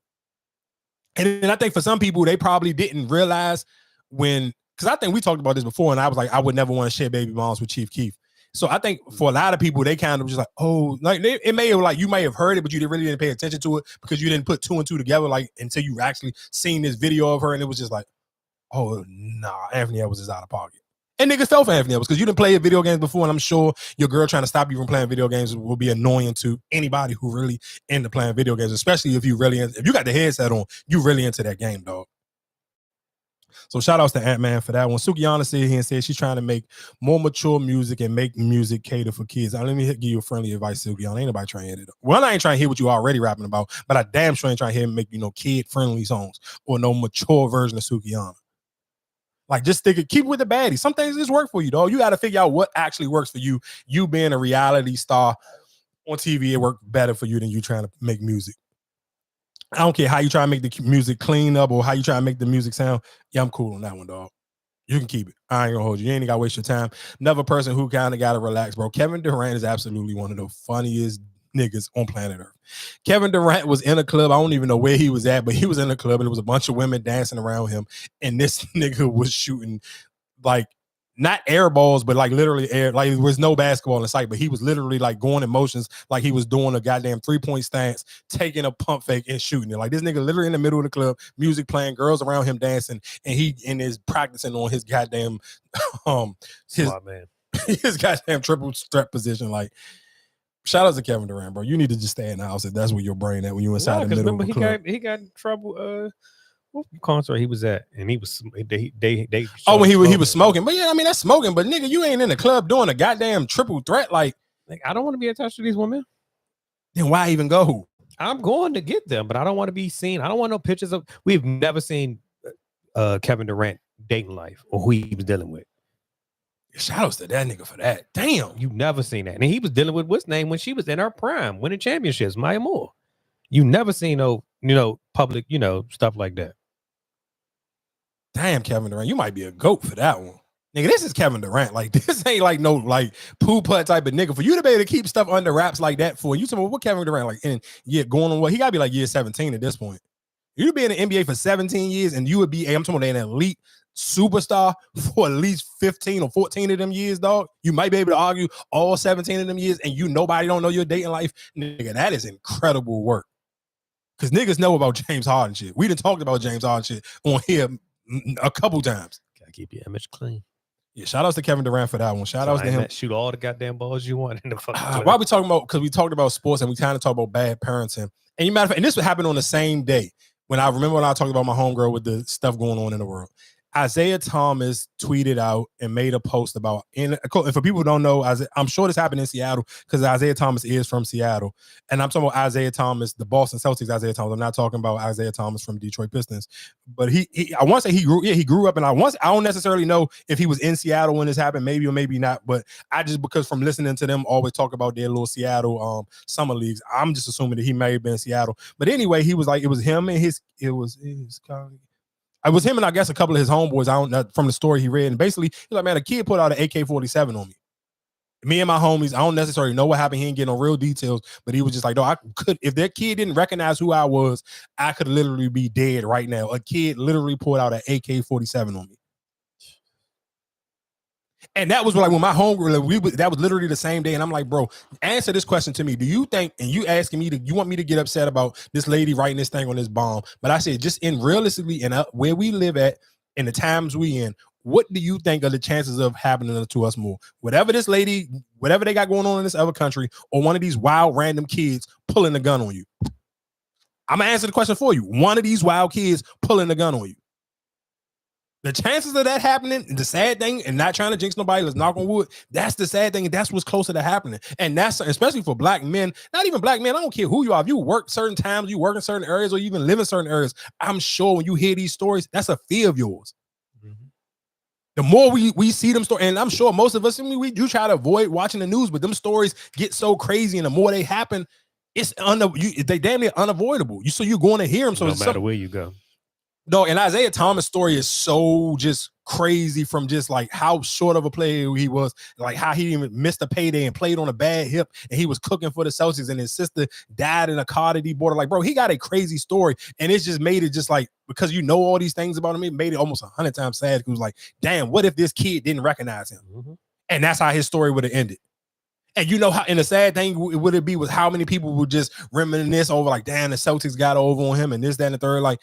A: And I think for some people, they probably didn't realize when, because I think we talked about this before, and I was like, I would never want to share baby moms with Chief Keef. So I think for a lot of people, they kind of just like, oh, like it may have like you may have heard it, but you really didn't pay attention to it because you didn't put two and two together like until you actually seen this video of her, and it was just like, oh nah, Anthony Edwards is out of pocket. And niggas fell for Anthony Edwards because you didn't play video games before, and I'm sure your girl trying to stop you from playing video games will be annoying to anybody who really into playing video games, especially if you got the headset on, you really into that game, dog. So shout outs to Ant-Man for that one. Sukiyana said here and said she's trying to make more mature music and make music cater for kids. Now, let me give you a friendly advice, Sukiyana. Ain't nobody trying to hear it. Well, I ain't trying to hear what you already rapping about, but I damn sure ain't trying to hear make, kid-friendly songs or no mature version of Sukiyana. Like, just keep it with the baddies. Some things just work for you, dog. You got to figure out what actually works for you. You being a reality star on TV, it worked better for you than you trying to make music. I don't care how you try to make the music clean up or how you try to make the music sound. Yeah, I'm cool on that one, dog. You can keep it. I ain't gonna hold you. You ain't gotta waste your time. Another person who kind of gotta relax, bro. Kevin Durant is absolutely one of the funniest niggas on planet Earth. Kevin Durant was in a club. I don't even know where he was at, but he was in a club and there was a bunch of women dancing around him. And this nigga was shooting like not air balls, but like literally air, like there was no basketball in sight, but he was literally like going in motions like he was doing a goddamn 3-point stance, taking a pump fake and shooting it. Like this nigga literally in the middle of the club, music playing, girls around him dancing, and he is practicing on his goddamn his goddamn triple threat position. Like, shout out to Kevin Durant, bro. You need to just stay in the house if that's where your brain at when you inside the middle of the club.
C: He got in trouble. What concert he was at, and he was they
A: when he was smoking. But yeah, I mean that's smoking. But nigga, you ain't in the club doing a goddamn triple threat. Like
C: I don't want to be attached to these women.
A: Then why even go?
C: I'm going to get them, but I don't want to be seen. I don't want no pictures of. We've never seen Kevin Durant dating life or who he was dealing with.
A: Shout outs to that nigga for that. Damn.
C: You never seen that. And he was dealing with what's name when she was in her prime, winning championships, Maya Moore. You never seen no, public, stuff like that.
A: Damn, Kevin Durant, you might be a GOAT for that one. Nigga, this is Kevin Durant. Like, this ain't like no like poo putt type of nigga. For you to be able to keep stuff under wraps like that for you, talking about what Kevin Durant like and going on what he gotta be like year 17 at this point. You'd be in the NBA for 17 years and you would be, I'm talking about an elite superstar for at least 15 or 14 of them years, dog. You might be able to argue all 17 of them years and nobody don't know your dating life. Nigga, that is incredible work. Because niggas know about James Harden shit. We done talked about James Harden shit on here a couple times.
C: Gotta keep your image clean.
A: Yeah, shout outs to Kevin Durant for that one. Shout outs to him.
C: Shoot all the goddamn balls you want in the fucking
A: why we talking about, because we talked about sports and we kind of talked about bad parenting. And you matter of fact, and this would happen on the same day when I talked about my homegirl with the stuff going on in the world. Isaiah Thomas tweeted out and made a post about, and for people who don't know, I'm sure this happened in Seattle because Isaiah Thomas is from Seattle. And I'm talking about Isaiah Thomas, the Boston Celtics Isaiah Thomas. I'm not talking about Isaiah Thomas from Detroit Pistons. But I want to say he grew up, and I don't necessarily know if he was in Seattle when this happened, maybe or maybe not. But I just, because from listening to them always talk about their little Seattle summer leagues, I'm just assuming that he may have been in Seattle. But anyway, he was like, it was him and his colleague. It was him and I guess a couple of his homeboys. I don't know from the story he read. And basically, he's like, man, a kid put out an AK-47 on me. Me and my homies, I don't necessarily know what happened. He didn't get no real details, but he was just like, no, if that kid didn't recognize who I was, I could literally be dead right now. A kid literally pulled out an AK-47 on me. And that was like when my homegirl, that was literally the same day. And I'm like, bro, answer this question to me. Do you think, and you asking me you want me to get upset about this lady writing this thing on this bomb? But I said, just in realistically, and where we live at, in the times we in, what do you think are the chances of happening to us more? Whatever this lady, whatever they got going on in this other country, or one of these wild random kids pulling a gun on you. I'm gonna answer the question for you. One of these wild kids pulling a gun on you. The chances of that happening, the sad thing, and not trying to jinx nobody, let's knock on wood, that's the sad thing, and that's what's closer to happening. And that's, especially for black men, not even black men, I don't care who you are, if you work certain times, you work in certain areas, or you even live in certain areas, I'm sure when you hear these stories, that's a fear of yours. Mm-hmm. The more we see them stories, and I'm sure most of us, we do try to avoid watching the news, but them stories get so crazy, and the more they happen, they damn near unavoidable. So you're going to hear them. So
C: no matter where you go.
A: No, and Isaiah Thomas' story is so just crazy from just like how short of a player he was, like how he even missed a payday and played on a bad hip, and he was cooking for the Celtics, and his sister died in a Cardi border. Like, bro, he got a crazy story, and it's just made it just like, because you know all these things about him, it made it almost 100 times sad. It was like, damn, what if this kid didn't recognize him? Mm-hmm. And that's how his story would have ended. And you know how, and the sad thing would it be was how many people would just reminisce over like, damn, the Celtics got over on him and this, that, and the third. Like,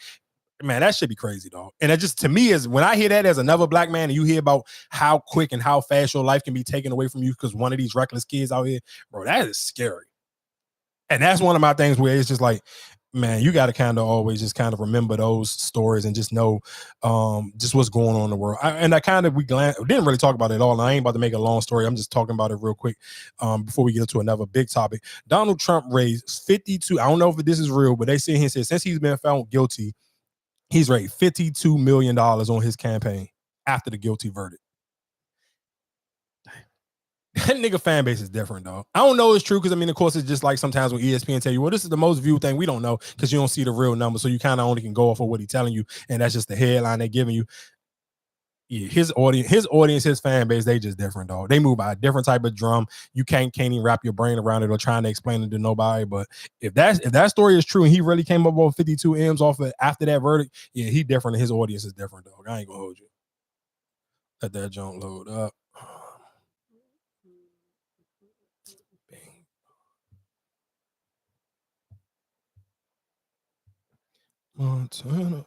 A: man, that should be crazy, dog. And it just, to me, is when I hear that as another black man and you hear about how quick and how fast your life can be taken away from you because one of these reckless kids out here, bro, that is scary. And that's one of my things where it's just like, man, you got to kind of always just kind of remember those stories and just know just what's going on in the world. We didn't really talk about it at all. And I ain't about to make a long story. I'm just talking about it real quick before we get into another big topic. Donald Trump raised 52. I don't know if this is real, but they say he said since he's been found guilty, he's raised $52 million on his campaign after the guilty verdict. That nigga fan base is different, dog. I don't know it's true because, I mean, of course, it's just like sometimes when ESPN tell you, well, this is the most viewed thing. We don't know because you don't see the real number. So you kind of only can go off of what he's telling you. And that's just the headline they're giving you. Yeah, his audience, his fan base, they just different, dog. They move by a different type of drum. You can't even wrap your brain around it or trying to explain it to nobody. But if that story is true and he really came up with 52 M's off of after that verdict, yeah, he different and his audience is different, dog. I ain't gonna hold you. Let that junk load up. Montana.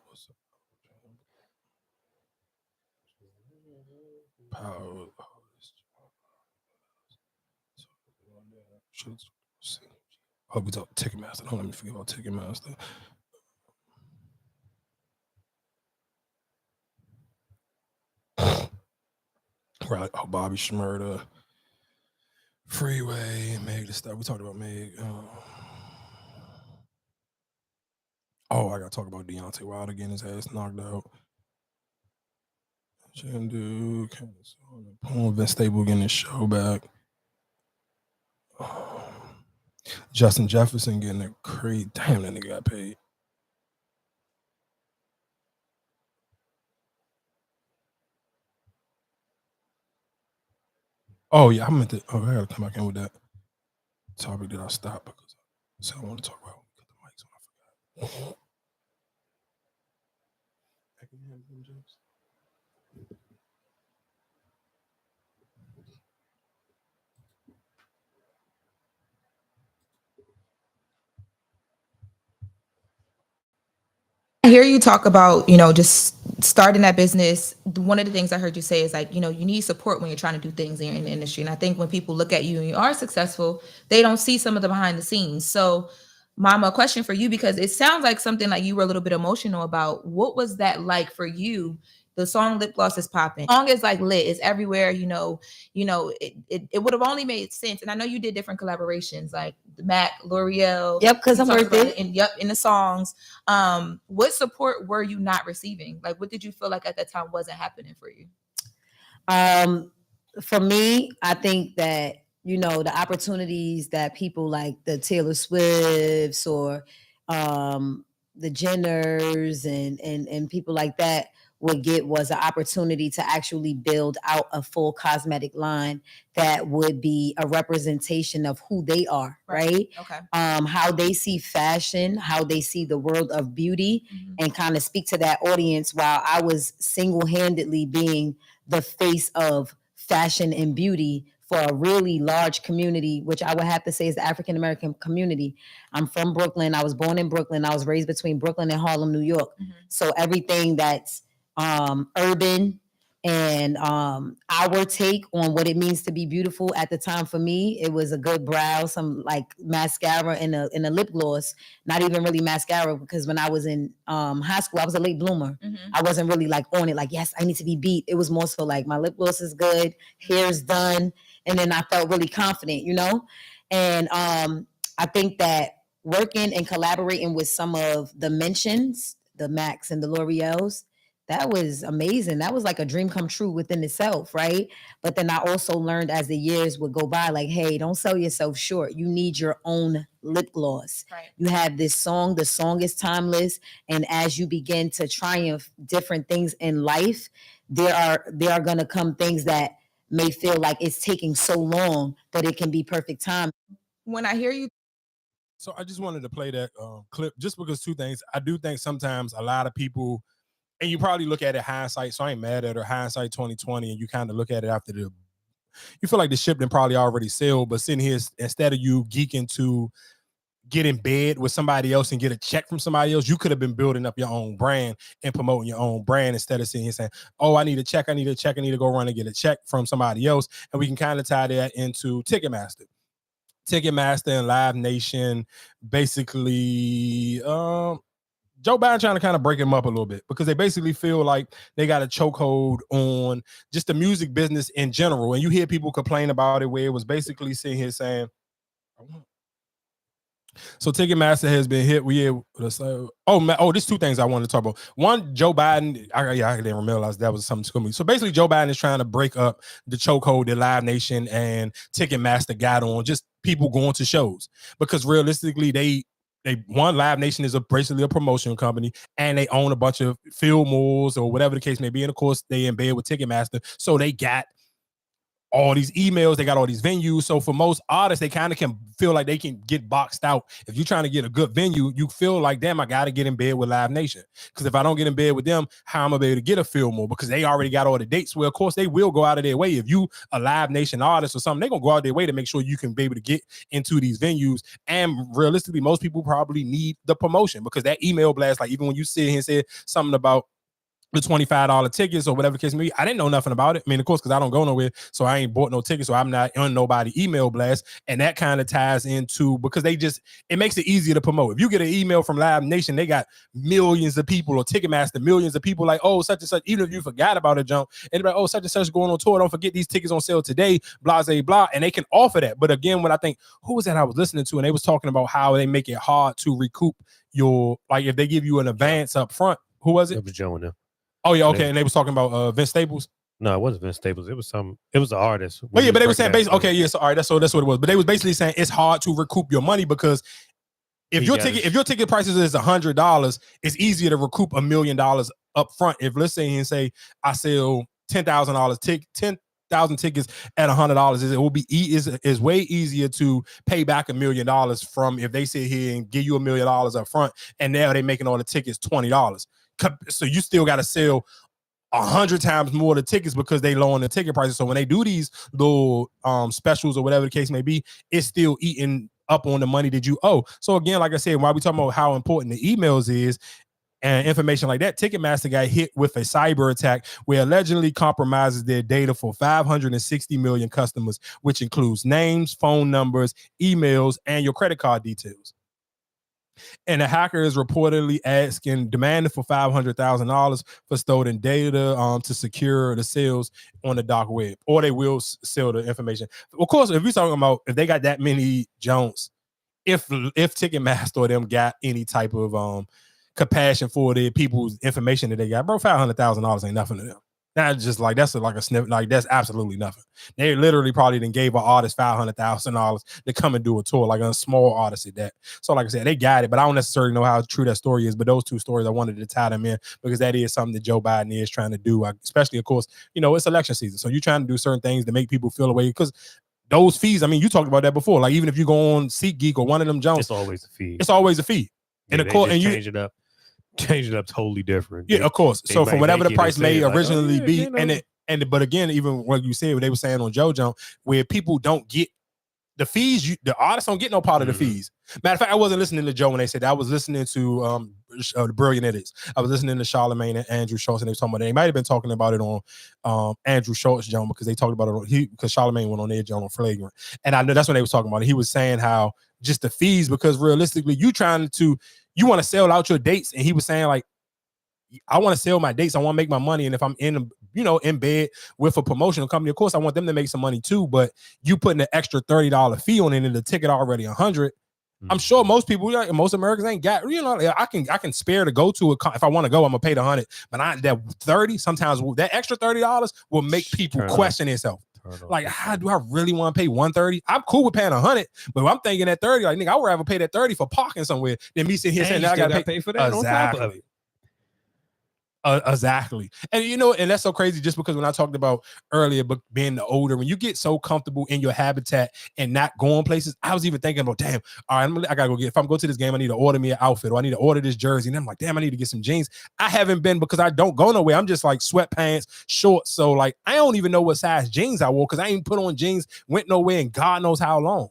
A: Power. Hope we talk Ticketmaster. Don't let me forget about Ticketmaster. Right. Oh, Bobby Shmurda. Freeway. Meg the stuff. We talked about Meg. I gotta talk about Deontay Wilder getting his ass knocked out. Chennedy, Vince Staples getting his show back. Justin Jefferson getting a crazy. Damn, that nigga got paid. Oh yeah, I meant to. Oh, I gotta come back in with that topic that I stopped because I said I want to talk about. Cut the mics when I forgot.
L: I hear you talk about, you know, just starting that business. One of the things I heard you say is like, you know, you need support when you're trying to do things in the industry. And I think when people look at you and you are successful, they don't see some of the behind the scenes. So, Mama, a question for you, because it sounds like something like you were a little bit emotional about. What was that like for you? The song Lip Gloss is popping. The song is like lit. It's everywhere, you know, it would have only made sense. And I know you did different collaborations like the Mac, L'Oreal.
S: Yep, because
L: You
S: I'm
L: talked
S: worth
L: about
S: it.
L: in the songs. What support were you not receiving? Like, what did you feel like at that time wasn't happening for you?
S: For me, I think that, you know, the opportunities that people like the Taylor Swifts or the Jenners and people like that would get was an opportunity to actually build out a full cosmetic line that would be a representation of who they are, right?
L: Okay.
S: How they see fashion, how they see the world of beauty, and kind of speak to that audience while I was single-handedly being the face of fashion and beauty for a really large community, which I would have to say is the African American community. I'm from Brooklyn. I was born in Brooklyn. I was raised between Brooklyn and Harlem, New York. So everything that's urban and our take on what it means to be beautiful at the time for me, it was a good brow, some like mascara and a lip gloss. Not even really mascara, because when I was in high school, I was a late bloomer. I wasn't really like on it, like, yes, I need to be beat. It was more so like my lip gloss is good, hair's done, and then I felt really confident, you know? And I think that working and collaborating with some of the mentions, the Macs and the L'Oreals, that was amazing. That was like a dream come true within itself, right? But then I also learned as the years would go by, like, hey, don't sell yourself short. You need your own lip gloss.
L: Right.
S: You have this song, the song is timeless. And as you begin to triumph different things in life, there are gonna come things that may feel like it's taking so long, but it can be perfect time.
L: When I hear you.
A: So I just wanted to play that clip just because two things. I do think sometimes a lot of people, and you probably look at it hindsight, so I ain't mad at her, hindsight 2020, and you kind of look at it after you feel like the ship done probably already sailed, but sitting here, instead of you geeking to get in bed with somebody else and get a check from somebody else, you could have been building up your own brand and promoting your own brand instead of sitting here saying, oh, I need a check, I need to go run and get a check from somebody else. And we can kind of tie that into Ticketmaster and Live Nation, basically, Joe Biden trying to kind of break him up a little bit because they basically feel like they got a chokehold on just the music business in general. And you hear people complain about it where it was basically sitting here saying, so Ticketmaster has been hit. There's two things I wanted to talk about. One, Joe Biden. I didn't realize that was something to me. So basically, Joe Biden is trying to break up the chokehold that Live Nation and Ticketmaster got on just people going to shows, because realistically, they Live Nation is basically a promotion company, and they own a bunch of film malls or whatever the case may be. And of course, they in bed with Ticketmaster, so they got all these emails, they got all these venues. So for most artists, they kind of can feel like they can get boxed out. If you're trying to get a good venue, you feel like, damn, I got to get in bed with Live Nation. Because if I don't get in bed with them, how am I able to get a film more? Because they already got all the dates. Well, of course, they will go out of their way. If you a Live Nation artist or something, they're going to go out of their way to make sure you can be able to get into these venues. And realistically, most people probably need the promotion, because that email blast, like even when you sit here and say something about the $25 tickets or whatever the case may be, I didn't know nothing about it. I mean, of course, because I don't go nowhere, so I ain't bought no tickets, so I'm not on nobody email blast. And that kind of ties into, because it makes it easier to promote. If you get an email from Live Nation, they got millions of people, or Ticketmaster, millions of people like, oh, such and such, even if you forgot about a jump, and they're like, oh, such and such going on tour, don't forget these tickets on sale today, blah, blah, blah, and they can offer that. But again, when I think, who was that I was listening to, and they was talking about how they make it hard to recoup your, like if they give you an advance up front, who was it?
C: It was Joe and them.
A: Oh yeah, okay. And they was talking about Vince Staples.
C: No, it wasn't Vince Staples. It was the artist.
A: But yeah, but they were saying basically, okay, yeah, so all right, that's what it was. But they was basically saying it's hard to recoup your money because if your ticket prices is $100, it's easier to recoup $1 million up front. If let's say I sell $10,000 10,000 tickets at $100, it will be is way easier to pay back $1 million from if they sit here and give you $1 million up front, and now they making all the tickets $20. So you still got to sell 100 times more the tickets because they lower the ticket prices. So when they do these little specials or whatever the case may be, it's still eating up on the money that you owe. So again, like I said, while we talking about how important the emails is and information like that, Ticketmaster got hit with a cyber attack where allegedly compromises their data for 560 million customers, which includes names, phone numbers, emails, and your credit card details. And the hacker is reportedly demanding for $500,000 for stolen data to secure the sales on the dark web, or they will sell the information. Of course, if you're talking about if they got that many Jones, if Ticketmaster or them got any type of compassion for the people's information that they got, bro, $500,000 ain't nothing to them. That's just like that's a snippet. Like that's absolutely nothing. They literally probably then gave an artist $500,000 to come and do a tour, like a small artist at that. So like I said, they got it, but I don't necessarily know how true that story is. But those two stories, I wanted to tie them in because that is something that Joe Biden is trying to do. Especially, of course, it's election season, so you're trying to do certain things to make people feel away because those fees. I mean, you talked about that before. Like even if you go on SeatGeek or one of them Jones,
C: it's always a fee.
A: It's always a fee,
C: and of course, and change it up totally different.
A: Yeah, of course. So from whatever the price may originally be, but again, even what you said, what they were saying on JoJo, where people don't get the fees, the artists don't get no part of the fees. Matter of fact, I wasn't listening to Joe when they said that. I was listening to the Brilliant Idiots. I was listening to Charlamagne and Andrew Schultz, and they were talking about it. They might have been talking about it on Andrew Schultz, Joe, because they talked about it because Charlamagne went on their Joe on Flagrant, and I know that's when they was talking about it. He was saying how just the fees, because realistically, you want to sell out your dates, and he was saying like, I want to sell my dates. I want to make my money, and if I'm in bed with a promotional company, of course I want them to make some money too. But you putting an extra $30 fee on it, and the ticket already $100. I'm sure most people, most Americans ain't got. I can spare to go to if I want to go. I'm gonna pay the $100, but that 30 sometimes that extra $30 will make people question themselves. Like, how do I really want to pay $130? I'm cool with paying $100, but I'm thinking that 30. Like, nigga, I would rather pay that 30 for parking somewhere than me sitting here saying that I gotta pay
C: for that on top of it.
A: Exactly. And and that's so crazy just because when I talked about earlier, but being the older, when you get so comfortable in your habitat and not going places, I was even thinking about, damn, all right, I gotta go if I'm going to this game, I need to order me an outfit, or I need to order this jersey. And I'm like, damn, I need to get some jeans. I haven't been because I don't go nowhere. I'm just like sweatpants, shorts. So like, I don't even know what size jeans I wore because I ain't put on jeans, went nowhere in God knows how long.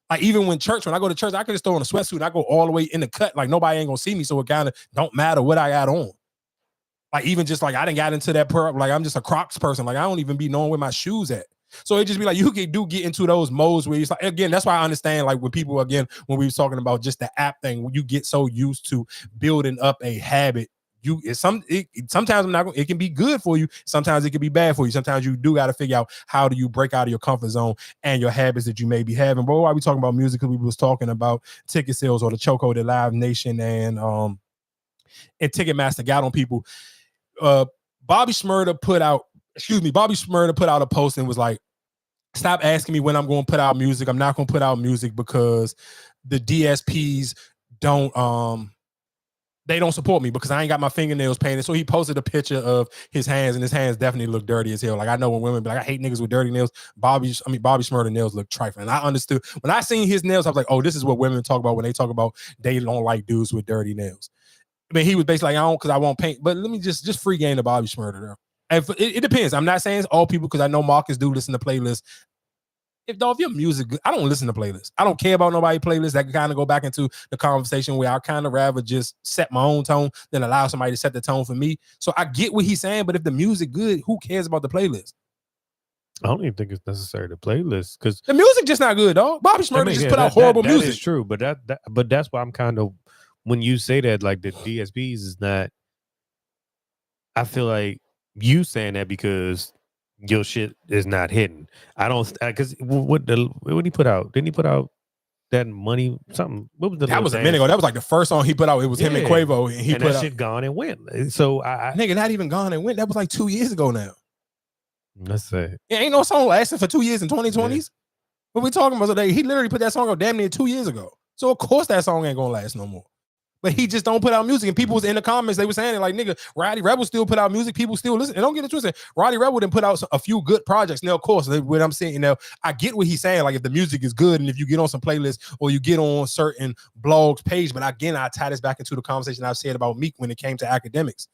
A: Like even when I go to church, I can just throw on a sweatsuit and I go all the way in the cut. Like nobody ain't gonna see me. So it kind of don't matter what I got on. Like even just like I didn't got into that like I'm just a Crocs person. Like I don't even be knowing where my shoes at. So it just be like you can get into those modes where it's like, again, that's why I understand like when people, again, when we was talking about just the app thing, when you get so used to building up a habit, sometimes it can be good for you. Sometimes it can be bad for you. Sometimes you do got to figure out how do you break out of your comfort zone and your habits that you may be having. But why we talking about music? Because we was talking about ticket sales or the chokehold that Live Nation and Ticketmaster got on people. Bobby Shmurda put out a post and was like, stop asking me when I'm going to put out music. I'm not going to put out music because the DSPs don't support me because I ain't got my fingernails painted. So he posted a picture of his hands, and his hands definitely look dirty as hell. Like I know when women be like, I hate niggas with dirty nails. Bobby Shmurda nails look trifling. And I understood when I seen his nails, I was like, oh, this is what women talk about when they talk about they don't like dudes with dirty nails. I mean, he was basically like, I don't because I won't paint. But let me just free game the Bobby Shmurda there. And it depends. I'm not saying it's all people because I know Marcus do listen to playlists. If your music good, I don't listen to playlists. I don't care about nobody playlists. That can kind of go back into the conversation where I kind of rather just set my own tone than allow somebody to set the tone for me. So I get what he's saying, but if the music good, who cares about the playlist?
C: I don't even think it's necessary to playlist because
A: the music just not good, dog. Bobby Shmurda just put out horrible music.
C: That is true, but that's why I'm kind of, when you say that, like the DSPs is not, I feel like you saying that because your shit is not hitting. I don't, because what did he put out? Didn't he put out that money something. What was the
A: That was a minute ago. That was like the first song he put out. It was him and Quavo, and he
C: and
A: put
C: that
A: out.
C: shit gone and went. So I
A: Nigga, not even gone and went. That was like 2 years ago now.
C: Let's say
A: It ain't no song lasting for 2 years in 2020s. What we talking about today? He literally put that song out damn near 2 years ago. So of course that song ain't gonna last no more. But he just don't put out music. And people was in the comments, they were saying it like, nigga, Roddy Rebel still put out music. People still listen. And don't get it twisted. Roddy Rebel didn't put out a few good projects. Now, of course, what I'm saying, I get what he's saying. Like, if the music is good and if you get on some playlists or you get on certain blogs page, but again, I tie this back into the conversation I've said about Meek when it came to academics.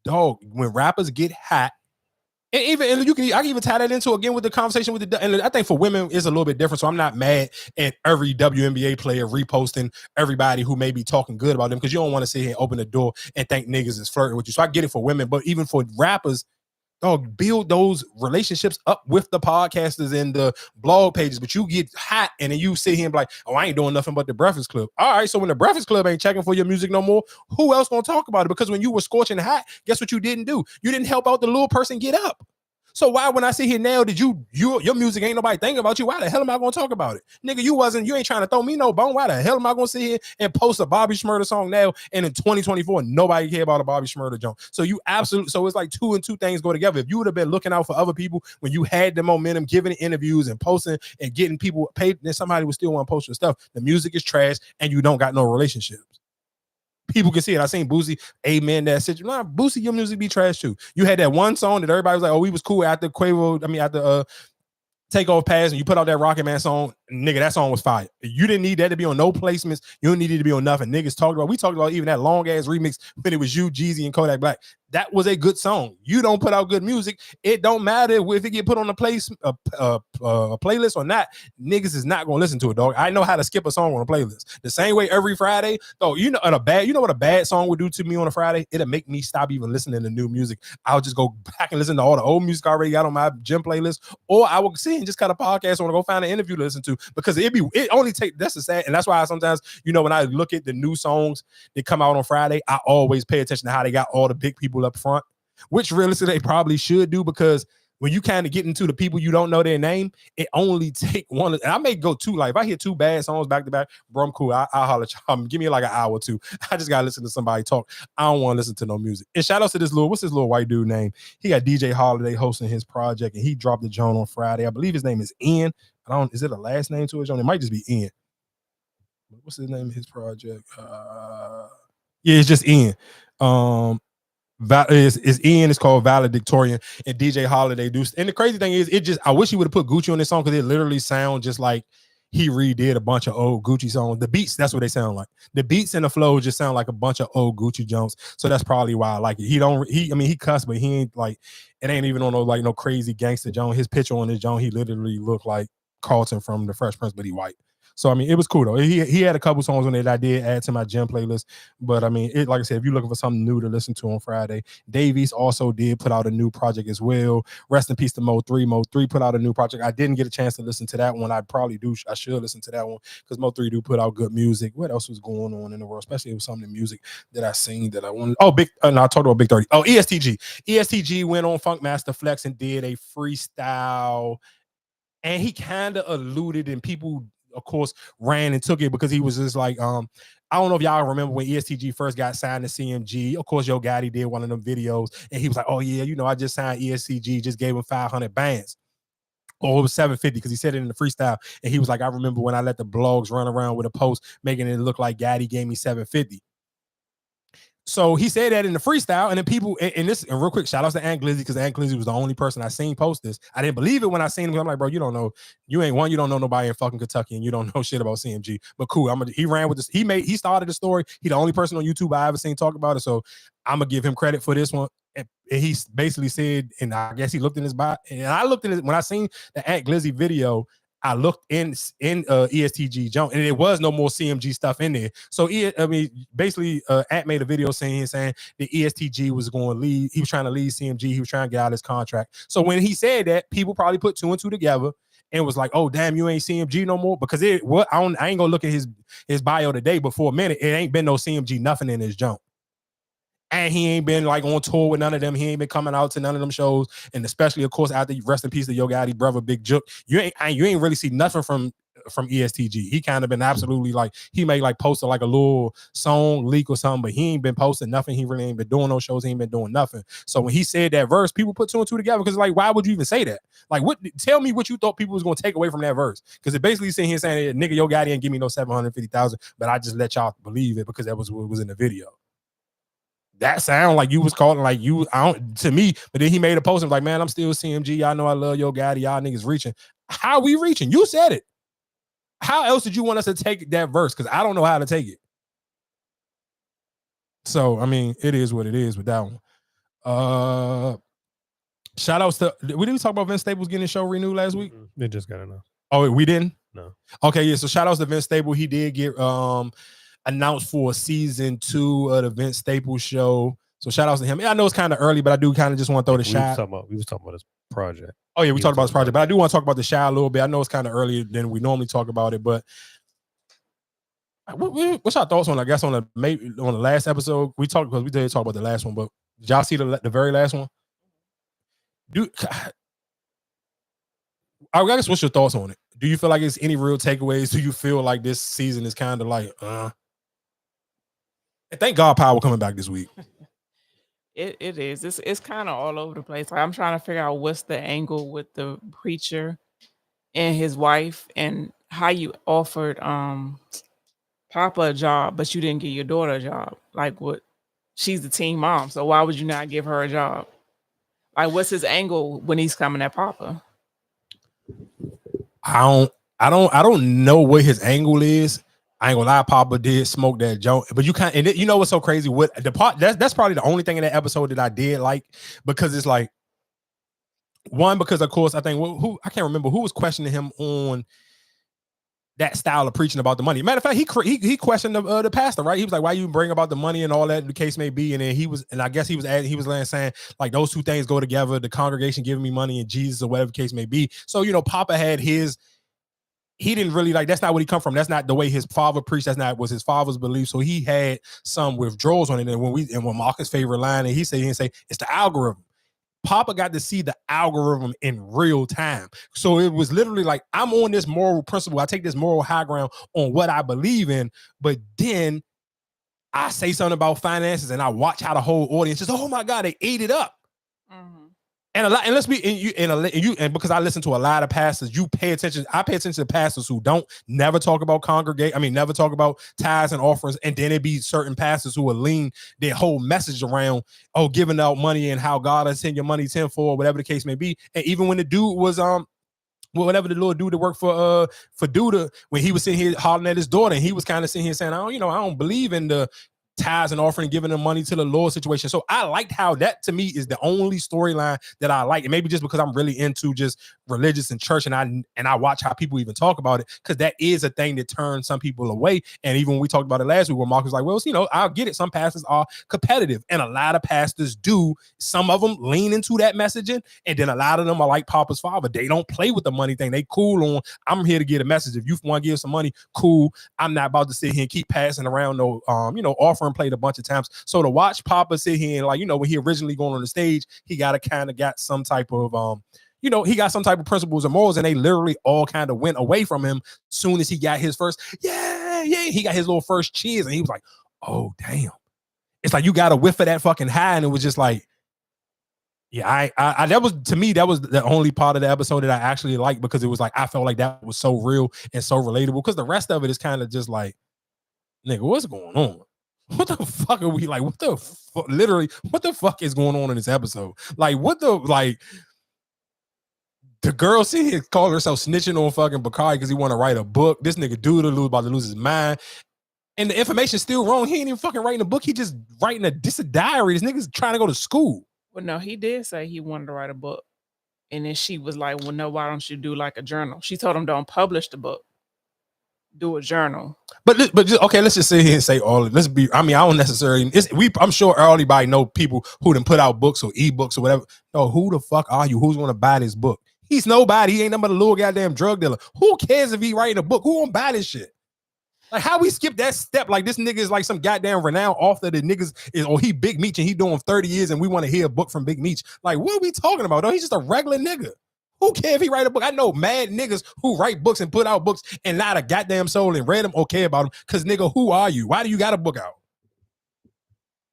A: Dog, when rappers get hot, and I can even tie that into again with the conversation with and I think for women it's a little bit different. So I'm not mad at every WNBA player reposting everybody who may be talking good about them because you don't want to sit here and open the door and think niggas is flirting with you. So I get it for women, but even for rappers, dog, build those relationships up with the podcasters and the blog pages. But you get hot and then you sit here and be like, oh, I ain't doing nothing but the Breakfast Club. All right, so when the Breakfast Club ain't checking for your music no more, who else gonna talk about it? Because when you were scorching hot, guess what you didn't do? You didn't help out the little person get up. So why, when I sit here now, did your music ain't nobody thinking about you? Why the hell am I gonna talk about it? Nigga, you ain't trying to throw me no bone. Why the hell am I gonna sit here and post a Bobby Shmurda song now and in 2024 nobody care about a Bobby Shmurda joint? So it's like two and two things go together. If you would have been looking out for other people when you had the momentum, giving interviews and posting and getting people paid, then somebody would still want to post your stuff. The music is trash and you don't got no relationships. People can see it. I seen Boosie, amen that situation. Nah, Boosie, your music be trash too. You had that one song that everybody was like, oh, we was cool after after Takeoff Pass, and you put out that Rocket Man song, nigga, that song was fire. You didn't need that to be on no placements. You don't need it to be on nothing. Niggas we talked about even that long ass remix when it was you, Jeezy, and Kodak Black. That was a good song. You don't put out good music, it don't matter if it get put on a playlist or not. Niggas is not gonna listen to it, dog. I know how to skip a song on a playlist. The same way every Friday, though. You know what a bad song would do to me on a Friday? It'll make me stop even listening to new music. I'll just go back and listen to all the old music I already got on my gym playlist, or I will sit and just cut a podcast on to go find an interview to listen to, because it only take, that's the sad, and that's why I sometimes, when I look at the new songs that come out on Friday, I always pay attention to how they got all the big people up front, which realistically they probably should do, because when you kind of get into the people you don't know their name, it only take one. And I may go two, like if I hear two bad songs back to back, bro, I'm cool. I'll holler at y'all. Give me like an hour or two. I just gotta listen to somebody talk. I don't want to listen to no music. And shout out to what's this little white dude name? He got DJ Holiday hosting his project, and he dropped the joint on Friday. I believe his name is Ian. Is it a last name to his joint? It might just be Ian. What's his name of his project? Yeah, it's just Ian. Is Ian. It's called Valedictorian, and DJ Holiday do. And the crazy thing is, I wish he would have put Gucci on this song, because it literally sounds just like he redid a bunch of old Gucci songs. The beats, that's what they sound like. The beats and the flow just sound like a bunch of old Gucci joints. So that's probably why I like it. He cuss, but he ain't like, it ain't even on no crazy gangster joint. His picture on his joint, he literally looked like Carlton from The Fresh Prince, but he white. So it was cool though. He had a couple songs on it I did add to my gym playlist. But like I said, if you're looking for something new to listen to on Friday, Davies also did put out a new project as well. Rest in peace to Mo 3. Mo 3 put out a new project. I didn't get a chance to listen to that one. I should listen to that one, because Mo 3 do put out good music. What else was going on in the world? Especially with some of the music that I seen that I wanted. I talked about Big 30. Oh, ESTG. ESTG went on Funkmaster Flex and did a freestyle. And he kind of alluded, and people, of course, ran and took it, because he was just like, I don't know if y'all remember when ESTG first got signed to CMG. Of course, Yo Gotti did one of them videos, and he was like, oh yeah, I just signed ESTG, just gave him 500 bands. Or it was 750, because he said it in the freestyle. And he was like, I remember when I let the blogs run around with a post making it look like Gotti gave me 750. So he said that in the freestyle, and then people, and real quick, shout out to Ant Glizzy, because Ant Glizzy was the only person I seen post this. I didn't believe it when I seen him. I'm like, bro, you don't know nobody in fucking Kentucky, and you don't know shit about CMG. But cool, he ran with this. He started the story. He the only person on YouTube I ever seen talk about it. So I'm gonna give him credit for this one. And he basically said, and I guess he looked in his bio, and I looked in it when I seen the Ant Glizzy video. I looked in ESTG jump, and it was no more CMG stuff in there. So basically, Ant made a video saying the ESTG was going to leave. He was trying to leave CMG. He was trying to get out of his contract. So when he said that, people probably put two and two together and was like, "Oh damn, you ain't CMG no more." Because I ain't gonna look at his bio today, but for a minute, it ain't been no CMG nothing in his jump. And he ain't been like on tour with none of them. He ain't been coming out to none of them shows. And especially, of course, after rest in peace to Yo Gotti brother Big Jook, you ain't really see nothing from from ESTG. He kind of been absolutely like, he may like posted like a little song leak or something, but he ain't been posting nothing. He really ain't been doing no shows. He ain't been doing nothing. So when he said that verse, people put two and two together because like, why would you even say that? Like, what? Tell me what you thought people was gonna take away from that verse, because it basically sitting here saying, nigga, yo gotti ain't give me no 750,000, but I just let y'all believe it because that was what was in the video. That sound like you was calling like you, I don't, to me, but then he made a post and was like, man, I'm still CMG. Y'all know I love Yo Gotti. Y'all niggas reaching. How we reaching? You said it. How else did you want us to take that verse? Because I don't know how to take it. So, I mean, it is what it is with that one. Shout outs to, did we talk about Vince Staples getting his show renewed last week?
C: They just got enough.
A: Oh, we didn't?
C: No.
A: Okay, yeah. So shout outs to Vince Staples. He did get announced for season 2 of the Vince Staples show. So shout outs to him. Yeah, I know it's kind of early, but I do kind of just want to throw the shot.
C: We was talking about his project.
A: Oh yeah, we talked about his project, but I do want to talk about the shot a little bit. I know it's kind of earlier than we normally talk about it, but what's your thoughts on? I guess on the last episode we talked, because we did talk about the last one, but did y'all see the very last one? Dude, I guess what's your thoughts on it? Do you feel like it's any real takeaways? Do you feel like this season is kind of like, And thank God Power coming back this week.
O: It is. It's kind of all over the place. Like, I'm trying to figure out what's the angle with the preacher and his wife, and how you offered Papa a job, but you didn't give your daughter a job. Like, what? She's the teen mom, so why would you not give her a job? Like, what's his angle when he's coming at Papa?
A: I don't know what his angle is. I ain't gonna lie, Papa did smoke that joint, but you can't. And you know what's so crazy? What the part? That's probably the only thing in that episode that I did like, because it's like, one, because of course I think who I can't remember who was questioning him on that style of preaching about the money. Matter of fact, he questioned the pastor, right? He was like, "Why you bring about the money and all that?" The case may be, and then I guess he was saying like those two things go together: the congregation giving me money and Jesus, or whatever the case may be. So Papa had his. He didn't really like, that's not what he come from. That's not the way his father preached. That's not was his father's belief. So he had some withdrawals on it. And when Marcus' favorite line, and he say it's the algorithm. Papa got to see the algorithm in real time. So it was literally like, I'm on this moral principle. I take this moral high ground on what I believe in, but then I say something about finances and I watch how the whole audience is, oh my God, they ate it up. And because I listen to a lot of pastors, you pay attention. I pay attention to pastors who never talk about never talk about tithes and offerings. And then it be certain pastors who will lean their whole message around, giving out money and how God has sent your money tenfold, whatever the case may be. And even when the dude was, whatever the Lord dude that worked for Duda, when he was sitting here hollering at his daughter, and he was kind of sitting here saying, I don't believe in the tithes and offering, giving them money to the Lord situation. So I liked how that, to me, is the only storyline that I like. And maybe just because I'm really into just religious and church, and I watch how people even talk about it, because that is a thing that turns some people away. And even when we talked about it last week, where Mark was like, well, I'll get it. Some pastors are competitive, and a lot of pastors do. Some of them lean into that messaging, and then a lot of them are like Papa's father. They don't play with the money thing. They cool on, I'm here to get a message. If you want to give some money, cool. I'm not about to sit here and keep passing around no offering played a bunch of times. So to watch Papa sit here and when he originally going on the stage, he got some type of he got some type of principles and morals, and they literally all kind of went away from him soon as he got his first he got his little first cheers, and he was like, oh damn. It's like you got a whiff of that fucking high, and it was just like, yeah, I that was, to me, that was the only part of the episode that I actually liked, because it was like, I felt like that was so real and so relatable, because the rest of it is kind of just like, nigga, what's going on? What the fuck are we like? What the literally, what the fuck is going on in this episode? Like, the girl see here call herself snitching on fucking Bacardi because he want to write a book. This nigga dude about to lose his mind. And the information's still wrong. He ain't even fucking writing a book. He just writing a diary. This nigga's trying to go to school.
O: Well, no, he did say he wanted to write a book. And then she was like, well, no, why don't you do like a journal? She told him, don't publish the book. Do a journal. But
A: let's just sit here and say all of it. I don't necessarily, I'm sure everybody know people who done put out books or ebooks or whatever. No, who the fuck are you? Who's going to buy this book? He's nobody. He ain't nothing but a little goddamn drug dealer. Who cares if he writing a book? Who gonna buy this shit? Like, how we skip that step? Like, this nigga is like some goddamn renowned author that niggas is, or he Big Meech and he doing 30 years and we want to hear a book from Big Meech. Like, what are we talking about? No, he's just a regular nigga. Who care if he write a book? I know mad niggas who write books and put out books and not a goddamn soul and read them or care about them. Cause nigga, who are you? Why do you got a book out?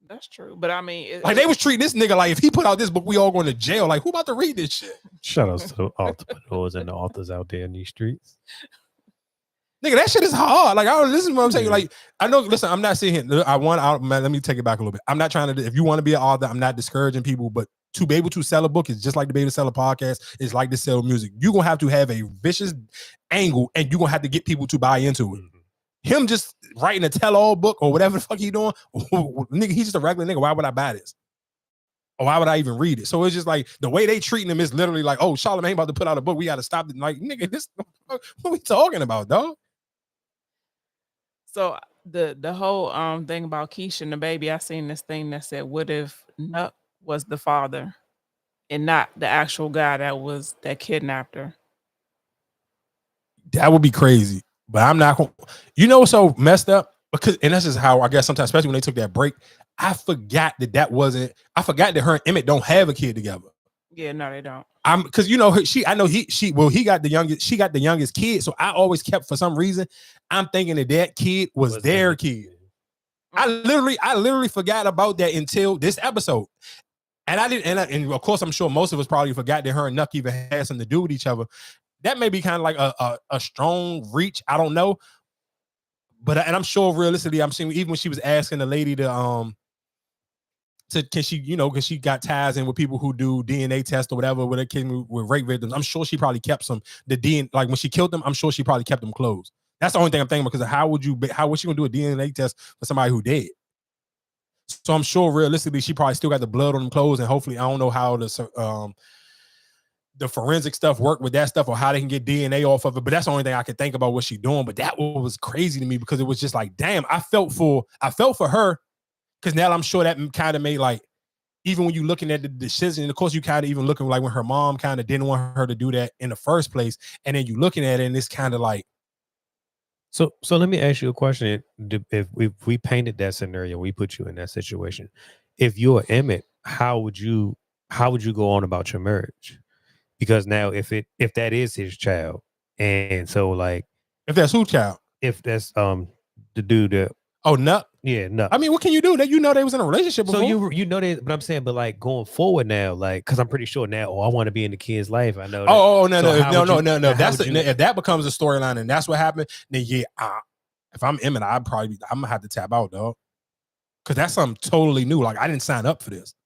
O: That's true. But I mean,
A: Like they was treating this nigga like if he put out this book, we all going to jail. Like who about to read this shit?
C: Shout outs to the entrepreneurs and the authors out there in these streets.
A: Nigga, that shit is hard. Like, this is what I'm saying. Like, I know, listen, I'm not sitting here. Man, let me take it back a little bit. I'm not trying to, if you want to be an author, I'm not discouraging people, but to be able to sell a book is just like to be able to sell a podcast. It's like to sell music. You're going to have a vicious angle and you're going to have to get people to buy into it. Him just writing a tell-all book or whatever the fuck he doing, nigga, he's just a regular nigga. Why would I buy this? Or why would I even read it? So it's just like the way they treating him is literally like, oh, Charlamagne about to put out a book. We got to stop it. Like, nigga, what are we talking about, dog?
O: So the whole thing about Keisha and the baby, I seen this thing that said, what if Nuck was the father and not the actual guy that kidnapped her?
A: That would be crazy. But I'm not gonna, you know what's so messed up? Because, and that's just how I guess sometimes, especially when they took that break, I forgot I forgot that her and Emmett don't have a kid together.
O: Yeah, no, they don't.
A: Because he got the youngest kid. So I always kept, for some reason, I'm thinking that kid was their kid. I literally forgot about that until this episode. And I didn't, and of course, I'm sure most of us probably forgot that her and Nuck even had something to do with each other. That may be kind of like a strong reach. I don't know. But, and I'm sure realistically, I'm seeing, even when she was asking the lady can she, because she got ties in with people who do DNA tests or whatever with rape victims. I'm sure she probably kept the DNA, like when she killed them, I'm sure she probably kept them clothes. That's the only thing I'm thinking about, because how was she gonna do a DNA test for somebody who dead? So I'm sure realistically she probably still got the blood on them clothes, and hopefully I don't know how the forensic stuff work with that stuff or how they can get DNA off of it. But that's the only thing I could think about what she doing. But that was crazy to me, because it was just like, damn, I felt for her. Because now I'm sure that kind of made, like, even when you're looking at the decision, of course, you kind of even looking like when her mom kind of didn't want her to do that in the first place. And then you looking at it and it's kind of like.
C: So let me ask you a question. If we painted that scenario, we put you in that situation. If you're Emmett, how would you go on about your marriage? Because now if that is his child, and so like.
A: If that's whose child?
C: If that's the dude that.
A: Oh, Nuck?
C: Yeah, Nuck.
A: I mean, what can you do? That they was in a relationship before.
C: So you know that, but I'm saying, but like going forward now, like, because I'm pretty sure now, I want to be in the kid's life. I know. No. If that
A: becomes a storyline and that's what happened, then yeah, if I'm Emmett, I'm gonna have to tap out, dog. Because that's something totally new. Like, I didn't sign up for this.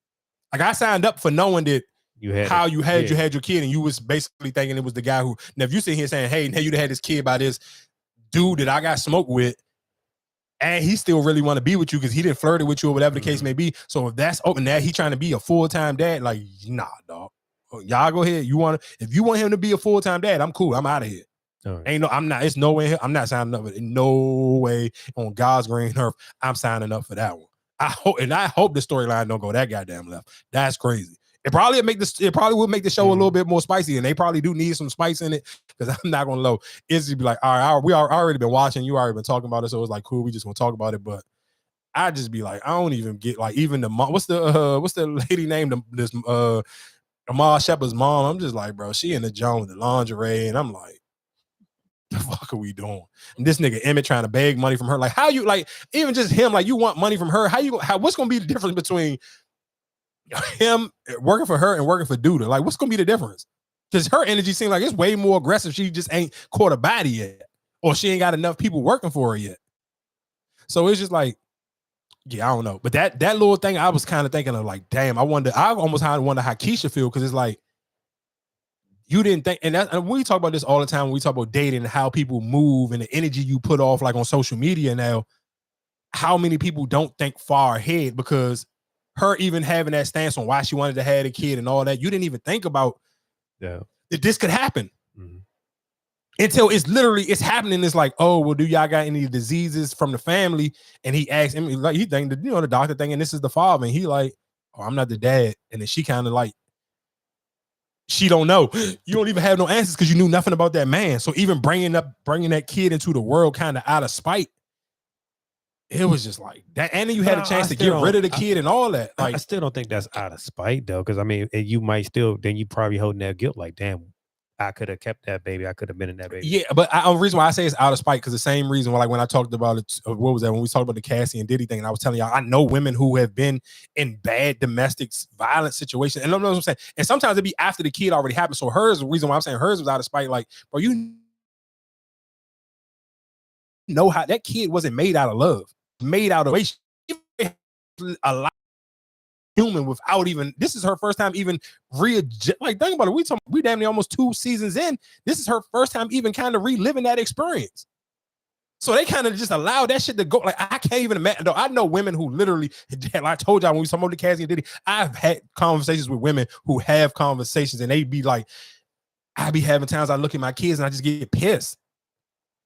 A: Like, I signed up for knowing that you had your kid, and you was basically thinking it was the guy who. Now, if you sit here saying, hey, now you had this kid by this dude that I got smoked with, and he still really want to be with you because he didn't flirt with you or whatever the case may be. So if that's open, that he trying to be a full-time dad, like, nah, dog. Y'all go ahead. If you want him to be a full-time dad, I'm cool. I'm out of here. Right. It's no way. I'm not signing up for it. No way on God's green earth. I'm signing up for that one. I hope the storyline don't go that goddamn left. That's crazy. It probably would make the show a little bit more spicy, and they probably do need some spice in it, because I'm not gonna lie. It's just be like, all right, we already been watching, you already been talking about it, so it's like, cool, we just gonna talk about it. But I just be like, I don't even get, like, even the mom. What's the lady named this Amal Shepard's mom? I'm just like, bro, she in the joint with the lingerie, and I'm like, the fuck are we doing? And this nigga Emmett trying to beg money from her. Like, how you, like, even just him, like, you want money from her? What's gonna be the difference between him working for her and working for Duda? Like, what's gonna be the difference? Because her energy seems like it's way more aggressive. She just ain't caught a body yet, or she ain't got enough people working for her yet. So it's just like, yeah, I don't know. But that little thing, I was kind of thinking of, like, damn, I almost wonder how Keisha feel, because it's like, you didn't think, and we talk about this all the time when we talk about dating and how people move and the energy you put off, like on social media now. How many people don't think far ahead? Because her even having that stance on why she wanted to have a kid and all that, you didn't even think about that this could happen until it's happening. It's like, oh, well, do y'all got any diseases from the family? And he asked him, like, he think that, the doctor thing, and this is the father, and he like, oh, I'm not the dad. And then she kind of like, she don't know. You don't even have no answers because you knew nothing about that man. So even bringing that kid into the world kind of out of spite, it was just like that. And then you had a chance to get rid of the kid and all that. Like,
C: I still don't think that's out of spite, though, because I mean, you might still, then you probably holding that guilt, like, damn, I could have kept that baby. I could have been in that baby.
A: Yeah, but the reason why I say it's out of spite, because the same reason why, like when I talked about it, what was that? When we talked about the Cassie and Diddy thing, and I was telling y'all, I know women who have been in bad domestic violence situations, and I know what I'm saying. And sometimes it'd be after the kid already happened. So hers, the reason why I'm saying hers was out of spite, like, bro, you know how that kid wasn't made out of love, made out of a lot. Human without even, this is her first time even like think about it, we damn near almost 2 seasons in, this is her first time even kind of reliving that experience. So they kind of just allow that shit to go. Like I can't even imagine though. I know women who literally, like I told y'all when we talked about the Cassie and Diddy, I've had conversations with women who have conversations and they be like, I be having times I look at my kids and I just get pissed.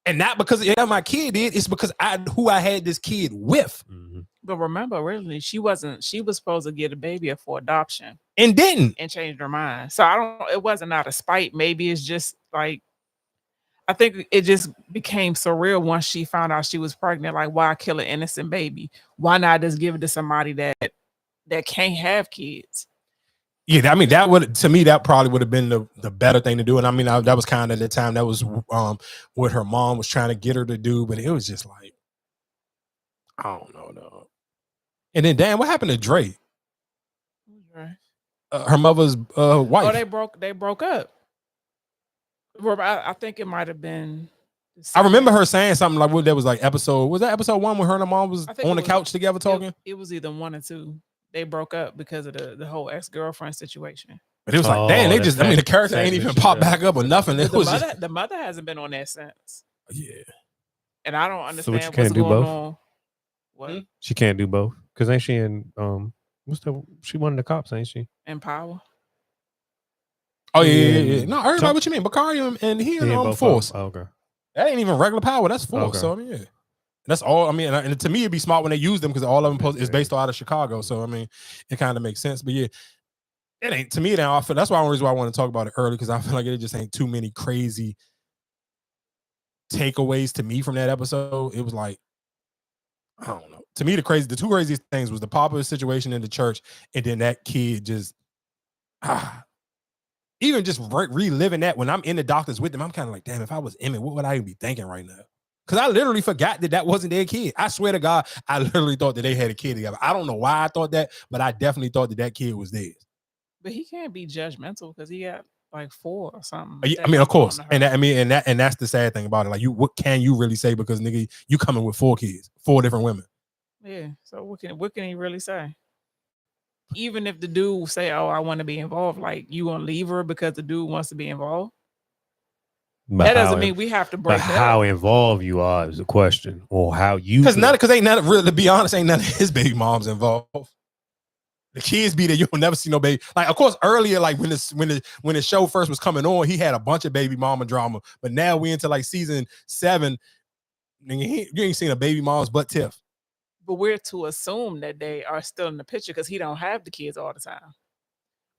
A: And not because my kid did, it's because who I had this kid with.
O: But remember, originally she was supposed to get a baby for adoption.
A: And didn't.
O: And changed her mind. So it wasn't out of spite. Maybe it's just like, I think it just became surreal once she found out she was pregnant. Like, why kill an innocent baby? Why not just give it to somebody that can't have kids?
A: Yeah, I mean, that probably would have been the better thing to do. And I mean, that was kind of the time that was what her mom was trying to get her to do. But it was just like, I don't know, dog. And then, damn, what happened to Dre? Her mother's wife.
O: Oh, they broke up. I think it might have been.
A: I remember her saying something like, "What that was like episode? Was that episode 1 when her and her mom was on the couch together talking?"
O: It was either 1 or 2. They broke up because of the whole ex-girlfriend situation.
A: But it was like, damn, they just. I mean, the character ain't even popped back up or nothing. It was
O: the mother hasn't been on that since.
A: Yeah,
O: and I don't understand
C: so what's going
O: both?
C: on.
O: What?
C: She can't do both because ain't she in she one of the cops, ain't she?
O: In Power.
A: Oh yeah. No, everybody, what you mean? Bakari and he in Force.
C: Oh, okay.
A: That ain't even regular Power. That's Force.
C: Okay.
A: So I mean, yeah. That's all. I mean, and to me, it'd be smart when they use them because all of them is based out of Chicago. So I mean, it kind of makes sense. But yeah, it ain't to me. Now that's why one reason why I want to talk about it early because I feel like it just ain't too many crazy takeaways to me from that episode. It was like, I don't know. To me, the two craziest things was the popular situation in the church, and then that kid just even just reliving that when I'm in the doctors with them. I'm kind of like, damn, if I was Emmett, what would I even be thinking right now? Because I literally forgot that wasn't their kid. I swear to God, I literally thought that they had a kid together. I don't know why I thought that, but I definitely thought that kid was theirs.
O: But he can't be judgmental because he got like 4 or something.
A: I mean, of course, and that's the sad thing about it. Like, what can you really say? Because nigga, you coming with 4 kids, 4 different women.
O: Yeah. So what can he really say? Even if the dude say, "Oh, I want to be involved," like you gonna leave her because the dude wants to be involved?
C: But
O: that doesn't mean we have to break up.
C: How involved you are is a question, or how you.
A: Because ain't none. Really, to be honest, ain't none of his baby moms involved. The kids be there. You'll never see no baby. Like, of course, earlier, like when the show first was coming on, he had a bunch of baby mama drama. But now we into like season 7. You ain't seen a baby mom's butt Tiff.
O: But we're to assume that they are still in the picture because he don't have the kids all the time.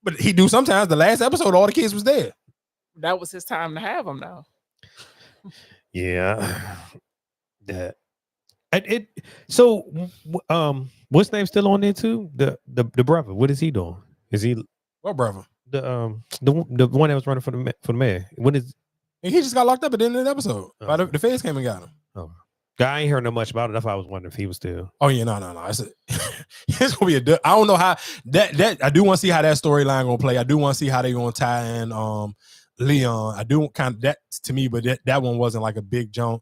A: But he do sometimes. The last episode, all the kids was there.
O: That was his time to have them, though.
C: Yeah. That. So, what's name still on there too? The brother. What is he doing? Is he
A: what brother?
C: The one that was running for the mayor. What is?
A: And he just got locked up at the end of the episode. Oh. The feds came and got him.
C: Oh. I ain't heard no much about it. That's why I was wondering if he was still.
A: Oh yeah, no. It's gonna be I don't know how that I do want to see how that storyline gonna play. I do want to see how they gonna tie in Leon. I do kind of that to me, but that one wasn't like a big jump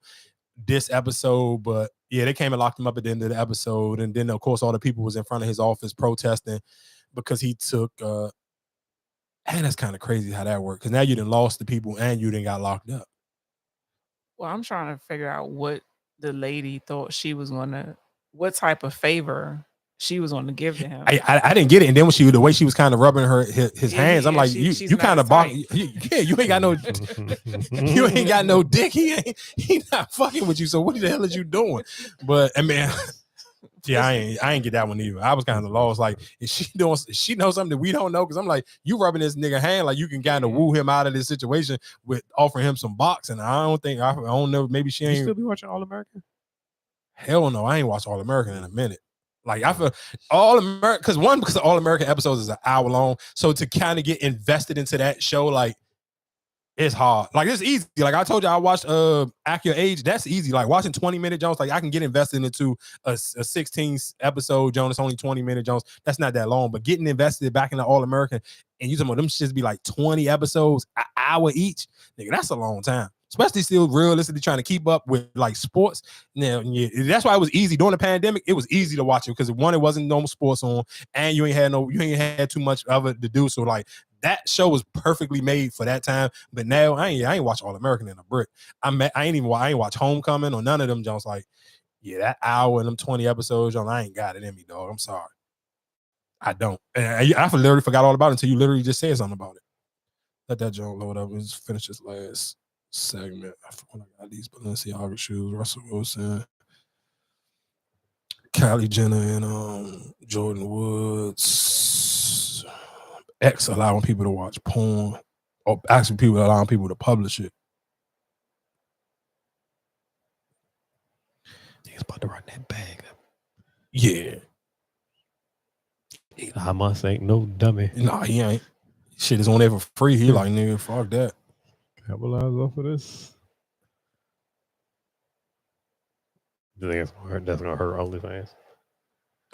A: this episode. But yeah, they came and locked him up at the end of the episode, and then of course all the people was in front of his office protesting because he took. And that's kind of crazy how that worked because now you done lost the people and you done got locked up.
O: Well, I'm trying to figure out what the lady thought she was gonna, what type of favor she was gonna give to him.
A: I didn't get it, and then when the way she was kind of rubbing his hands, I'm like, you kind of you ain't got no you ain't got no dick. He not fucking with you. So what the hell is you doing? But I mean, yeah, I ain't get that one either. I was kind of lost. Like, is she knows something that we don't know? Because I'm like, you rubbing this nigga hand like you can kind of woo him out of this situation with offering him some boxing. I don't know. Maybe she ain't.
C: You still be watching All American?
A: Hell no, I ain't watched All American in a minute. Like I feel All American because All American episodes is an hour long. So to kind of get invested into that show, like It's hard. Like it's easy. Like I told you, I watched Act Your Age. That's easy. Like watching 20-minute Jones, like I can get invested into a 16 episode Jones. It's only 20-minute Jones. That's not that long. But getting invested back in the All American and you talking about them shits be like 20 episodes, an hour each. Nigga, that's a long time. Especially still realistically trying to keep up with like sports. Now, yeah, that's why it was easy during the pandemic. It was easy to watch it because one, it wasn't no sports on, and you ain't had too much of it to do. So like that show was perfectly made for that time. But now I ain't watch All American in a brick. I ain't watch Homecoming or none of them Jones. Like, yeah, that hour and them 20 episodes, Jones, I ain't got it in me, dog. I'm sorry. I don't. And I literally forgot all about it until you literally just said something about it. Let that Jones load up. Let's finish this last segment. I got these Balenciaga shoes, Russell Wilson, Kylie Jenner, and Jordan Woods. X allowing people to watch porn, or actually people allowing people to publish it.
C: He's about to run that bag up.
A: Yeah.
C: I must ain't no dummy.
A: Nah, he ain't. Shit is on there for free. He like, nigga, fuck that.
C: Capitalize off of this. Do you think it's gonna hurt? That's gonna hurt OnlyFans?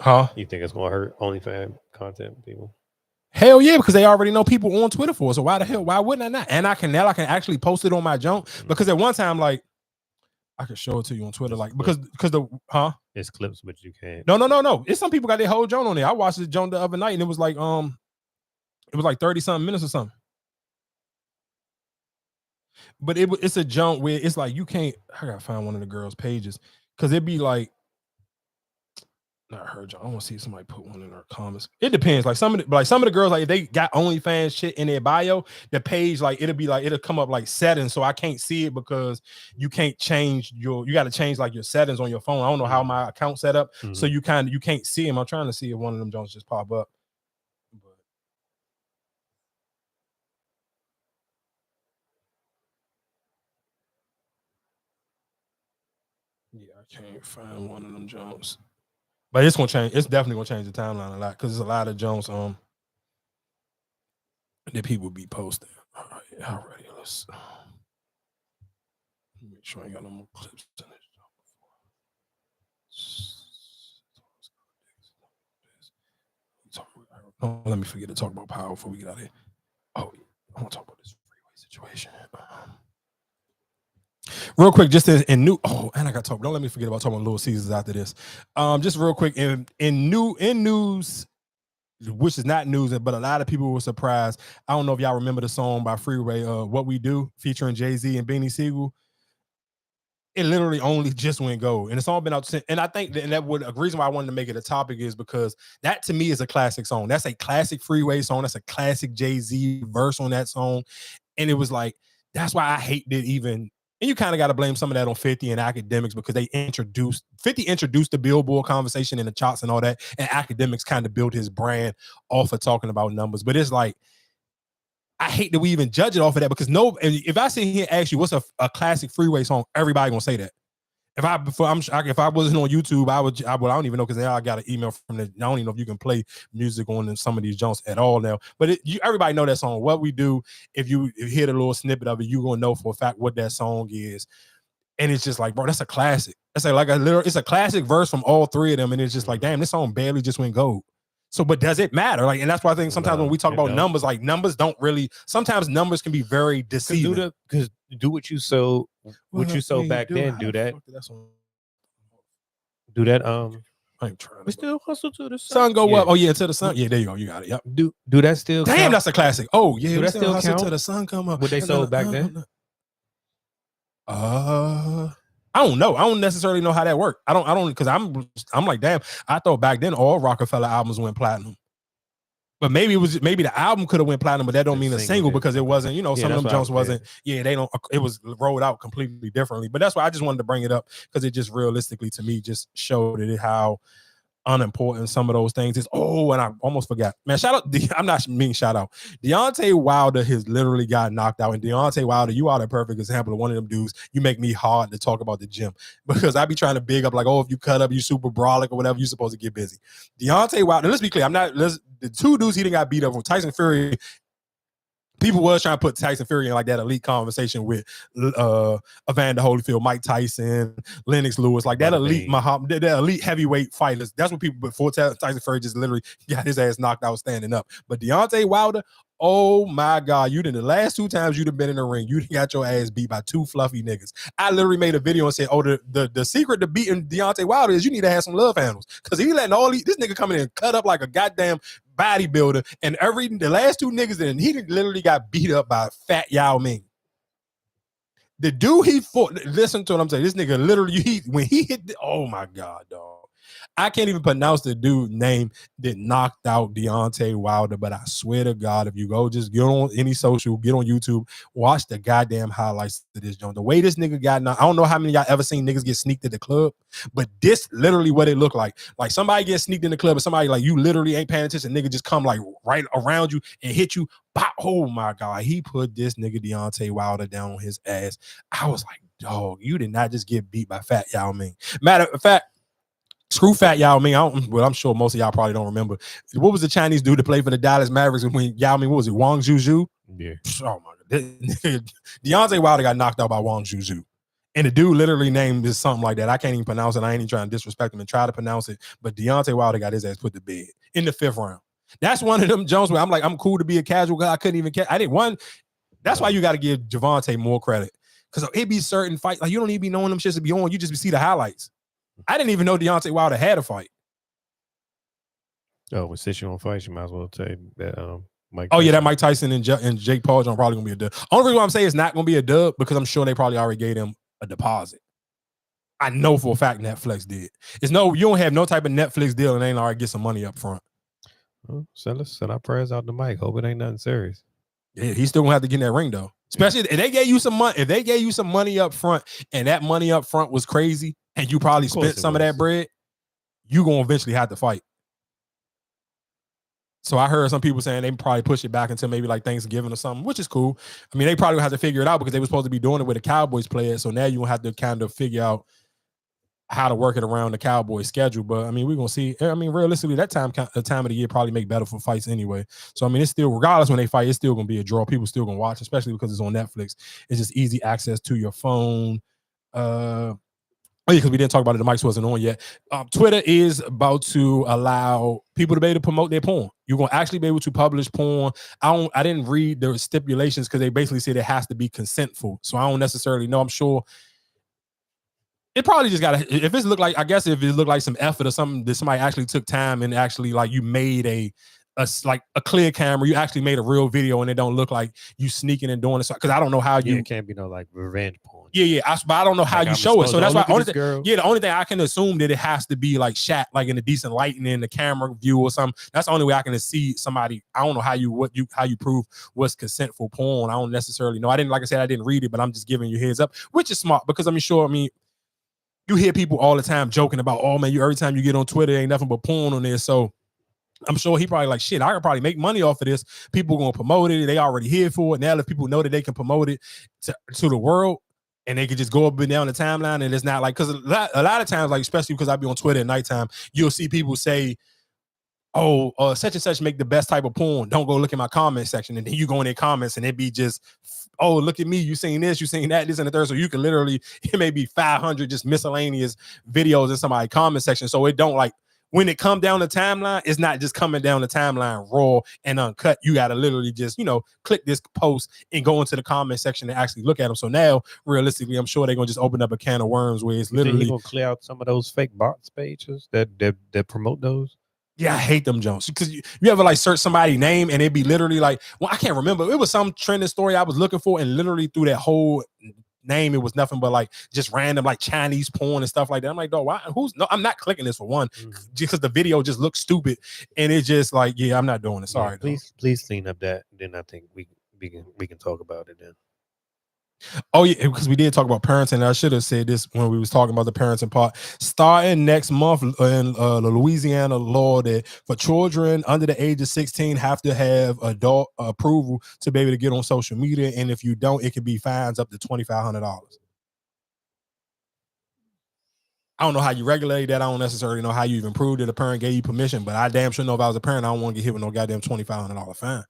A: Huh?
C: You think it's gonna hurt OnlyFans content people?
A: Hell yeah, because they already know people on Twitter for it. So why the hell? Why wouldn't I not? And I can actually post it on my junk because at one time, like, I could show it to you on Twitter, like because the
C: it's clips, but you can't.
A: No. It's some people got their whole joint on there. I watched the joint the other night and it was like 30-something minutes or something. But it's a junk where it's like you can't. I gotta find one of the girls' pages because it'd be like. Not her joint. I want to see somebody put one in her comments. It depends. Like some of the girls, like if they got OnlyFans shit in their bio, the page like it'll come up like settings, so I can't see it because you can't change you got to change like your settings on your phone. I don't know how my account set up, so you can't see them. I'm trying to see if one of them joints just pop up. Yeah, I can't find one of them joints. But it's gonna change. It's definitely gonna change the timeline a lot because there's a lot of Jones that people be posting. All right, let's make sure I ain't got no more clips in this. Don't let me forget to talk about power before we get out of here. Oh, I want to talk about this freeway situation. Real quick, just in new. Oh, and I got to talk. Don't let me forget about talking about Little Caesars after this. Just real quick in news, which is not news, but a lot of people were surprised. I don't know if y'all remember the song by Freeway, "What We Do," featuring Jay-Z and Beanie Siegel. It literally only just went gold, and it's all been out since. And I think the reason why I wanted to make it a topic is because that to me is a classic song. That's a classic Freeway song. That's a classic Jay-Z verse on that song, and it was like that's why I hate that even. And you kind of got to blame some of that on 50 and Academics because 50 introduced the Billboard conversation and the charts and all that, and Academics kind of built his brand off of talking about numbers. But it's like, I hate that we even judge it off of that because if I sit here and ask you what's a classic Freeway song, everybody gonna say that. If I wasn't on YouTube, I don't even know because now I got an email from I don't even know if you can play music on some of these joints at all now. But everybody know that song. What We Do, if you hear the little snippet of it, you gonna know for a fact what that song is. And it's just like, bro, that's a classic. That's it's a classic verse from all three of them, and it's just like, damn, this song barely just went gold. So, but does it matter? Like, and that's why I think sometimes when we talk about numbers, like numbers don't really. Sometimes numbers can be very deceiving.
C: Because do what you sold back then. Do that. Do that.
A: I ain't trying.
C: We still hustle to the
A: sun go up. Oh yeah, to the sun. Yeah, there you go. You got it. Yep.
C: Do that still?
A: Damn,
C: count?
A: That's a classic. Oh yeah,
C: do that still
A: hustle
C: count?
A: Till the sun come up.
C: What they sold back then?
A: I don't know. I don't necessarily know how that worked. I don't because I'm like, damn, I thought back then all Rockefeller albums went platinum. But maybe the album could have went platinum, but that don't mean a single because it wasn't, some of them Jones wasn't. Yeah, they don't. It was rolled out completely differently. But that's why I just wanted to bring it up because it just realistically to me just showed it how unimportant some of those things is. Oh, and I almost forgot. Man, shout out. I'm not mean shout out. Deontay Wilder has literally got knocked out. And Deontay Wilder, you are the perfect example of one of them dudes. You make me hard to talk about the gym because I be trying to big up like, oh, if you cut up, you super brolic or whatever, you're supposed to get busy. Deontay Wilder, let's be clear. The two dudes he didn't got beat up with Tyson Fury. People was trying to put Tyson Fury in like that elite conversation with Evander Holyfield, Mike Tyson, Lennox Lewis, like that elite Muhammad, that elite heavyweight fighters. That's what people before Tyson Fury just literally got his ass knocked out standing up. But Deontay Wilder, oh my God, the last 2 times you'd have been in the ring, you got your ass beat by 2 fluffy niggas. I literally made a video and said, oh, the secret to beating Deontay Wilder is you need to have some love handles. Because he letting this nigga come in and cut up like a goddamn bodybuilder, and the last 2 niggas, and he literally got beat up by Fat Yao Ming. The dude he fought, listen to what I'm saying. This nigga literally, when he hit, oh my God, dog. I can't even pronounce the dude's name that knocked out Deontay Wilder, but I swear to God, if you go just get on any social, get on YouTube, watch the goddamn highlights of this joint. The way this nigga got knocked, I don't know how many y'all ever seen niggas get sneaked at the club, but this literally what it looked like. Like somebody gets sneaked in the club and somebody like you literally ain't paying attention, nigga just come like right around you and hit you. Oh my God, he put this nigga Deontay Wilder down on his ass. I was like, dog, you did not just get beat by Fat Yao Ming. Matter of fact, screw Fat Yao Ming. I'm sure most of y'all probably don't remember. What was the Chinese dude that played for the Dallas Mavericks when Yao Ming, what was it, Wang Zhuzhu?
C: Yeah.
A: Oh my God. Deontay Wilder got knocked out by Wang Zhuzhu. And the dude literally named is something like that. I can't even pronounce it. I ain't even trying to disrespect him and try to pronounce it. But Deontay Wilder got his ass put to bed in the 5th round. That's one of them Jones where I'm like, I'm cool to be a casual guy. I couldn't even catch. I didn't one. That's why you got to give Javante more credit. Because it be certain fights, like you don't even be knowing them shits to be on. You just see the highlights. I didn't even know Deontay Wilder had a fight.
C: Oh, well, since you on fight, you might as well take that Mike.
A: Oh, yeah, that Mike Tyson and Jake Paul John probably gonna be a dub. Only reason why I'm saying it's not gonna be a dub because I'm sure they probably already gave them a deposit. I know for a fact Netflix did. You don't have no type of Netflix deal and they ain't already get some money up front.
C: Well, let's send our prayers out to Mike. Hope it ain't nothing serious.
A: Yeah, he's still gonna have to get in that ring though. Especially if they gave you some money. If they gave you some money up front and that money up front was crazy and you probably spent some of that bread, you gonna eventually have to fight. So I heard some people saying they probably push it back until maybe like Thanksgiving or something, which is cool. I mean, they probably have to figure it out because they were supposed to be doing it with the Cowboys players. So now you will have to kind of figure out how to work it around the Cowboys schedule. But I mean, we're gonna see. I mean, realistically, the time of the year probably make better for fights anyway. So I mean, it's still, regardless when they fight, it's still gonna be a draw. People still gonna watch, especially because it's on Netflix. It's just easy access to your phone. Because we didn't talk about it, the mics wasn't on yet. Twitter is about to allow people to be able to promote their porn. You're gonna actually be able to publish porn. I didn't read the stipulations because they basically said it has to be consentful. So I don't necessarily know. I'm sure it probably just gotta, if it looked like, I guess if it looked like some effort or something that somebody actually took time and actually like you made a clear camera, you actually made a real video and it don't look like you sneaking and doing it. Because I don't know how you,
C: it can't be no like revenge porn.
A: Yeah. But I don't know how you show it. So that's why the only thing I can assume that it has to be like shot like in a decent lighting in the camera view or something. That's the only way I can see somebody. I don't know how you prove what's consentful porn. I don't necessarily know. Like I said, I didn't read it, but I'm just giving you heads up, which is smart because you hear people all the time joking about, oh man, every time you get on Twitter, ain't nothing but porn on there. So I'm sure he probably like, shit, I could probably make money off of this. People gonna promote it. They already here for it. Now if people know that they can promote it to the world and they can just go up and down the timeline and it's not like, because a lot of times, like especially because I be on Twitter at nighttime, you'll see people say, oh, such and such make the best type of porn. Don't go look at my comment section. And then you go in their comments and it be just, oh, look at me. You seen this, you seen that, this and the third. So you can literally, it may be 500 just miscellaneous videos in somebody's comment section. So it don't like, when it come down the timeline, it's not just coming down the timeline raw and uncut. You got to literally just, click this post and go into the comment section and actually look at them. So now, realistically, I'm sure they're going to just open up a can of worms where it's literally
C: going to clear out some of those fake bots pages that promote those.
A: Yeah, I hate them Jones because you ever like search somebody's name and it'd be literally like, well, I can't remember. It was some trending story I was looking for, and literally through that whole name, it was nothing but like just random like Chinese porn and stuff like that. I'm like, dog, why? I'm not clicking this for one, because the video just looks stupid, and it's just like, yeah, I'm not doing it. Sorry,
C: please clean up that. Then I think we can talk about it then.
A: Oh yeah, because we did talk about parenting. I should have said this when we was talking about the parenting part. Starting next month in the Louisiana law that for children under the age of 16 have to have adult approval to be able to get on social media, and if you don't, it could be fines up to $2,500. I don't know how you regulate that. I don't necessarily know how you even prove that a parent gave you permission, but I damn sure know if I was a parent, I don't want to get hit with no goddamn $2,500 fine.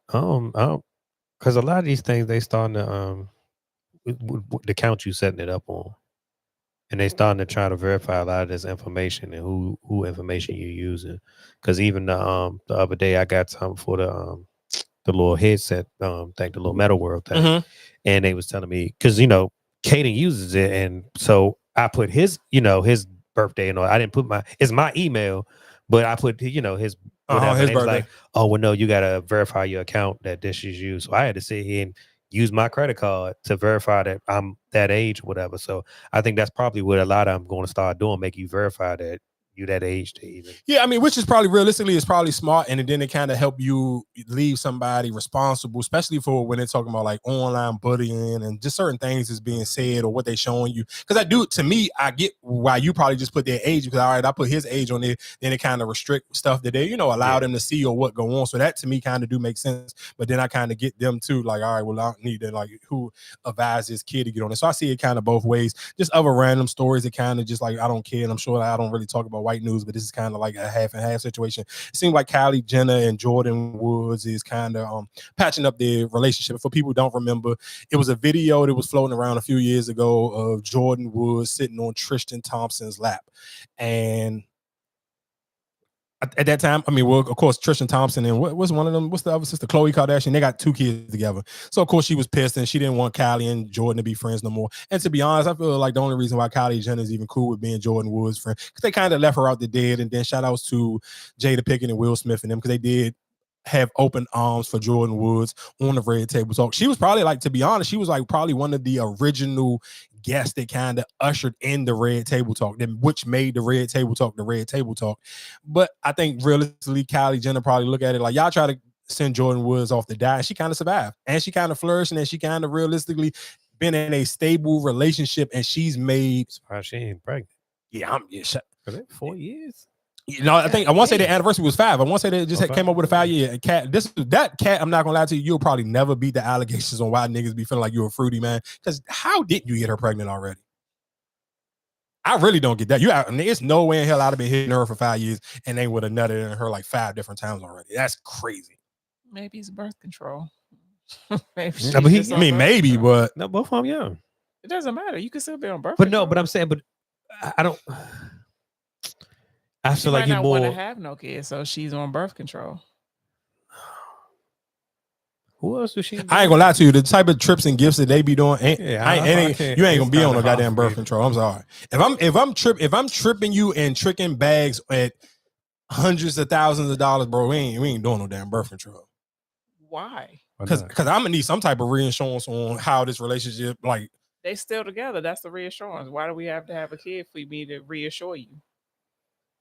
C: Because a lot of these things they starting to the count you setting it up on, and they starting to try to verify a lot of this information and who information you're using. Because even the other day I got something for the little headset thing, the little Metal World thing, and they was telling me because Kaden uses it, and so I put his his birthday and all. I didn't put it's my email, but I put his whatever.
A: His
C: And they was
A: birthday.
C: like, oh well, no, you gotta verify your account that this is you. So I had to sit here and use my credit card to verify that I'm that age or whatever. So I think that's probably what a lot of them going to start doing, make you verify that you that age to even.
A: Yeah, I mean, which is probably realistically is probably smart, and then it kind of help you leave somebody responsible, especially for when they're talking about like online bullying and just certain things is being said or what they showing you. Because to me, I get why you probably just put their age because all right, I put his age on there, then it kind of restrict stuff that they allow them to see or what go on. So that to me kind of do make sense. But then I kind of get them too, like all right, well I don't need to like who advised this kid to get on it. So I see it kind of both ways. Just other random stories that kind of just like I don't care, and I'm sure I don't really talk about white news, but this is kind of like a half and half situation. It seems like Kylie Jenner and Jordan Woods is kind of patching up their relationship. For people who don't remember, it was a video that was floating around a few years ago of Jordan Woods sitting on Tristan Thompson's lap, and at that time, I mean, well, of course, Tristan Thompson and what was one of them? What's the other sister? Khloe Kardashian. They got 2 kids together. So, of course, she was pissed and she didn't want Kylie and Jordan to be friends no more. And to be honest, I feel like the only reason why Kylie Jenner is even cool with being Jordan Woods' friend because they kind of left her out the dead. And then shout outs to Jada Pinkett and Will Smith and them because they did have open arms for Jordan Woods on the Red Table Talk. She was probably like, to be honest, she was like probably one of the original guests that kind of ushered in the Red Table Talk, which made the Red Table Talk the Red Table Talk. But I think realistically, Kylie Jenner probably look at it like y'all try to send Jordan Woods off to die, and she kind of survived, and she kind of flourished, and she kind of realistically been in a stable relationship, and she's made.
C: She ain't pregnant.
A: Yeah,
C: 4 years.
A: I think I want to say the anniversary was 5. I want to say they just came up with a 5-year cat. That cat, I'm not gonna lie to you, you'll probably never beat the allegations on why niggas be feeling like you're a fruity man. Because how didn't you get her pregnant already? I really don't get that. There's no way in hell I'd have been hitting her for 5 years and they would have nutted in her like 5 different times already. That's crazy.
O: Maybe it's birth control. Maybe
A: maybe, but
C: no, both of them young.
O: It doesn't matter. You can still be on birth
C: But
O: control.
C: no, but I'm saying, but I don't. I feel like
O: might
C: you
O: not
C: more.
O: want to have no kids, so she's on birth control.
C: Who else was she?
A: I ain't gonna lie to you. The type of trips and gifts that they be doing, you ain't gonna be on no goddamn birth control. I'm sorry. If I'm tripping you and tricking bags at hundreds of thousands of dollars, bro, we ain't doing no damn birth control.
O: Why?
A: Because I'm gonna need some type of reinsurance on how this relationship, like
O: they still together. That's the reassurance. Why do we have to have a kid for me to reassure you?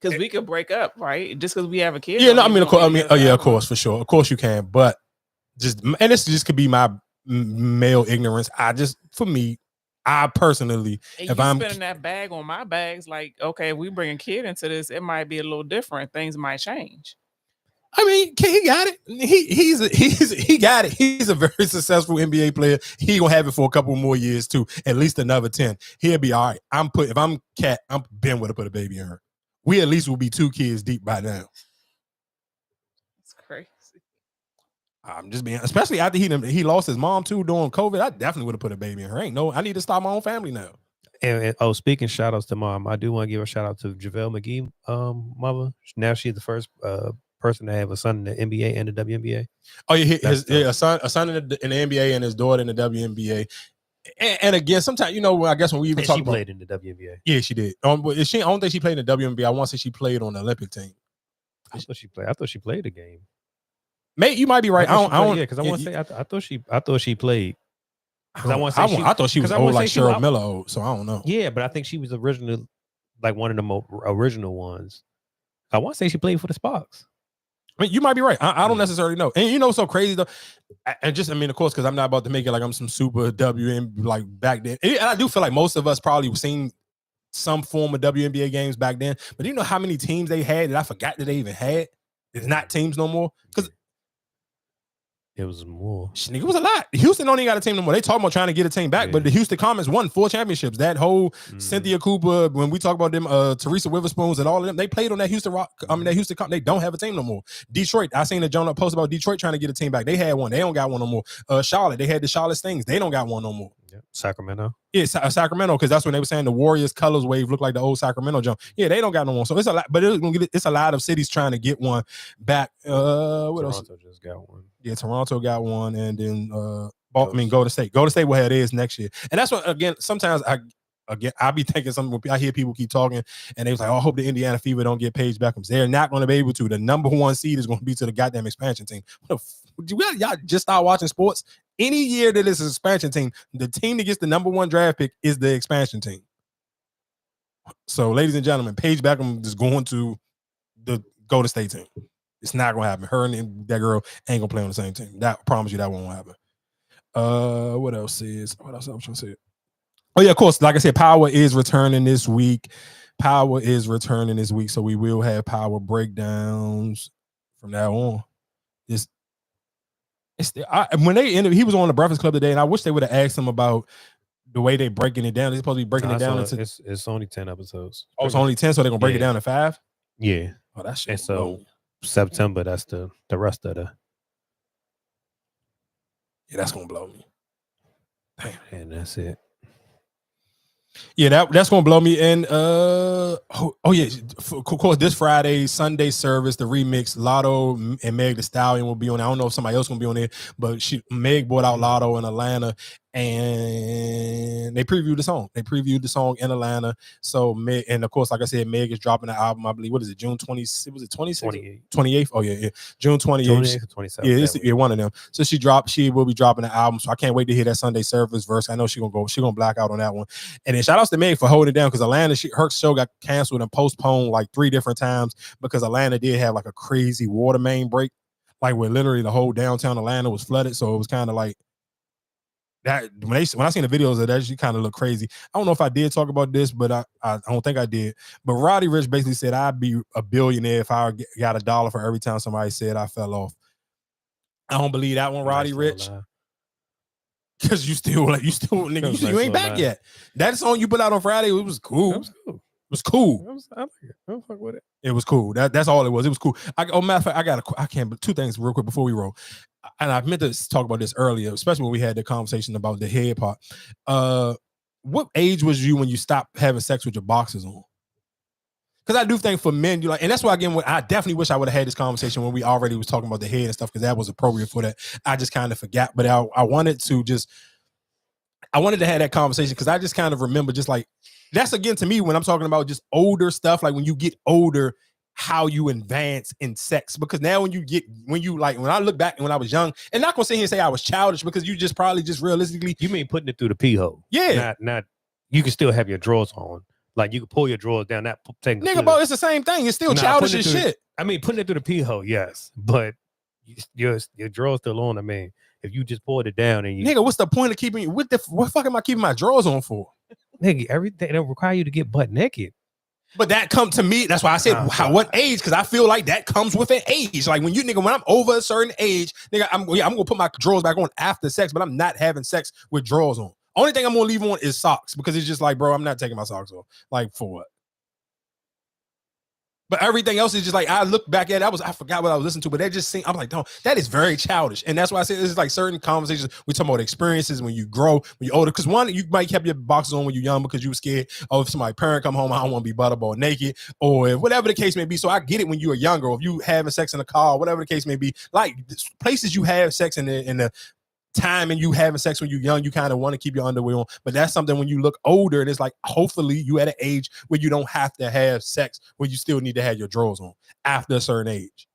O: Because we could break up, right? Just because we have a kid.
A: Yeah, no, of course, for sure. Of course you can, but and this just could be my male ignorance. I personally,
O: and
A: if
O: I'm
A: I'm
O: spending that bag on my bags, like, okay, if we bring a kid into this, it might be a little different. Things might change.
A: I mean, he got it. He got it. He's a very successful NBA player. He gonna have it for a couple more years too, at least another 10. He'll be all right. If I'm Cat, I'm Ben would have put a baby in her. We at least will be 2 kids deep by now.
O: It's crazy.
A: I'm just being, especially after he lost his mom too during COVID. I definitely would have put a baby in her. I need to start my own family now.
C: And speaking shout outs to mom, I do want to give a shout out to JaVale McGee, mother. Now she's the first person to have a son in the NBA and the WNBA.
A: Oh yeah, a son in the NBA and his daughter in the WNBA. And again, sometimes I guess when we even talk about,
C: played in the WNBA.
A: Yeah, she did. I don't think she played in the WNBA. I want to say she played on the Olympic team.
C: I thought she played a game.
A: Mate, you might be right. I don't.
C: Yeah, because I want to say I thought she played. Because I want to say
A: I thought she was old like Cheryl Miller old, so I don't know.
C: Yeah, but I think she was original, like one of the original ones. I want to say she played for the Sparks.
A: I mean, you might be right. I don't necessarily know. And what's so crazy though? Of course, because I'm not about to make it like I'm some super WNBA like back then. And I do feel like most of us probably seen some form of WNBA games back then. But you know how many teams they had that I forgot that they even had? It's not teams no more. Because
C: It was more.
A: Nigga, it was a lot. Houston don't even got a team no more. They talking about trying to get a team back, but the Houston Comets won 4 championships. That whole Cynthia Cooper, when we talk about them, Teresa Witherspoons and all of them, they played on that Houston Rock. That Houston Comets. They don't have a team no more. Detroit, I seen a Jonah post about Detroit trying to get a team back. They had one. They don't got one no more. Charlotte, they had the Charlotte Stings. They don't got one no more.
C: Sacramento.
A: Yeah, Sacramento, because that's when they were saying the Warriors colors wave look like the old Sacramento jump. Yeah, they don't got no one. So it's a lot, but it's a lot of cities trying to get one back. What else?
C: Toronto just got one.
A: Yeah, Toronto got one, and then Golden State. Golden State will have theirs next year. And that's what, again, sometimes I be thinking something. I hear people keep talking, and they was like, "Oh, I hope the Indiana Fever don't get Paige Beckhams." They're not going to be able to. The number 1 seed is going to be to the goddamn expansion team. Y'all just start watching sports. Any year that it's an expansion team, the team that gets the number 1 draft pick is the expansion team. So, ladies and gentlemen, Paige Beckham is going to the Golden State team. It's not going to happen. Her and that girl ain't going to play on the same team. That I promise you that won't happen. What else I was trying to say? Oh, yeah, of course. Like I said, Power is returning this week. So we will have Power breakdowns from now on. When they ended, he was on the Breakfast Club today, and I wish they would have asked him about the way they breaking it down. They're supposed to be breaking it down into.
C: It's only 10 episodes.
A: Oh, it's only 10, so they're gonna break it down to 5.
C: Yeah.
A: Oh, that shit.
C: And so September, that's the rest of the.
A: Yeah, that's gonna blow me.
C: Damn. And that's it.
A: Yeah, that's gonna blow me. And yeah, of course, this Friday, Sunday service, the remix, Lotto and Meg Thee Stallion will be on. I don't know if somebody else gonna be on there, but Meg brought out Lotto in Atlanta, and they previewed the song. In Atlanta. So Meg, and of course, like I said, Meg is dropping the album. I believe, what is it, June 20? Was it 26th? 28th? Oh yeah, June 28th. 27th. Yeah, one of them. So she will be dropping the album. So I can't wait to hear that Sunday service verse. I know she's gonna black out on that one. And then shout outs to Meg for holding it down, because Atlanta, her show got canceled and postponed like 3 different times because Atlanta did have like a crazy water main break, like where literally the whole downtown Atlanta was flooded. So it was kind of like that. When I seen the videos of that, she kind of looked crazy. I don't know if I did talk about this, but I don't think I did. But Roddy Ricch basically said I'd be a billionaire if I got $1 for every time somebody said I fell off. I don't believe that one, Roddy Ricch. Because you nigga, you ain't back yet. That song you put out on Friday, it was cool. It was cool.
C: I like it. I don't fuck with it.
A: It was cool. That's all it was. It was cool. Matter of fact, I can't. 2 things real quick before we roll. And I meant to talk about this earlier, especially when we had the conversation about the head part. What age was you when you stopped having sex with your boxers on? Because I do think for men, you like, and that's why again, I definitely wish I would have had this conversation when we already was talking about the head and stuff, because that was appropriate for that. I just kind of forgot, but I wanted to have that conversation because I just kind of remember just like, that's again to me when I'm talking about just older stuff, like when you get older, how you advance in sex. Because now when I look back when I was young, and not gonna sit here and say I was childish, because you just probably just realistically.
C: You mean putting it through the pee hole?
A: Yeah.
C: Not you can still have your drawers on. Like you can pull your drawers down. That
A: nigga, bro, it's the same thing. It's still childish as shit.
C: Putting it through the pee hole, yes, but your drawers still on. I mean, if you just pulled it down and you,
A: nigga, what's the point of keeping? What fuck am I keeping my drawers on for?
C: Nigga, everything that require you to get butt naked.
A: But that come to me. That's why I said what age? Because I feel like that comes with an age. Like when I'm over a certain age, nigga, I'm gonna put my drawers back on after sex, but I'm not having sex with drawers on. Only thing I'm gonna leave on is socks, because it's just like, bro, I'm not taking my socks off. Like for what? But everything else is just like, I look back at it, I forgot what I was listening to, but that just seemed, I'm like, no, that is very childish. And that's why I said this is like certain conversations. We talk about experiences when you grow, when you're older. Because one, you might keep your boxes on when you're young because you were scared, oh, if somebody parent come home, I don't want to be butterball naked, or whatever the case may be. So I get it when you were younger, or if you having sex in a car, whatever the case may be. Like places you have sex in the time and you having sex when you're young, you kind of want to keep your underwear on, but that's something when you look older, and it's like, hopefully you at an age where you don't have to have sex, where you still need to have your drawers on after a certain age.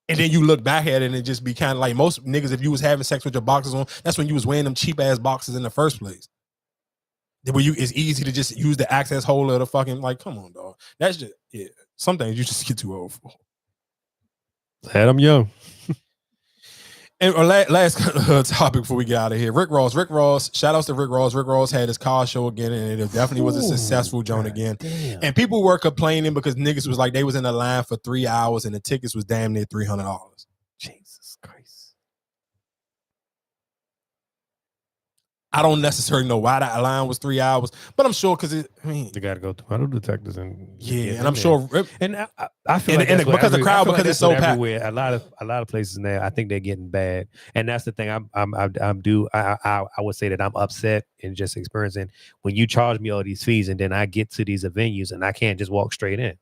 A: And then you look back at it and it just be kind of like most niggas, if you was having sex with your boxers on, that's when you was wearing them cheap ass boxes in the first place. Where it's easy to just use the access hole of the fucking, like, come on, dog. That's just, yeah, some things you just get too old for.
C: Had them young.
A: And last topic before we get out of here, Rick Ross. Shout outs to Rick Ross. Rick Ross had his car show again, and it definitely was a successful joint again.
C: Damn.
A: And people were complaining because niggas was like, they was in the line for 3 hours and the tickets was damn near $300.
C: Jesus Christ.
A: I don't necessarily know why that line was 3 hours, but I'm sure because
C: you got to go through metal detectors and
A: and I'm sure.
C: And I feel like that's
A: because the crowd, because it's so packed.
C: Everywhere, a lot of places now, I think they're getting bad, and that's the thing. I would say that I'm upset and just experiencing when you charge me all these fees, and then I get to these venues and I can't just walk straight in.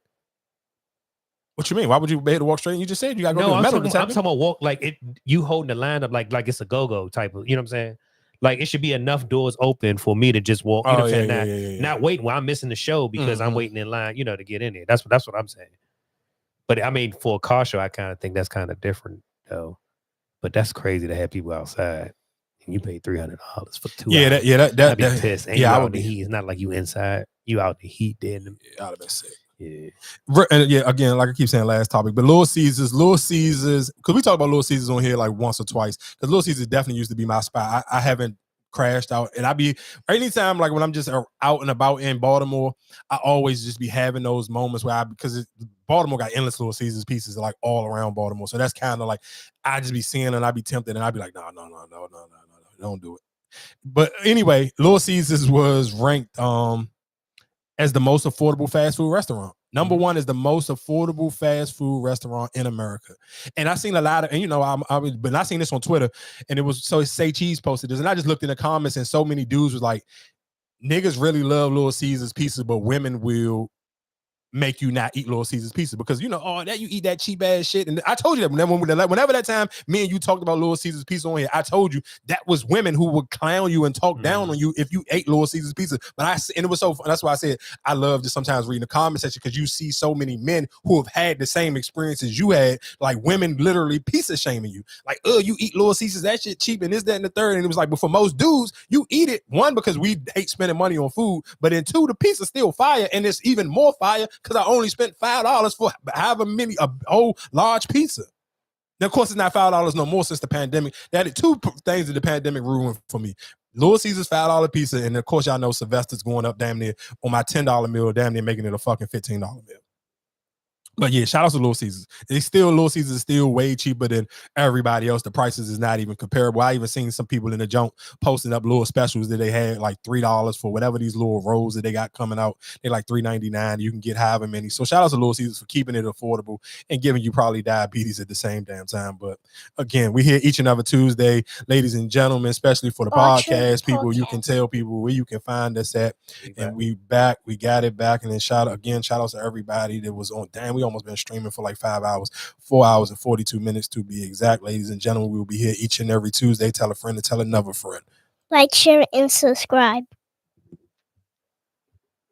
A: What you mean? Why would you be able to walk straight in? You just said you got to go to the metal detector.
C: I'm talking about walk like it. You holding the line up like it's a go-go type of. You know what I'm saying? Like it should be enough doors open for me to just walk. You know what I'm saying? Not waiting while I'm missing the show because I'm waiting in line, to get in there. That's what I'm saying. But I mean, for a car show, I kind of think that's kind of different though. But that's crazy to have people outside and you pay $300 for 2 hours. I'd be pissed. And I would be. Heat. It's not like you inside. You out in the heat. Then
A: I'd have been sick.
C: Yeah.
A: And again, like I keep saying last topic, but Little Caesars, because we talk about Little Caesars on here like once or twice, because Little Caesars definitely used to be my spot. I haven't crashed out, and I be anytime like when I'm just out and about in Baltimore, I always just be having those moments where because Baltimore got endless Little Caesars pieces like all around Baltimore, so that's kind of like I just be seeing and I be tempted and I be like, no, don't do it. But anyway, Little Caesars was ranked as the most affordable fast food restaurant. Number one is the most affordable fast food restaurant in America. And I seen a lot of, and but I seen this on Twitter, and it was Sexyy posted this, and I just looked in the comments, and so many dudes was like, niggas really love Little Caesars pizza, but women will make you not eat Little Caesars pizza because that you eat that cheap ass shit. And I told you that whenever that time me and you talked about Little Caesars pizza on here, I told you that was women who would clown you and talk down on you if you ate Little Caesars pizza. And it was so fun. That's why I said I love to sometimes read in the comment section because you see so many men who have had the same experiences you had, like women literally pizza shaming you, like, you eat Little Caesars, that shit cheap and this, that, and the third. And it was like, but for most dudes, you eat it, one, because we hate spending money on food, but then two, the pizza's still fire, and it's even more fire because I only spent $5 for however many a whole large pizza. Now, of course, it's not $5 no more since the pandemic. That is two things that the pandemic ruined for me. Little Caesars $5 pizza, and of course, y'all know Sylvester's going up damn near on my $10 meal, damn near making it a fucking $15 meal. But yeah, shout out to Little Caesars. Little Caesars is still way cheaper than everybody else. The prices is not even comparable. I even seen some people in the junk posting up little specials that they had like $3 for whatever these little rolls that they got coming out. They like $3.99. You can get however many. So shout out to Little Caesars for keeping it affordable and giving you probably diabetes at the same damn time. But again, we here each and every Tuesday, ladies and gentlemen, especially for the podcast people. You can tell people where you can find us at. And we back. We got it back. And then shout out to everybody that was on. Damn, we almost been streaming for like 5 hours, 4 hours and 42 minutes to be exact. Ladies and gentlemen, we will be here each and every Tuesday. Tell a friend to tell another friend.
U: Like, share, and subscribe.